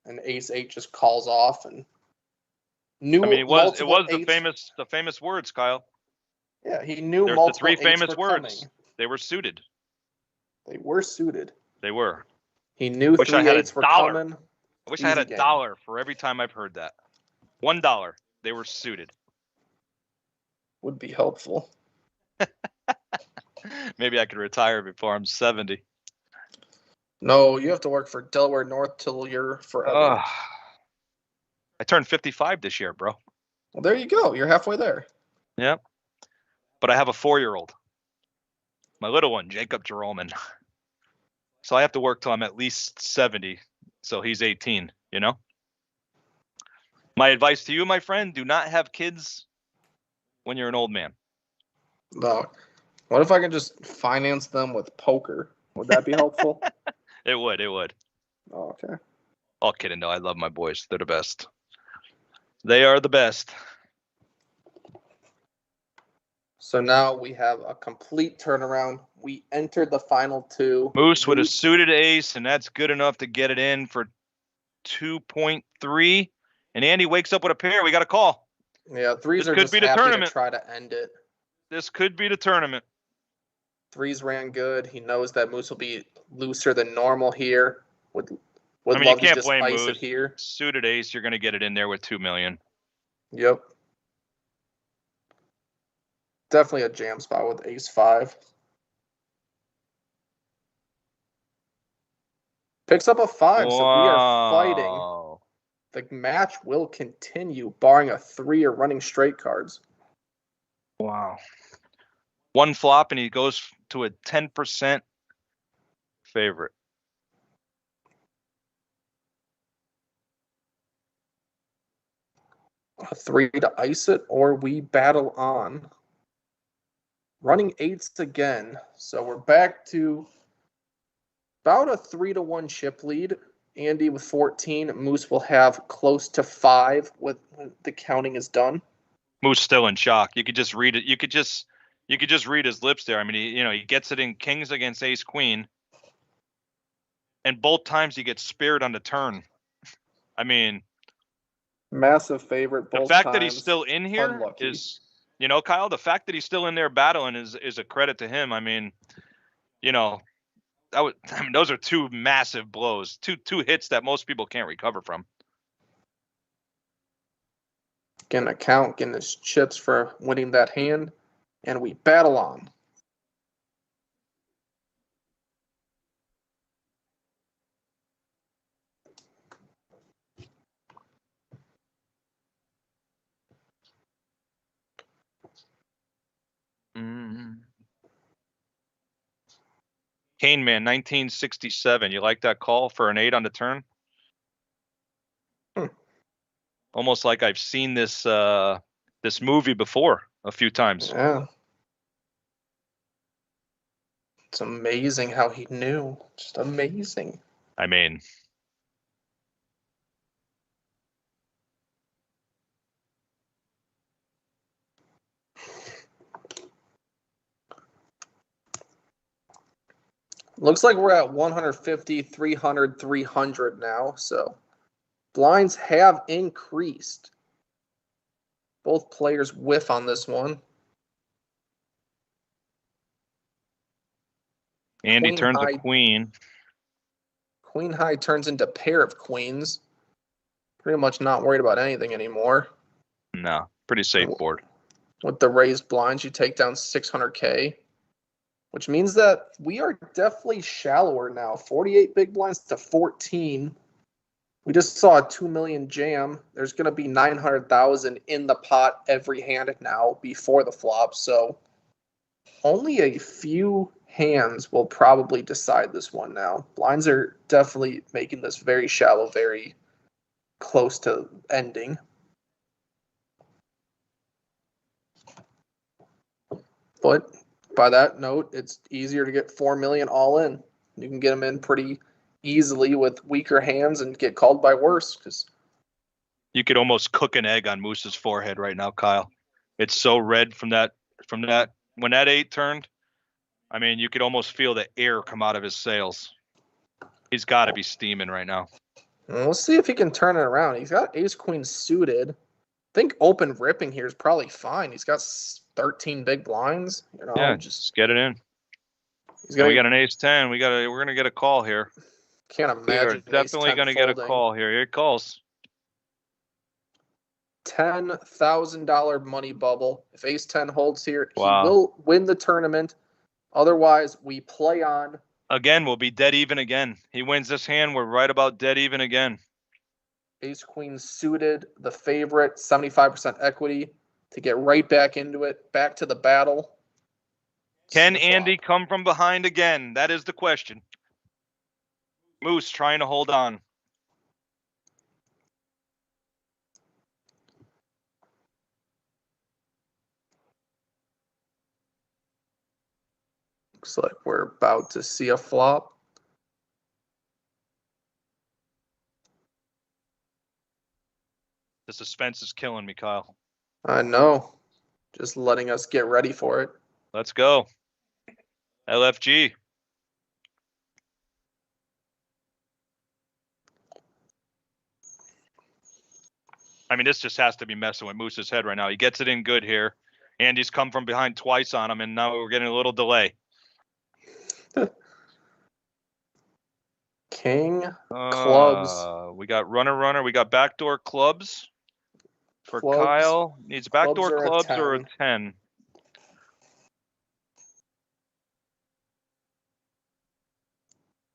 And Ace 8 just calls off and it was the famous words, Kyle. Yeah, he knew There's multiple the 3 famous were words. coming. They were suited. They were suited. They were. He knew 3 8s were coming. I wish I had $1 for every time I've heard that. $1. They were suited. Would be helpful. Maybe I could retire before I'm 70. No, you have to work for Delaware North till you're forever. I turned 55 this year, bro. Well, there you go. You're halfway there. Yep. But I have a 4-year-old. My little one, Jacob Jeroman. So I have to work till I'm at least 70. So he's 18, you know? My advice to you, my friend, do not have kids when you're an old man. No. What if I could just finance them with poker? Would that be helpful? It would. Oh, okay. All kidding though. I love my boys. They're the best. They are the best. So now we have a complete turnaround. We entered the final 2. Moose with a suited ace, and that's good enough to get it in for 2.3. And Andy wakes up with a pair. We got a call. Yeah, 3s are just happy to try to end it. This could be the tournament. 3s ran good. He knows that Moose will be looser than normal here. Would you love can't to just blame ice Moose. it here. Suited ace, you're going to get it in there with $2 million. Yep. Definitely a jam spot with ace 5. Picks up a 5, so we are fighting. The match will continue, barring a 3 or running straight cards. Wow. One flop, and he goes to a 10% favorite. A 3 to ice it, or we battle on. Running 8s again, so we're back to about a 3-1 chip lead. Andy with 14. Moose will have close to 5 when the counting is done. Moose still in shock. You could just read it. You could just read his lips there. I mean, he gets it in kings against ace queen, and both times he gets speared on the turn. I mean, massive favorite. Both the fact times, that he's still in here is, Kyle. The fact that he's still in there battling is a credit to him. I mean, those are 2 massive blows, two hits that most people can't recover from. Getting a count, getting his chips for winning that hand, and we battle on. Kane Man, 1967. You like that call for an 8 on the turn? Almost like I've seen this movie before a few times. Yeah. It's amazing how he knew. Just amazing. I mean, looks like we're at 150, 300, 300 now. So Blinds have increased. Both players whiff on this one. Andy Queen turns high. a queen. Queen high turns into pair of queens. Pretty much not worried about anything anymore. No, pretty safe board. With the raised blinds, you take down 600K, which means that we are definitely shallower now. 48 big blinds to 14. We just saw a 2 million jam. There's going to be 900,000 in the pot every hand now before the flop. So only a few hands will probably decide this one now. Blinds are definitely making this very shallow, very close to ending. But by that note, it's easier to get 4 million all in. You can get them in pretty easily with weaker hands and get called by worse. Because you could almost cook an egg on Moose's forehead right now, Kyle. It's so red from that when that 8 turned. I mean, you could almost feel the air come out of his sails. He's got to be steaming right now. We'll see if he can turn it around. He's got ace queen suited. I think open ripping here is probably fine. He's got 13 big blinds. Yeah, just get it in. We got an ace 10. We're gonna get a call here. Can't imagine. We are definitely gonna get a call here. Here it calls. $10,000 money bubble. If ace 10 holds here, wow, he will win the tournament. Otherwise, we play on. Again, we'll be dead even again. He wins this hand, we're right about dead even again. Ace queen suited, the favorite, 75% equity to get right back into it, back to the battle. Can Andy come from behind again? That is the question. Moose trying to hold on. Looks like we're about to see a flop. The suspense is killing me, Kyle. I know. Just letting us get ready for it. Let's go. LFG. I mean, this just has to be messing with Moose's head right now. He gets it in good here. Andy's come from behind twice on him, and now we're getting a little delay. King, clubs. We got runner. We got backdoor clubs for Clubs. Kyle. Needs backdoor clubs or a 10.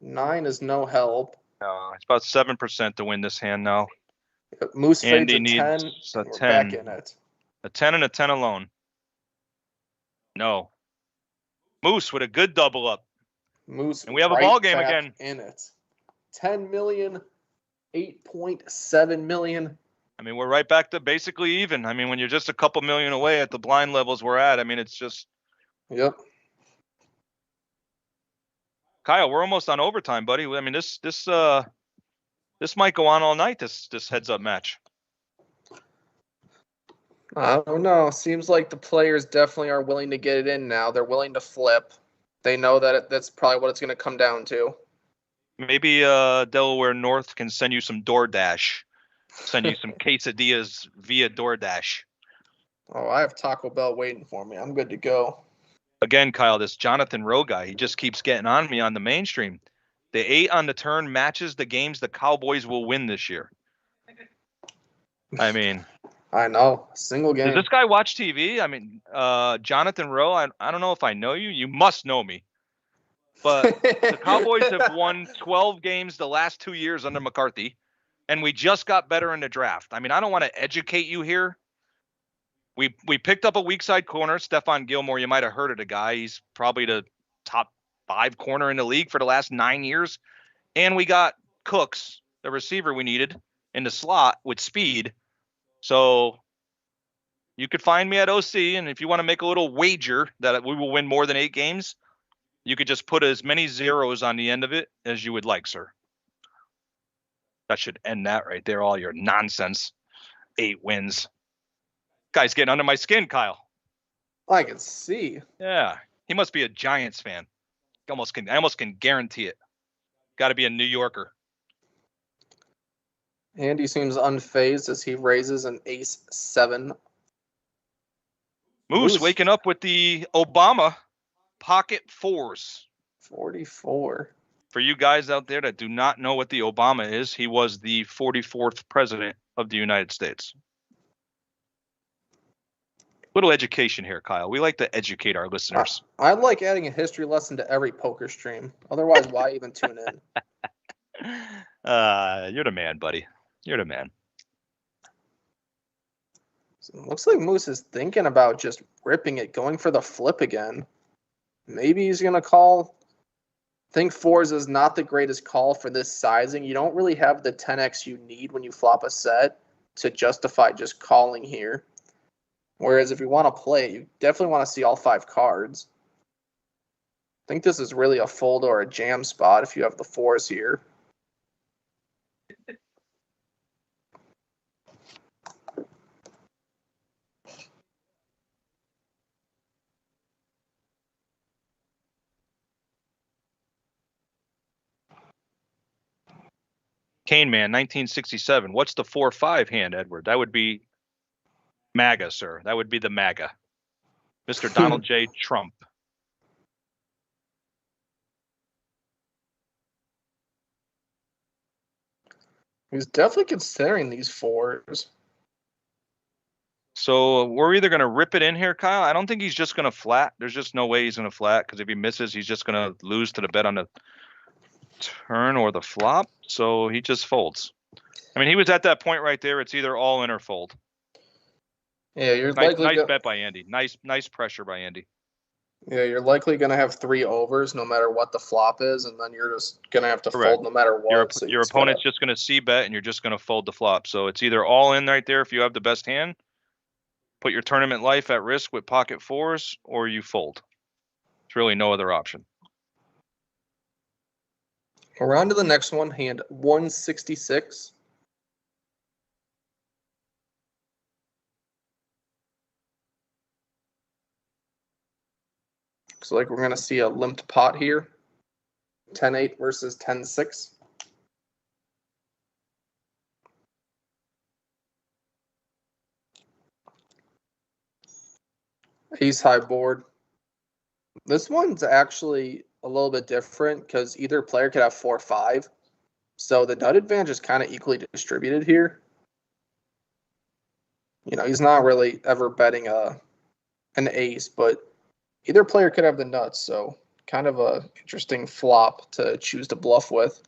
Nine is no help. No, it's about 7% to win this hand now. Moose fades Andy a 10. needs a 10. We're back in it. A 10 and a 10 alone. No. Moose with a good double up. Moose, and we have a ball game again. In it. 10 million, 8.7 million. I mean, we're right back to basically even. I mean, when you're just a couple million away at the blind levels we're at, I mean, it's just. Yep. Kyle, we're almost on overtime, buddy. I mean, this might go on all night. This heads up match. I don't know. Seems like the players definitely are willing to get it in now. They're willing to flip. They know that that's probably what it's going to come down to. Maybe Delaware North can send you some DoorDash. Send you some quesadillas via DoorDash. Oh, I have Taco Bell waiting for me. I'm good to go. Again, Kyle, this Jonathan Rowe guy, he just keeps getting on me on the mainstream. The 8 on the turn matches the games the Cowboys will win this year. I mean, I know. Single game. Does this guy watch TV? I mean, Jonathan Rowe, I don't know if I know you. You must know me. But the Cowboys have won 12 games the last 2 years under McCarthy, and we just got better in the draft. I mean, I don't want to educate you here. We picked up a weak side corner, Stephon Gilmore. You might have heard of the guy. He's probably the top 5 corner in the league for the last 9 years. And we got Cooks, the receiver we needed, in the slot with speed. So you could find me at OC, and if you want to make a little wager that we will win more than 8 games, you could just put as many zeros on the end of it as you would like, sir. That should end that right there, all your nonsense. 8 wins. Guy's getting under my skin, Kyle. I can see. Yeah, he must be a Giants fan. I almost can guarantee it. Got to be a New Yorker. Andy seems unfazed as he raises an ace-7. Moose waking up with the Obama pocket fours. 44. For you guys out there that do not know what the Obama is, he was the 44th president of the United States. Little education here, Kyle. We like to educate our listeners. I like adding a history lesson to every poker stream. Otherwise, why even tune in? You're the man, buddy. You're the man. So looks like Moose is thinking about just ripping it, going for the flip again. Maybe he's going to call. I think fours is not the greatest call for this sizing. You don't really have the 10x you need when you flop a set to justify just calling here. Whereas if you want to play, you definitely want to see all 5 cards. I think this is really a fold or a jam spot if you have the fours here. Cane Man, 1967. What's the 4-5 hand, Edward? That would be MAGA, sir. That would be the MAGA. Mr. Donald J. Trump. He's definitely considering these fours. So we're either going to rip it in here, Kyle. I don't think he's just going to flat. There's just no way he's going to flat, because if he misses, he's just going to lose to the bet on the turn or the flop. So he just folds. I mean, he was at that point right there. It's either all in or fold. Yeah, you're nice likely bet by Andy. Nice pressure by Andy. Yeah, you're likely going to have 3 overs no matter what the flop is, and then you're just going to have to fold no matter what. Your opponent's just going to see bet, and you're just going to fold the flop. So it's either all in right there if you have the best hand, put your tournament life at risk with pocket fours, or you fold. There's really no other option. We're on to the next one, hand 166. Looks like we're going to see a limped pot here. 10-8 versus 10-6. Ace high board. This one's actually a little bit different because either player could have 4-5. So the nut advantage is kind of equally distributed here. You know, he's not really ever betting an ace, but either player could have the nuts, so kind of a interesting flop to choose to bluff with.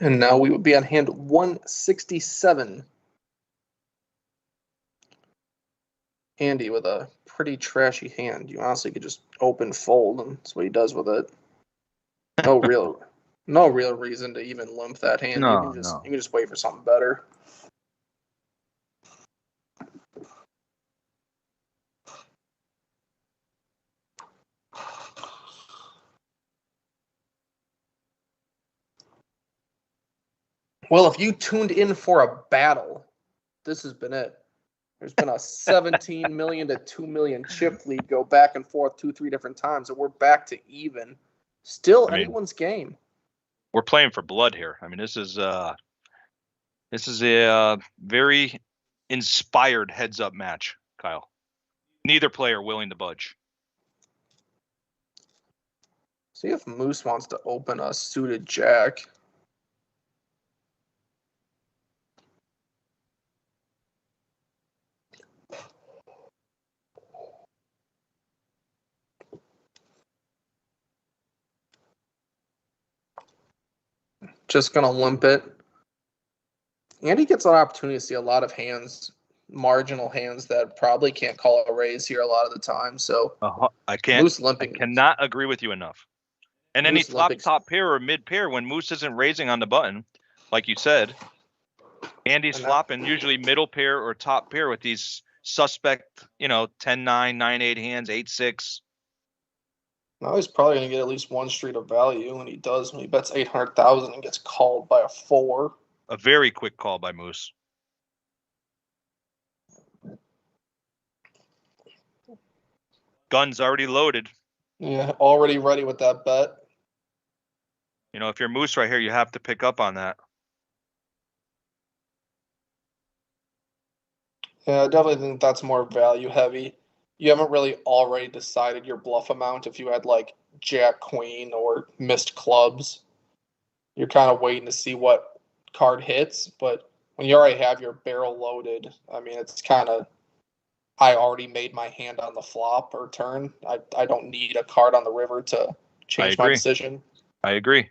And now we would be on hand 167. Andy with a pretty trashy hand. You honestly could just open fold, and that's what he does with it. No real reason to even limp that hand. No, you can just wait for something better. Well, if you tuned in for a battle, this has been it. There's been a 17 million to 2 million chip lead go back and forth 2-3 different times, and we're back to even. Still anyone's game. We're playing for blood here. I mean, this is a very inspired heads-up match, Kyle. Neither player willing to budge. See if Moose wants to open a suited jack. Just going to limp it. Andy gets an opportunity to see a lot of hands, marginal hands that probably can't call a raise here a lot of the time. So I can't. Moose limping. I cannot agree with you enough. And any top pair or mid pair when Moose isn't raising on the button, like you said, Andy's flopping usually middle pair or top pair with these suspect, 10-9, 9-8 hands, 8-6. Now he's probably going to get at least one street of value, and he does when he bets 800,000 and gets called by a 4. A very quick call by Moose. Gun's already loaded. Yeah, already ready with that bet. You know, if you're Moose right here, you have to pick up on that. Yeah, I definitely think that's more value heavy. You haven't really already decided your bluff amount if you had like Jack Queen or missed clubs. You're kind of waiting to see what card hits, but when you already have your barrel loaded, I mean, it's kind of, I already made my hand on the flop or turn. I don't need a card on the river to change my decision. I agree.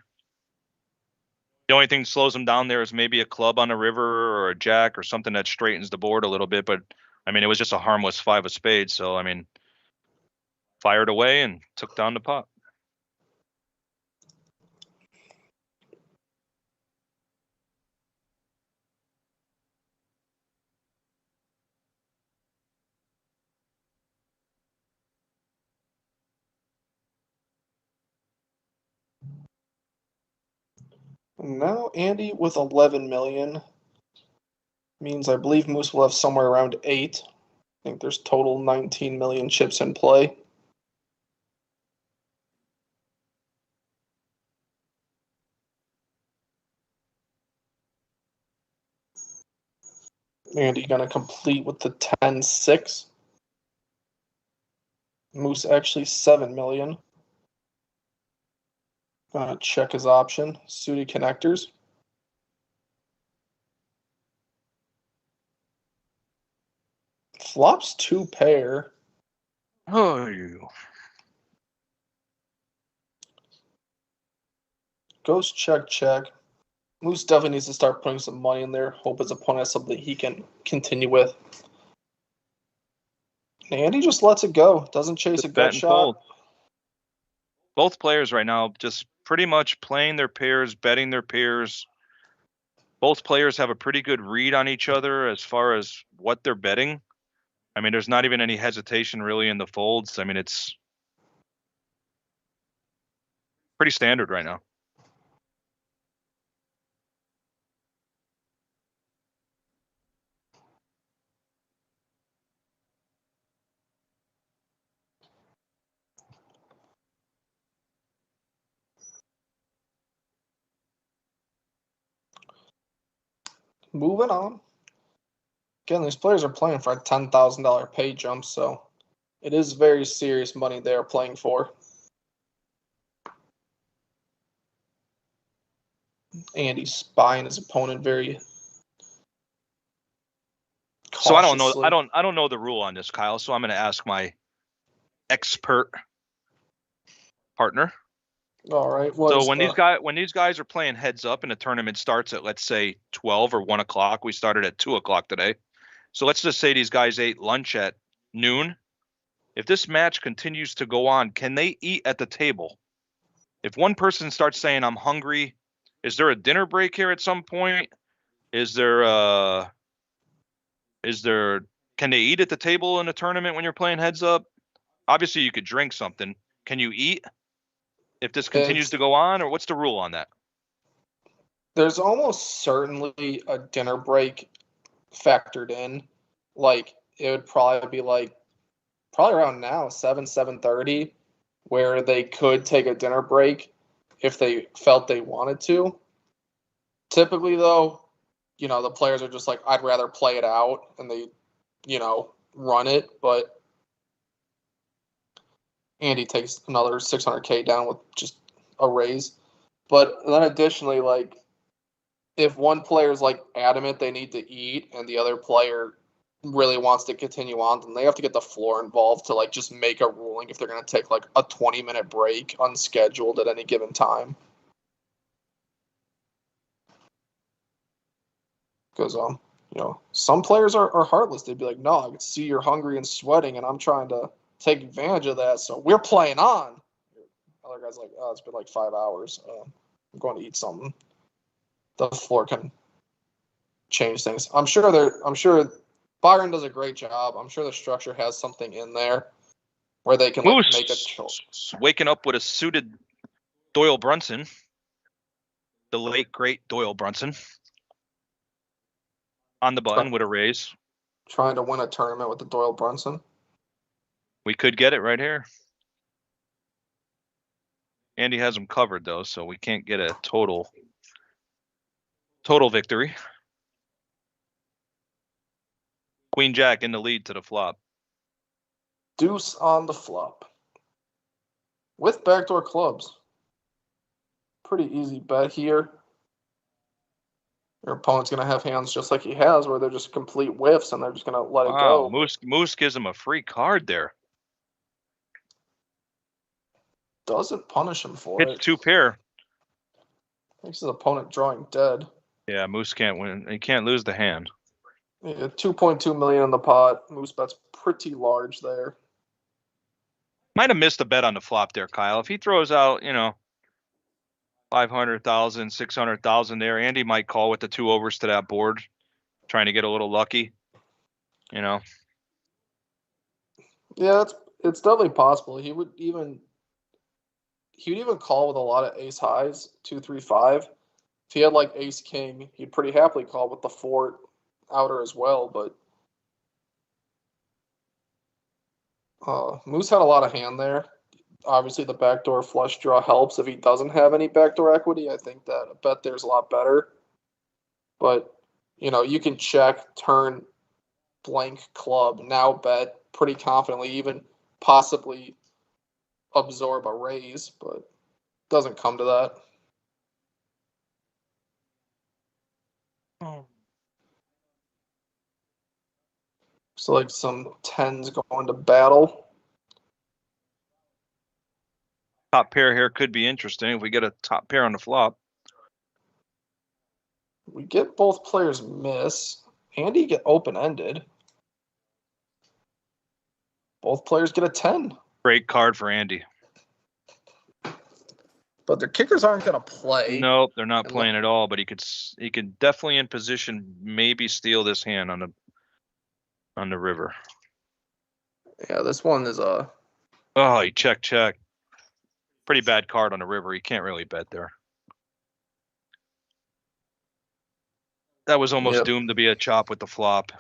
The only thing that slows him down there is maybe a club on a river or a jack or something that straightens the board a little bit. But, I mean, it was just a harmless 5 of spades. So, I mean, fired away and took down the pot. And now Andy with 11 million means I believe Moose will have somewhere around 8. I think there's total 19 million chips in play. Andy going to complete with the 10-6. Moose actually 7 million. Gonna check his option. Suited connectors. Flops 2 pair. Oh, you. Goes check, check. Moose definitely needs to start putting some money in there. Hope his opponent has something he can continue with. Andy just lets it go. Doesn't chase Just a bet gut and shot. fold. Both players right now just pretty much playing their pairs, betting their pairs. Both players have a pretty good read on each other as far as what they're betting. I mean, there's not even any hesitation really in the folds. I mean, it's pretty standard right now. Moving on. Again, these players are playing for a $10,000 pay jump, so it is very serious money they are playing for. Andy's spying his opponent very cautiously. So I don't know the rule on this, Kyle. So I'm going to ask my expert partner. All right. So when these guys are playing heads up and the tournament starts at, let's say, 12 or 1 o'clock, we started at 2 o'clock today. So let's just say these guys ate lunch at noon. If this match continues to go on, can they eat at the table? If one person starts saying, I'm hungry, is there a dinner break here at some point? Can they eat at the table in a tournament when you're playing heads up? Obviously you could drink something. Can you eat if this continues to go on, or what's the rule on that? There's almost certainly a dinner break factored in. Like, it would probably be like, probably around now, 7:30, where they could take a dinner break if they felt they wanted to. Typically, though, the players are just like, I'd rather play it out, and they, run it. But Andy takes another 600K down with just a raise. But then additionally, like, if one player's like adamant they need to eat and the other player really wants to continue on, then they have to get the floor involved to like just make a ruling if they're going to take like a 20-minute break unscheduled at any given time. Because some players are heartless. They'd be like, no, I can see you're hungry and sweating and I'm trying to take advantage of that, so we're playing on. Other guy's like, oh, it's been like 5 hours. I'm going to eat something. The floor can change things. I'm sure Byron does a great job. I'm sure the structure has something in there. where they can like Moose make a choice. waking up with a suited Doyle Brunson, the late great Doyle Brunson, on the button with a raise. Trying to win a tournament with the Doyle Brunson. We could get it right here. Andy has him covered though, so we can't get a total victory. Queen Jack in the lead to the flop. Deuce on the flop. With backdoor clubs. Pretty easy bet here. Your opponent's going to have hands just like he has, where they're just complete whiffs and they're just going to let it go. Moose gives him a free card there. Doesn't punish him for Hits it. 2 pair. Makes his opponent drawing dead. Yeah, Moose can't win. He can't lose the hand. Yeah, 2.2 million in the pot. Moose bet's pretty large there. Might have missed a bet on the flop there, Kyle. If he throws out, 500,000, 600,000 there, Andy might call with the 2 overs to that board, trying to get a little lucky. Yeah, it's definitely possible. He would even call with a lot of ace highs, 2, 3, 5. If he had like ace king, he'd pretty happily call with the 4 outer as well. But Moose had a lot of hand there. Obviously, the backdoor flush draw helps. If he doesn't have any backdoor equity, I think that a bet there's a lot better. But you can check, turn, blank club, now bet pretty confidently, even possibly absorb a raise, but it doesn't come to that. So like some 10s going to battle. Top pair here could be interesting if we get a top pair on the flop. We get both players miss. Andy get open-ended. Both players get a 10. Great card for Andy. But their kickers aren't going to play. Nope, they're not playing at all. But he could definitely in position maybe steal this hand on the river. Yeah, this one is a. Oh, he check. Pretty bad card on the river. He can't really bet there. That was almost doomed to be a chop with the flop.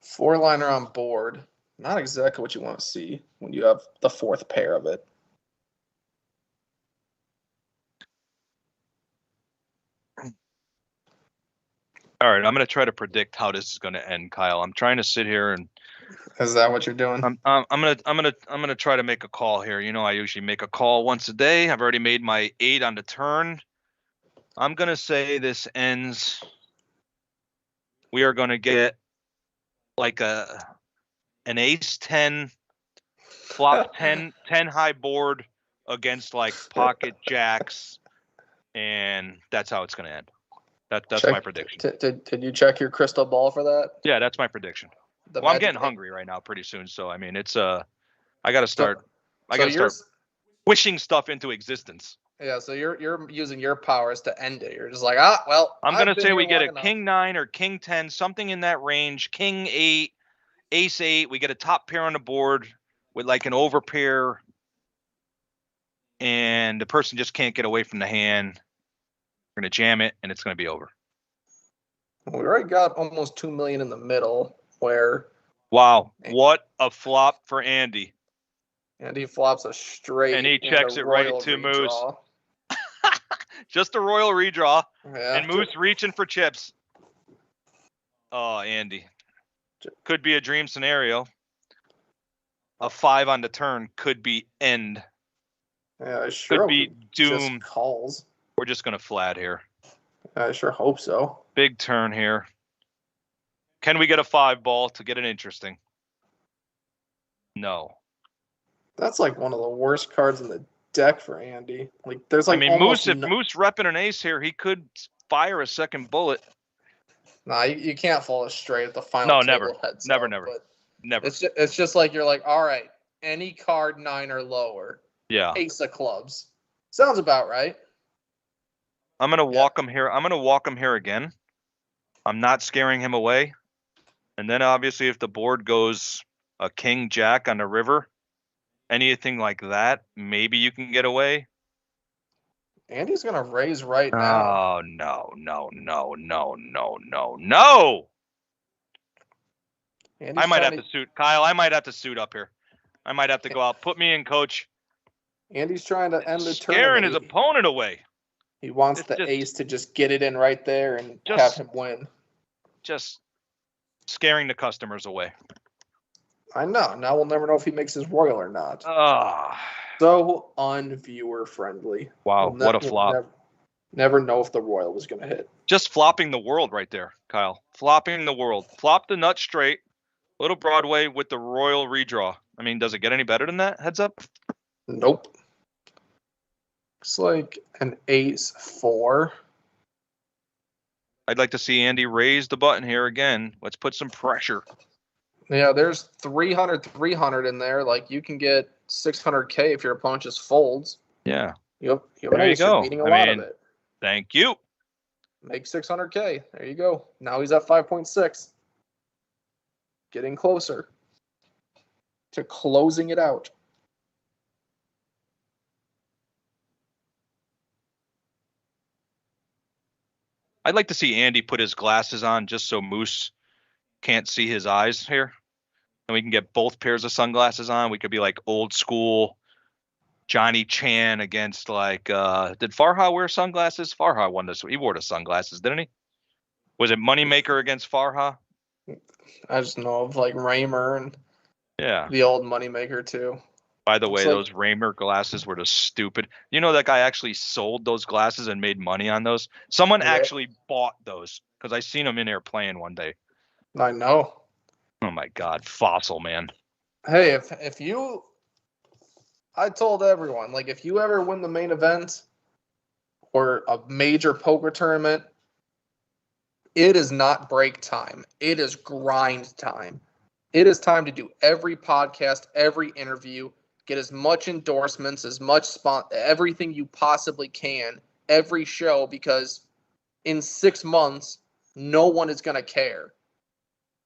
4-liner on board. Not exactly what you want to see when you have the 4th pair of it. All right, I'm going to try to predict how this is going to end, Kyle. I'm trying to sit here and. Is that what you're doing? I'm gonna try to make a call here. I usually make a call once a day. I've already made my 8 on the turn. I'm gonna say this ends. We are gonna get like an ace 10 flop 10 high board against like pocket jacks, and that's how it's gonna end. That's my prediction. Did you check your crystal ball for that? Yeah, that's my prediction. Well, I'm getting hungry right now pretty soon, so I mean it's I gotta start wishing stuff into existence. Yeah, so you're using your powers to end it. You're just like, I'm gonna say we get a king 9 or king 10, something in that range, king 8, ace 8, we get a top pair on the board with like an over pair, and the person just can't get away from the hand. We're gonna jam it and it's gonna be over. Well, we already got almost 2 million in the middle. Wow, what a flop for Andy. And he flops a straight. And he checks it right to Moose. Just a royal redraw. Yeah. And Moose reaching for chips. Oh, Andy. Could be a dream scenario. A 5 on the turn could be end. Yeah, I sure could be doom. Calls. We're just going to flat here. I sure hope so. Big turn here. Can we get a 5 ball to get it interesting? No. That's like one of the worst cards in the deck for Andy. Like there's like Moose, if Moose repping an ace here, he could fire a second bullet. Nah, you can't fall straight at the final table heads never. It's just like you're like, all right, any card 9 or lower. Yeah. Ace of clubs. Sounds about right. I'm gonna walk him here. I'm gonna walk him here again. I'm not scaring him away. And then obviously if the board goes a king jack on the river, anything like that, maybe you can get away. Andy's gonna raise right now. Oh, no, no, no, no, no, no, no. Andy's I might trying have to suit. Kyle, I might have to suit up here. I might have to go out. Put me in, coach. Andy's trying to end the Scaring tournament. his opponent away. He wants It's the just- ace to just get it in right there and have Just- him win. Just scaring the customers away. I know. Now we'll never know if he makes his royal or not. Ah, So unviewer friendly. wow, what a flop. We'll never know if the royal was going to hit. Just flopping the world right there, Kyle. Flopping the world. Flop the nut straight. Little Broadway with the royal redraw. I mean, does it get any better than that? Heads up. Nope. Looks like an ace-4. I'd like to see Andy raise the button here again. Let's put some pressure. Yeah, there's 300 in there. Like, you can get 600K if your opponent just folds. Yeah. You have an There you ace. You're go. beating a I lot mean- of it. Thank you. Make 600K. There you go. Now he's at 5.6. Getting closer to closing it out. I'd like to see Andy put his glasses on just so Moose can't see his eyes here. And we can get both pairs of sunglasses on. We could be like old school Johnny Chan against like did Farha wear sunglasses? Farha won this. He wore the sunglasses, didn't he? Was it Moneymaker against Farha? I just know of like Raymer and Yeah. the old Moneymaker too. By the way, Looks like- those Raymer glasses were just stupid. You know that guy actually sold those glasses and made money on those? Someone Yeah. actually bought those because I seen him in there playing one day. I know. Oh my God, fossil man. Hey, if you, I told everyone, like, if you ever win the main event or a major poker tournament, it is not break time. It is grind time. It is time to do every podcast, every interview, get as much endorsements, as much everything you possibly can, every show, because in 6 months, no one is going to care.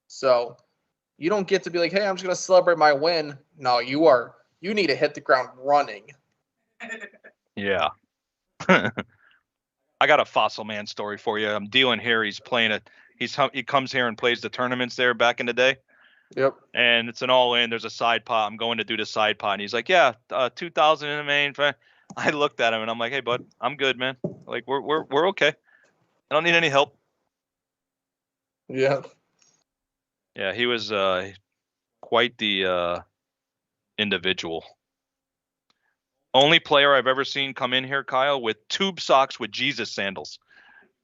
So you don't get to be like, hey, I'm just going to celebrate my win. No, you need to hit the ground running. Yeah. I got a fossil man story for you. I'm dealing here. He's playing it. He comes here and plays the tournaments there back in the day. Yep. And it's an all in. There's a side pot. I'm going to do the side pot. And he's like, yeah, 2,000 in the main. I looked at him and I'm like, hey, bud, I'm good, man. Like we're okay. I don't need any help. Yeah. Yeah, he was quite the individual. Only player I've ever seen come in here, Kyle, with tube socks with Jesus sandals.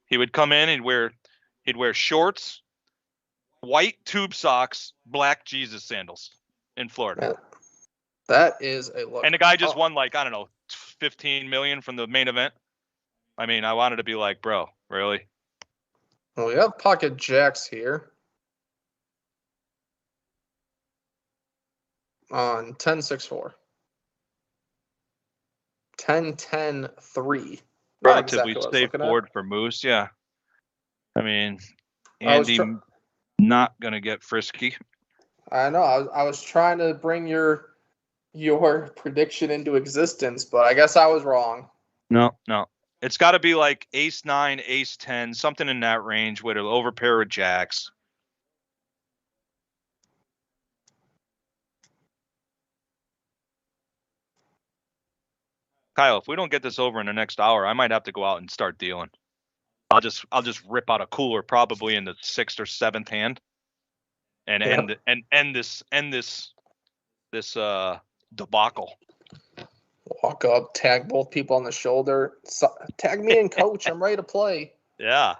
He would come in and he'd wear shorts, white tube socks, black Jesus sandals in Florida. Man, that is a look. And the guy just won like, I don't know, 15 million from the main event. I mean, I wanted to be like, bro, really? Well, we have pocket jacks here. On 10-6-4. 10-10-3. Relatively safe board for Moose, yeah. I mean, Andy not gonna get frisky. I know. I was trying to bring your prediction into existence, but I guess I was wrong. No. It's got to be like ace 9, ace 10, something in that range with an overpair of jacks. Kyle, if we don't get this over in the next hour, I might have to go out and start dealing. I'll just rip out a cooler probably in the 6th or 7th hand, and end this debacle. Walk up, tag both people on the shoulder. Tag me in, coach. I'm ready to play. Yeah.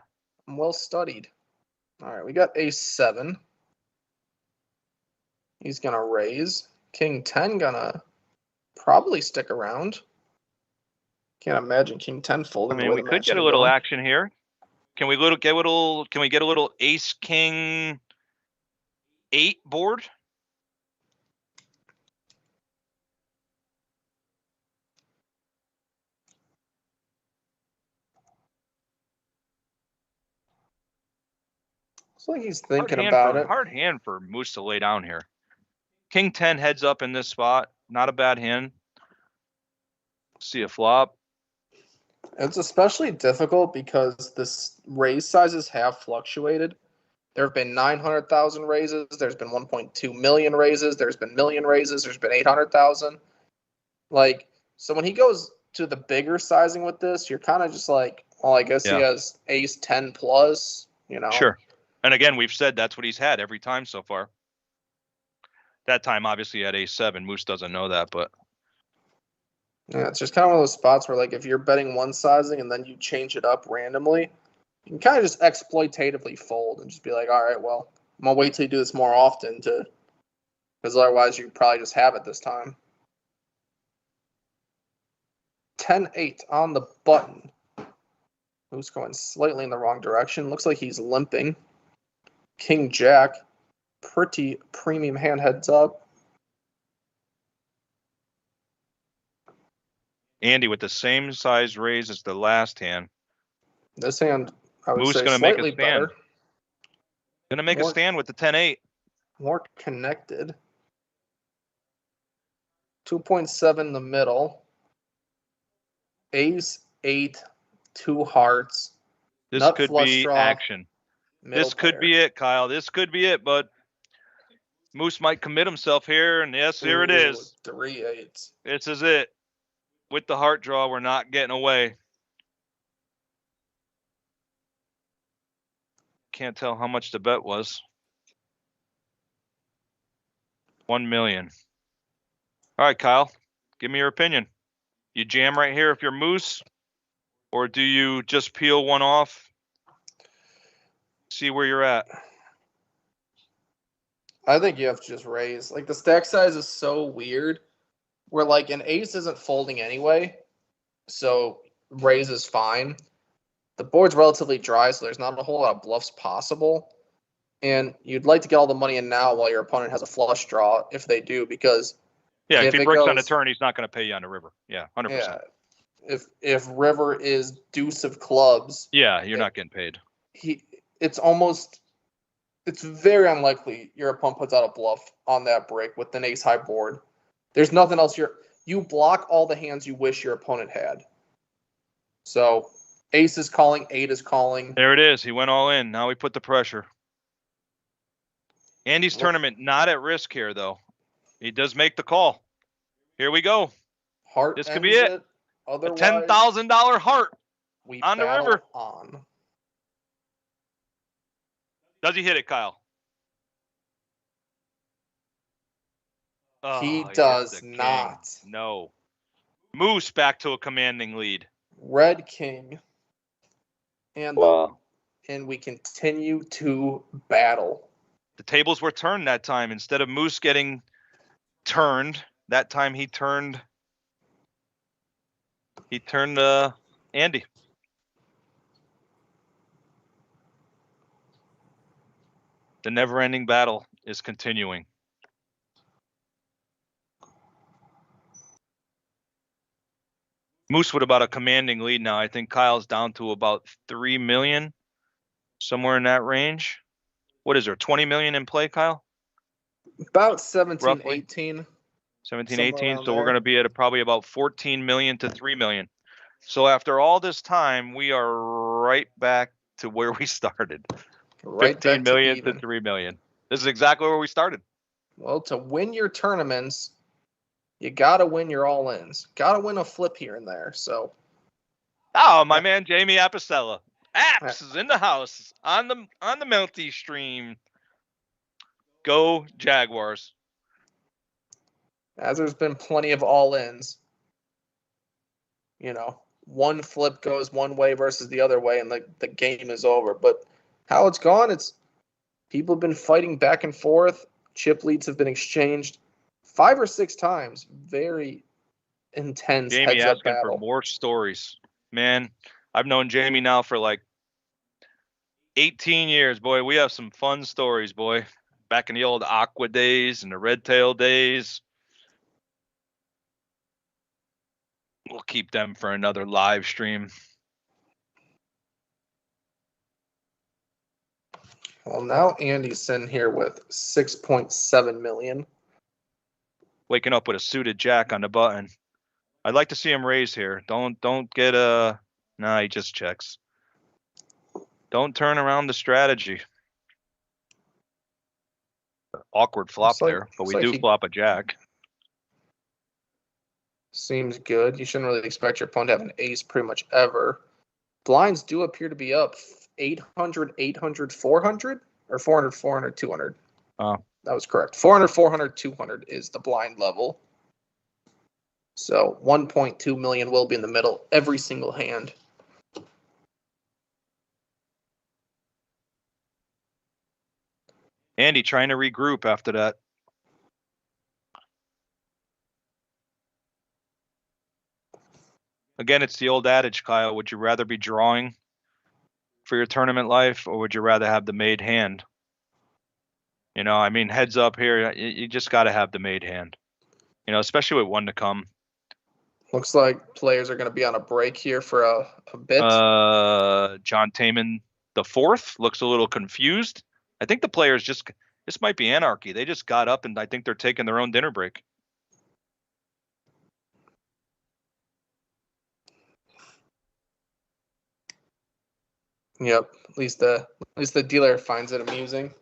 I'm well studied. All right, we got ace 7. He's going to raise. King 10 going to probably stick around. Can't imagine King 10 folding. I mean, we could get a little action here. Can we get a little ace king 8 board? Looks like he's thinking about it. Hard hand for Moose to lay down here. King 10 heads up in this spot. Not a bad hand. See a flop. It's especially difficult because this raise sizes have fluctuated. There have been 900,000 raises. There's been 1.2 million raises. There's been million raises. There's been 800,000. Like, so when he goes to the bigger sizing with this, you're kind of just like, well, I guess he has ace 10 plus, you know? Sure. And again, we've said that's what he's had every time so far. That time, obviously, he had ace 7. Moose doesn't know that, but. Yeah, it's just kind of one of those spots where, like, if you're betting one sizing and then you change it up randomly, you can kind of just exploitatively fold and just be like, all right, well, I'm going to wait till you do this more often because otherwise you probably just have it this time. 10-8 on the button. Moose going slightly in the wrong direction. Looks like he's limping. King Jack. Pretty premium hand heads up. Andy with the same size raise as the last hand. This hand, I would Moose say, gonna make a slightly stand. better. Gonna make a stand with the 10-8. More connected. 2.7 in the middle. Ace 8, 2 hearts. This nut could flush be draw, action. This could pair. be it, Kyle. This could be it, but Moose might commit himself here, and yes, here it is. 3-8. This is it. With the heart draw, we're not getting away. Can't tell how much the bet was. 1 million. All right, Kyle, give me your opinion. You jam right here if you're Moose, or do you just peel one off? See where you're at. I think you have to just raise. Like, the stack size is so weird where, like, an ace isn't folding anyway, so raise is fine. The board's relatively dry, so there's not a whole lot of bluffs possible. And you'd like to get all the money in now while your opponent has a flush draw, if they do, because if he breaks on the turn, he's not going to pay you on the river. Yeah, 100%. Yeah, if river is deuce of clubs, yeah, you're not getting paid. It's very unlikely your opponent puts out a bluff on that break with an ace high board. There's nothing else. You block all the hands you wish your opponent had. So ace is calling, 8 is calling. There it is. He went all in. Now we put the pressure. Andy's tournament not at risk here, though. He does make the call. Here we go. Heart. This could be it. A $10,000 heart on the river. On. Does he hit it, Kyle? He does not. No. Moose back to a commanding lead. Red King. And wow. And we continue to battle. The tables were turned that time. Instead of Moose getting turned, that time he turned Andy. The never-ending battle is continuing. Moose with about a commanding lead now. I think Kyle's down to about 3 million, somewhere in that range. What is there, 20 million in play, Kyle? About 17, roughly 18. 17, Somewhere 18. around So we're there. going to be at probably about 14 million to 3 million. So after all this time, we are right back to where we started. Right 15 back to million even. to 3 million. This is exactly where we started. Well, to win your tournaments, you got to win your all-ins. Got to win a flip here and there. So. Oh, my man Jamie Apicella. Apps is in the house on the multi stream. Go Jaguars. As there's been plenty of all-ins. You know, one flip goes one way versus the other way, and the game is over. But how it's gone, it's people have been fighting back and forth. Chip leads have been exchanged 5 or 6 times. Very intense Jamie heads-up asking battle. for more stories. Man, I've known Jamie now for like 18 years. Boy, we have some fun stories, boy. Back in the old Aqua days and the Red Tail days. We'll keep them for another live stream. Well, now Andy's sitting here with 6.7 million. waking up with a suited jack on the button. I'd like to see him raise here. Don't get a. Nah, he just checks. Don't turn around the strategy. Awkward flop there, but we do flop a jack. Seems good. You shouldn't really expect your opponent to have an ace pretty much ever. Blinds do appear to be up 800, 800, 400, or 400, 400, 200. Oh. That was correct. 400, 400, 200 is the blind level. So 1.2 million will be in the middle every single hand. Andy trying to regroup after that. Again, it's the old adage, Kyle. Would you rather be drawing for your tournament life, or would you rather have the made hand? You know, I mean, heads up here, you just got to have the made hand. You know, especially with one to come. Looks like players are going to be on a break here for a bit. John Taman the fourth looks a little confused. I think the players this might be anarchy. They just got up and I think they're taking their own dinner break. Yep. At least the dealer finds it amusing.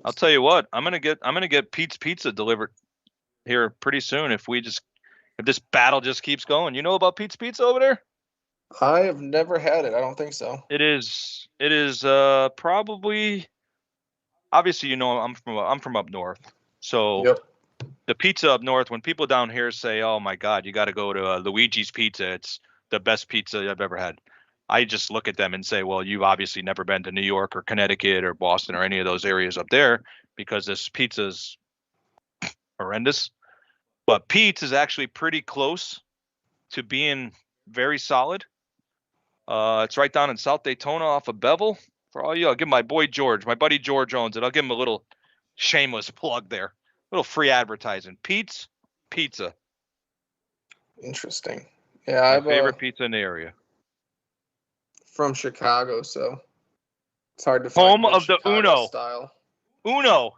I'll tell you what, I'm gonna get Pete's Pizza delivered here pretty soon if this battle just keeps going. You know about Pete's Pizza over there? I have never had it. I don't think so. It is probably, obviously, you know, I'm from up north. So yep. The pizza up north, when people down here say, "Oh my God, you got to go to Luigi's Pizza. It's the best pizza I've ever had." I just look at them and say, "Well, you've obviously never been to New York or Connecticut or Boston or any of those areas up there, because this pizza's horrendous." But Pete's is actually pretty close to being very solid. It's right down in South Daytona off of Bevel. For all you, I'll give my buddy George owns it. I'll give him a little shameless plug there, a little free advertising. Pete's Pizza. Interesting. Yeah, my favorite pizza in the area. From Chicago, so it's hard to find home of the Uno style. Uno.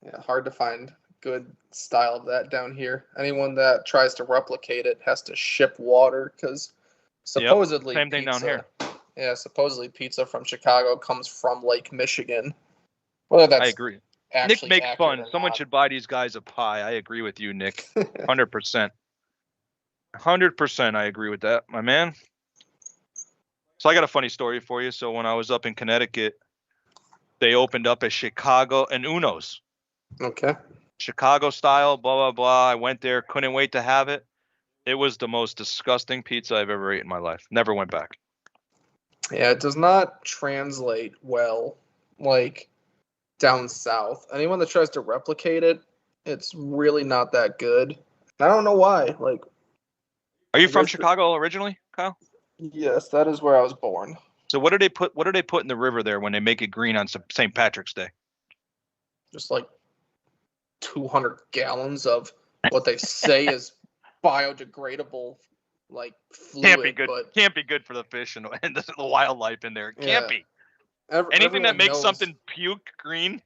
Yeah, hard to find good style of that down here. Anyone that tries to replicate it has to ship water because supposedly same thing pizza, down here. Yeah, supposedly pizza from Chicago comes from Lake Michigan. Whether that's I agree. Nick makes fun. Someone should buy these guys a pie. I agree with you, Nick. 100%. 100%. I agree with that, my man. So I got a funny story for you. So when I was up in Connecticut, they opened up a Chicago and Uno's. Okay. Chicago style, blah, blah, blah. I went there, couldn't wait to have it. It was the most disgusting pizza I've ever eaten in my life. Never went back. Yeah, it does not translate well, like, down south. Anyone that tries to replicate it, it's really not that good. I don't know why. Like, are you from Chicago originally, Kyle? Yes, that is where I was born. So what do they put in the river there when they make it green on St. Patrick's Day? Just like 200 gallons of what they say is biodegradable, like fluid. Can't be good. But can't be good for the fish and the wildlife in there. Can't be. Anything that makes something puke green.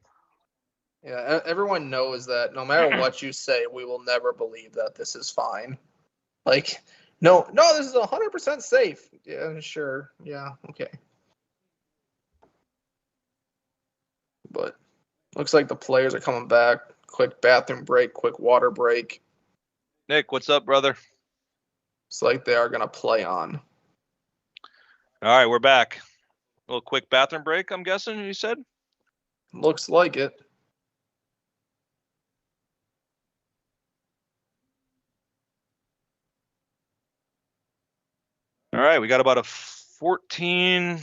Yeah, everyone knows that no matter what you say, we will never believe that this is fine. Like, no, this is 100% safe. Yeah, sure. Yeah, okay. But looks like the players are coming back. Quick bathroom break, quick water break. Nick, what's up, brother? It's like they are going to play on. All right, we're back. A little quick bathroom break, I'm guessing, you said? Looks like it. All right, we got about a 14,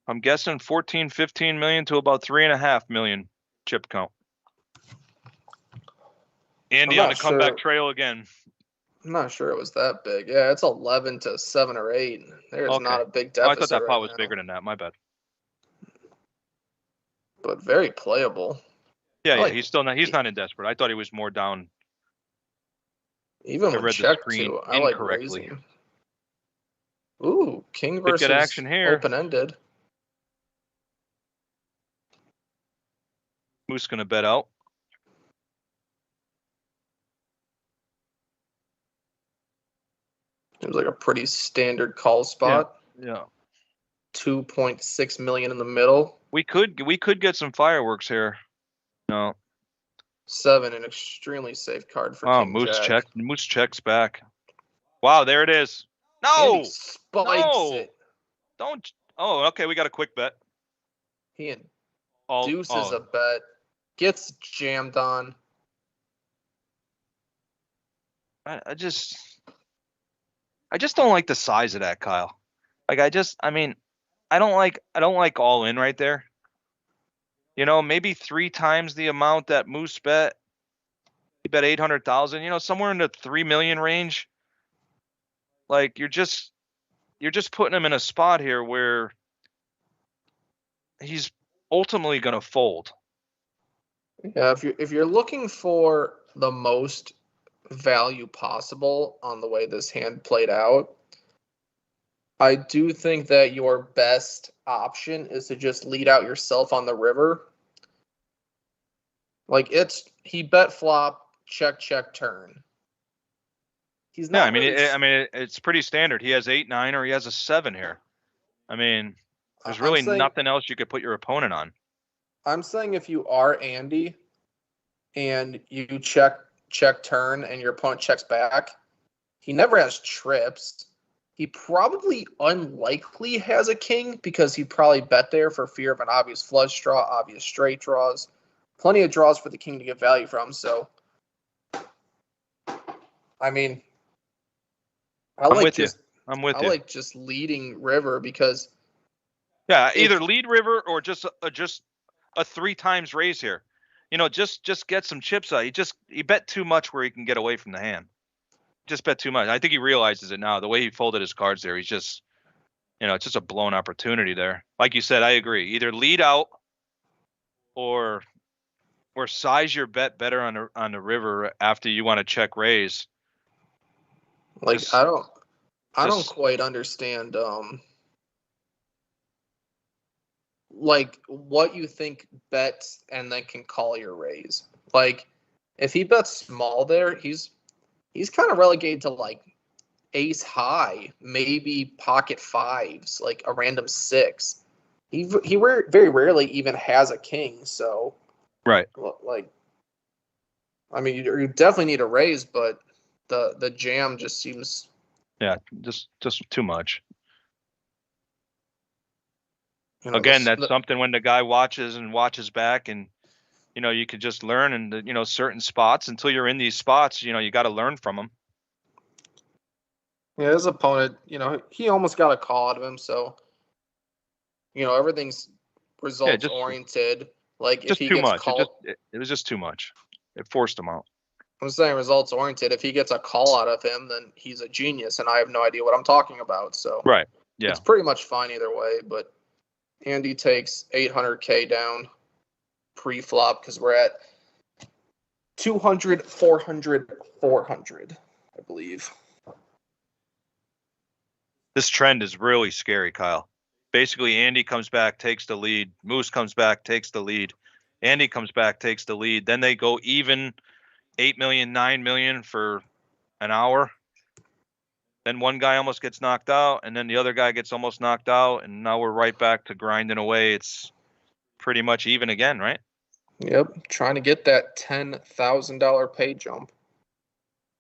I'm guessing 14, 15 million to about 3.5 million chip count. Andy on the comeback trail again. I'm not sure it was that big. Yeah, it's 11 to 7 or 8. There's not a big deficit. I thought that pot was bigger than that. My bad. But very playable. Yeah, he's not in desperate. I thought he was more down. Even with check too, I like raising. Ooh, king versus good action here. Open-ended. Moose gonna bet out. Seems like a pretty standard call spot. Yeah. 2.6 million in the middle. We could get some fireworks here. No. 7, an extremely safe card for Oh, King Jack. Moose checks back. Wow, there it is. And he No, spikes it. don't. Oh, okay, we got a quick bet. He and Oh, deuces a bet. Gets jammed on. I just don't like the size of that, Kyle. Like I mean, I don't like all in right there. You know, maybe 3 times the amount that Moose bet. He bet 800,000. You know, somewhere in the 3 million range. Like you're just putting him in a spot here where he's ultimately going to fold. Yeah, if you're looking for the most value possible on the way this hand played out, I do think that your best option is to just lead out yourself on the river. Like he bet flop, check turn. He's not. Yeah, I mean, it's pretty standard. He has 8, 9, or he has a 7 here. I mean, there's really nothing else you could put your opponent on. I'm saying if you are Andy and you check turn and your opponent checks back, he never has trips. He probably unlikely has a king because he'd probably bet there for fear of an obvious flush draw, obvious straight draws. Plenty of draws for the king to get value from. So, I mean, I'm with you. I like just leading river because either lead river or just a 3 times raise here. You know, just get some chips out. He bet too much where he can get away from the hand. Just bet too much. I think he realizes it now. The way he folded his cards there, he's just, you know, it's just a blown opportunity there. Like you said, I agree. Either lead out or size your bet better on the river after you want to check raise. Like I don't quite understand like what you think bets and then can call your raise. Like if he bets small there, he's kind of relegated to like ace high, maybe pocket 5s, like a random 6. He very rarely even has a king, so right. Like, I mean, you definitely need a raise, but the jam just seems just too much. You know, again, that's something when the guy watches back, and you know, you could just learn in you know, certain spots. Until you're in these spots, you know, you got to learn from them. Yeah, his opponent, you know, he almost got a call out of him, so you know, everything's results oriented. Like just if he too gets much, called, it was just too much. It forced him out. I'm saying results oriented. If he gets a call out of him, then he's a genius, and I have no idea what I'm talking about. So right, yeah, it's pretty much fine either way. But Andy takes 800K down pre-flop because we're at 200, 400, 400, I believe. This trend is really scary, Kyle. Basically, Andy comes back, takes the lead. Moose comes back, takes the lead. Andy comes back, takes the lead. Then they go even 8 million, 9 million for an hour. Then one guy almost gets knocked out, and then the other guy gets almost knocked out, and now we're right back to grinding away. It's pretty much even again, right? Yep, trying to get that $10,000 pay jump.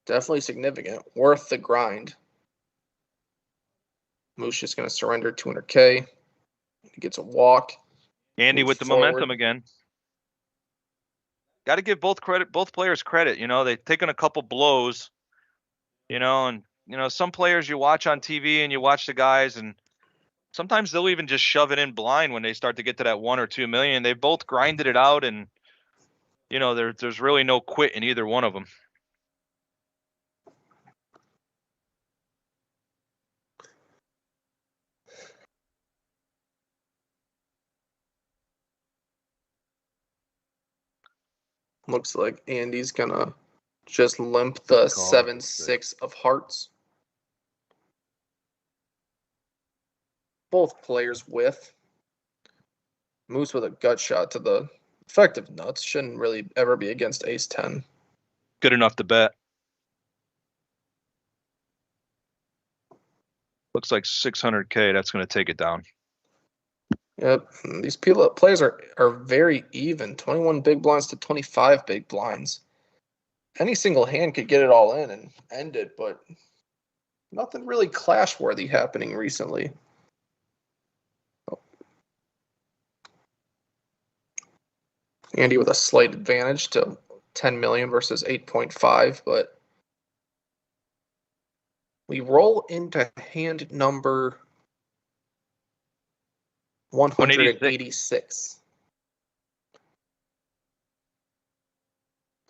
Definitely significant. Worth the grind. Moose just going to surrender 200K. He gets a walk. Andy with the momentum again. Got to give both players credit. You know, they've taken a couple blows, you know, and, you know, some players you watch on TV and you watch the guys, and sometimes they'll even just shove it in blind when they start to get to that 1 or 2 million. They've both grinded it out, and, you know, there's really no quit in either one of them. Looks like Andy's going to just limp the 7-6 of hearts. Both players with. Moose with a gut shot to the effective nuts. Shouldn't really ever be against ace-10. Good enough to bet. Looks like 600K. That's going to take it down. Yep, these players are very even. 21 big blinds to 25 big blinds. Any single hand could get it all in and end it, but nothing really clash-worthy happening recently. Andy with a slight advantage to 10 million versus 8.5, but we roll into hand number 186.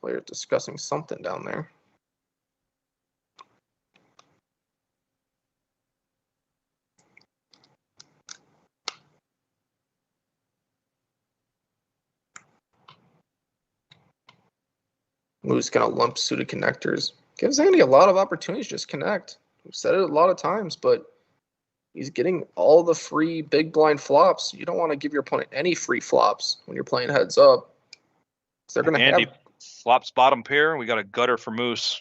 Player discussing something down there. Moose gonna lump suited connectors. Gives Andy a lot of opportunities to just connect. We've said it a lot of times, but he's getting all the free big blind flops. You don't want to give your opponent any free flops when you're playing heads up. They're gonna Andy have flops bottom pair. We got a gutter for Moose.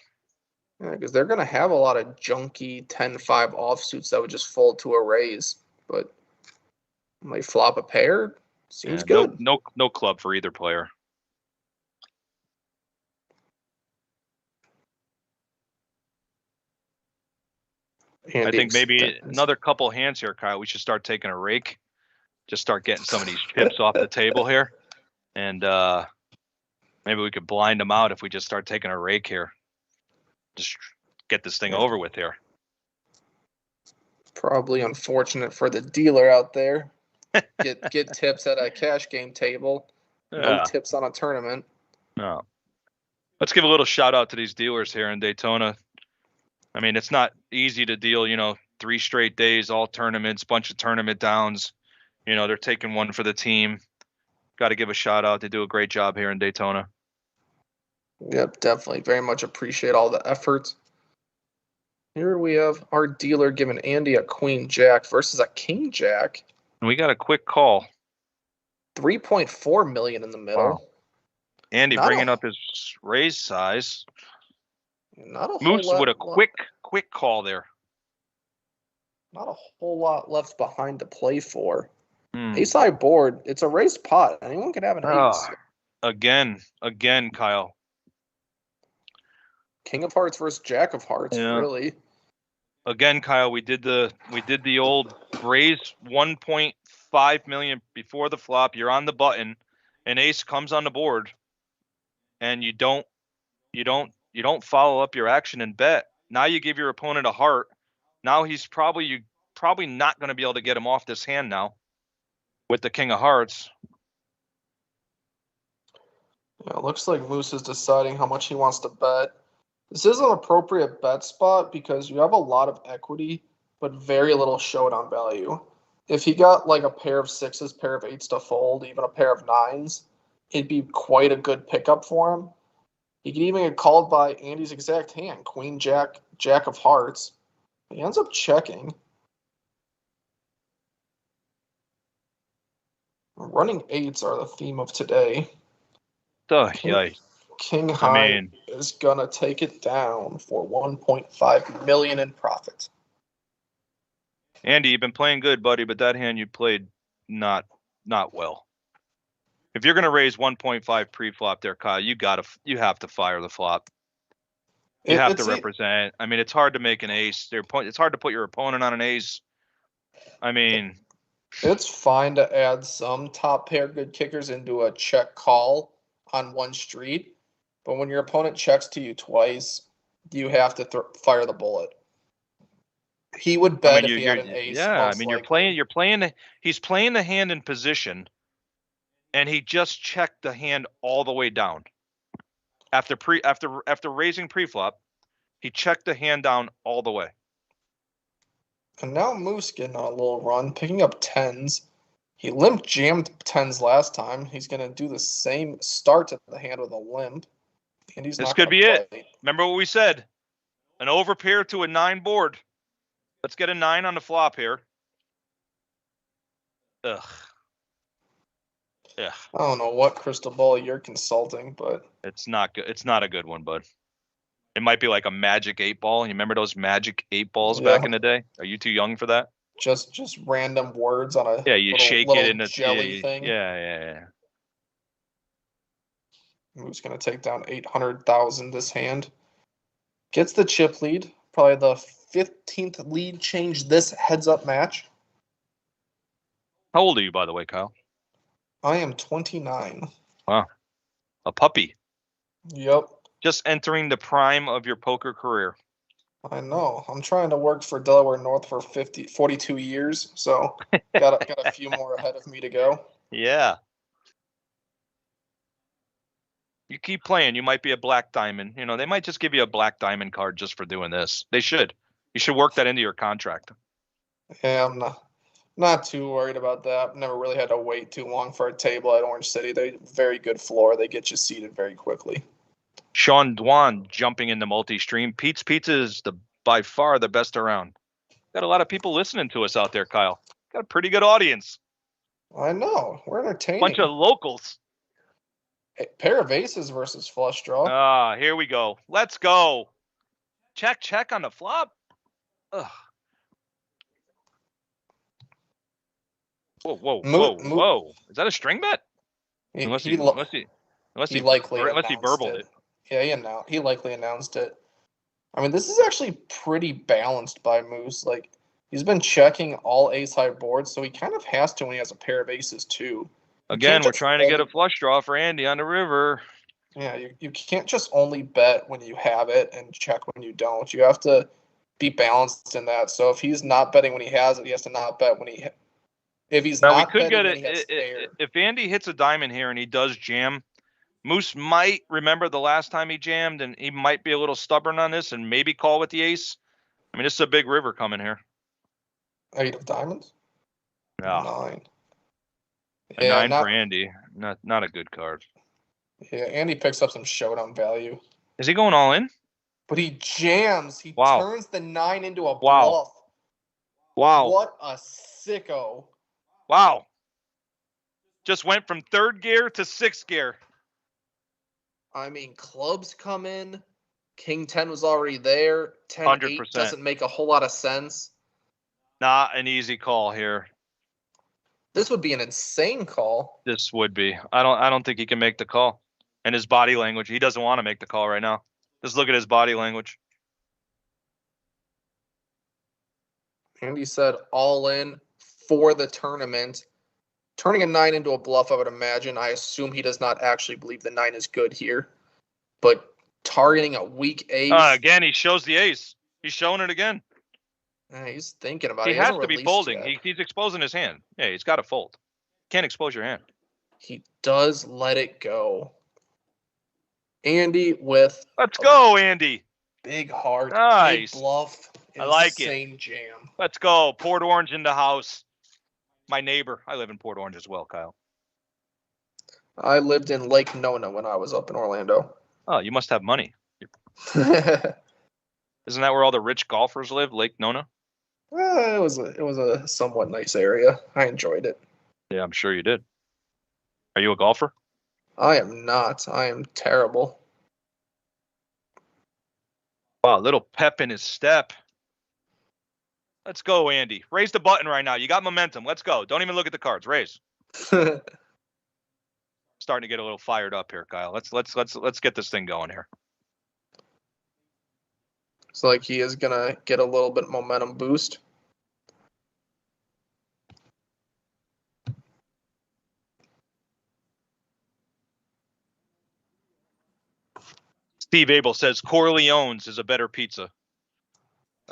Yeah, because they're going to have a lot of junky 10-5 offsuits that would just fold to a raise. But might flop a pair. Seems good. No club for either player. I think maybe another couple hands here, Kyle. We should start taking a rake. Just start getting some of these chips off the table here. And maybe we could blind them out if we just start taking a rake here. Just get this thing over with here. Probably unfortunate for the dealer out there. Get tips at a cash game table. No tips on a tournament. No. Let's give a little shout out to these dealers here in Daytona. I mean, it's not easy to deal, 3 straight days, all tournaments, bunch of tournament downs. They're taking one for the team. Got to give a shout out. They do a great job here in Daytona. Yep, definitely. Very much appreciate all the efforts. Here we have our dealer giving Andy a queen jack versus a king jack. And we got a quick call. 3.4 million in the middle. Wow. Andy bringing up his raise size. Not a Moose whole lot, with a quick call there. Not a whole lot left behind to play for. Ace-high board. It's a raised pot. Anyone can have an ace. Again, Kyle. King of hearts versus jack of hearts. Yeah. Really. Again, Kyle. We did the old raise 1.5 million before the flop. You're on the button, an ace comes on the board, and you don't follow up your action and bet. Now you give your opponent a heart. Now you're probably not going to be able to get him off this hand now with the king of hearts. Yeah, it looks like Moose is deciding how much he wants to bet. This is an appropriate bet spot because you have a lot of equity, but very little showdown value. If he got like a pair of sixes, pair of eights to fold, even a pair of nines, it'd be quite a good pickup for him. He could even get called by Andy's exact hand, queen, jack, jack of hearts. He ends up checking. Running eights are the theme of today. King high is going to take it down for 1.5 million in profit. Andy, you've been playing good, buddy, but that hand you played not well. If you're going to raise 1.5 pre-flop there, Kyle, you have to fire the flop. You have to represent. I mean, it's hard to make an ace. It's hard to put your opponent on an ace. I mean, it's fine to add some top pair good kickers into a check call on one street, but when your opponent checks to you twice, you have to fire the bullet. He would bet if he had an ace. Yeah, I mean, he's playing the hand in position, and he just checked the hand all the way down. After raising pre-flop, he checked the hand down all the way. And now Moose getting on a little run, picking up tens. He limp jammed tens last time. He's going to do the same start to the hand with a limp. And this could be it. Remember what we said? An overpair to a 9 board. Let's get a 9 on the flop here. Ugh. Yeah. I don't know what crystal ball you're consulting, but it's not good. It's not a good one, bud. It might be like a magic 8-ball. You remember those magic 8-balls back in the day? Are you too young for that? Just random words on a You shake little it in a jelly thing. Yeah. Who's going to take down 800,000 this hand? Gets the chip lead. Probably the 15th lead change this heads-up match. How old are you, by the way, Kyle? I am 29. Wow. A puppy. Yep. Just entering the prime of your poker career. I know. I'm trying to work for Delaware North for 42 years, so got a few more ahead of me to go. Yeah. You keep playing, you might be a black diamond. You know, they might just give you a black diamond card just for doing this. They should. You should work that into your contract. Yeah, I'm not too worried about that. I've never really had to wait too long for a table at Orange City. They're very good floor. They get you seated very quickly. Sean Dwan jumping into multi-stream. Pete's Pizza is by far the best around. Got a lot of people listening to us out there, Kyle. Got a pretty good audience. I know. We're entertaining. Bunch of locals. A pair of aces versus flush draw. Here we go. Let's go. Check on the flop. Ugh. Whoa. Is that a string bet? Unless he likely burbled it. Yeah, he likely announced it. I mean, this is actually pretty balanced by Moose. Like, he's been checking all ace-high boards, so he kind of has to when he has a pair of aces, too. Again, we're trying to get a flush draw for Andy on the river. Yeah, you can't just only bet when you have it and check when you don't. You have to be balanced in that. So if he's not betting when he has it, he has to not bet when he if he's now not we could betting get when he has spare. If Andy hits a diamond here and he does jam, Moose might remember the last time he jammed, and he might be a little stubborn on this and maybe call with the ace. I mean, this is a big river coming here. 8 of diamonds? Yeah. 9. A 9 for Andy. Not a good card. Yeah, Andy picks up some showdown value. Is he going all in? But he jams. He turns the 9 into a bluff. Wow. What a sicko. Wow. Just went from 3rd gear to 6th gear. I mean, clubs come in. King 10 was already there. 10-8 doesn't make a whole lot of sense. Not an easy call here. This would be an insane call. This would be. I don't think he can make the call. And his body language, he doesn't want to make the call right now. Just look at his body language. Andy said all in for the tournament. Turning a 9 into a bluff, I would imagine. I assume he does not actually believe the 9 is good here. But targeting a weak ace. Again, he shows the ace. He's showing it again. He's thinking about it. He has to be folding. He's exposing his hand. Yeah, he's got to fold. Can't expose your hand. He does let it go. Andy with... Let's go, Andy. Big heart. Nice. Big bluff. I like it. Insane jam. Let's go. Port Orange in the house. My neighbor. I live in Port Orange as well, Kyle. I lived in Lake Nona when I was up in Orlando. Oh, you must have money. Isn't that where all the rich golfers live, Lake Nona? It was a somewhat nice area. I enjoyed it. Yeah, I'm sure you did. Are you a golfer? I am not. I am terrible. Wow, little pep in his step. Let's go, Andy. Raise the button right now. You got momentum. Let's go. Don't even look at the cards. Raise. Starting to get a little fired up here, Kyle. Let's get this thing going here. It's like he is gonna get a little bit momentum boost. Steve Abel says Corleone's is a better pizza.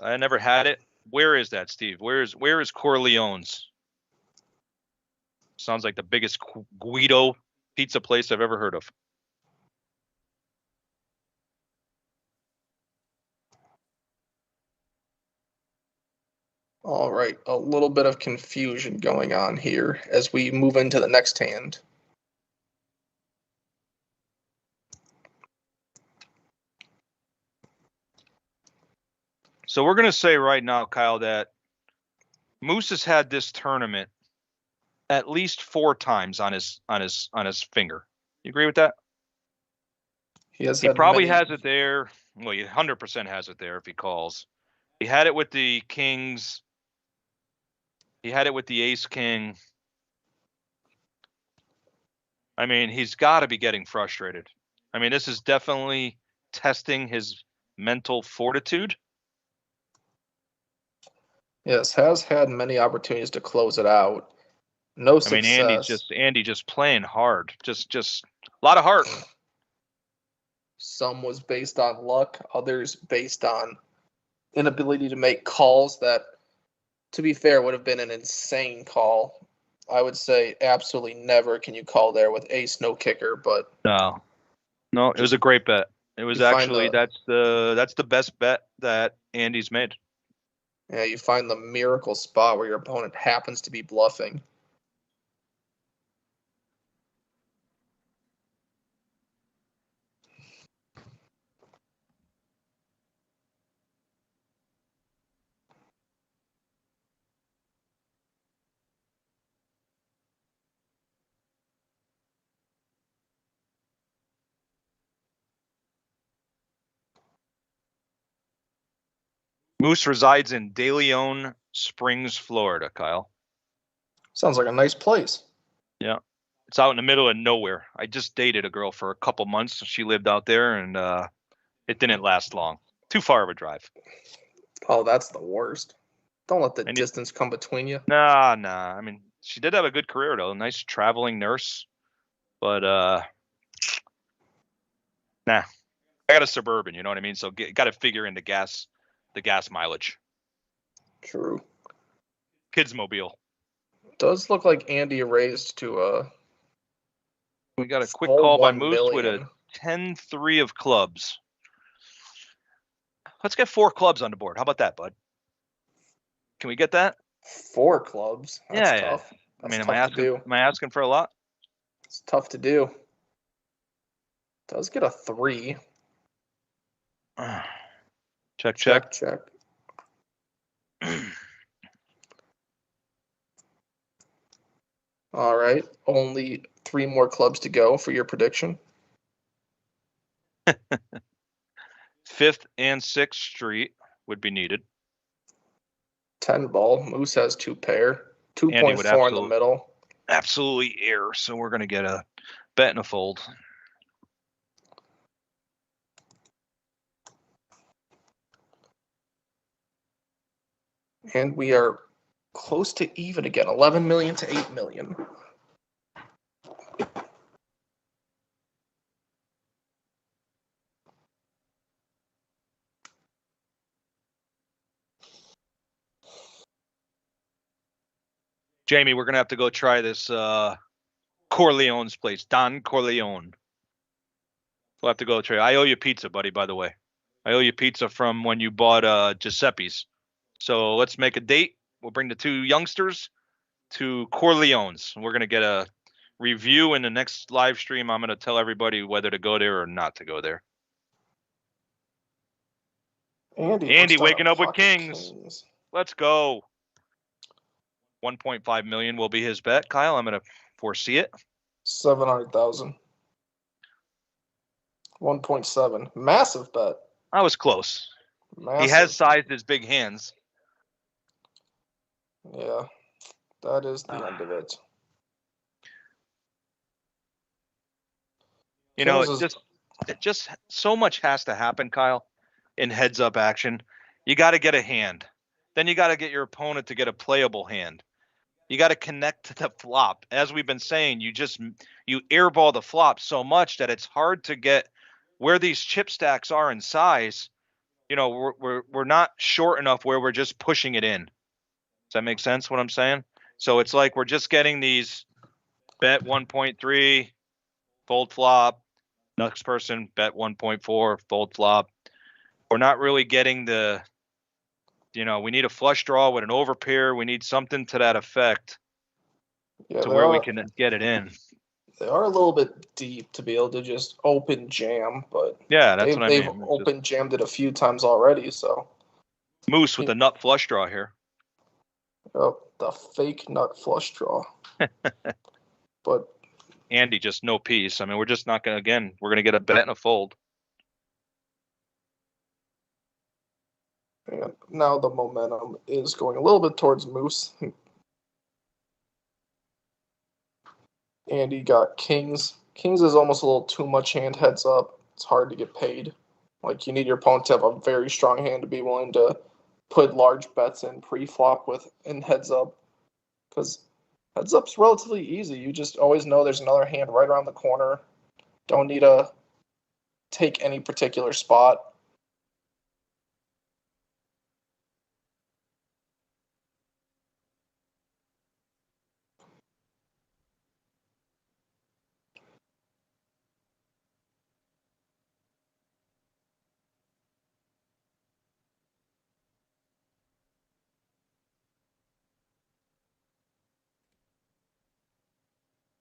I never had it. Where is that, Steve? Where is Corleone's? Sounds like the biggest Guido pizza place I've ever heard of. All right, a little bit of confusion going on here as we move into the next hand. So we're going to say right now, Kyle, that Moose has had this tournament at least 4 times on his finger. You agree with that? He has He had probably many. has it there. Well, he 100% has it there if he calls. He had it with the Kings. He had it with the Ace King. I mean, he's got to be getting frustrated. I mean, this is definitely testing his mental fortitude. Yes, has had many opportunities to close it out. No I mean, success. Andy just playing hard. Just a lot of heart. Some was based on luck, others based on inability to make calls that, to be fair, would have been an insane call. I would say absolutely never can you call there with ace no kicker, but No, it was a great bet. It was You find actually that's the best bet that Andy's made. yeah, you find the miracle spot where your opponent happens to be bluffing. Moose resides in De Leon Springs, Florida, Kyle. Sounds like a nice place. Yeah. It's out in the middle of nowhere. I just dated a girl for a couple months. She lived out there, and it didn't last long. Too far of a drive. Oh, that's the worst. Don't let the And distance come between you. Nah. I mean, she did have a good career, though. Nice traveling nurse. But, nah. I got a Suburban, you know what I mean? So got to figure in the gas mileage. True. Kidsmobile. Does look like Andy raised to We got a quick full call by 1 Moose with a million. 10-3 of clubs. Let's get 4 clubs on the board. How about that, bud? Can we get that? 4 clubs. That's Yeah. tough. I That's mean, tough to do. am I asking for a lot? It's tough to do. Does get a 3. Check. Check. All right. Only 3 more clubs to go for your prediction. 5th and 6th Street would be needed. 10 ball. Moose has 2 pair. Andy would 2.4 in the middle. Absolutely air. So we're going to get a bet and a fold. And we are close to even again. 11 million to 8 million. Jamie, we're going to have to go try this Corleone's place. Don Corleone. We'll have to go try. I owe you pizza, buddy, by the way. I owe you pizza from when you bought Giuseppe's. So let's make a date. We'll bring the 2 youngsters to Corleone's. We're going to get a review in the next live stream. I'm going to tell everybody whether to go there or not to go there. Andy waking up with kings. Let's go. 1.5 million will be his bet. Kyle, I'm going to foresee it. 700,000. 1.7. Massive bet. I was close. Massive. He has sized his big hands. Yeah. That is the end of it. You know, it just so much has to happen, Kyle, in heads up action. You got to get a hand. Then you got to get your opponent to get a playable hand. You got to connect to the flop. As we've been saying, you airball the flop so much that it's hard to get where these chip stacks are in size. You know, we're not short enough where we're just pushing it in. Does that make sense what I'm saying? So it's like we're just getting these bet 1.3, fold flop. Next person bet 1.4, fold flop. We're not really getting the, we need a flush draw with an overpair. We need something to that effect to where we can get it in. They are a little bit deep to be able to just open jam, but yeah, that's what I mean. They've open jammed it a few times already, so. Moose with a nut flush draw here. Oh, the fake nut flush draw. But Andy just no piece. I mean, we're just not going to, again, we're going to get a bet and a fold. And now the momentum is going a little bit towards Moose. Andy got kings. Kings is almost a little too much hand heads up. It's hard to get paid. Like, you need your opponent to have a very strong hand to be willing to put large bets in pre-flop in heads up. Because heads up's relatively easy. You just always know there's another hand right around the corner. Don't need to take any particular spot.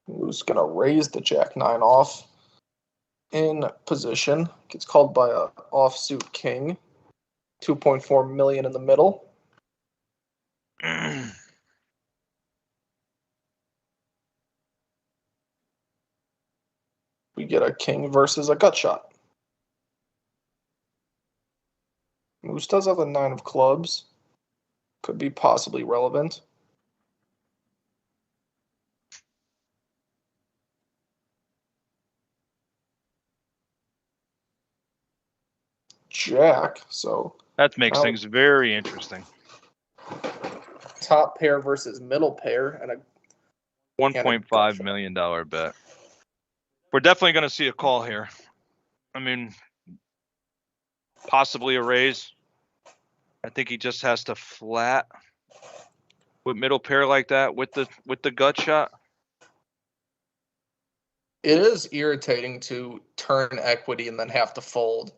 Who's going to raise the Jack 9 off in position. Gets called by a offsuit king. 2.4 million in the middle. We get a king versus a gut shot. Moose does have a 9 of clubs. Could be possibly relevant. Jack, so That makes now things very interesting. top pair versus middle pair and a $1.5 million bet. We're definitely going to see a call here. I mean, possibly a raise. I think he just has to flat with middle pair like that with the gut shot. It is irritating to turn equity and then have to fold.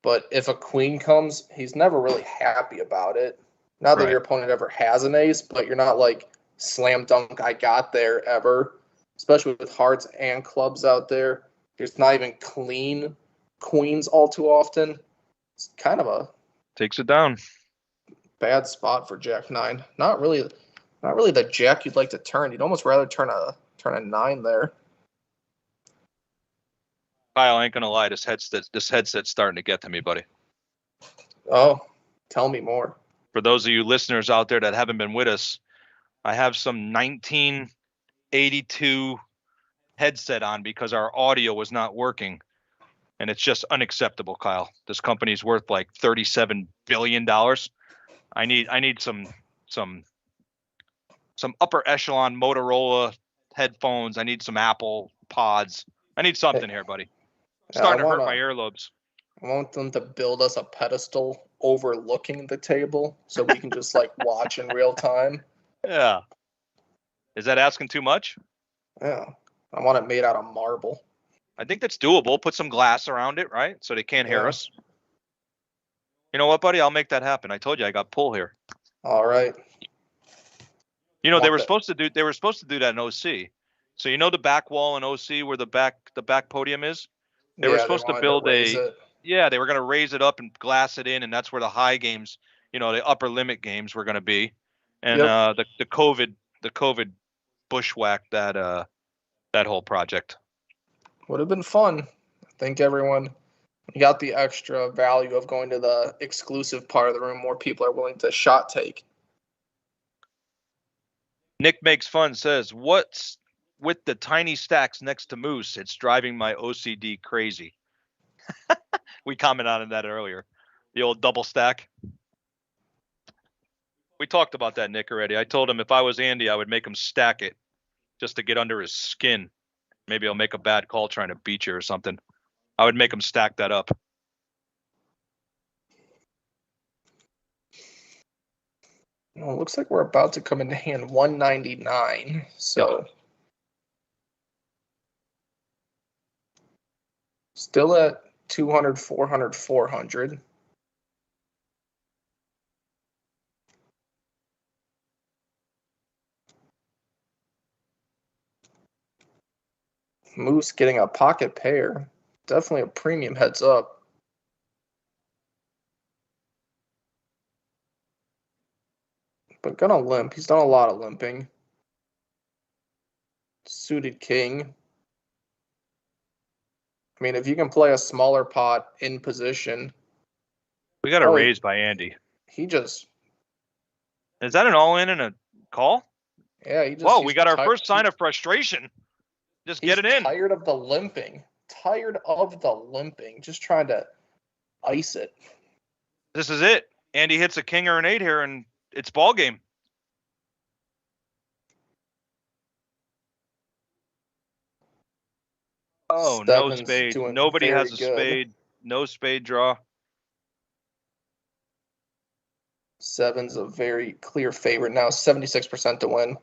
But if a queen comes, he's never really happy about it. Not that Right. your opponent ever has an ace, but you're not like slam dunk, I got there ever. Especially with hearts and clubs out there. There's not even clean queens all too often. It's kind of a Takes it down. bad spot for Jack 9. Not really the Jack you'd like to turn. You'd almost rather turn a 9 there. Kyle, I ain't gonna lie, this headset's starting to get to me, buddy. Oh, tell me more. For those of you listeners out there that haven't been with us, I have some 1982 headset on because our audio was not working. And it's just unacceptable, Kyle. This company's worth like $37 billion. I need some upper echelon Motorola headphones. I need some Apple pods. I need something here, buddy. Starting to hurt my earlobes. I want them to build us a pedestal overlooking the table so we can just like watch in real time. Yeah. Is that asking too much? Yeah. I want it made out of marble. I think that's doable. Put some glass around it, right? So they can't hear us. You know what, buddy? I'll make that happen. I told you I got pull here. All right. You know, they were supposed to do that in OC. So you know the back wall in OC where the back podium is? They were supposed to build they were going to raise it up and glass it in, and that's where the high games, you know, the upper limit games were going to be. And the COVID bushwhacked that whole project. Would have been fun. I think everyone got the extra value of going to the exclusive part of the room. More people are willing to shot take. Nick Makes Fun says, what's with the tiny stacks next to Moose? It's driving my OCD crazy. We commented on that earlier. The old double stack. We talked about that, Nick, already. I told him if I was Andy, I would make him stack it just to get under his skin. Maybe I'll make a bad call trying to beat you or something. I would make him stack that up. Well, it looks like we're about to come into hand 199. So still at 200, 400, 400. Moose getting a pocket pair. Definitely a premium heads up. But gonna limp. He's done a lot of limping. Suited king. I mean, if you can play a smaller pot in position. We got a raise by Andy. He just, Is that an all-in and a call? yeah, he just. Whoa, he's we got our ti- first sign of frustration. Just He's get it in. tired of the limping. Tired of the limping. Just trying to ice it. This is it. Andy hits a king or an 8 here, and it's ball game. Oh, no Seven's spade. doing Nobody very has a good. spade. No spade draw. Seven's a very clear favorite now, 76% to win.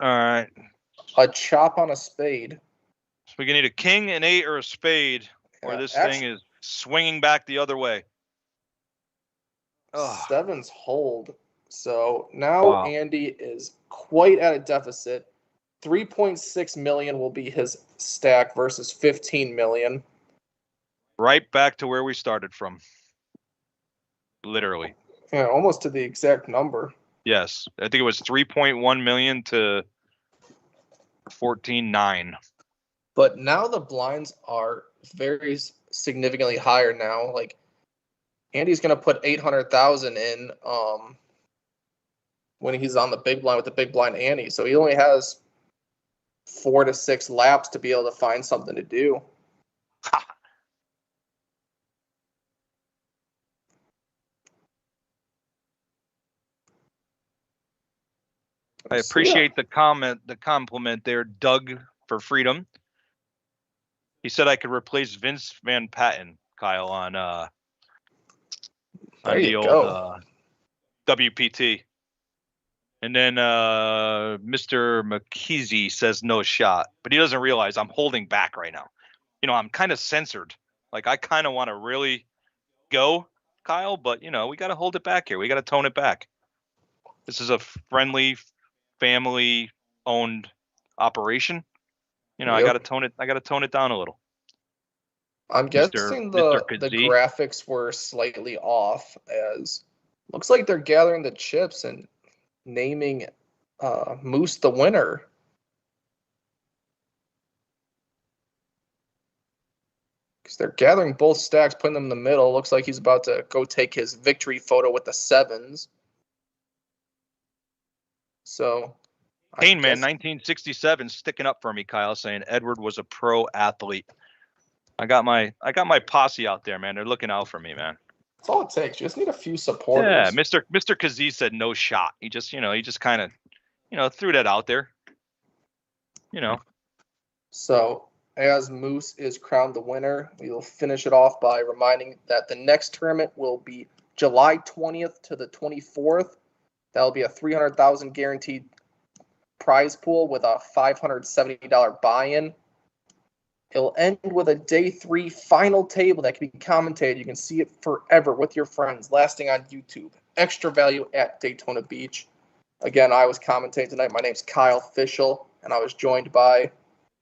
All right. A chop on a spade. So we can need a king, an 8, or a spade, or Yeah, this thing is swinging back the other way. Ugh. Seven's hold. So now Wow. Andy is quite at a deficit. 3.6 million will be his stack versus 15 million. Right back to where we started from. Literally. Yeah, almost to the exact number. Yes. I think it was 3.1 million to 14.9. But now the blinds are very significantly higher now. Like Andy's gonna put 800,000 in when he's on the big blind with the big blind ante. So he only has 4 to 6 laps to be able to find something to do. I appreciate the compliment there, Doug, for freedom. He said I could replace Vince Van Patten, Kyle, on the old WPT. And then Mr. McKeezy says no shot, but he doesn't realize I'm holding back right now. You know, I'm kind of censored. Like I kind of want to really go, Kyle, but you know, we got to hold it back here. We got to tone it back. This is a friendly, family-owned operation. You know, Yep. I got to tone it down a little. I'm guessing the graphics were slightly off, as looks like they're gathering the chips and naming Moose the winner. Because they're gathering both stacks, putting them in the middle. Looks like he's about to go take his victory photo with the sevens. So, Kane Man, 1967, sticking up for me, Kyle, saying Edward was a pro athlete. I got my posse out there, man. They're looking out for me, man. That's all it takes. You just need a few supporters. Yeah, Mr. Kazee said no shot. He just kind of, threw that out there. You know. So, as Moose is crowned the winner, we will finish it off by reminding that the next tournament will be July 20th to the 24th. That'll be a $300,000 guaranteed prize pool with a $570 buy-in. It'll end with a day 3 final table that can be commentated. You can see it forever with your friends, lasting on YouTube. Extra value at Daytona Beach. Again, I was commentating tonight. My name's Kyle Fischel, and I was joined by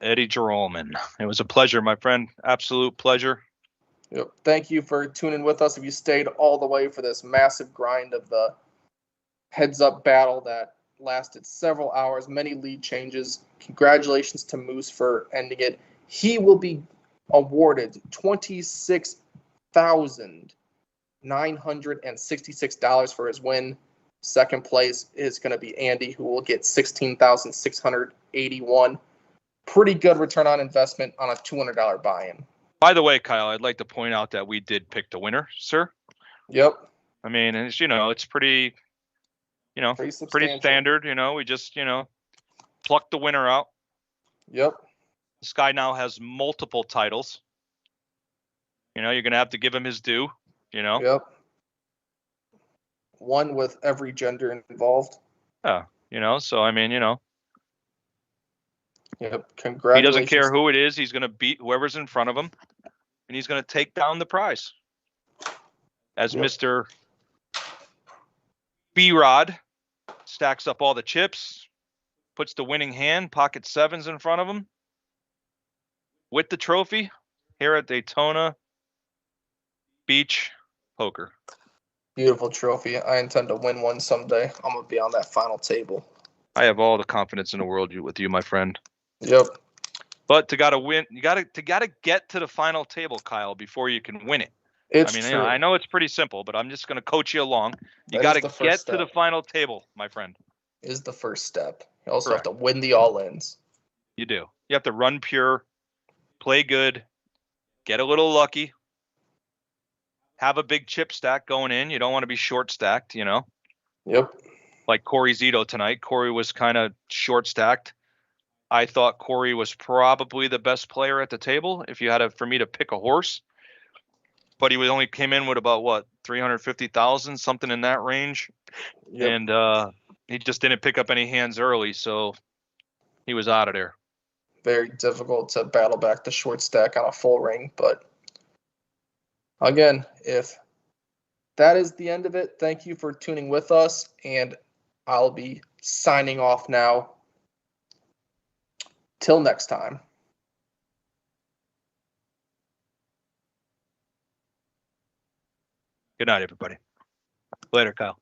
Eddie Jeroman. It was a pleasure, my friend. Absolute pleasure. Yep. Thank you for tuning with us. If you stayed all the way for this massive grind of the heads-up battle that lasted several hours, many lead changes. Congratulations to Moose for ending it. He will be awarded $26,966 for his win. Second place is going to be Andy, who will get $16,681. Pretty good return on investment on a $200 buy-in. By the way, Kyle, I'd like to point out that we did pick the winner, sir. Yep. I mean, it's, it's pretty, pretty standard. We just, plucked the winner out. Yep. This guy now has multiple titles. You're going to have to give him his due, Yep. One with every gender involved. Yeah. So, I mean, Yep. Congratulations. He doesn't care who it is. He's going to beat whoever's in front of him, and he's going to take down the prize. As Mr. B-Rod stacks up all the chips, puts the winning hand, pocket sevens in front of him, with the trophy here at Daytona Beach Poker. Beautiful trophy. I intend to win one someday. I'm going to be on that final table. I have all the confidence in the world with you, my friend. Yep. But to gotta win, you gotta get to the final table, Kyle, before you can win it. It's I mean, true. you know, I know it's pretty simple, but I'm just going to coach you along. You That got is to the first get to the step. final table, my friend. Is the first step. You also Correct. have to win the all-ins. You do. You have to run pure, play good, get a little lucky, have a big chip stack going in. You don't want to be short stacked, you know. Yep. Like Corey Zito tonight. Corey was kind of short stacked. I thought Corey was probably the best player at the table if you had for me to pick a horse. But he only came in with about what, 350,000, something in that range. Yep. And he just didn't pick up any hands early, so he was out of there. Very difficult to battle back the short stack on a full ring, but again, if that is the end of it, thank you for tuning with us, and I'll be signing off now. Till next time. Good night, everybody. Later, Kyle.